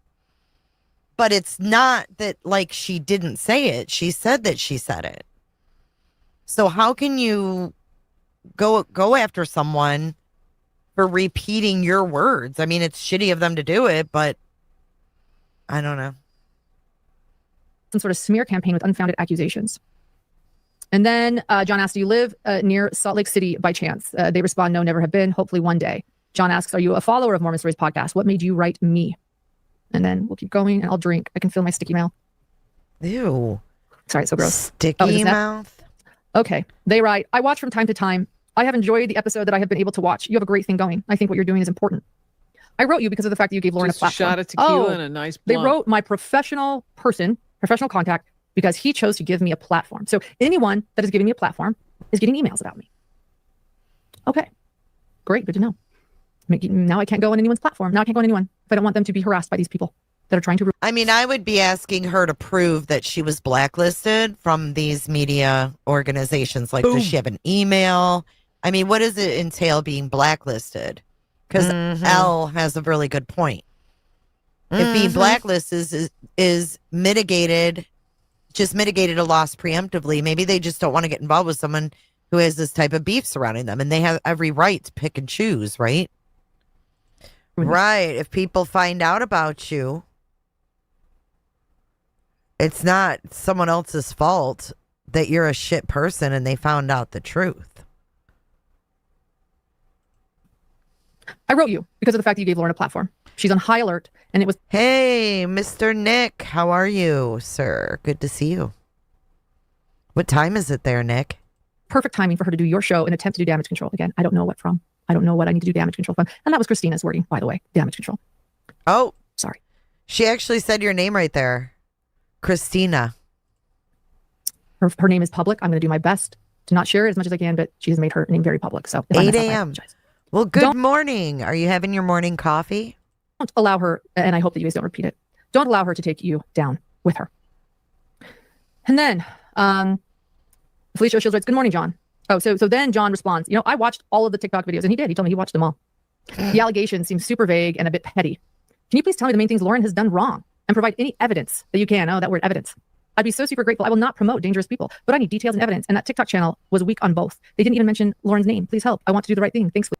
but it's not that, like, she didn't say it. She said that she said it. So how can you go after someone for repeating your words? I mean, it's shitty of them to do it, but I don't know. Some sort of smear campaign with unfounded accusations. And then John asks, do you live near Salt Lake City by chance? They respond, no, never have been. Hopefully one day. John asks, are you a follower of Mormon Stories podcast? What made you write me? And then we'll keep going and I'll drink. I can feel my sticky mouth. Ew. Sorry, it's so gross. Sticky mouth? Okay. They write, I watch from time to time. I have enjoyed the episode that I have been able to watch. You have a great thing going. I think what you're doing is important. I wrote you because of the fact that you gave Lauren Just a platform. a shot of tequila and a nice blunt. They wrote my professional contact because he chose to give me a platform. So anyone that is giving me a platform is getting emails about me. Okay, great, good to know. Now I can't go on anyone's platform. Now I can't go on anyone if I don't want them to be harassed by these people that are trying to... I mean, I would be asking her to prove that she was blacklisted from these media organizations. Like, does she have an email? I mean, what does it entail being blacklisted? Because Elle has a really good point. If being blacklisted is mitigated, just mitigated a loss preemptively, maybe they just don't want to get involved with someone who has this type of beef surrounding them, and they have every right to pick and choose, right? Right. If people find out about you, it's not someone else's fault that you're a shit person and they found out the truth. I wrote you because of the fact that you gave Lauren a platform. She's on high alert, and it was... Hey, Mr. Nick, how are you, sir? Good to see you. What time is it there, Nick? Perfect timing for her to do your show and attempt to do damage control. Again, I don't know what from. I don't know what I need to do damage control from. And that was Christina's wording, by the way, damage control. Oh. Sorry. She actually said your name right there. Christina. Her name is public. I'm going to do my best to not share it as much as I can, but she has made her name very public. So 8 a.m. Well, good morning. Are you having your morning coffee? Don't allow her, and I hope that you guys don't repeat it. Don't allow her to take you down with her. And then Felicia Shields writes, good morning, John. Oh, so then John responds, I watched all of the TikTok videos, and he did. He told me he watched them all. The allegations seem super vague and a bit petty. Can you please tell me the main things Lauren has done wrong and provide any evidence that you can? Oh, that word evidence. I'd be so super grateful. I will not promote dangerous people, but I need details and evidence. And that TikTok channel was weak on both. They didn't even mention Lauren's name. Please help. I want to do the right thing. Thanks.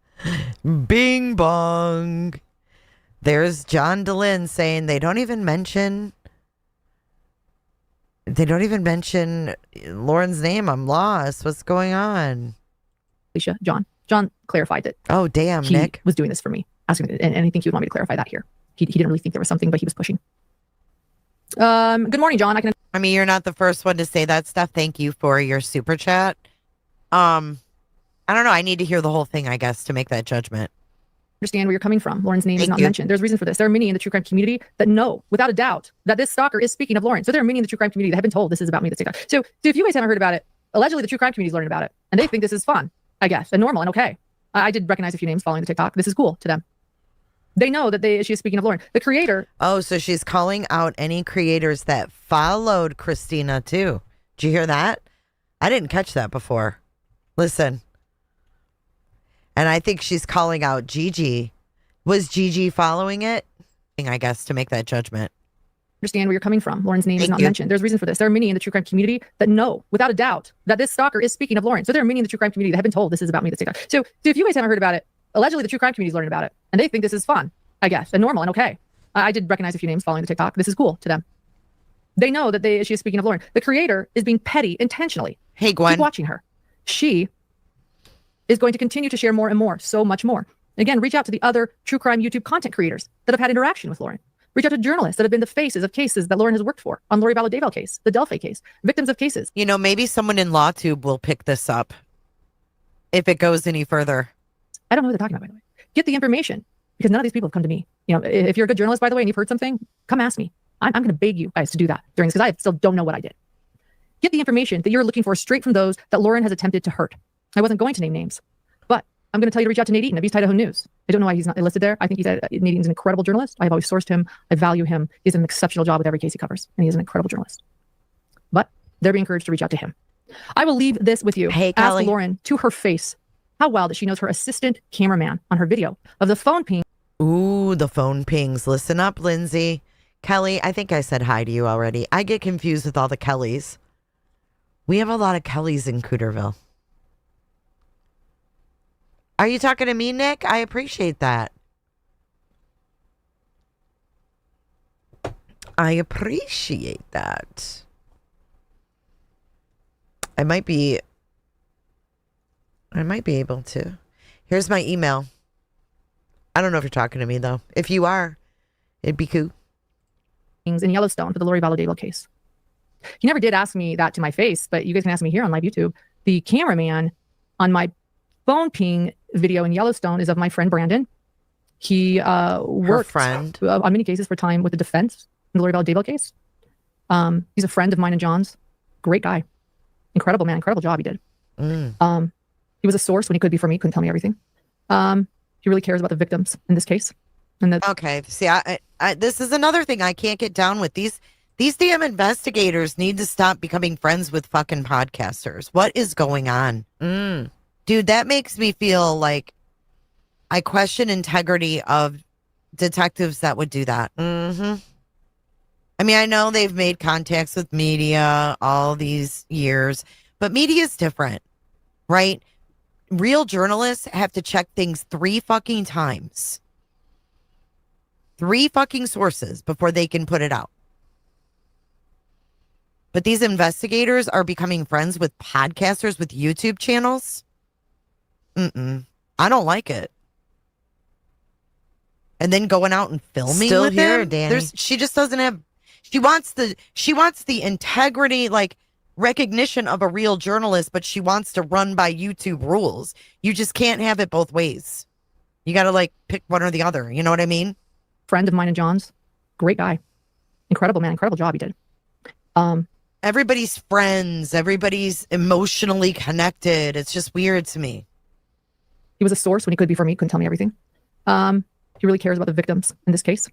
Bing bong. There's John DeLynn saying they don't even mention Lauren's name. I'm lost. What's going on? Alicia, John clarified it. Oh, damn, he Nick was doing this for me. Asking, and I think he would want me to clarify that here. He didn't really think there was something, but he was pushing. Good morning, John. I mean, you're not the first one to say that stuff. Thank you for your super chat. I don't know. I need to hear the whole thing, I guess, to make that judgment. Understand where you're coming from. Lauren's name is not mentioned. There's a reason for this. There are many in the true crime community that know, without a doubt, that this stalker is speaking of Lauren. So there are many in the true crime community that have been told this is about me, that's TikTok. So if you guys haven't heard about it, allegedly the true crime community is learning about it, and they think this is fun, I guess, and normal and okay. I did recognize a few names following the TikTok. This is cool to them. They know that she is speaking of Lauren. The creator. Oh, so she's calling out any creators that followed Christina too. Did you hear that? I didn't catch that before. Listen. And I think she's calling out Gigi. Was Gigi following it? I guess to make that judgment. Understand where you're coming from. Lauren's name is not mentioned. There's a reason for this. There are many in the true crime community that know, without a doubt, that this stalker is speaking of Lauren. So there are many in the true crime community that have been told this is about me, that's TikTok. So if you guys haven't heard about it, allegedly the true crime community is learning about it, and they think this is fun, I guess, and normal and okay. I did recognize a few names following the TikTok. This is cool to them. They know that she is speaking of Lauren. The creator is being petty intentionally. Hey, Gwen. Keep watching her. She is going to continue to share more and more, so much more. Again, reach out to the other true crime YouTube content creators that have had interaction with Lauren. Reach out to journalists that have been the faces of cases that Lauren has worked for, on Lori Vallow case, the Delphi case, victims of cases. You know, maybe someone in LawTube will pick this up if it goes any further. I don't know what they're talking about, by the way. Get the information, because none of these people have come to me. You know, if you're a good journalist, by the way, and you've heard something, come ask me. I'm going to beg you guys to do that during this, because I still don't know what I did. Get the information that you're looking for straight from those that Lauren has attempted to hurt. I wasn't going to name names, but I'm going to tell you to reach out to Nate Eaton of East Idaho News. I don't know why he's not listed there. I think Nate Eaton's an incredible journalist. I've always sourced him. I value him. He does an exceptional job with every case he covers, and he is an incredible journalist. But they're being encouraged to reach out to him. I will leave this with you. Hey, ask Kelly. Lauren to her face how well that she knows her assistant cameraman on her video of the phone ping. Ooh, the phone pings. Listen up, Lindsay. Kelly, I think I said hi to you already. I get confused with all the Kellys. We have a lot of Kellys in Cooterville. Are you talking to me, Nick? I appreciate that. I appreciate that. I might be able to. Here's my email. I don't know if you're talking to me, though. If you are, it'd be cool. In Yellowstone for the Lori Vallow case. He never did ask me that to my face, but you guys can ask me here on live YouTube. The cameraman on my phone ping video in Yellowstone is of my friend Brandon. He worked on many cases for time with the defense in the Lori Vallow case. He's a friend of mine and John's. Great guy. Incredible man. Incredible job he did. He was a source when he could be for me. Couldn't tell me everything. He really cares about the victims in this case. And okay. See, I this is another thing I can't get down with. These damn investigators need to stop becoming friends with fucking podcasters. What is going on? Dude, that makes me feel like I question integrity of detectives that would do that. I mean, I know they've made contacts with media all these years, but media is different, right? Real journalists have to check things 3 fucking times. 3 fucking sources before they can put it out. But these investigators are becoming friends with podcasters with YouTube channels. I don't like it. And then going out and filming Still with here, them. Danny. She just doesn't have. She wants the integrity, like recognition of a real journalist, but she wants to run by YouTube rules. You just can't have it both ways. You got to like pick one or the other. You know what I mean? Friend of mine and John's. Great guy. Incredible man. Incredible job he did. Everybody's friends. Everybody's emotionally connected. It's just weird to me. He was a source when he could be for me. Couldn't tell me everything. He really cares about the victims in this case,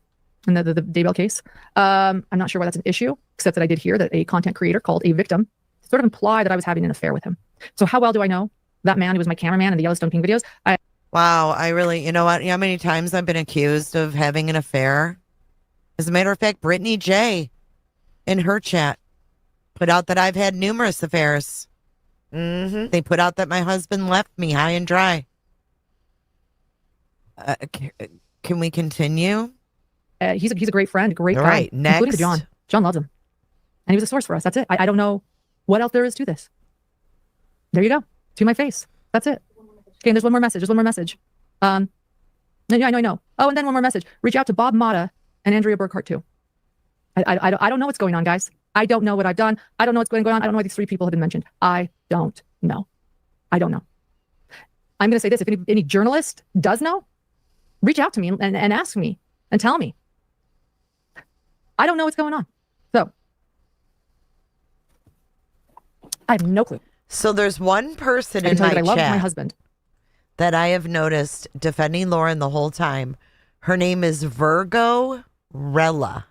in the Daybell case. I'm not sure why that's an issue, except that I did hear that a content creator called a victim sort of implied that I was having an affair with him. So how well do I know that man who was my cameraman in the Yellowstone Pink videos? Wow, I really, you know what? You know how many times I've been accused of having an affair? As a matter of fact, Brittany J. in her chat put out that I've had numerous affairs. They put out that my husband left me high and dry. Can we continue? He's a great friend, great All guy, right, next. including to John. John loves him, and he was a source for us. That's it. I don't know what else there is to this. There you go, to my face. That's it. Okay, and there's one more message. Yeah, I know. Oh, and then one more message. Reach out to Bob Motta and Andrea Burkhart too. I don't know what's going on, guys. I don't know what I've done. I don't know what's going on. I don't know why these 3 people have been mentioned. I don't know. I'm going to say this. If any journalist does know, reach out to me and ask me and tell me. I don't know what's going on. So I have no clue. So there's one person in I my love chat my husband that I have noticed defending Lauren the whole time. Her name is Virgo Rella.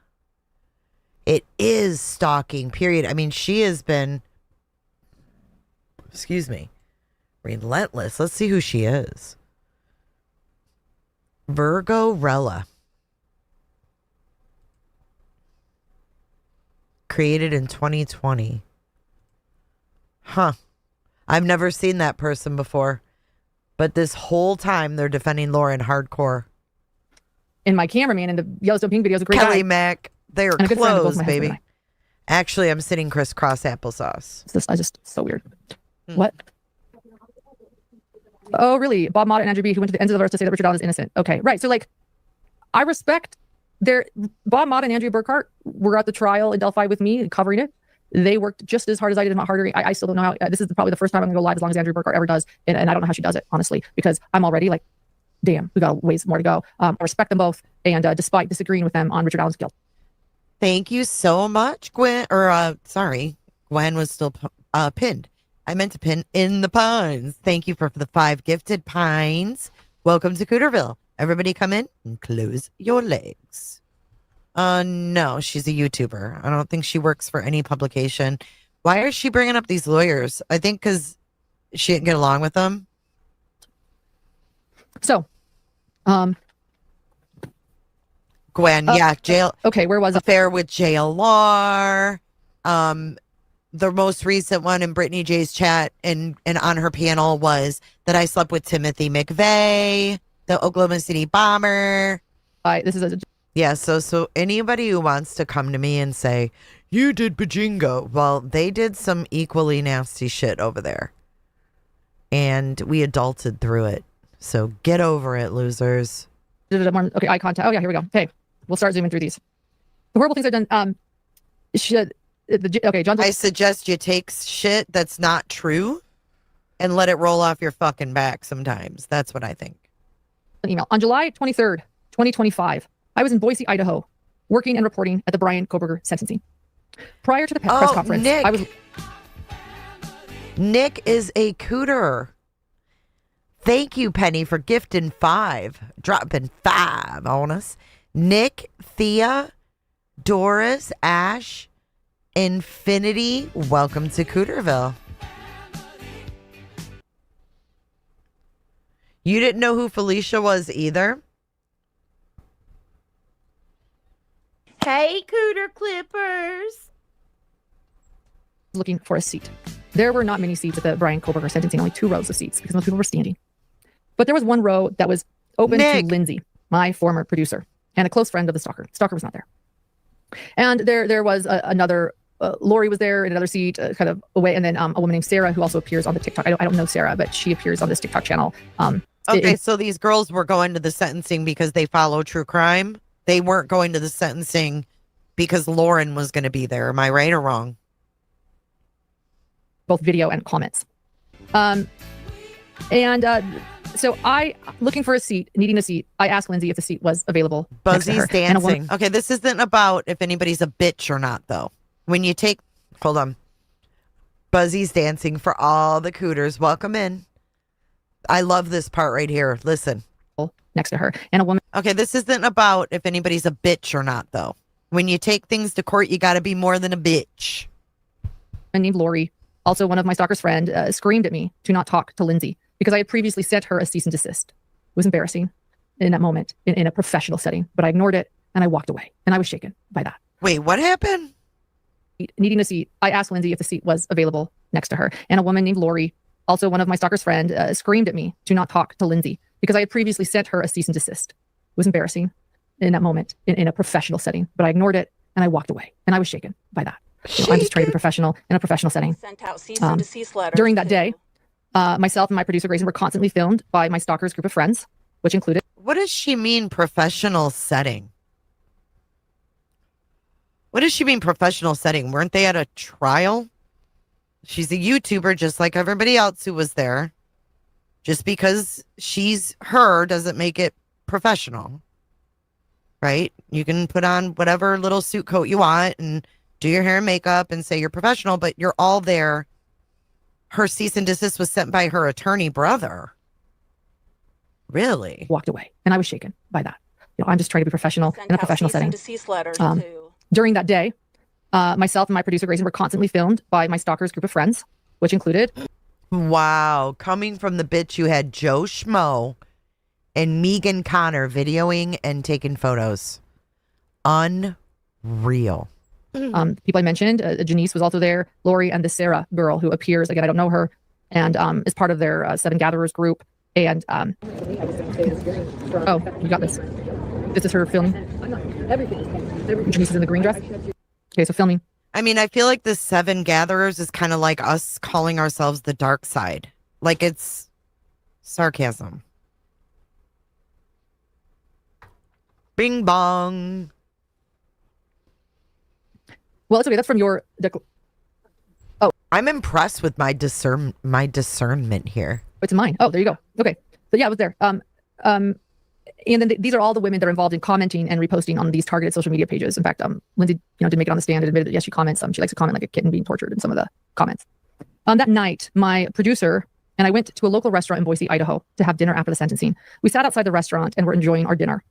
It is stalking, period. I mean, she has been, relentless. Let's see who she is. Virgo Rella. Created in 2020. Huh. I've never seen that person before. But this whole time, they're defending Lauren hardcore. And my cameraman in the Yellowstone Pink video is a great Kelly guy. Mack. They are And a good friend of both close, my husband baby. and I. Actually, I'm sitting crisscross applesauce. It's just so weird. What? Oh, really? Bob Motta and Andrew B, who went to the ends of the earth to say that Richard Allen is innocent. Okay, right. So, like, I respect Bob Motta and Andrea Burkhart were at the trial in Delphi with me, covering it. They worked just as hard as I did, if not harder. I still don't know how. This is probably the first time I'm going to go live as long as Andrea Burkhart ever does. And I don't know how she does it, honestly, because I'm already like, damn, we got ways more to go. I respect them both. And despite disagreeing with them on Richard Allen's guilt. Thank you so much, Gwen. Gwen was still pinned. I meant to pin in the pines. Thank you for the 5 gifted pines. Welcome to Cooterville. Everybody come in and close your legs. No, she's a YouTuber. I don't think she works for any publication. Why is she bringing up these lawyers? I think because she didn't get along with them. So, Gwen, jail. Okay, where was affair with JLR? The most recent one in Brittany J's chat and on her panel was that I slept with Timothy McVeigh, the Oklahoma City bomber. So anybody who wants to come to me and say, you did Bajingo, well, they did some equally nasty shit over there. And we adulted through it. So get over it, losers. Okay, eye contact. Oh, yeah, here we go. Okay, we'll start zooming through these. The horrible things I've done. Okay, John. I suggest you take shit that's not true and let it roll off your fucking back sometimes. That's what I think. An email. On July 23rd, 2025, I was in Boise, Idaho, working and reporting at the Brian Koberger sentencing. Prior to the press conference, Nick is a cooter. Thank you, Penny, for gifting 5. Dropping 5 on us. Nick, Thea, Doris, Ash, Infinity, welcome to Cooterville. You didn't know who Felicia was either? Hey, Cooter Clippers. Looking for a seat. There were not many seats at the Brian Koberger sentencing, only 2 rows of seats because most people were standing. But there was one row that was open to Lindsay, my former producer, and a close friend of the stalker. Stalker was not there. And there was another, Lori was there in another seat, kind of away, and then a woman named Sarah, who also appears on the TikTok. I don't know Sarah, but she appears on this TikTok channel. So these girls were going to the sentencing because they follow true crime. They weren't going to the sentencing because Lauren was going to be there. Am I right or wrong? Both video and comments. So I, looking for a seat, needing a seat, I asked Lindsay if the seat was available. Buzzy's dancing. Okay, this isn't about if anybody's a bitch or not, though. When you take, hold on. Buzzy's dancing for all the cooters. Welcome in. I love this part right here. Listen. Next to her. And a woman. Okay, this isn't about if anybody's a bitch or not, though. When you take things to court, you got to be more than a bitch. Named Lori, also one of my stalker's friend, screamed at me to not talk to Lindsay because I had previously sent her a cease and desist. It was embarrassing in that moment in a professional setting, but I ignored it and I walked away and I was shaken by that. Wait, what happened? needing a seat, I asked Lindsay if the seat was available next to her. And a woman named Lori, also one of my stalker's friend, screamed at me to not talk to Lindsay because I had previously sent her a cease and desist. It was embarrassing in that moment in a professional setting, but I ignored it and I walked away. And I was shaken by that. I'm just trying to be professional in a professional setting. Sent out cease and desist letters During that day, myself and my producer Grayson were constantly filmed by my stalker's group of friends, which included. What does she mean professional setting? What does she mean professional setting? Weren't they at a trial? She's a YouTuber just like everybody else who was there. Just because she's her doesn't make it professional. Right? You can put on whatever little suit coat you want and do your hair and makeup and say you're professional, but you're all there. Her cease and desist was sent by her attorney brother. Really? Walked away. And I was shaken by that. I'm just trying to be professional in a professional setting. Desist letters During that day, myself and my producer Grayson were constantly filmed by my stalker's group of friends, which included. Wow. Coming from the bitch who had Joe Schmo and Megan Connor videoing and taking photos. Unreal. People I mentioned, Janice was also there, Lori, and the Sarah girl who appears, again, I don't know her, and is part of their 7 Gatherers group. And, oh, you got this. This is her filming. Janice is in the green dress. Okay, so filming. I mean, I feel like the 7 Gatherers is kind of like us calling ourselves the dark side. Like it's sarcasm. Bing bong. Well, it's okay. That's from your. Oh, I'm impressed with my discernment here. It's mine. Oh, there you go. Okay, so yeah, I was there. And then these are all the women that are involved in commenting and reposting on these targeted social media pages. In fact, Lindsay, did make it on the stand and admitted that yes, she comments. She likes to comment like a kitten being tortured in some of the comments. That night, my producer and I went to a local restaurant in Boise, Idaho, to have dinner after the sentencing. We sat outside the restaurant and were enjoying our dinner.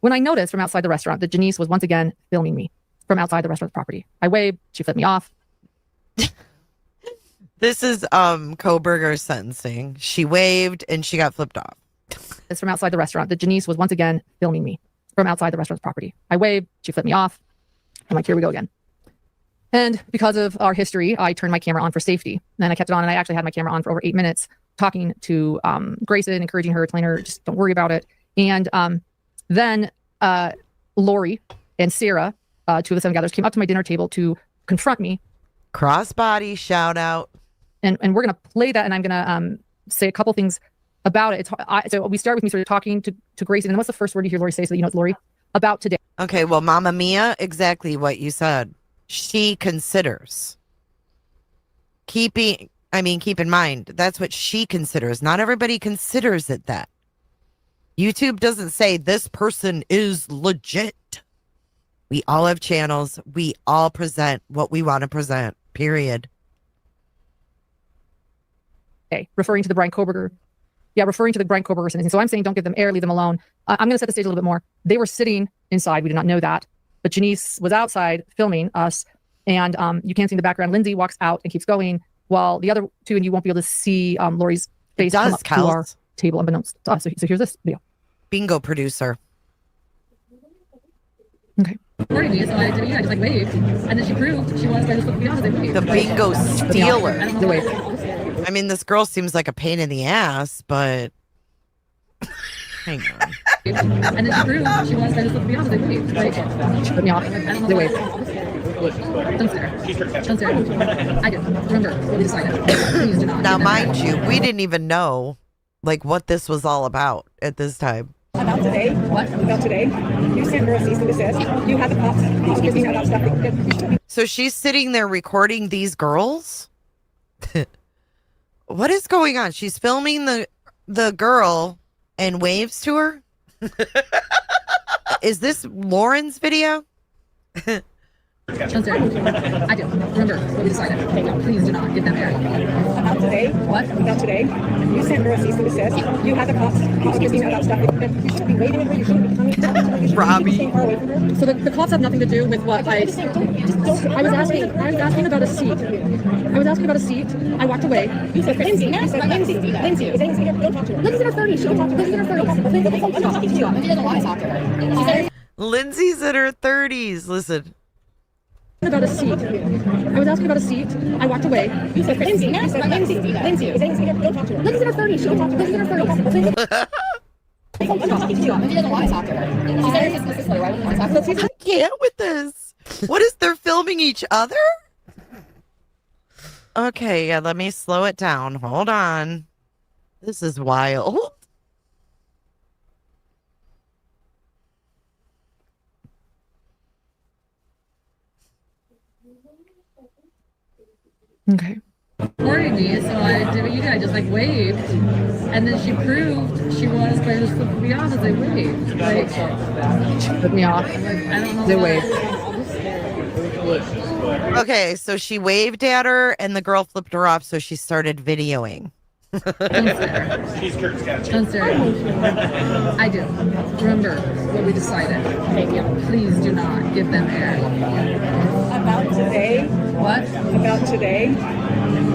When I noticed from outside the restaurant that Janice was once again filming me from outside the restaurant's property. I waved. She flipped me off. This is Koberger's sentencing. She waved and she got flipped off. It's from outside the restaurant that Janice was once again filming me from outside the restaurant's property. I waved. She flipped me off. I'm like, here we go again. And because of our history, I turned my camera on for safety. And I kept it on, and I actually had my camera on for over 8 minutes, talking to Grayson, encouraging her, telling her, just don't worry about it. And then Lori and Sarah, 2 of the 7 Gatherers, came up to my dinner table to confront me. Crossbody shout out. And we're going to play that, and I'm going to say a couple things about it. So we start with me sort of talking to Grayson. And what's the first word you hear Lori say so that you know it's Lori? About today. Okay, well, Mama Mia, exactly what you said. She considers. Keep in mind, that's what she considers. Not everybody considers it that. YouTube doesn't say this person is legit. We all have channels. We all present what we want to present, period. Okay, referring to the Brian Koberger. Yeah, referring to the Brian Koberger sentencing. So I'm saying don't give them air, leave them alone. I'm going to set the stage a little bit more. They were sitting inside. We did not know that. But Janice was outside filming us. And you can't see in the background. Lindsay walks out and keeps going while the other 2, and you won't be able to see Lori's face come up to our table unbeknownst to us. So here's this video. Bingo producer. Okay. Me, so I just like waved, and then she proved she was. I just looked me off. The bingo stealer. The wave. I mean, this girl seems like a pain in the ass, but hang on. And then she proved she was. I just looked me off. Like, she put me off. The wave. Don't stare. Don't stare. I did. Remember what we decided. Please do not. Now, mind you, we didn't even know like what this was all about at this time. About today? What? About today? You sent her a cease and desist. You had the cops giving out stuff. So she's sitting there recording these girls? What is going on? She's filming the girl and waves to her? Is this Lauren's video? Don't stare. I do. Remember what we decided. Please do not give them air. About today? What? About today? You sent her a cease and desist. You had the cops giving out stuff. You should be waiting where you shouldn't be coming. Robbie. So the cops have nothing to do with what I was asking about a seat. I was asking about a seat. I walked away. You said Lindsay. You said Lindsay. Lindsay. Is Lindsay here? Don't talk to her. Lindsay's in her 30s. She don't talk to her. Lindsay's in her 30s. Lindsay's in her 30s. Listen. About a seat. I was asking about a seat. I walked away. You said Lindsay. You said Lindsay. Lindsay. Is anyone sitting here? Don't talk to her. Lindsay's in her 30s. She can talk to her. Lindsay's in her 30s. I'm not talking to you. Lindsay doesn't want to talk to her. She said her sister's letter. Why would you want to talk to her? I can't with this. What is they're filming each other? Okay, yeah, let me slow it down. Hold on. This is wild. Okay. Recording me, so I did what you did. I just like waved, and then she proved she was by just flipping me off as I waved. Like, she put me off. I'm like, I don't know. They waved. Okay, so she waved at her, and the girl flipped her off, so she started videoing. She's Kurt's got you. I do. Remember what we decided. Thank you. Please do not give them air. About today. What? About today.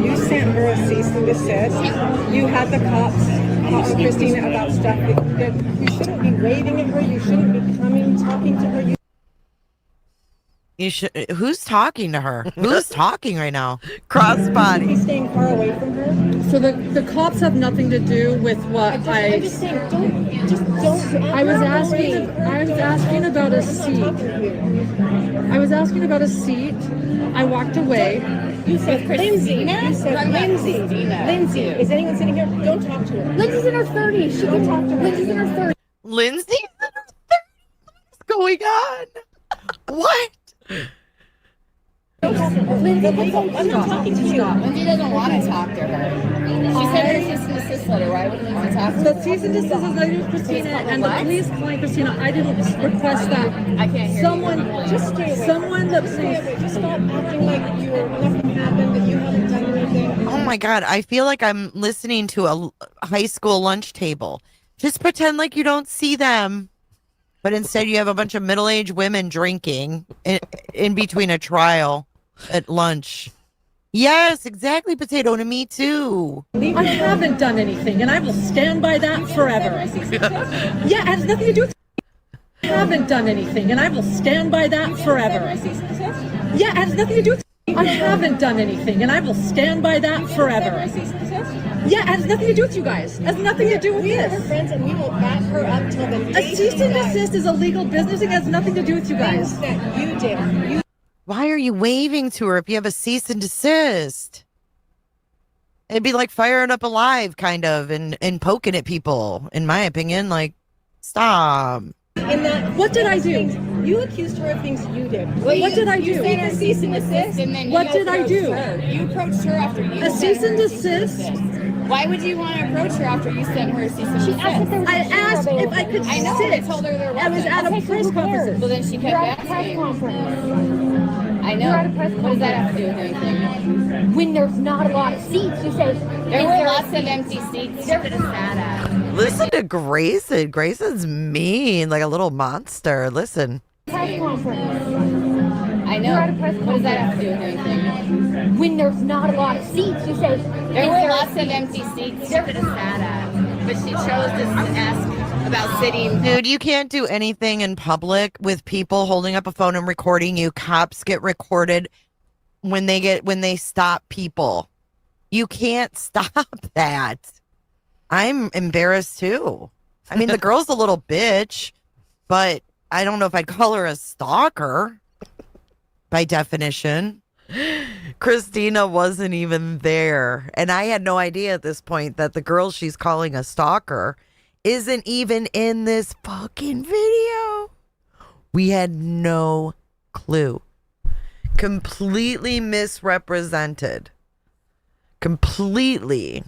You sent her a cease and desist. You had the cops call Christina about stuff that you shouldn't be waving at her. You shouldn't be talking to her. You should. Who's talking to her? Who's talking right now? Crossbody. He's staying far away from her. So the cops have nothing to do with what I'm just saying, don't. I was asking about a seat. I was asking about a seat. I walked away. You said Lindsay. You said Lindsay. Lindsay. Is anyone sitting here? Don't talk to her. Lindsay's in her 30s. She can talk to her. Lindsay's in her 30s. Lindsay's in her 30s? What's going on? What? Lindsay, I'm not talking to you. Lindsay doesn't want to talk to her. She sent her a cease and desist letter. Why wouldn't Lindsay talk to her? The cease and desist is letter to Christina, and the police calling Christina. I didn't request that. I can't hear someone, you. Just stay away. Someone that Stay away. Just stop acting like nothing happened, that you haven't done anything. Oh my God, I feel like I'm listening to a high school lunch table. Just pretend like you don't see them. But instead, you have a bunch of middle-aged women drinking in between a trial at lunch. Yes, exactly, Potato, to me too. I haven't done anything, and I will stand by that forever. Yeah, it has nothing to do with. I haven't done anything, and I will stand by that forever. Yeah, it has nothing to do with. I haven't done anything, and I will stand by that forever. Yeah, it has nothing to do with you guys. It has nothing to do with this. We're her friends, and we will back her up till the day. A cease and desist is a legal business. It has nothing to do with you guys. That you did. Why are you waving to her if you have a cease and desist? It'd be like firing up a live, kind of, and poking at people, in my opinion. Like, stop. What did I do? You accused her of things you did. Well, what did I do? You sent her cease and desist, and then what did I do? You approached her after you a sent cease her and desist. Why would you want to approach her after you sent her a cease and desist? I asked if I could I know. sit. I told her there wasn't. I was at a press conference. So then she kept asking. I know. What does that have to do with anything? When there's not a lot of seats, you say there were lots of empty seats. There was sad. Listen to Grayson. Grayson's mean, like a little monster. Listen. Press conference. I know. What does that have to do with anything? When there's not a lot of seats, you say there were lots of empty seats. She could have sat at, but she chose to ask about sitting. Dude, you can't do anything in public with people holding up a phone and recording you. Cops get recorded when they stop people. You can't stop that. I'm embarrassed too. I mean, the girl's a little bitch, but I don't know if I'd call her a stalker by definition. Christina wasn't even there. And I had no idea at this point that the girl she's calling a stalker isn't even in this fucking video. We had no clue. Completely misrepresented. Completely.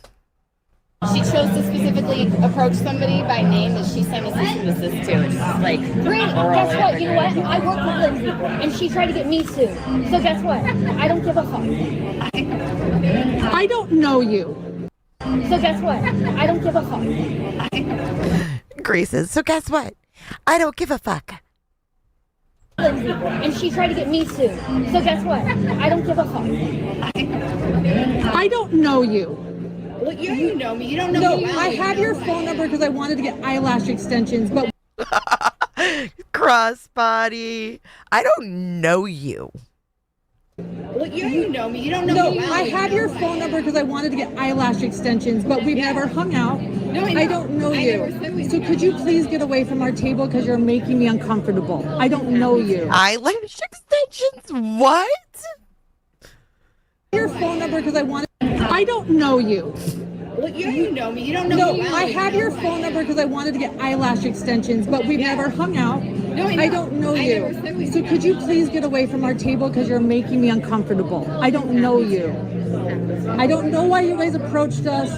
She chose to specifically approach somebody by name that she sent a cease and desist to. It's just like, great. Guess what? You know what? I work with Lindsay, and she tried to get me sued. So guess what? I don't give a fuck. I don't know you. So guess what? I don't give a fuck. Grayson, so guess what? I don't give a fuck. Lindsay, and she tried to get me sued. So guess what? I don't give a fuck. I don't know you. Well, you know me. You don't know me. I have your phone number because I wanted to get eyelash extensions, but crossbody. I don't know you. Well, you know me. You don't know No, me. I have your phone number because I wanted to get eyelash extensions, but we've never hung out. No, I don't know you. So could you please get away from our table because you're making me uncomfortable. I don't know you. Eyelash extensions? What? Your phone number because I don't know you. Well, you know me. You don't know No, me. I have your phone number because I wanted to get eyelash extensions, but we've never hung out. No, I don't know you. So could you please get away from our table because you're making me uncomfortable. I don't know you. I don't know why you guys approached us.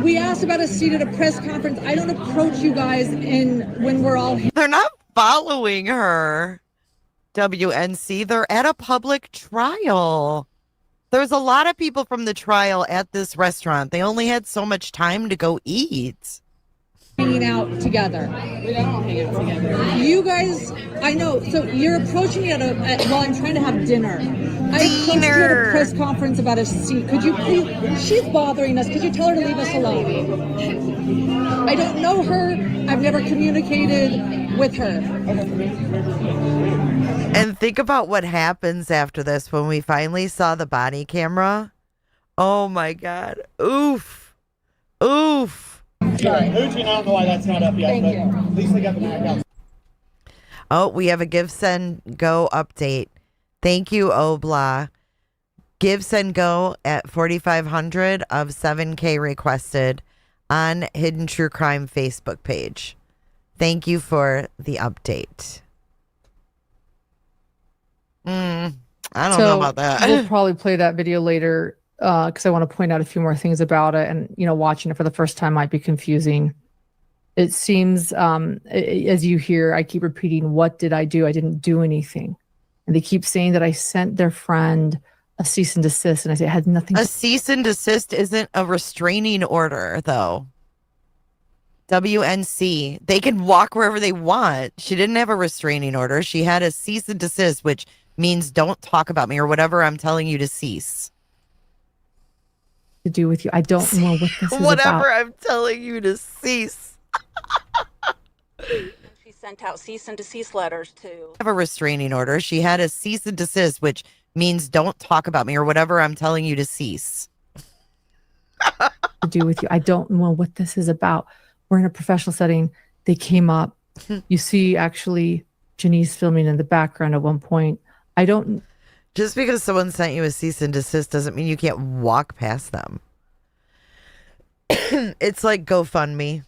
We asked about a seat at a press conference. I don't approach you guys when we're all here. They're not following her. WNC. They're at a public trial. There's a lot of people from the trial at this restaurant. They only had so much time to go eat. Hanging out together. We don't hang out together. You guys, I know. So you're approaching me while I'm trying to have dinner. I approached you at a press conference about a seat. Could you please? She's bothering us. Could you tell her to leave us alone? I don't know her. I've never communicated with her. And think about what happens after this when we finally saw the body camera. Oh my God. Oof. Oof. Sorry, Uchi, I don't know why that's not up yet, but at least they got the back out. Oh, we have a Give, Send, Go update. Thank you, Obla. Give, Send, Go at 4,500 of 7K requested on Hidden True Crime Facebook page. Thank you for the update. I don't know about that. We'll probably play that video later because I want to point out a few more things about it. And, watching it for the first time might be confusing. It seems, as you hear, I keep repeating, what did I do? I didn't do anything. And they keep saying that I sent their friend a cease and desist. And I say, it had nothing. A cease and desist isn't a restraining order, though. WNC. They can walk wherever they want. She didn't have a restraining order. She had a cease and desist, which means don't talk about me or whatever I'm telling you to cease. To do with you. I don't know what this is Whatever about. I'm telling you to cease. She sent out cease and desist letters to Have a restraining order. She had a cease and desist, which means don't talk about me or whatever I'm telling you to cease. To do with you. I don't know what this is about. We're in a professional setting. They came up. You see, actually, Janice filming in the background at one point. I don't. Just because someone sent you a cease and desist doesn't mean you can't walk past them. It's like GoFundMe.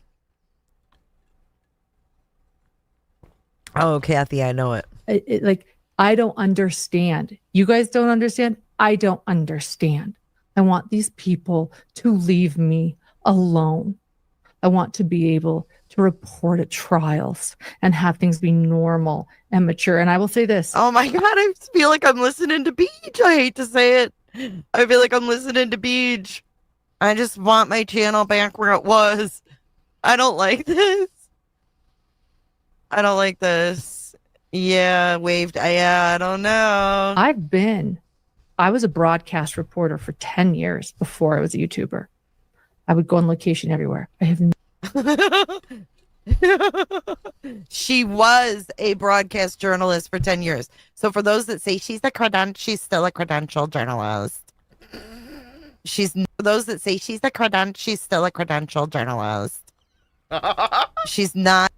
Oh, Kathy, I know it. Like, I don't understand. You guys don't understand? I don't understand. I want these people to leave me alone. I want to be able to report at trials and have things be normal and mature. And I will say this. Oh my God, I feel like I'm listening to Beach. I hate to say it. I feel like I'm listening to Beach. I just want my channel back where it was. I don't like this. I don't like this. Yeah, waved. Yeah, I don't know. I was a broadcast reporter for 10 years before I was a YouTuber. I would go on location everywhere. I have She was a broadcast journalist for 10 years. So for those that say she's still a credentialed journalist. She's still a credentialed journalist. She's not.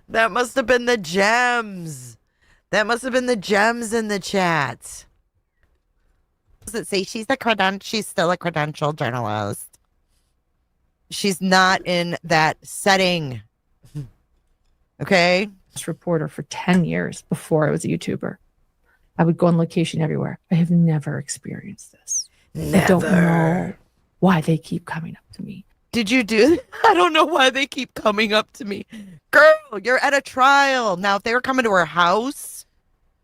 That must have been the gems. That must have been the gems in the chat. That say she's still a credentialed journalist. She's not in that setting. Okay? Reporter for 10 years before I was a YouTuber. I would go on location everywhere. I have never experienced this. I don't know why they keep coming up to me. Did you do? I don't know why they keep coming up to me. Girl, you're at a trial. Now, if they were coming to her house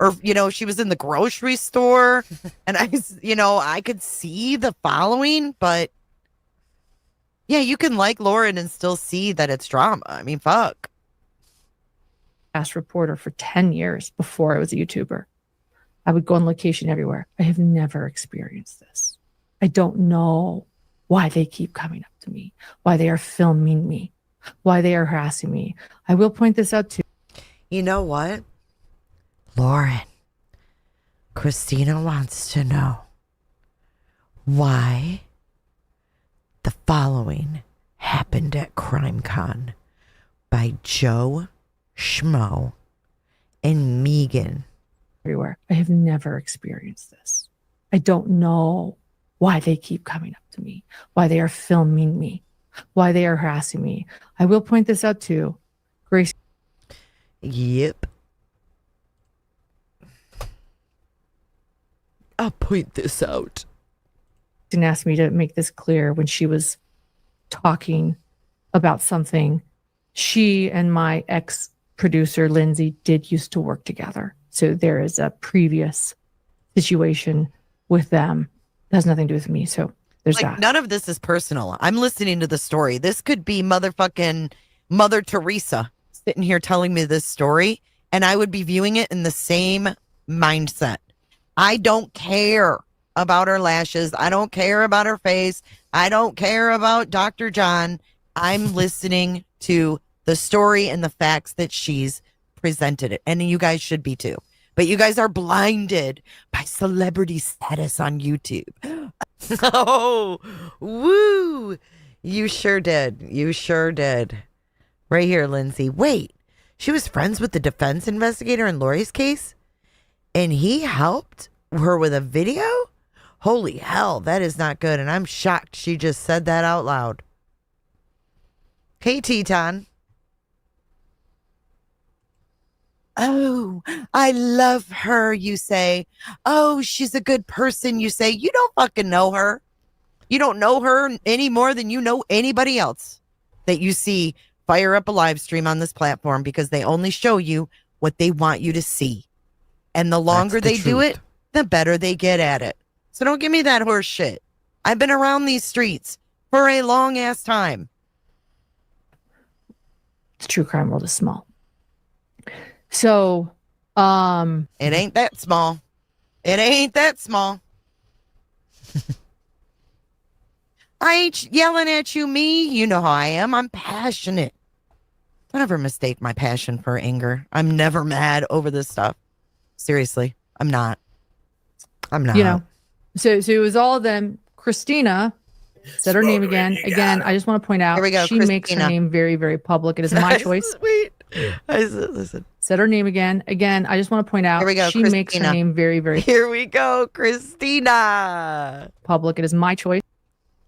or, she was in the grocery store and I could see the following, but yeah, you can like Lauren and still see that it's drama. I mean, fuck. Reporter for 10 years before I was a YouTuber. I would go on location everywhere. I have never experienced this. I don't know why they keep coming up to me, why they are filming me, why they are harassing me. I will point this out too. You know what? Lauren, Christina wants to know why the following happened at CrimeCon by Joe Schmo and Megan. Everywhere. I have never experienced this. I don't know why they keep coming up to me, why they are filming me, why they are harassing me. I will point this out too. Grace. Yep. I'll point this out. And asked me to make this clear when she was talking about something. She and my ex-producer, Lindsay, did used to work together. So there is a previous situation with them. It has nothing to do with me. So there's that. None of this is personal. I'm listening to the story. This could be motherfucking Mother Teresa sitting here telling me this story, and I would be viewing it in the same mindset. I don't care about her lashes. I don't care about her face. I don't care about Dr. John. I'm listening to the story and the facts that she's presented it. And you guys should be too. But you guys are blinded by celebrity status on YouTube. Oh, woo. You sure did. You sure did. Right here, Lindsay. Wait, she was friends with the defense investigator in Lori's case? And he helped her with a video? Holy hell, that is not good. And I'm shocked she just said that out loud. Hey, Teton. Oh, I love her, you say. Oh, she's a good person, you say. You don't fucking know her. You don't know her any more than you know anybody else that you see fire up a live stream on this platform, because they only show you what they want you to see. And the longer they do it, the better they get at it. So don't give me that horse shit. I've been around these streets for a long ass time. The true crime world is small. So, it ain't that small. It ain't that small. I ain't yelling at you, me. You know how I am. I'm passionate. Don't ever mistake my passion for anger. I'm never mad over this stuff. Seriously, I'm not. I'm not. You know, so it was all of them. Christina said her name again. Again, I just want to point out, Here we go, she makes her Christina. name very, very public. It is my choice. Sweet. Listen. Said her name again. Again, I just want to point out, Here we go, she makes her Christina. name very, very Here we go, Christina. public. It is my choice.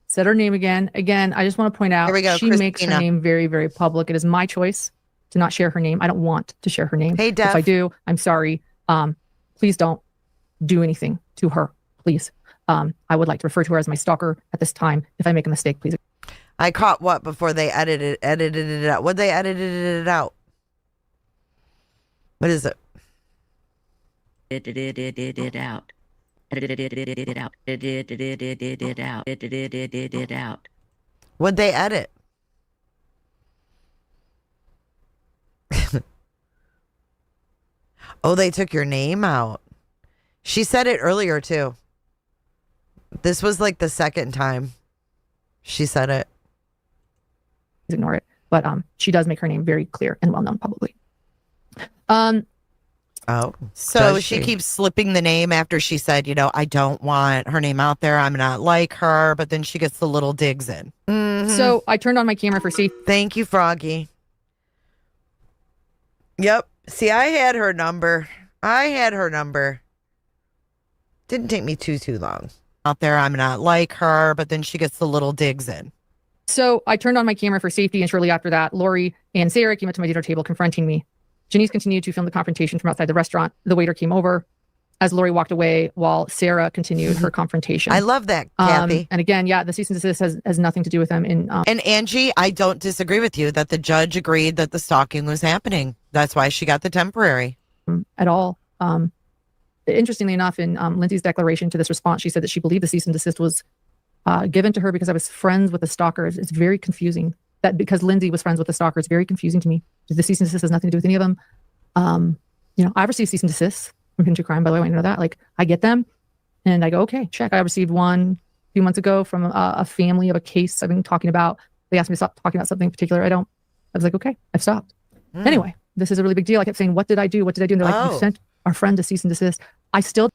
Said her name again. Again, I just want to point out, Here we go, she makes her Christina. name very, very public. It is my choice to not share her name. I don't want to share her name. Hey, If I Def. do, I'm sorry. Please don't do anything to her, please. I would like to refer to her as my stalker at this time. If I make a mistake, please. I caught what before they edited it out? What they edited it out? What is it? Edited it out. Edited it out. Edited it out. Edited it out. What'd they edit? Oh, they took your name out. She said it earlier too. This was like the second time she said it. Ignore it. But she does make her name very clear and well known publicly. Oh, so she keeps slipping the name after she said, you know, I don't want her name out there. I'm not like her. But then she gets the little digs in. So I turned on my camera for safety. Thank you, Froggy. Yep. See, I had her number. Didn't take me too long. Out there, I'm not like her. But then she gets the little digs in. So I turned on my camera for safety, and shortly after that, Lori and Sarah came up to my dinner table confronting me. Janice continued to film the confrontation from outside the restaurant. The waiter came over as Lori walked away while Sarah continued her confrontation. I love that, Kathy. And again, yeah, the cease and desist has nothing to do with them. And Angie, I don't disagree with you that the judge agreed that the stalking was happening. That's why she got the temporary. At all. Interestingly enough, in Lindsay's declaration to this response, she said that she believed the cease and desist was given to her because I was friends with the stalkers. It's very confusing that because Lindsay was friends with the stalker. It's very confusing to me. The cease and desist has nothing to do with any of them. You know, I've received cease and desist from Hidden True Crime, by the way. I know that. Like, I get them and I go, okay, check. I received one a few months ago from a family of a case I've been talking about. They asked me to stop talking about something in particular. I was like, okay, I've stopped. Anyway, this is a really big deal. I kept saying, what did I do? What did I do? And they're like, you sent our friend to cease and desist. I still.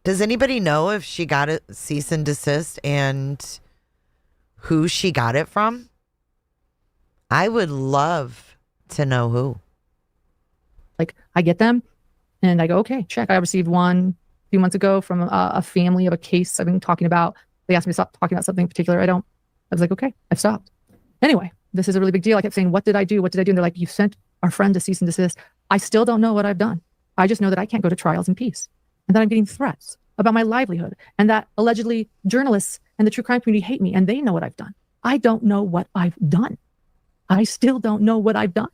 Does anybody know if she got a cease and desist and who she got it from? I would love to know who. Like, I get them and I go, okay, check. I received one a few months ago from a family of a case I've been talking about. They asked me to stop talking about something in particular. I was like, okay, I've stopped. Anyway, this is a really big deal. I kept saying, what did I do? What did I do? And they're like, you sent our friend to cease and desist. I still don't know what I've done. I just know that I can't go to trials in peace. And that I'm getting threats about my livelihood. And that allegedly journalists and the true crime community hate me. And they know what I've done. I don't know what I've done. I still don't know what I've done.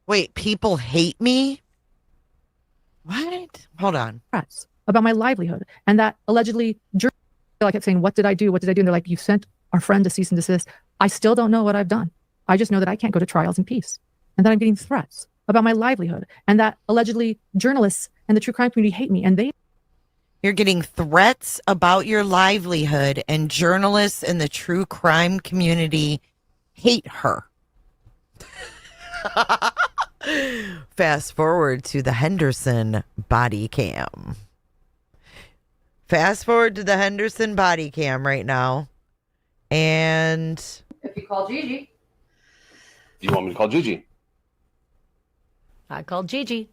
Wait, people hate me? What? Hold on. Threats about my livelihood. And that allegedly I kept saying, what did I do? What did I do? And they're like, you sent our friend to cease and desist. I still don't know what I've done. I just know that I can't go to trials in peace. And that I'm getting threats about my livelihood. And that allegedly journalists and the true crime community hate me. And You're getting threats about your livelihood, and journalists in the true crime community hate her. Fast forward to the Henderson body cam. Fast forward to the Henderson body cam right now. And if you call Gigi. You want me to call Gigi? I called Gigi.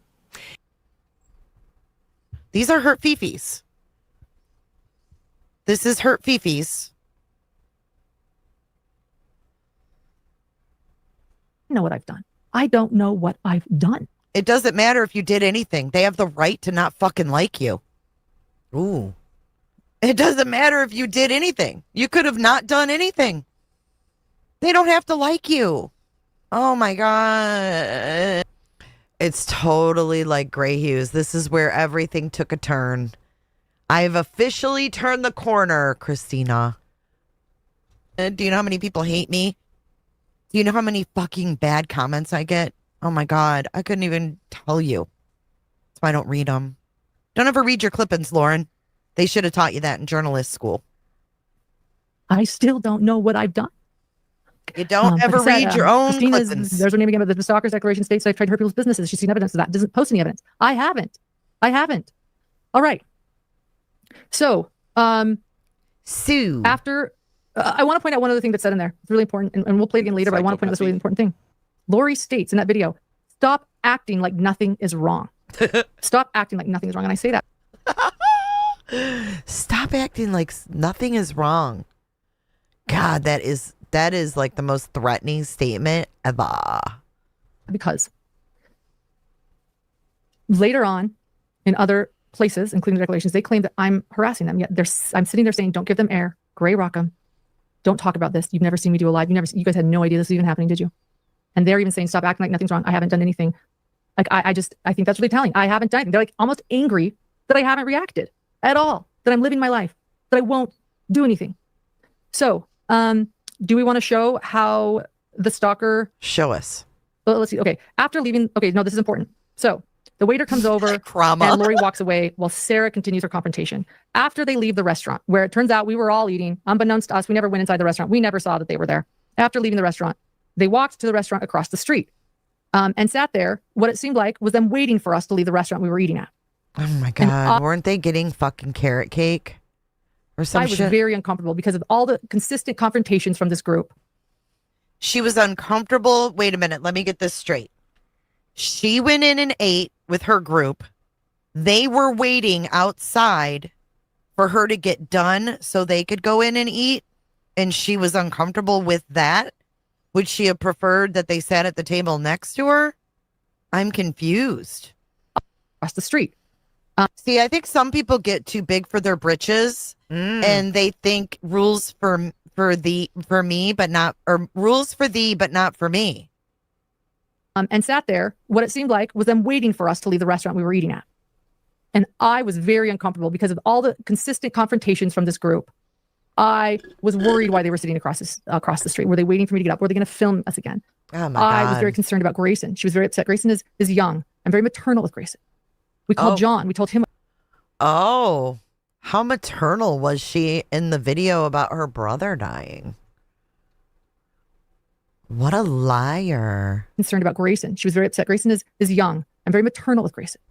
These are hurt fifis. This is hurt fifis. I know what I've done. I don't know what I've done. It doesn't matter if you did anything. They have the right to not fucking like you. Ooh. It doesn't matter if you did anything. You could have not done anything. They don't have to like you. Oh my God. It's totally like Gray Hughes. This is where everything took a turn. I've officially turned the corner, Christina. Do you know how many people hate me? Do you know how many fucking bad comments I get? Oh my God. I couldn't even tell you. That's why I don't read them. Don't ever read your clippings, Lauren. They should have taught you that in journalist school. I still don't know what I've done. You don't ever read your own clippings. There's her name again, but the stalker's declaration states that I've tried to hurt people's businesses. She's seen evidence of that. Doesn't post any evidence. I haven't. All right. So, Sue. After, I want to point out one other thing that's said in there. It's really important, and we'll play it again later, but I want to point out this really important thing. Lori states in that video, stop acting like nothing is wrong. Stop acting like nothing is wrong. And I say that. Stop acting like nothing is wrong. God, that is like the most threatening statement ever. Because later on, in other places, including the declarations, they claim that I'm harassing them. Yet I'm sitting there saying, don't give them air. Gray rock them. Don't talk about this. You've never seen me do a live. You guys had no idea this was even happening, did you? And they're even saying, stop acting like nothing's wrong. I haven't done anything. Like, I think that's really telling. I haven't done anything. They're like almost angry that I haven't reacted at all, that I'm living my life, that I won't do anything. So, do we want to show how the stalker... Show us. Well, let's see. Okay. After leaving... Okay, no, this is important. So, the waiter comes over and Lori walks away while Sarah continues her confrontation. After they leave the restaurant, where it turns out we were all eating, unbeknownst to us, we never went inside the restaurant. We never saw that they were there. After leaving the restaurant, they walked to the restaurant across the street and sat there. What it seemed like was them waiting for us to leave the restaurant we were eating at. Oh my God. Weren't they getting fucking carrot cake or some shit? I was very uncomfortable because of all the consistent confrontations from this group. She was uncomfortable. Wait a minute. Let me get this straight. She went in and ate with her group. They were waiting outside for her to get done so they could go in and eat. And she was uncomfortable with that. Would she have preferred that they sat at the table next to her? I'm confused. Across the street. See, I think some people get too big for their britches and they think rules for me, but not, or rules for thee, but not for me. And sat there. What it seemed like was them waiting for us to leave the restaurant we were eating at. And I was very uncomfortable because of all the consistent confrontations from this group. I was worried why they were sitting across the street. Were they waiting for me to get up? Were they going to film us again? Oh my God. I was very concerned about Grayson. She was very upset. Grayson is young. I'm very maternal with Grayson. We called John. We told him. Oh, how maternal was she in the video about her brother dying? What a liar. Concerned about Grayson. She was very upset. Grayson is young. I'm very maternal with Grayson.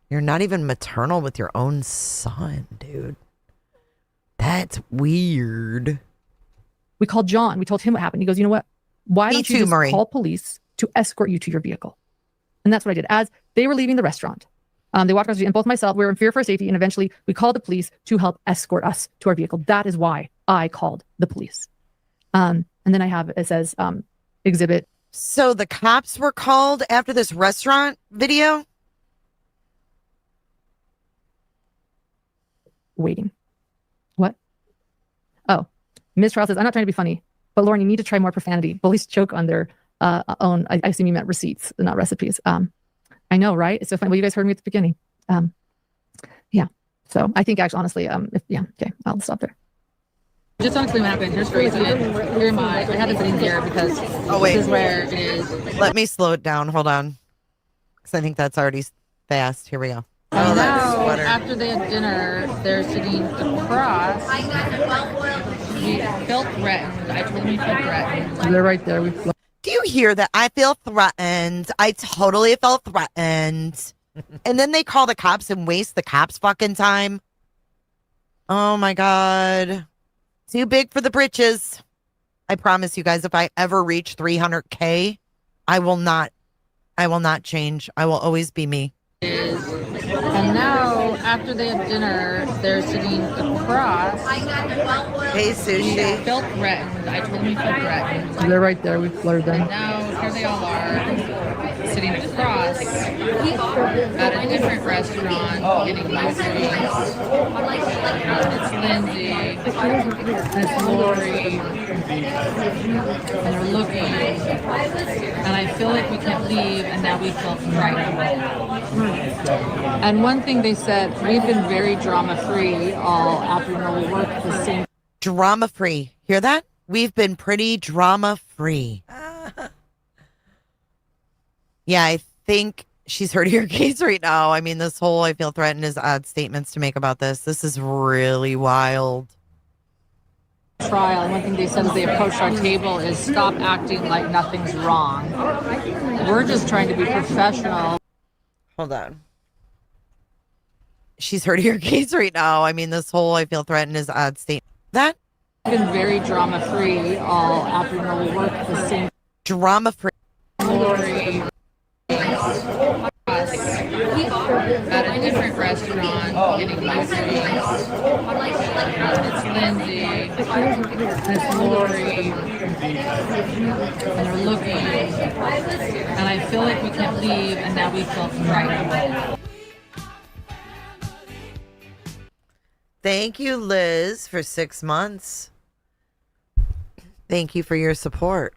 You're not even maternal with your own son, dude. That's weird. We called John. We told him what happened. He goes, you know what? Why don't you just Marie. call police to escort you to your vehicle? And that's what I did. As they were leaving the restaurant, they walked across the street, and both myself, we were in fear for our safety, and eventually we called the police to help escort us to our vehicle. That is why I called the police. And then I have, it says, exhibit. So the cops were called after this restaurant video? Waiting. What? Oh, Ms. Charles says, I'm not trying to be funny, but Lauren, you need to try more profanity. Bullies choke on their own. I assume you meant receipts, not recipes. I know, right? It's so funny. Well, you guys heard me at the beginning. Yeah. So I think actually, honestly, okay, I'll stop there. Just to explain what happened, here's Grayson. Here am I. I had this in here because this is where it is. Let me slow it down. Hold on. Because I think that's already fast. Here we go. And now, after they had dinner, they're sitting across. We felt threatened. I told them we felt threatened. They're right there. Do you hear that? I feel threatened. I totally felt threatened. And then they call the cops and waste the cops' fucking time. Oh my God. Too big for the britches. I promise you guys, if I ever reach 300K, I will not change. I will always be me. And now, after they had dinner, they're sitting across. Hey, Sushi. We felt threatened. I told them we felt threatened. They're right there. We blurred them. And now, here they all are, sitting across at a different restaurant, getting groceries. It's Lindsay. It's Lori. And they're looking. And I feel like we can't leave, and now we felt frightened. And one thing they said, we've been very drama-free all afternoon. We work the same. Drama-free. Hear that? We've been pretty drama-free. Yeah, I think she's heard your case right now. I mean, this whole I feel threatened is odd statements to make about this. This is really wild. Trial. And one thing they said as they approached our table is stop acting like nothing's wrong. We're just trying to be professional. Hold on. She's heard your case right now. I mean, this whole I feel threatened is odd statement. That? We've been very drama-free all afternoon. We work the same. Drama-free. Lori. At a different restaurant, getting groceries. It's Lindsay. It's Lori. And they're looking. And I feel like we can't leave, and now we felt frightened. Thank you, Liz, for 6 months. Thank you for your support.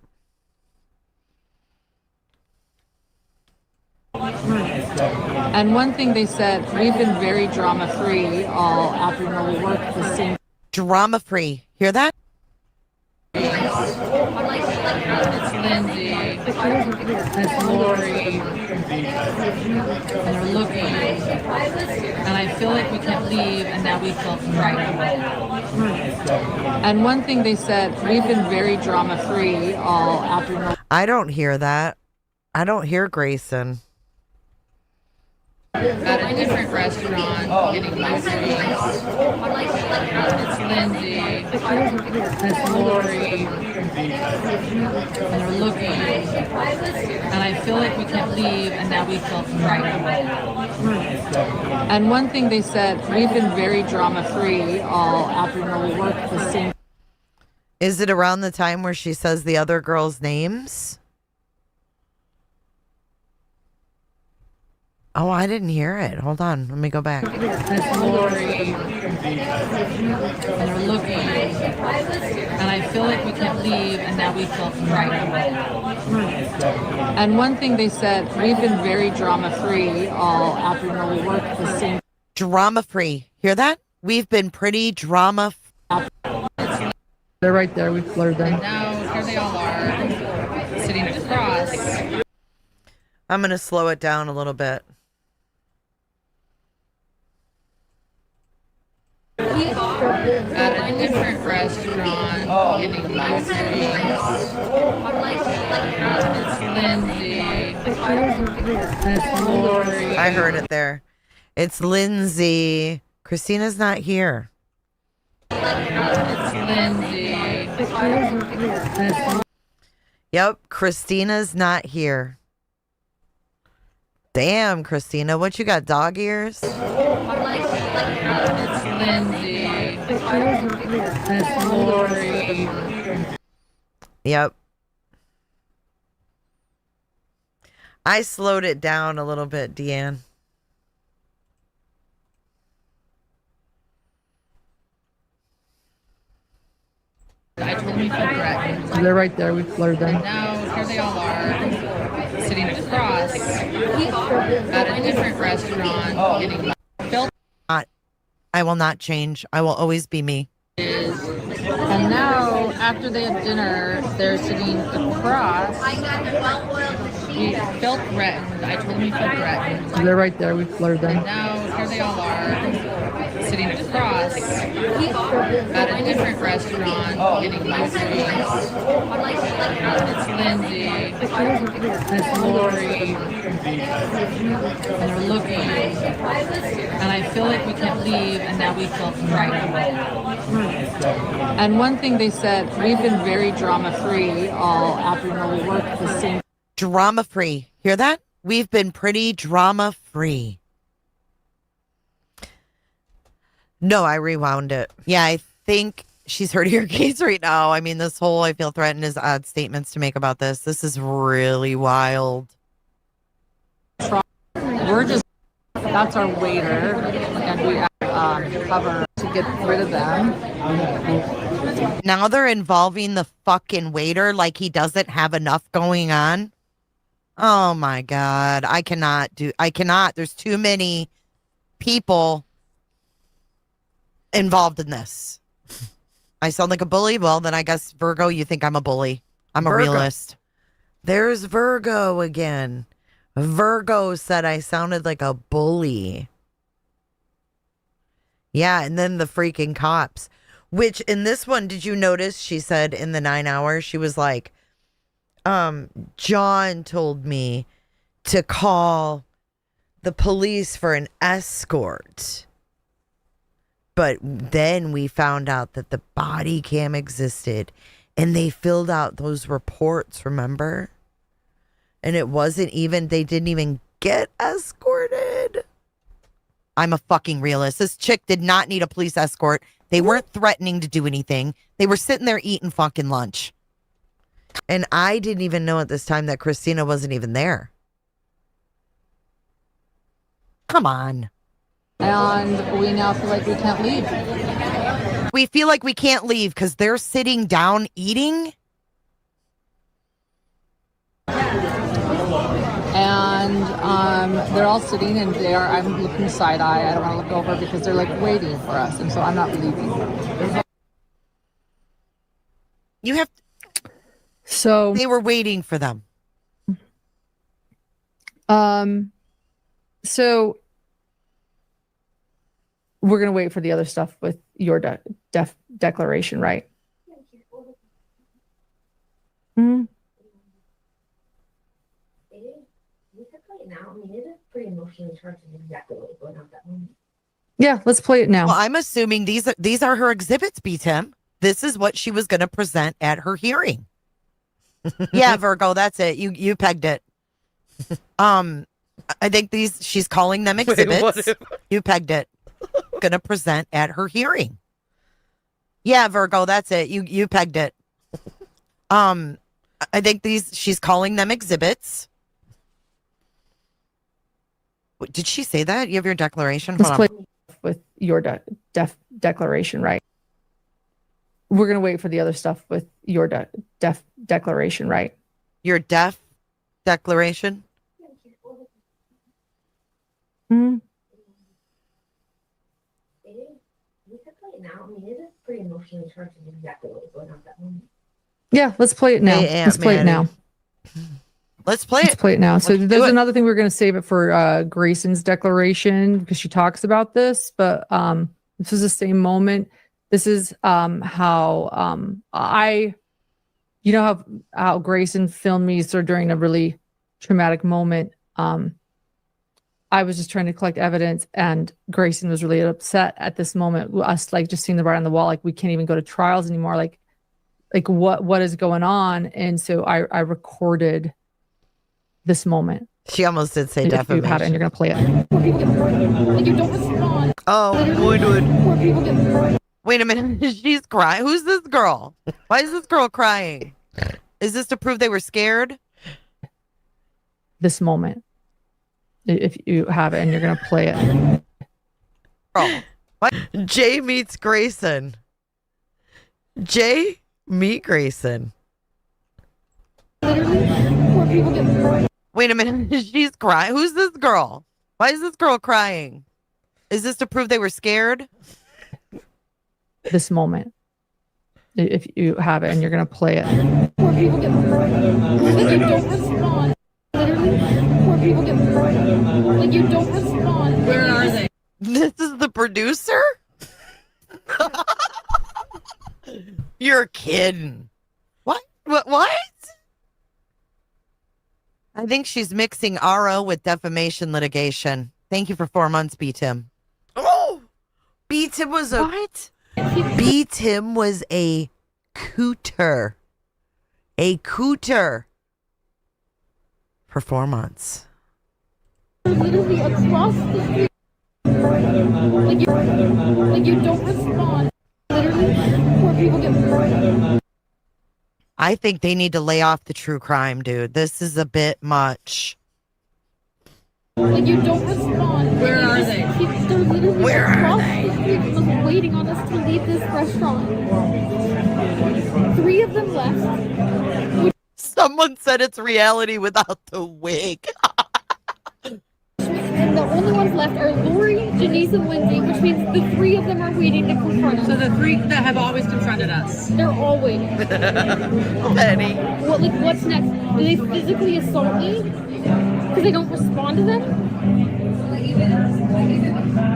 And one thing they said, we've been very drama-free all afternoon. We work the same. Drama-free. Hear that? It's Lindsay. It's Lori. And they're looking. And I feel like we can't leave, and now we felt frightened. And one thing they said, we've been very drama-free all afternoon. I don't hear that. I don't hear Grayson. At a different restaurant, getting groceries. It's Lindsay. It's Lori. And they're looking. And I feel like we can't leave, and now we felt frightened. And one thing they said, we've been very drama-free all afternoon. We work the same. Is it around the time where she says the other girls' names? Oh, I didn't hear it. Hold on. Let me go back. It's Lori. And they're looking. And I feel like we can't leave, and now we felt frightened. And one thing they said, we've been very drama-free all afternoon. We work the same. Drama-free. Hear that? We've been pretty drama. They're right there. We blurred them. And now here they all are, sitting across. I'm going to slow it down a little bit. At a different restaurant, getting groceries. It's Lindsay. It's Lori. I heard it there. It's Lindsay. Christina's not here. It's Lindsay. Yep, Christina's not here. Damn, Christina, what you got, dog ears? It's Lindsay. It's Lori. Yep. I slowed it down a little bit, Deanne. I told them we felt threatened. They're right there. We blurred them. And now here they all are, sitting across at a different restaurant, getting felt. I will not change. I will always be me. And now, after they had dinner, they're sitting across. We felt threatened. I told them we felt threatened. They're right there. We blurred them. And now here they all are, sitting across at a different restaurant, getting groceries. It's Lindsay. It's Lori. And they're looking. And I feel like we can't leave, and now we feel frightened. And one thing they said, we've been very drama-free all afternoon. We work the same. Drama-free. Hear that? We've been pretty drama-free. No, I rewound it. Yeah, I think she's heard your case right now. I mean, this whole I feel threatened is odd statements to make about this. This is really wild. We're just, that's our waiter, and we cover to get rid of them. Now they're involving the fucking waiter like he doesn't have enough going on. Oh my God. I cannot. There's too many people involved in this. I sound like a bully. Well, then I guess, Virgo, you think I'm a bully. I'm a realist. There's Virgo again. Virgo said I sounded like a bully. Yeah, and then the freaking cops. Which in this one, did you notice she said in the 9 hours, she was like, John told me to call the police for an escort. But then we found out that the body cam existed and they filled out those reports, remember? And it wasn't even, they didn't even get escorted. I'm a fucking realist. This chick did not need a police escort. They weren't threatening to do anything. They were sitting there eating fucking lunch. And I didn't even know at this time that Christina wasn't even there. Come on. And we now feel like we can't leave. We feel like we can't leave because they're sitting down eating. And they're all sitting and I'm looking side eye. I don't want to look over because they're like waiting for us. And so I'm not leaving. You have. So they were waiting for them. So we're going to wait for the other stuff with your declaration, right? Mm-hmm. Yeah, let's play it now. Well, I'm assuming these are her exhibits, B-Tim. This is what she was going to present at her hearing. Yeah, Virgo, that's it. You pegged it. I think she's calling them exhibits. Wait, you pegged it. Going to present at her hearing. Yeah, Virgo, that's it. You pegged it. I think she's calling them exhibits. Did she say that? You have your declaration? Let's play with your declaration, right? We're going to wait for the other stuff with your declaration, right? Your declaration? Mm-hmm. Yeah, let's play it now. Let's play it now. Let's play it. Let's play it now. So there's another thing we're going to save it for Grayson's declaration because she talks about this, but this is the same moment. This is how you know how Grayson filmed me sort of during a really traumatic moment. I was just trying to collect evidence, and Grayson was really upset at this moment. Us like just seeing the writing on the wall, like we can't even go to trials anymore. Like what is going on? And so I recorded this moment. She almost did say If defamation. you had it and you're gonna play it. Where people get murdered. Like you don't respond. Oh, boy, dude. Where people get murdered. Wait a minute. She's crying. Who's this girl? Why is this girl crying? Is this to prove they were scared? This moment. If you have it and you're gonna play it. Girl. What? Jay meets Grayson. Jay meet Grayson. Literally, where people get murdered. Wait a minute. She's crying. Who's this girl? Why is this girl crying? Is this to prove they were scared? This moment. If you have it and you're gonna play it. Where people get murdered. Like you don't respond. Literally, where people get murdered. Like you don't respond. Where are they? This is the producer? You're kidding. What? What? I think she's mixing RO with defamation litigation. Thank you for 4 months, B-Tim. Oh! B-Tim was a... What? B-Tim was a cooter. A cooter. For 4 months. Literally across the street. Like you don't respond. Literally, where people get murdered. I think they need to lay off the true crime, dude. This is a bit much. Like you don't respond. Where are they? They're literally Where are across they? the street, just waiting on us to leave this restaurant. 3 of them left. Someone said it's reality without the wig. And the only ones left are Lori, Janice, and Lindsay, which means the 3 of them are waiting to confront us. So the 3 that have always confronted us. They're all waiting. Penny. What's next? Do they physically assault me? Because I don't respond to them?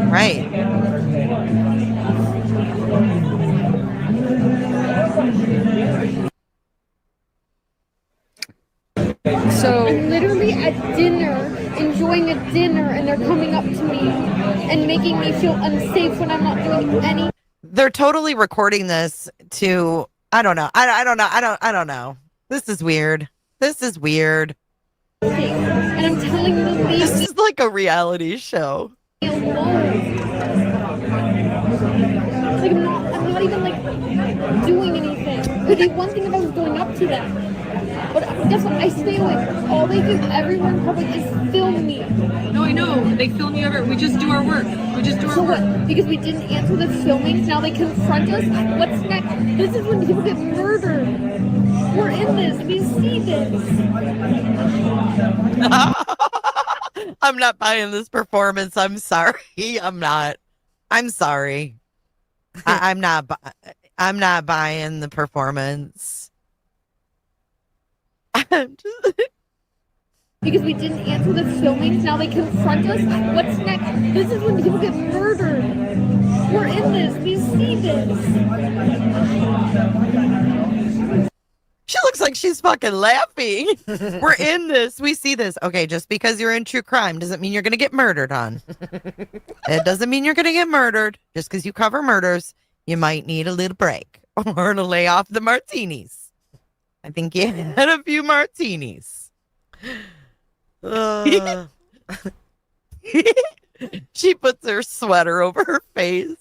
Right. So I'm literally at dinner, enjoying a dinner, and they're coming up to me and making me feel unsafe when I'm not doing any. They're totally recording this to... I don't know. I don't know. This is weird. This is weird. And I'm telling you to leave This me is like a reality show. alone. Like I'm not even like doing anything. It'd be one thing if I was going up to them. But guess what? I stay away. All they do everywhere in public is film me. No, I know. They film you ever. We just do our work. We just do our So work. what? Because we didn't answer the filming, now they confront us? What's next? This is when people get murdered. We're in this. We see this. I'm not buying this performance. I'm sorry. I'm not. I'm sorry. I'm not. I'm not buying the performance. Because we didn't answer the filming, now they confront us? What's next? This is when people get murdered. We're in this. We see this. She looks like she's fucking laughing. We're in this. We see this. Okay, just because you're in true crime doesn't mean you're going to get murdered, hon. It doesn't mean you're going to get murdered. Just because you cover murders, you might need a little break or to lay off the martinis. I think you had a few martinis. She puts her sweater over her face.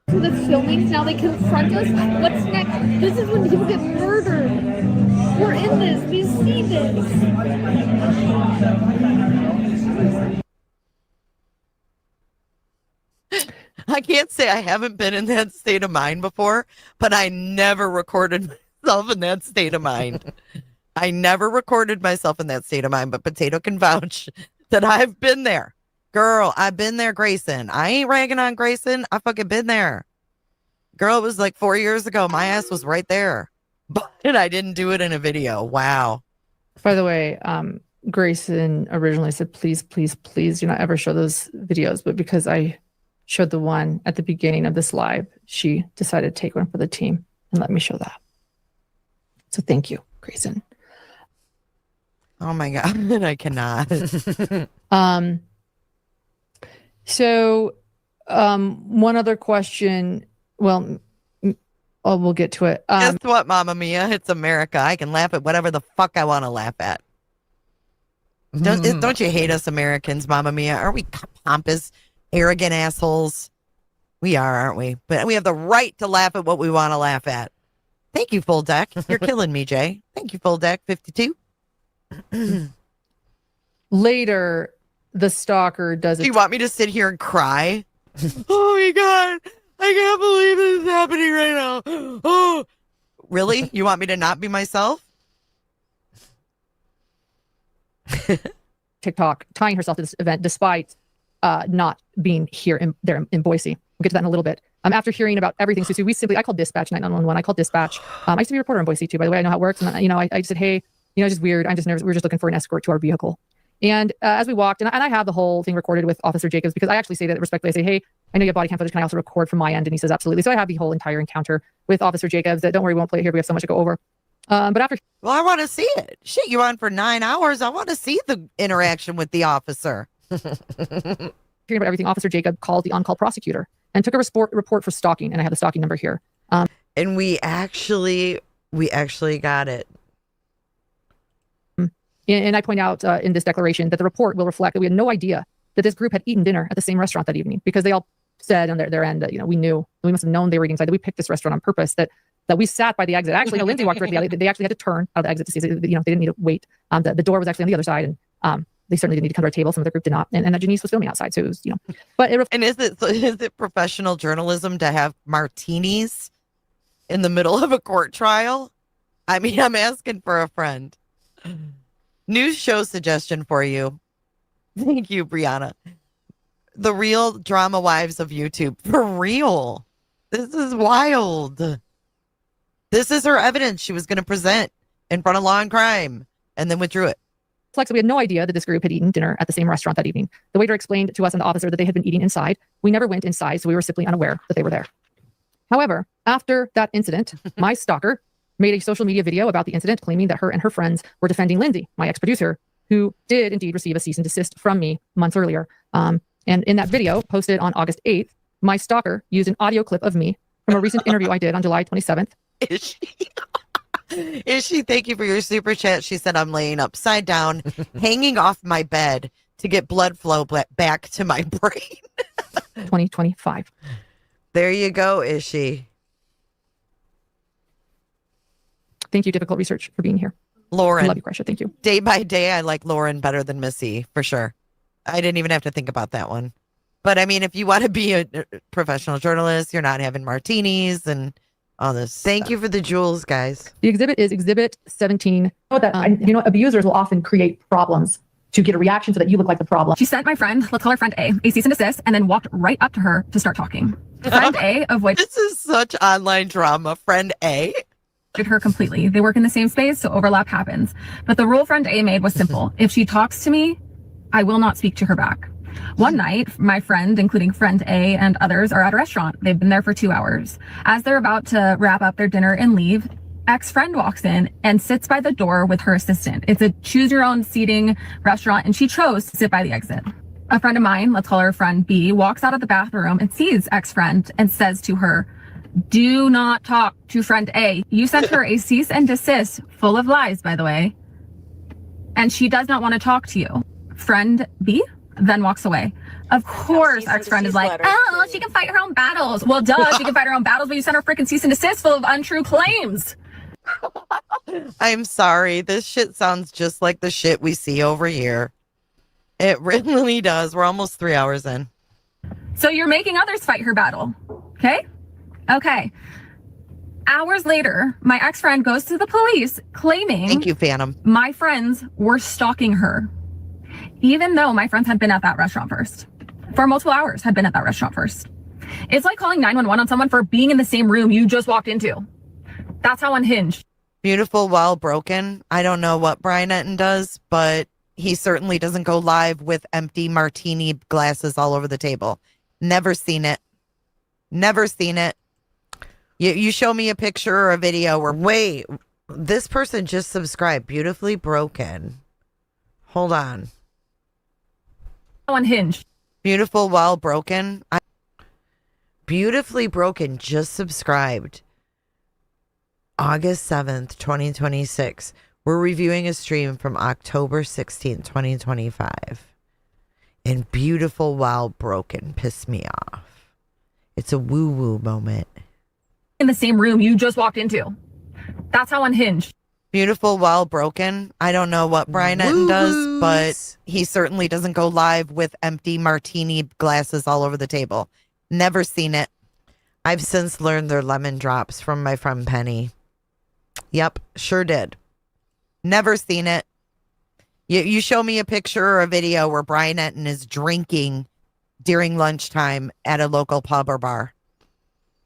The filming, now they confront us? What's next? This is when people get murdered. We're in this. We see this. I can't say I haven't been in that state of mind before, but I never recorded myself in that state of mind. I never recorded myself in that state of mind, but Potato can vouch that I've been there. Girl, I've been there, Grayson. I ain't ragging on Grayson. I fucking been there. Girl, it was like 4 years ago. My ass was right there. But I didn't do it in a video. Wow. by the way, Grayson originally said, please, please, please do not ever show those videos. But because I showed the one at the beginning of this live, she decided to take one for the team and let me show that. So thank you, Grayson. Oh my God, I cannot. So, one other question. Well, we'll get to it. Guess what, Mamma Mia? It's America. I can laugh at whatever the fuck I want to laugh at. Don't you hate us Americans, Mamma Mia? Are we pompous, arrogant assholes? We are, aren't we? But we have the right to laugh at what we want to laugh at. Thank you, Full Deck. You're killing me, Jay. Thank you, Full Deck 52. Later, the stalker does it. Do you want me to sit here and cry? Oh my God. I can't believe this is happening right now. Oh, really? You want me to not be myself? TikTok tying herself to this event despite not being here in Boise. We'll get to that in a little bit. After hearing about everything, Susie, I called dispatch 911. I called dispatch. I used to be a reporter in Boise too, by the way. I know how it works. And I said, hey, it's just weird. I'm just nervous. We're just looking for an escort to our vehicle. And as we walked, and I have the whole thing recorded with Officer Jacobs, because I actually say that respectfully. I say, hey, I know you have body cam footage. Can I also record from my end? And he says, absolutely. So I have the whole entire encounter with Officer Jacobs. Don't worry, we won't play it here. We have so much to go over. But after... Well, I want to see it. Shit, you on for 9 hours. I want to see the interaction with the officer. Hearing about everything, Officer Jacob called the on-call prosecutor and took a report for stalking. And I have the stalking number here. And we actually got it. And I point out in this declaration that the report will reflect that we had no idea that this group had eaten dinner at the same restaurant that evening, because they all said on their end that, we knew, we must have known they were eating inside, that we picked this restaurant on purpose, that we sat by the exit. Actually, Lindsay walked directly out. They actually had to turn out of the exit to see, they didn't need to wait. The door was actually on the other side, and they certainly didn't need to come to our table. Some of the group did not. And Janice was filming outside. So it was, but and is it professional journalism to have martinis in the middle of a court trial? I mean, I'm asking for a friend. News show suggestion for you. Thank you, Brianna. The real drama wives of YouTube. For real. This is wild. This is her evidence she was going to present in front of Law and Crime, and then withdrew it. Flex, we had no idea that this group had eaten dinner at the same restaurant that evening. The waiter explained to us and the officer that they had been eating inside. We never went inside, so we were simply unaware that they were there. However, after that incident, my stalker made a social media video about the incident, claiming that her and her friends were defending Lindsay, my ex-producer, who did indeed receive a cease and desist from me months earlier. And in that video, posted on August 8th, my stalker used an audio clip of me from a recent interview I did on July 27th. Is she? Is she? Thank you for your super chat. She said, I'm laying upside down, hanging off my bed to get blood flow back to my brain. 2025. There you go, is she? Thank you, Difficult Research, for being here. Lauren. I love you, Krisha. Thank you. Day by day, I like Lauren better than Missy, for sure. I didn't even have to think about that one. But I mean, if you want to be a professional journalist, you're not having martinis and all this. Thank you for the jewels, guys. The exhibit is Exhibit 17. Abusers will often create problems to get a reaction so that you look like the problem. She sent my friend, let's call her friend A cease and desist, and then walked right up to her to start talking. Friend A, of which... This is such online drama. Friend A? Her completely. They work in the same space, so overlap happens. But the rule friend A made was simple. If she talks to me, I will not speak to her back. One night, my friend, including friend A and others, are at a restaurant. They've been there for 2 hours. As they're about to wrap up their dinner and leave, ex-friend walks in and sits by the door with her assistant. It's a choose-your-own seating restaurant, and she chose to sit by the exit. A friend of mine, let's call her friend B, walks out of the bathroom and sees ex-friend and says to her, do not talk to friend A. You sent her a cease and desist, full of lies, by the way, and she does not want to talk to you. Friend B then walks away. Of course, ex-friend is like, oh, she can fight her own battles. Well, duh, she can fight her own battles, but you sent her freaking cease and desist full of untrue claims. I'm sorry. This shit sounds just like the shit we see over here. It really does. We're almost 3 hours in. So you're making others fight her battle. Okay? Okay. Hours later, my ex-friend goes to the police claiming... Thank you, Phantom. My friends were stalking her. Even though my friends had been at that restaurant first. For multiple hours had been at that restaurant first. It's like calling 911 on someone for being in the same room you just walked into. That's how unhinged. Beautiful while broken. I don't know what Brian Etten does, but he certainly doesn't go live with empty martini glasses all over the table. Never seen it. Never seen it. You show me a picture or a video where, wait, this person just subscribed. Beautifully broken. Hold on. Unhinged. Beautiful While Broken. Beautifully Broken just subscribed. August 7th, 2026. We're reviewing a stream from October 16th, 2025. And Beautiful While Broken pissed me off. It's a woo-woo moment. In the same room you just walked into. That's how unhinged. Beautiful While Broken. I don't know what Brian Etten does, but he certainly doesn't go live with empty martini glasses all over the table. Never seen it. I've since learned they're lemon drops from my friend Penny. Yep, sure did. Never seen it. You show me a picture or a video where Brian Etten is drinking during lunchtime at a local pub or bar.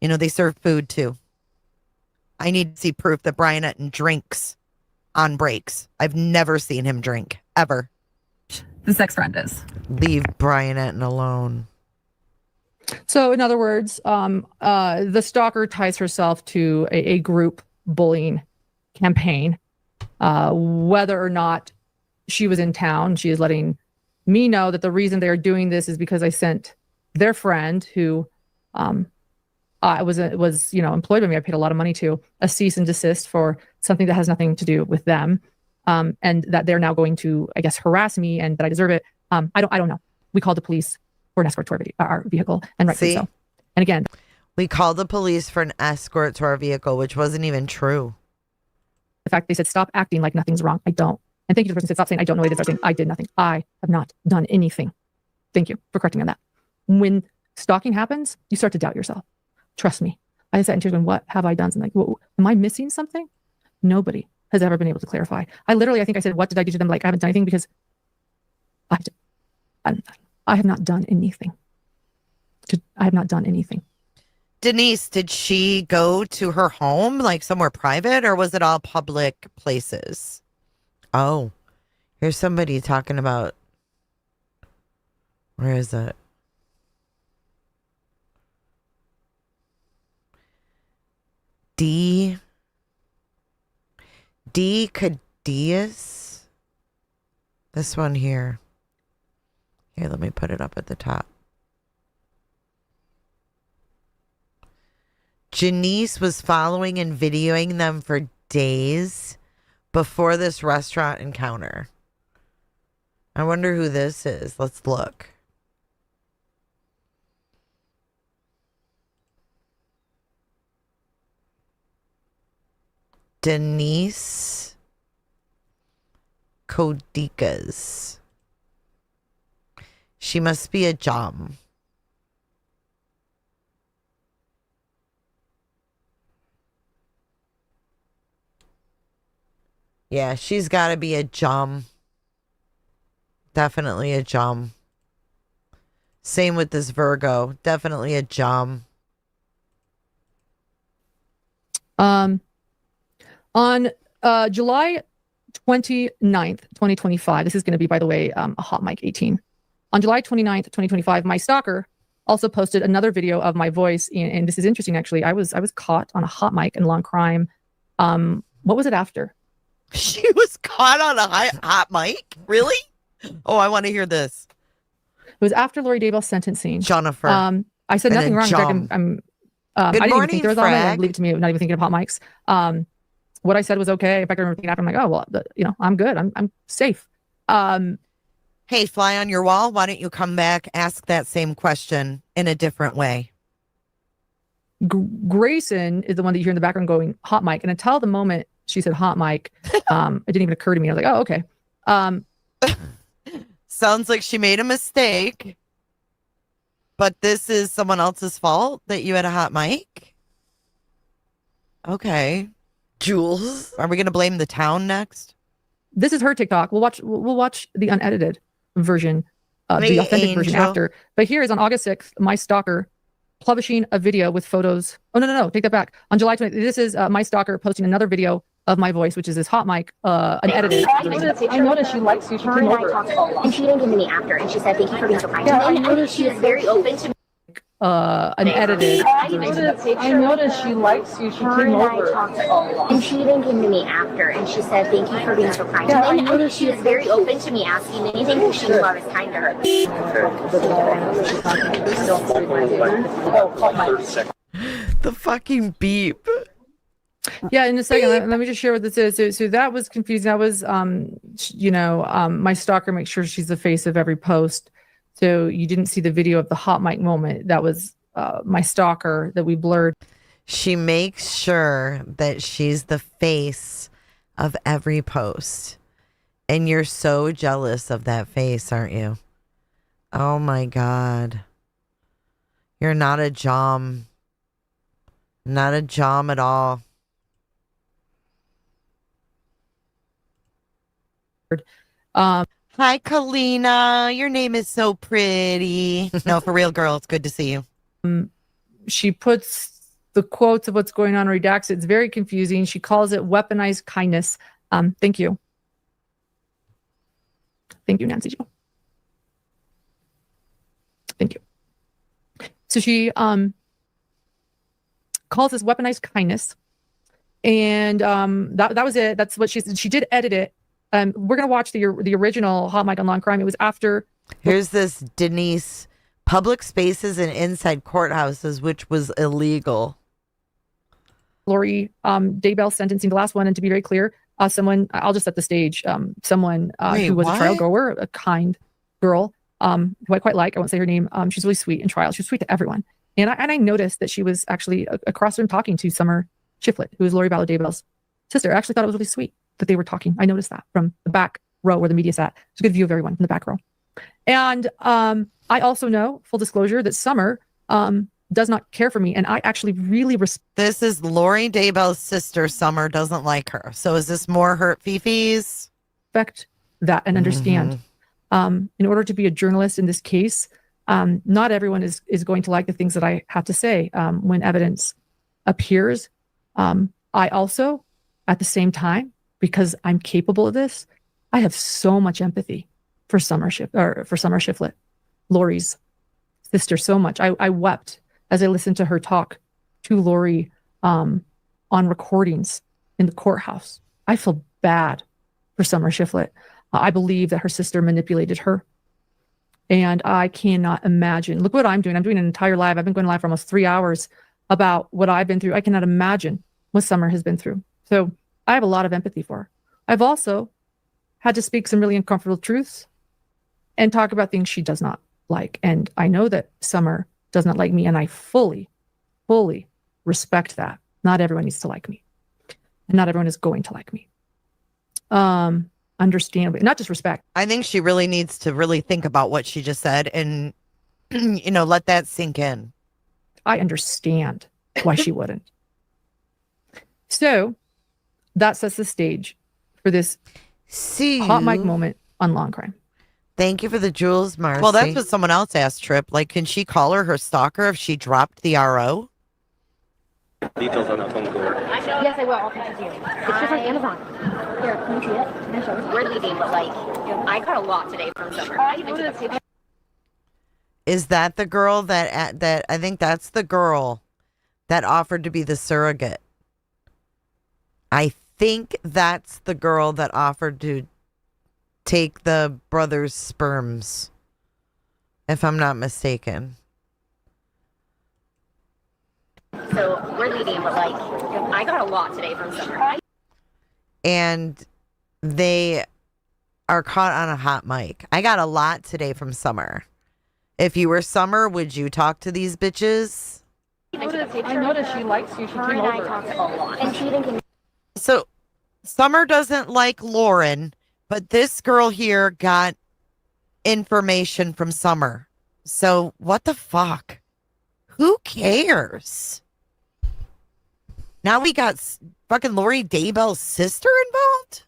You know, they serve food too. I need to see proof that Brian Etten drinks on breaks. I've never seen him drink, ever. The sex friend is. Leave Brian Etten alone. So, in other words, the stalker ties herself to a group bullying campaign. Whether or not she was in town, she is letting me know that the reason they are doing this is because I sent their friend who was employed by me. I paid a lot of money to a cease and desist for something that has nothing to do with them, and that they're now going to, I guess, harass me and that I deserve it. I don't know. We called the police for an escort to our vehicle, and rightfully so. And again, we called the police for an escort to our vehicle, which wasn't even true. The fact they said, stop acting like nothing's wrong. I don't. And thank you to the person who said, stop saying, I don't know what it is. Start saying, I did nothing. I have not done anything. Thank you for correcting me on that. When stalking happens, you start to doubt yourself. Trust me. I sat in tears going, what have I done? Something like, am I missing something? Nobody has ever been able to clarify. I think I said, what did I do to them? Like, I haven't done anything because I have not done anything. I have not done anything. Denise, did she go to her home, like somewhere private, or was it all public places? Oh, here's somebody talking about, where is it? D. Cadius? This one here. Here, let me put it up at the top. Janice was following and videoing them for days before this restaurant encounter. I wonder who this is. Let's look. Denise Codikas. She must be a Jom. Yeah, she's got to be a Jom. Definitely a Jom. Same with this Virgo. Definitely a Jom. On July 29th, 2025, this is going to be, by the way, a hot mic 18. On July 29th, 2025, my stalker also posted another video of my voice. And this is interesting, actually. I was caught on a hot mic in Long Crime. What was it after? She was caught on a hot mic? Really? Oh, I want to hear this. It was after Lori Daybell's sentencing. Jennifer. I said nothing wrong. I didn't even think there was on it. Leave it to me. Not even thinking of hot mics. What I said was okay. In fact, I remember thinking after, I'm like, oh, well, I'm good. I'm safe. Hey, fly on your wall. Why don't you come back, ask that same question in a different way? Grayson is the one that you hear in the background going hot mic. And until the moment she said hot mic, it didn't even occur to me. I was like, oh, okay. Sounds like she made a mistake. But this is someone else's fault that you had a hot mic? Okay. Jules, are we going to blame the town next? This is her TikTok. We'll watch the unedited version, the authentic version after. But here is on August 6th, my stalker publishing a video with photos. Oh, no, take that back. On July 20th, this is my stalker posting another video of my voice, which is this hot mic, unedited. I noticed she likes you. She came over. And she didn't give me after, and she said, thank you for being so kind to me. And she was very open to unedited. I noticed she likes you. She came over. And she even came to me after, and she said, "Thank you for being so kind." Yeah, and I noticed she was very open to me asking anything because she knew I was kind to her. The fucking beep. Yeah, in a second, let me just share what this is. So that was confusing. That was, my stalker makes sure she's the face of every post. So you didn't see the video of the hot mic moment. That was my stalker that we blurred. She makes sure that she's the face of every post. And you're so jealous of that face, aren't you? Oh my God. You're not a jom. Not a jom at all. Hi, Kalina. Your name is so pretty. No, for real, girl. It's good to see you. She puts the quotes of what's going on, redacts it. It's very confusing. She calls it weaponized kindness. Thank you. Thank you, Nancy Jo. Thank you. So she calls this weaponized kindness. And that was it. That's what she did edit it. We're gonna watch the original Hot Mic on Law and Crime. It was after. Here's this Denise. Public spaces and inside courthouses, which was illegal. Lori Daybell sentencing, the last one, and to be very clear, someone, I'll just set the stage. Someone who was a trial goer, a kind girl, who I quite like. I won't say her name. She's really sweet in trial. She was sweet to everyone. And I noticed that she was actually across the room talking to Summer Shiflett, who is Lori Vallow Daybell's sister. I actually thought it was really sweet that they were talking. I noticed that from the back row where the media sat. It's a good view of everyone from the back row. And I also know, full disclosure, that Summer does not care for me, and I actually really respect. This is Lori Daybell's sister. Summer doesn't like her. So is this more hurt fifis? Respect that and understand. In order to be a journalist in this case, not everyone is going to like the things that I have to say when evidence appears. I also, at the same time, because I'm capable of this, I have so much empathy for Summer Shiflett, Lori's sister, so much. I wept as I listened to her talk to Lori on recordings in the courthouse. I feel bad for Summer Shiflett. I believe that her sister manipulated her. And I cannot imagine. Look what I'm doing. I'm doing an entire live. I've been going live for almost 3 hours about what I've been through. I cannot imagine what Summer has been through. So I have a lot of empathy for her. I've also had to speak some really uncomfortable truths and talk about things she does not like. And I know that Summer does not like me, and I fully respect that. Not everyone needs to like me. And not everyone is going to like me. Understandably, not just respect. I think she really needs to really think about what she just said and, let that sink in. I understand why she wouldn't. So that sets the stage for this hot mic moment on Law and Crime. Thank you for the jewels, Marcy. Well, that's what someone else asked, Trip. Like, can she call her stalker if she dropped the RO? Details on that phone call. Yes, I will. I'll text you. It's just on Amazon. Here, can you see it? Can I show you? We're leaving, but I got a lot today from Summer. Is that the girl that I think that's the girl that offered to be the surrogate? I think that's the girl that offered to take the brother's sperms, if I'm not mistaken. So we're leaving, but I got a lot today from Summer. And they are caught on a hot mic. I got a lot today from Summer. If you were Summer, would you talk to these bitches? I noticed she likes you. She came over. I talked a lot. And she even came. So Summer doesn't like Lauren, but this girl here got information from Summer. So what the fuck? Who cares? Now we got fucking Lori Daybell's sister involved?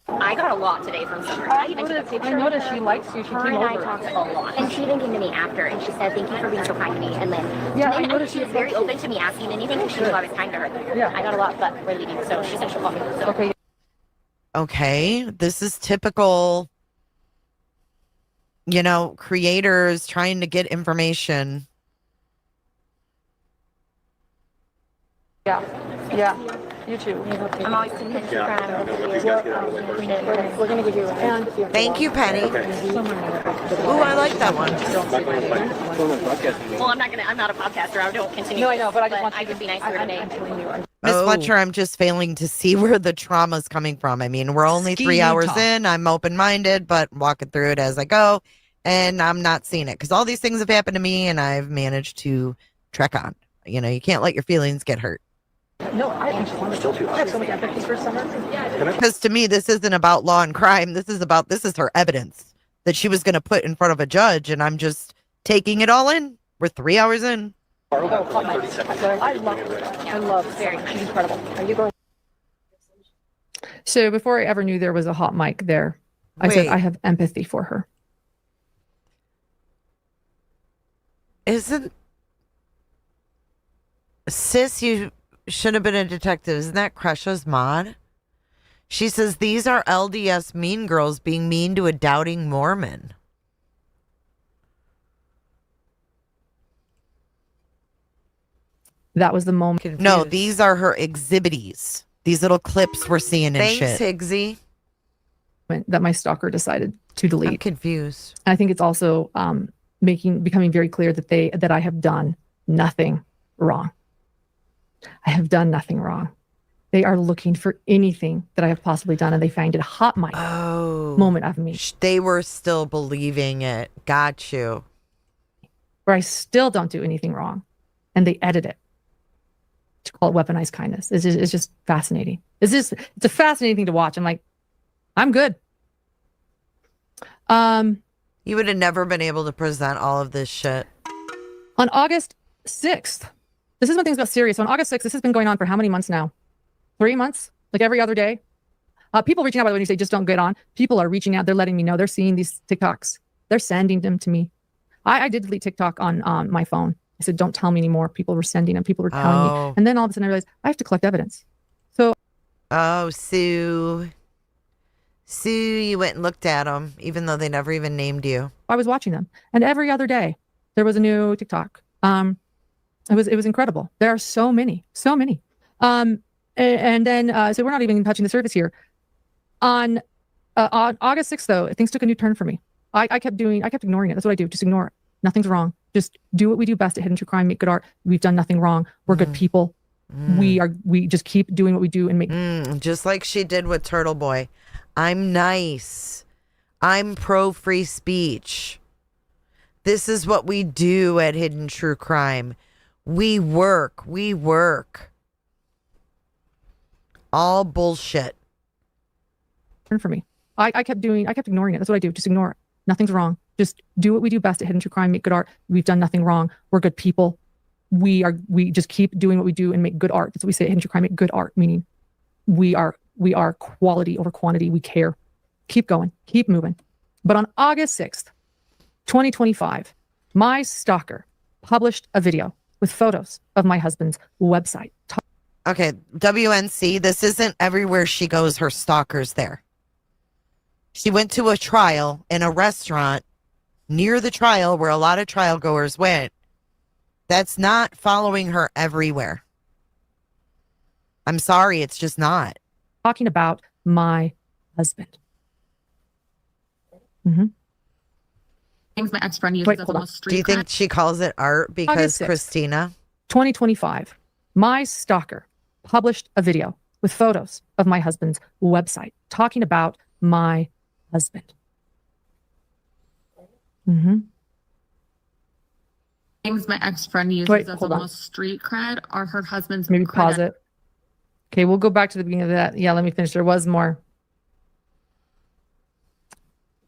I got a lot today from Summer. I noticed she likes you. She came over. I talked a lot. And she even came to me after, and she said, "Thank you for being so kind to me." And then, I noticed she was very open to me asking anything because she knew I was kind to her. Yeah, I got a lot, but we're leaving, so she said she'll call me. So. Okay, this is typical, creators trying to get information Yeah. You too. I'm always in pinch Yeah, crime. I'm gonna let these guys get out of the way first. We're gonna give you and Thank you, Penny. Ooh, I like that one. Well, I'm not a podcaster. I don't continue. No, I know, but I just want I could be nicer today. Miss Oh. Fletcher, I'm just failing to see where the trauma's coming from. I mean, we're only Ski 3 hours Utah. in. I'm open-minded, but walking through it as I go, and I'm not seeing it because all these things have happened to me, and I've managed to trek on. You know, you can't let your feelings get hurt. No, I have so much empathy for Summer. Because to me, this isn't about law and crime. This is her evidence that she was going to put in front of a judge, and I'm just taking it all in. We're 3 hours in. I love Summer. She's incredible. Are you going? So before I ever knew there was a hot mic there, I said I have empathy for her. Isn't sis, you should have been a detective. Isn't that Crusha's mod? She says these are LDS mean girls being mean to a doubting Mormon. That was the moment. No, these are her exhibitees. These little clips we're seeing and shit. Thanks, Higgsy. That my stalker decided to delete. I'm confused. I think it's also becoming very clear that I have done nothing wrong. I have done nothing wrong. They are looking for anything that I have possibly done, and they find it a hot mic moment of me. They were still believing it. Got you. Where I still don't do anything wrong, and they edit it to call it weaponized kindness. It's just fascinating. It's a fascinating thing to watch. I'm like, I'm good. You would have never been able to present all of this shit. On August 6th, this is when things got serious. On August 6th, this has been going on for how many months now? 3 months? Like every other day? People reaching out, by the way, when you say just don't get on, people are reaching out. They're letting me know. They're seeing these TikToks. They're sending them to me. I did delete TikTok on my phone. I said, don't tell me anymore. People were sending them. People were telling me. And then all of a sudden I realized I have to collect evidence. So. Oh, Sue. Sue, you went and looked at them, even though they never even named you. I was watching them. And every other day there was a new TikTok. It was incredible. There are so many. And then, so we're not even touching the surface here. On August 6th, though, things took a new turn for me. I kept ignoring it. That's what I do. Just ignore it. Nothing's wrong. Just do what we do best at Hidden True Crime, make good art. We've done nothing wrong. We're good people. We just keep doing what we do and make. Just like she did with Turtleboy. I'm nice. I'm pro free speech. This is what we do at Hidden True Crime. We work. All bullshit. For me. I kept ignoring it. That's what I do. Just ignore it. Nothing's wrong. Just do what we do best at Hidden True Crime, make good art. We've done nothing wrong. We're good people. We just keep doing what we do and make good art. That's what we say at Hidden True Crime, make good art, meaning we are quality over quantity. We care. Keep going. Keep moving. But on August 6th, 2025, my stalker published a video with photos of my husband's website. Okay, WNC, this isn't everywhere she goes, her stalker's there. She went to a trial in a restaurant near the trial where a lot of trial goers went. That's not following her everywhere. I'm sorry, it's just not. Talking about my husband. My ex-friend uses as almost street Do you think she calls it art because August 6th, Christina? 2025, my stalker published a video with photos of my husband's website talking about my husband. Names my ex-friend uses as almost street cred are her husband's. Maybe pause it. Okay, we'll go back to the beginning of that. Yeah, let me finish. There was more.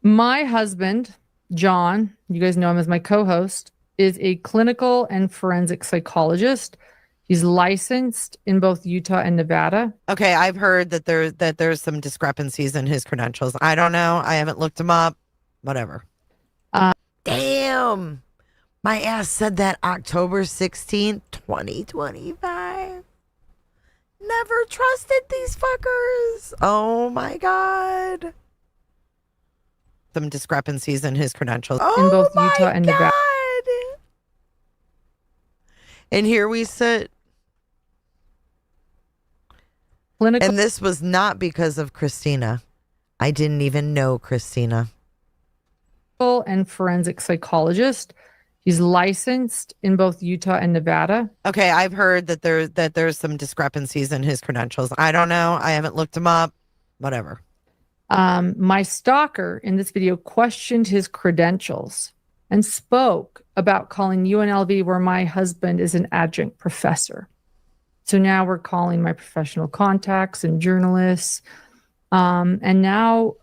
My husband, John, you guys know him as my co-host, is a clinical and forensic psychologist. He's licensed in both Utah and Nevada. Okay, I've heard that there's some discrepancies in his credentials. I don't know. I haven't looked him up. Whatever. Damn. My ass said that October 16th, 2025. Never trusted these fuckers. Oh my God. Some discrepancies in his credentials. In both Utah and Nevada. God. And here we sit. clinical. And this was not because of Christina. I didn't even know Christina. And forensic psychologist. He's licensed in both Utah and Nevada. Okay, I've heard that there's some discrepancies in his credentials. I don't know. I haven't looked him up. Whatever. My stalker in this video questioned his credentials and spoke about calling UNLV, where my husband is an adjunct professor. So now we're calling my professional contacts and journalists, and now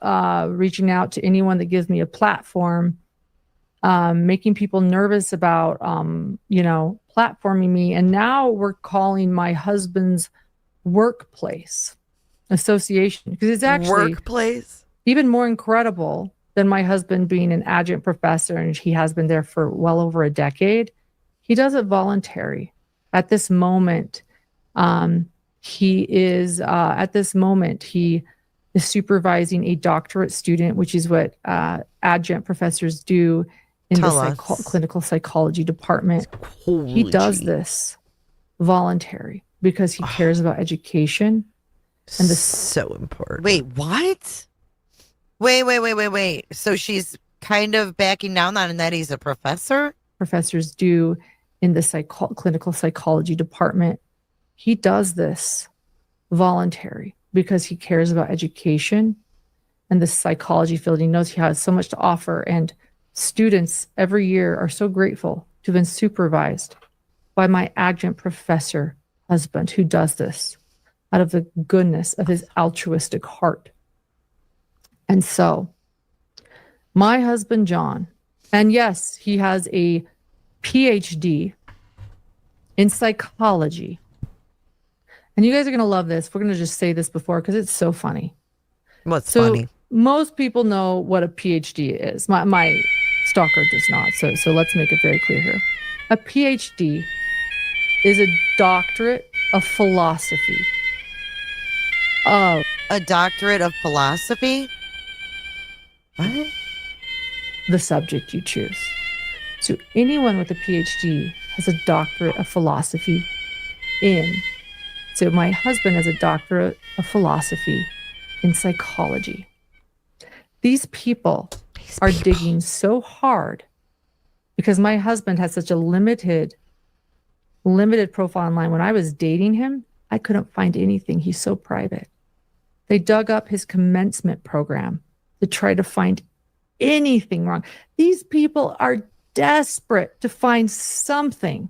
reaching out to anyone that gives me a platform, making people nervous about, platforming me. And now we're calling my husband's workplace association, because it's actually workplace even more incredible than my husband being an adjunct professor, and he has been there for well over a decade. He does it voluntary. At this moment, he is supervising a doctorate student, which is what adjunct professors do in the clinical psychology department. He does this voluntary because he cares about education. And this so important. Wait, what? Wait. So she's kind of backing down on that he's a professor? Professors do in the clinical psychology department. He does this voluntary because he cares about education and the psychology field. He knows he has so much to offer, and students every year are so grateful to have been supervised by my adjunct professor husband, who does this out of the goodness of his altruistic heart. And so my husband, John, and yes, he has a PhD in psychology. And you guys are going to love this. We're going to just say this before because it's so funny. What's funny? Most people know what a PhD is. My stalker does not. So let's make it very clear here. A PhD is a doctorate of philosophy. A doctorate of philosophy? What? The subject you choose. So anyone with a PhD has a doctorate of philosophy in. So my husband has a doctorate of philosophy in psychology. These people are digging so hard because my husband has such a limited profile online. When I was dating him, I couldn't find anything. He's so private. They dug up his commencement program to try to find anything wrong. These people are desperate to find something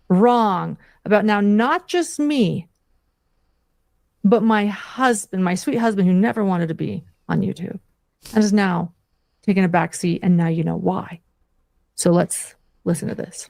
wrong about now, not just me, but my husband, my sweet husband, who never wanted to be on YouTube and is now taking a back seat. And now you know why. So let's listen to this.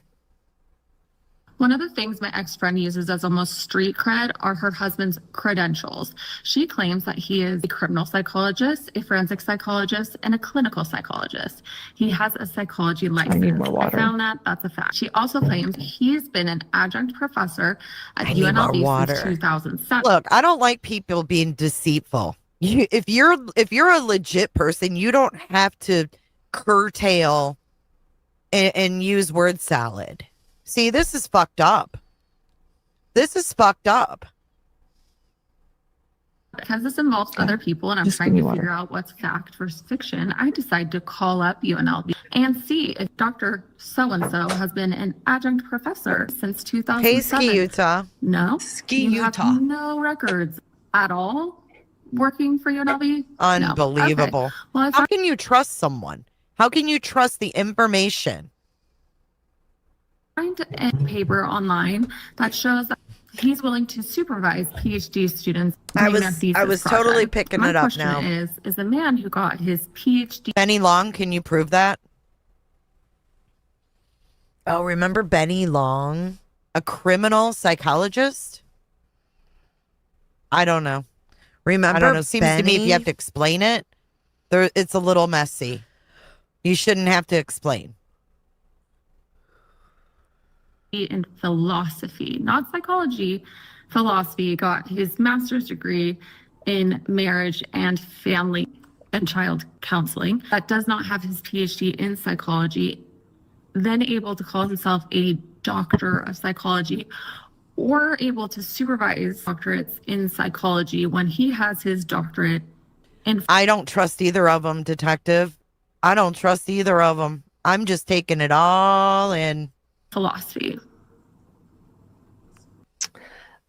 One of the things my ex-friend uses as almost street cred are her husband's credentials. She claims that he is a criminal psychologist, a forensic psychologist, and a clinical psychologist. He has a psychology license. I need more water. I found that's a fact. She also claims he's been an adjunct professor at UNLV since 2007. Look, I don't like people being deceitful. If you're a legit person, you don't have to curtail and use word salad. See, this is fucked up. Because this involves other people and I'm trying to figure out what's fact versus fiction, I decided to call up UNLV and see if Dr. So-and-so has been an adjunct professor since 2007. Hey, Ski Utah. No. Ski you Utah. Have no records at all working for UNLV? Unbelievable. No. Okay. Well, how can you trust someone? How can you trust the information? Find a paper online that shows that he's willing to supervise PhD students. I was totally picking it up now. My question is the man who got his PhD. Benny Long, can you prove that? Oh, remember Benny Long? A criminal psychologist? I don't know. Remember, I don't know. Seems to me if you have to explain it, it's a little messy. You shouldn't have to explain. In philosophy, not psychology, philosophy, got his master's degree in marriage and family and child counseling, that does not have his PhD in psychology, then able to call himself a doctor of psychology. or able to supervise doctorates in psychology when he has his doctorate in I don't trust either of them, detective. I don't trust either of them. I'm just taking it all in. philosophy.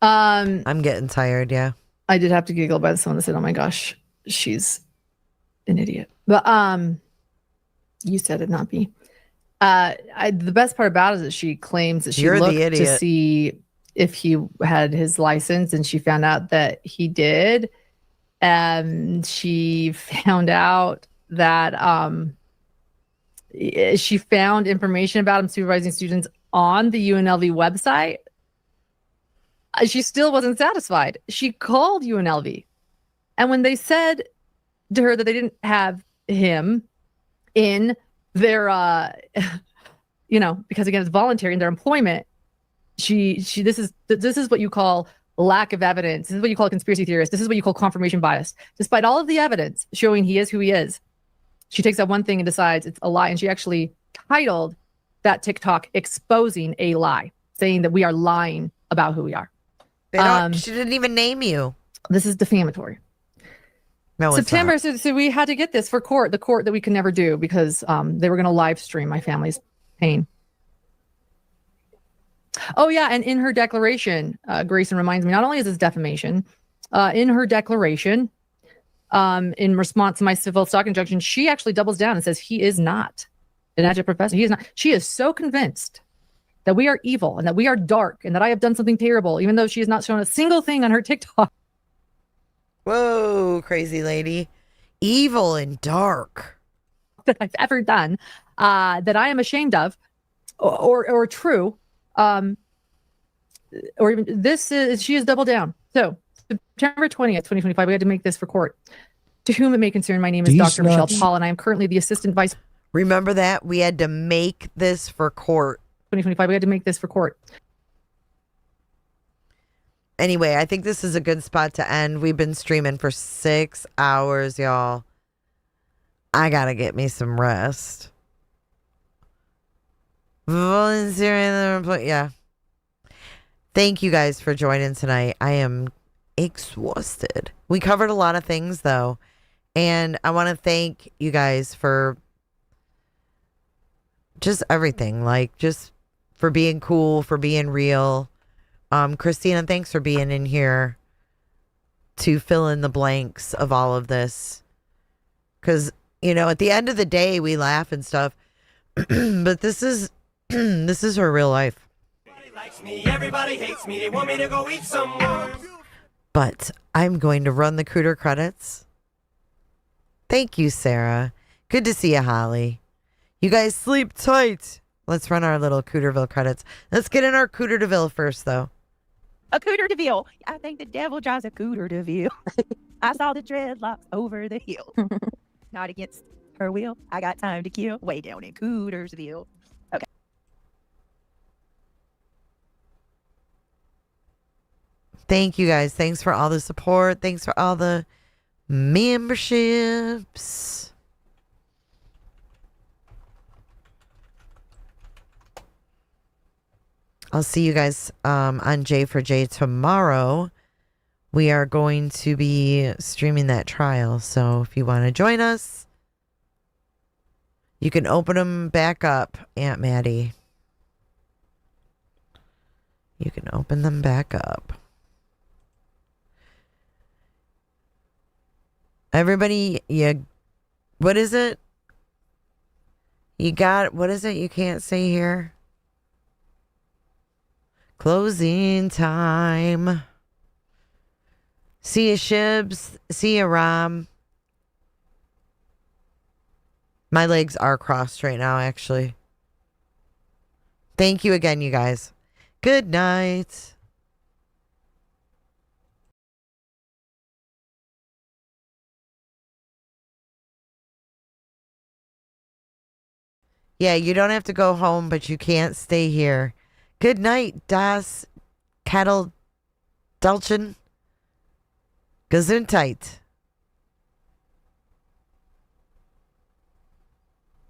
I'm getting tired, yeah. I did have to giggle by someone that said, "Oh my gosh, she's an idiot." But you said it, not me. The best part about it is that she claims that she You're the looked to idiot. see if he had his license, and she found out that he did. And she found out that she found information about him supervising students on the UNLV website. She still wasn't satisfied. She called UNLV. And when they said to her that they didn't have him in their, because again, it's voluntary in their employment, this is what you call lack of evidence. This is what you call a conspiracy theorist. This is what you call confirmation bias. Despite all of the evidence showing he is who he is, she takes that one thing and decides it's a lie. And she actually titled that TikTok "Exposing a Lie," saying that we are lying about who we are. She didn't even name you. This is defamatory. No, September, so we had to get this for court, the court that we could never do because they were going to live stream my family's pain. Oh, yeah. And in her declaration, Grayson reminds me, not only is this defamation, in her declaration, in response to my civil stock injunction, she actually doubles down and says he is not an adjunct professor. He is not. She is so convinced that we are evil and that we are dark and that I have done something terrible, even though she has not shown a single thing on her TikTok. Whoa, crazy lady. Evil and dark. That I've ever done, that I am ashamed of, or true. Or even this is, she has doubled down. So September 20th, 2025, we had to make this for court. To whom it may concern, my name is Dr. Michelle Paul, and I am currently the assistant vice. Remember that? We had to make this for court. 2025, we had to make this for court. Anyway, I think this is a good spot to end. We've been streaming for 6 hours, y'all. I gotta get me some rest. Yeah. Thank you guys for joining tonight. I am exhausted. We covered a lot of things though. And I want to thank you guys for just everything. Like just for being cool, for being real. Christina, thanks for being in here to fill in the blanks of all of this. Because, at the end of the day, we laugh and stuff. But this is her real life. Everybody hates me. They want me to go eat some worms. But I'm going to run the Cooter credits. Thank you, Sarah. Good to see you, Holly. You guys sleep tight. Let's run our little Cooterville credits. Let's get in our Cooter DeVille first, though. A Cooter DeVille. I think the devil drives a Cooter DeVille. I saw the dreadlocks over the hill. Not against her will. I got time to kill. Way down in Cootersville. Okay. Thank you guys. Thanks for all the support. Thanks for all the memberships. I'll see you guys on J for J tomorrow. We are going to be streaming that trial. So if you want to join us, you can open them back up, Aunt Maddie. You can open them back up. Everybody, what is it? What is it you can't say here? Closing time. See you, Shibs. See you, Ram. My legs are crossed right now, actually. Thank you again, you guys. Good night. Yeah, you don't have to go home, but you can't stay here. Good night, Das Cattle Dulchin. Gesundheit.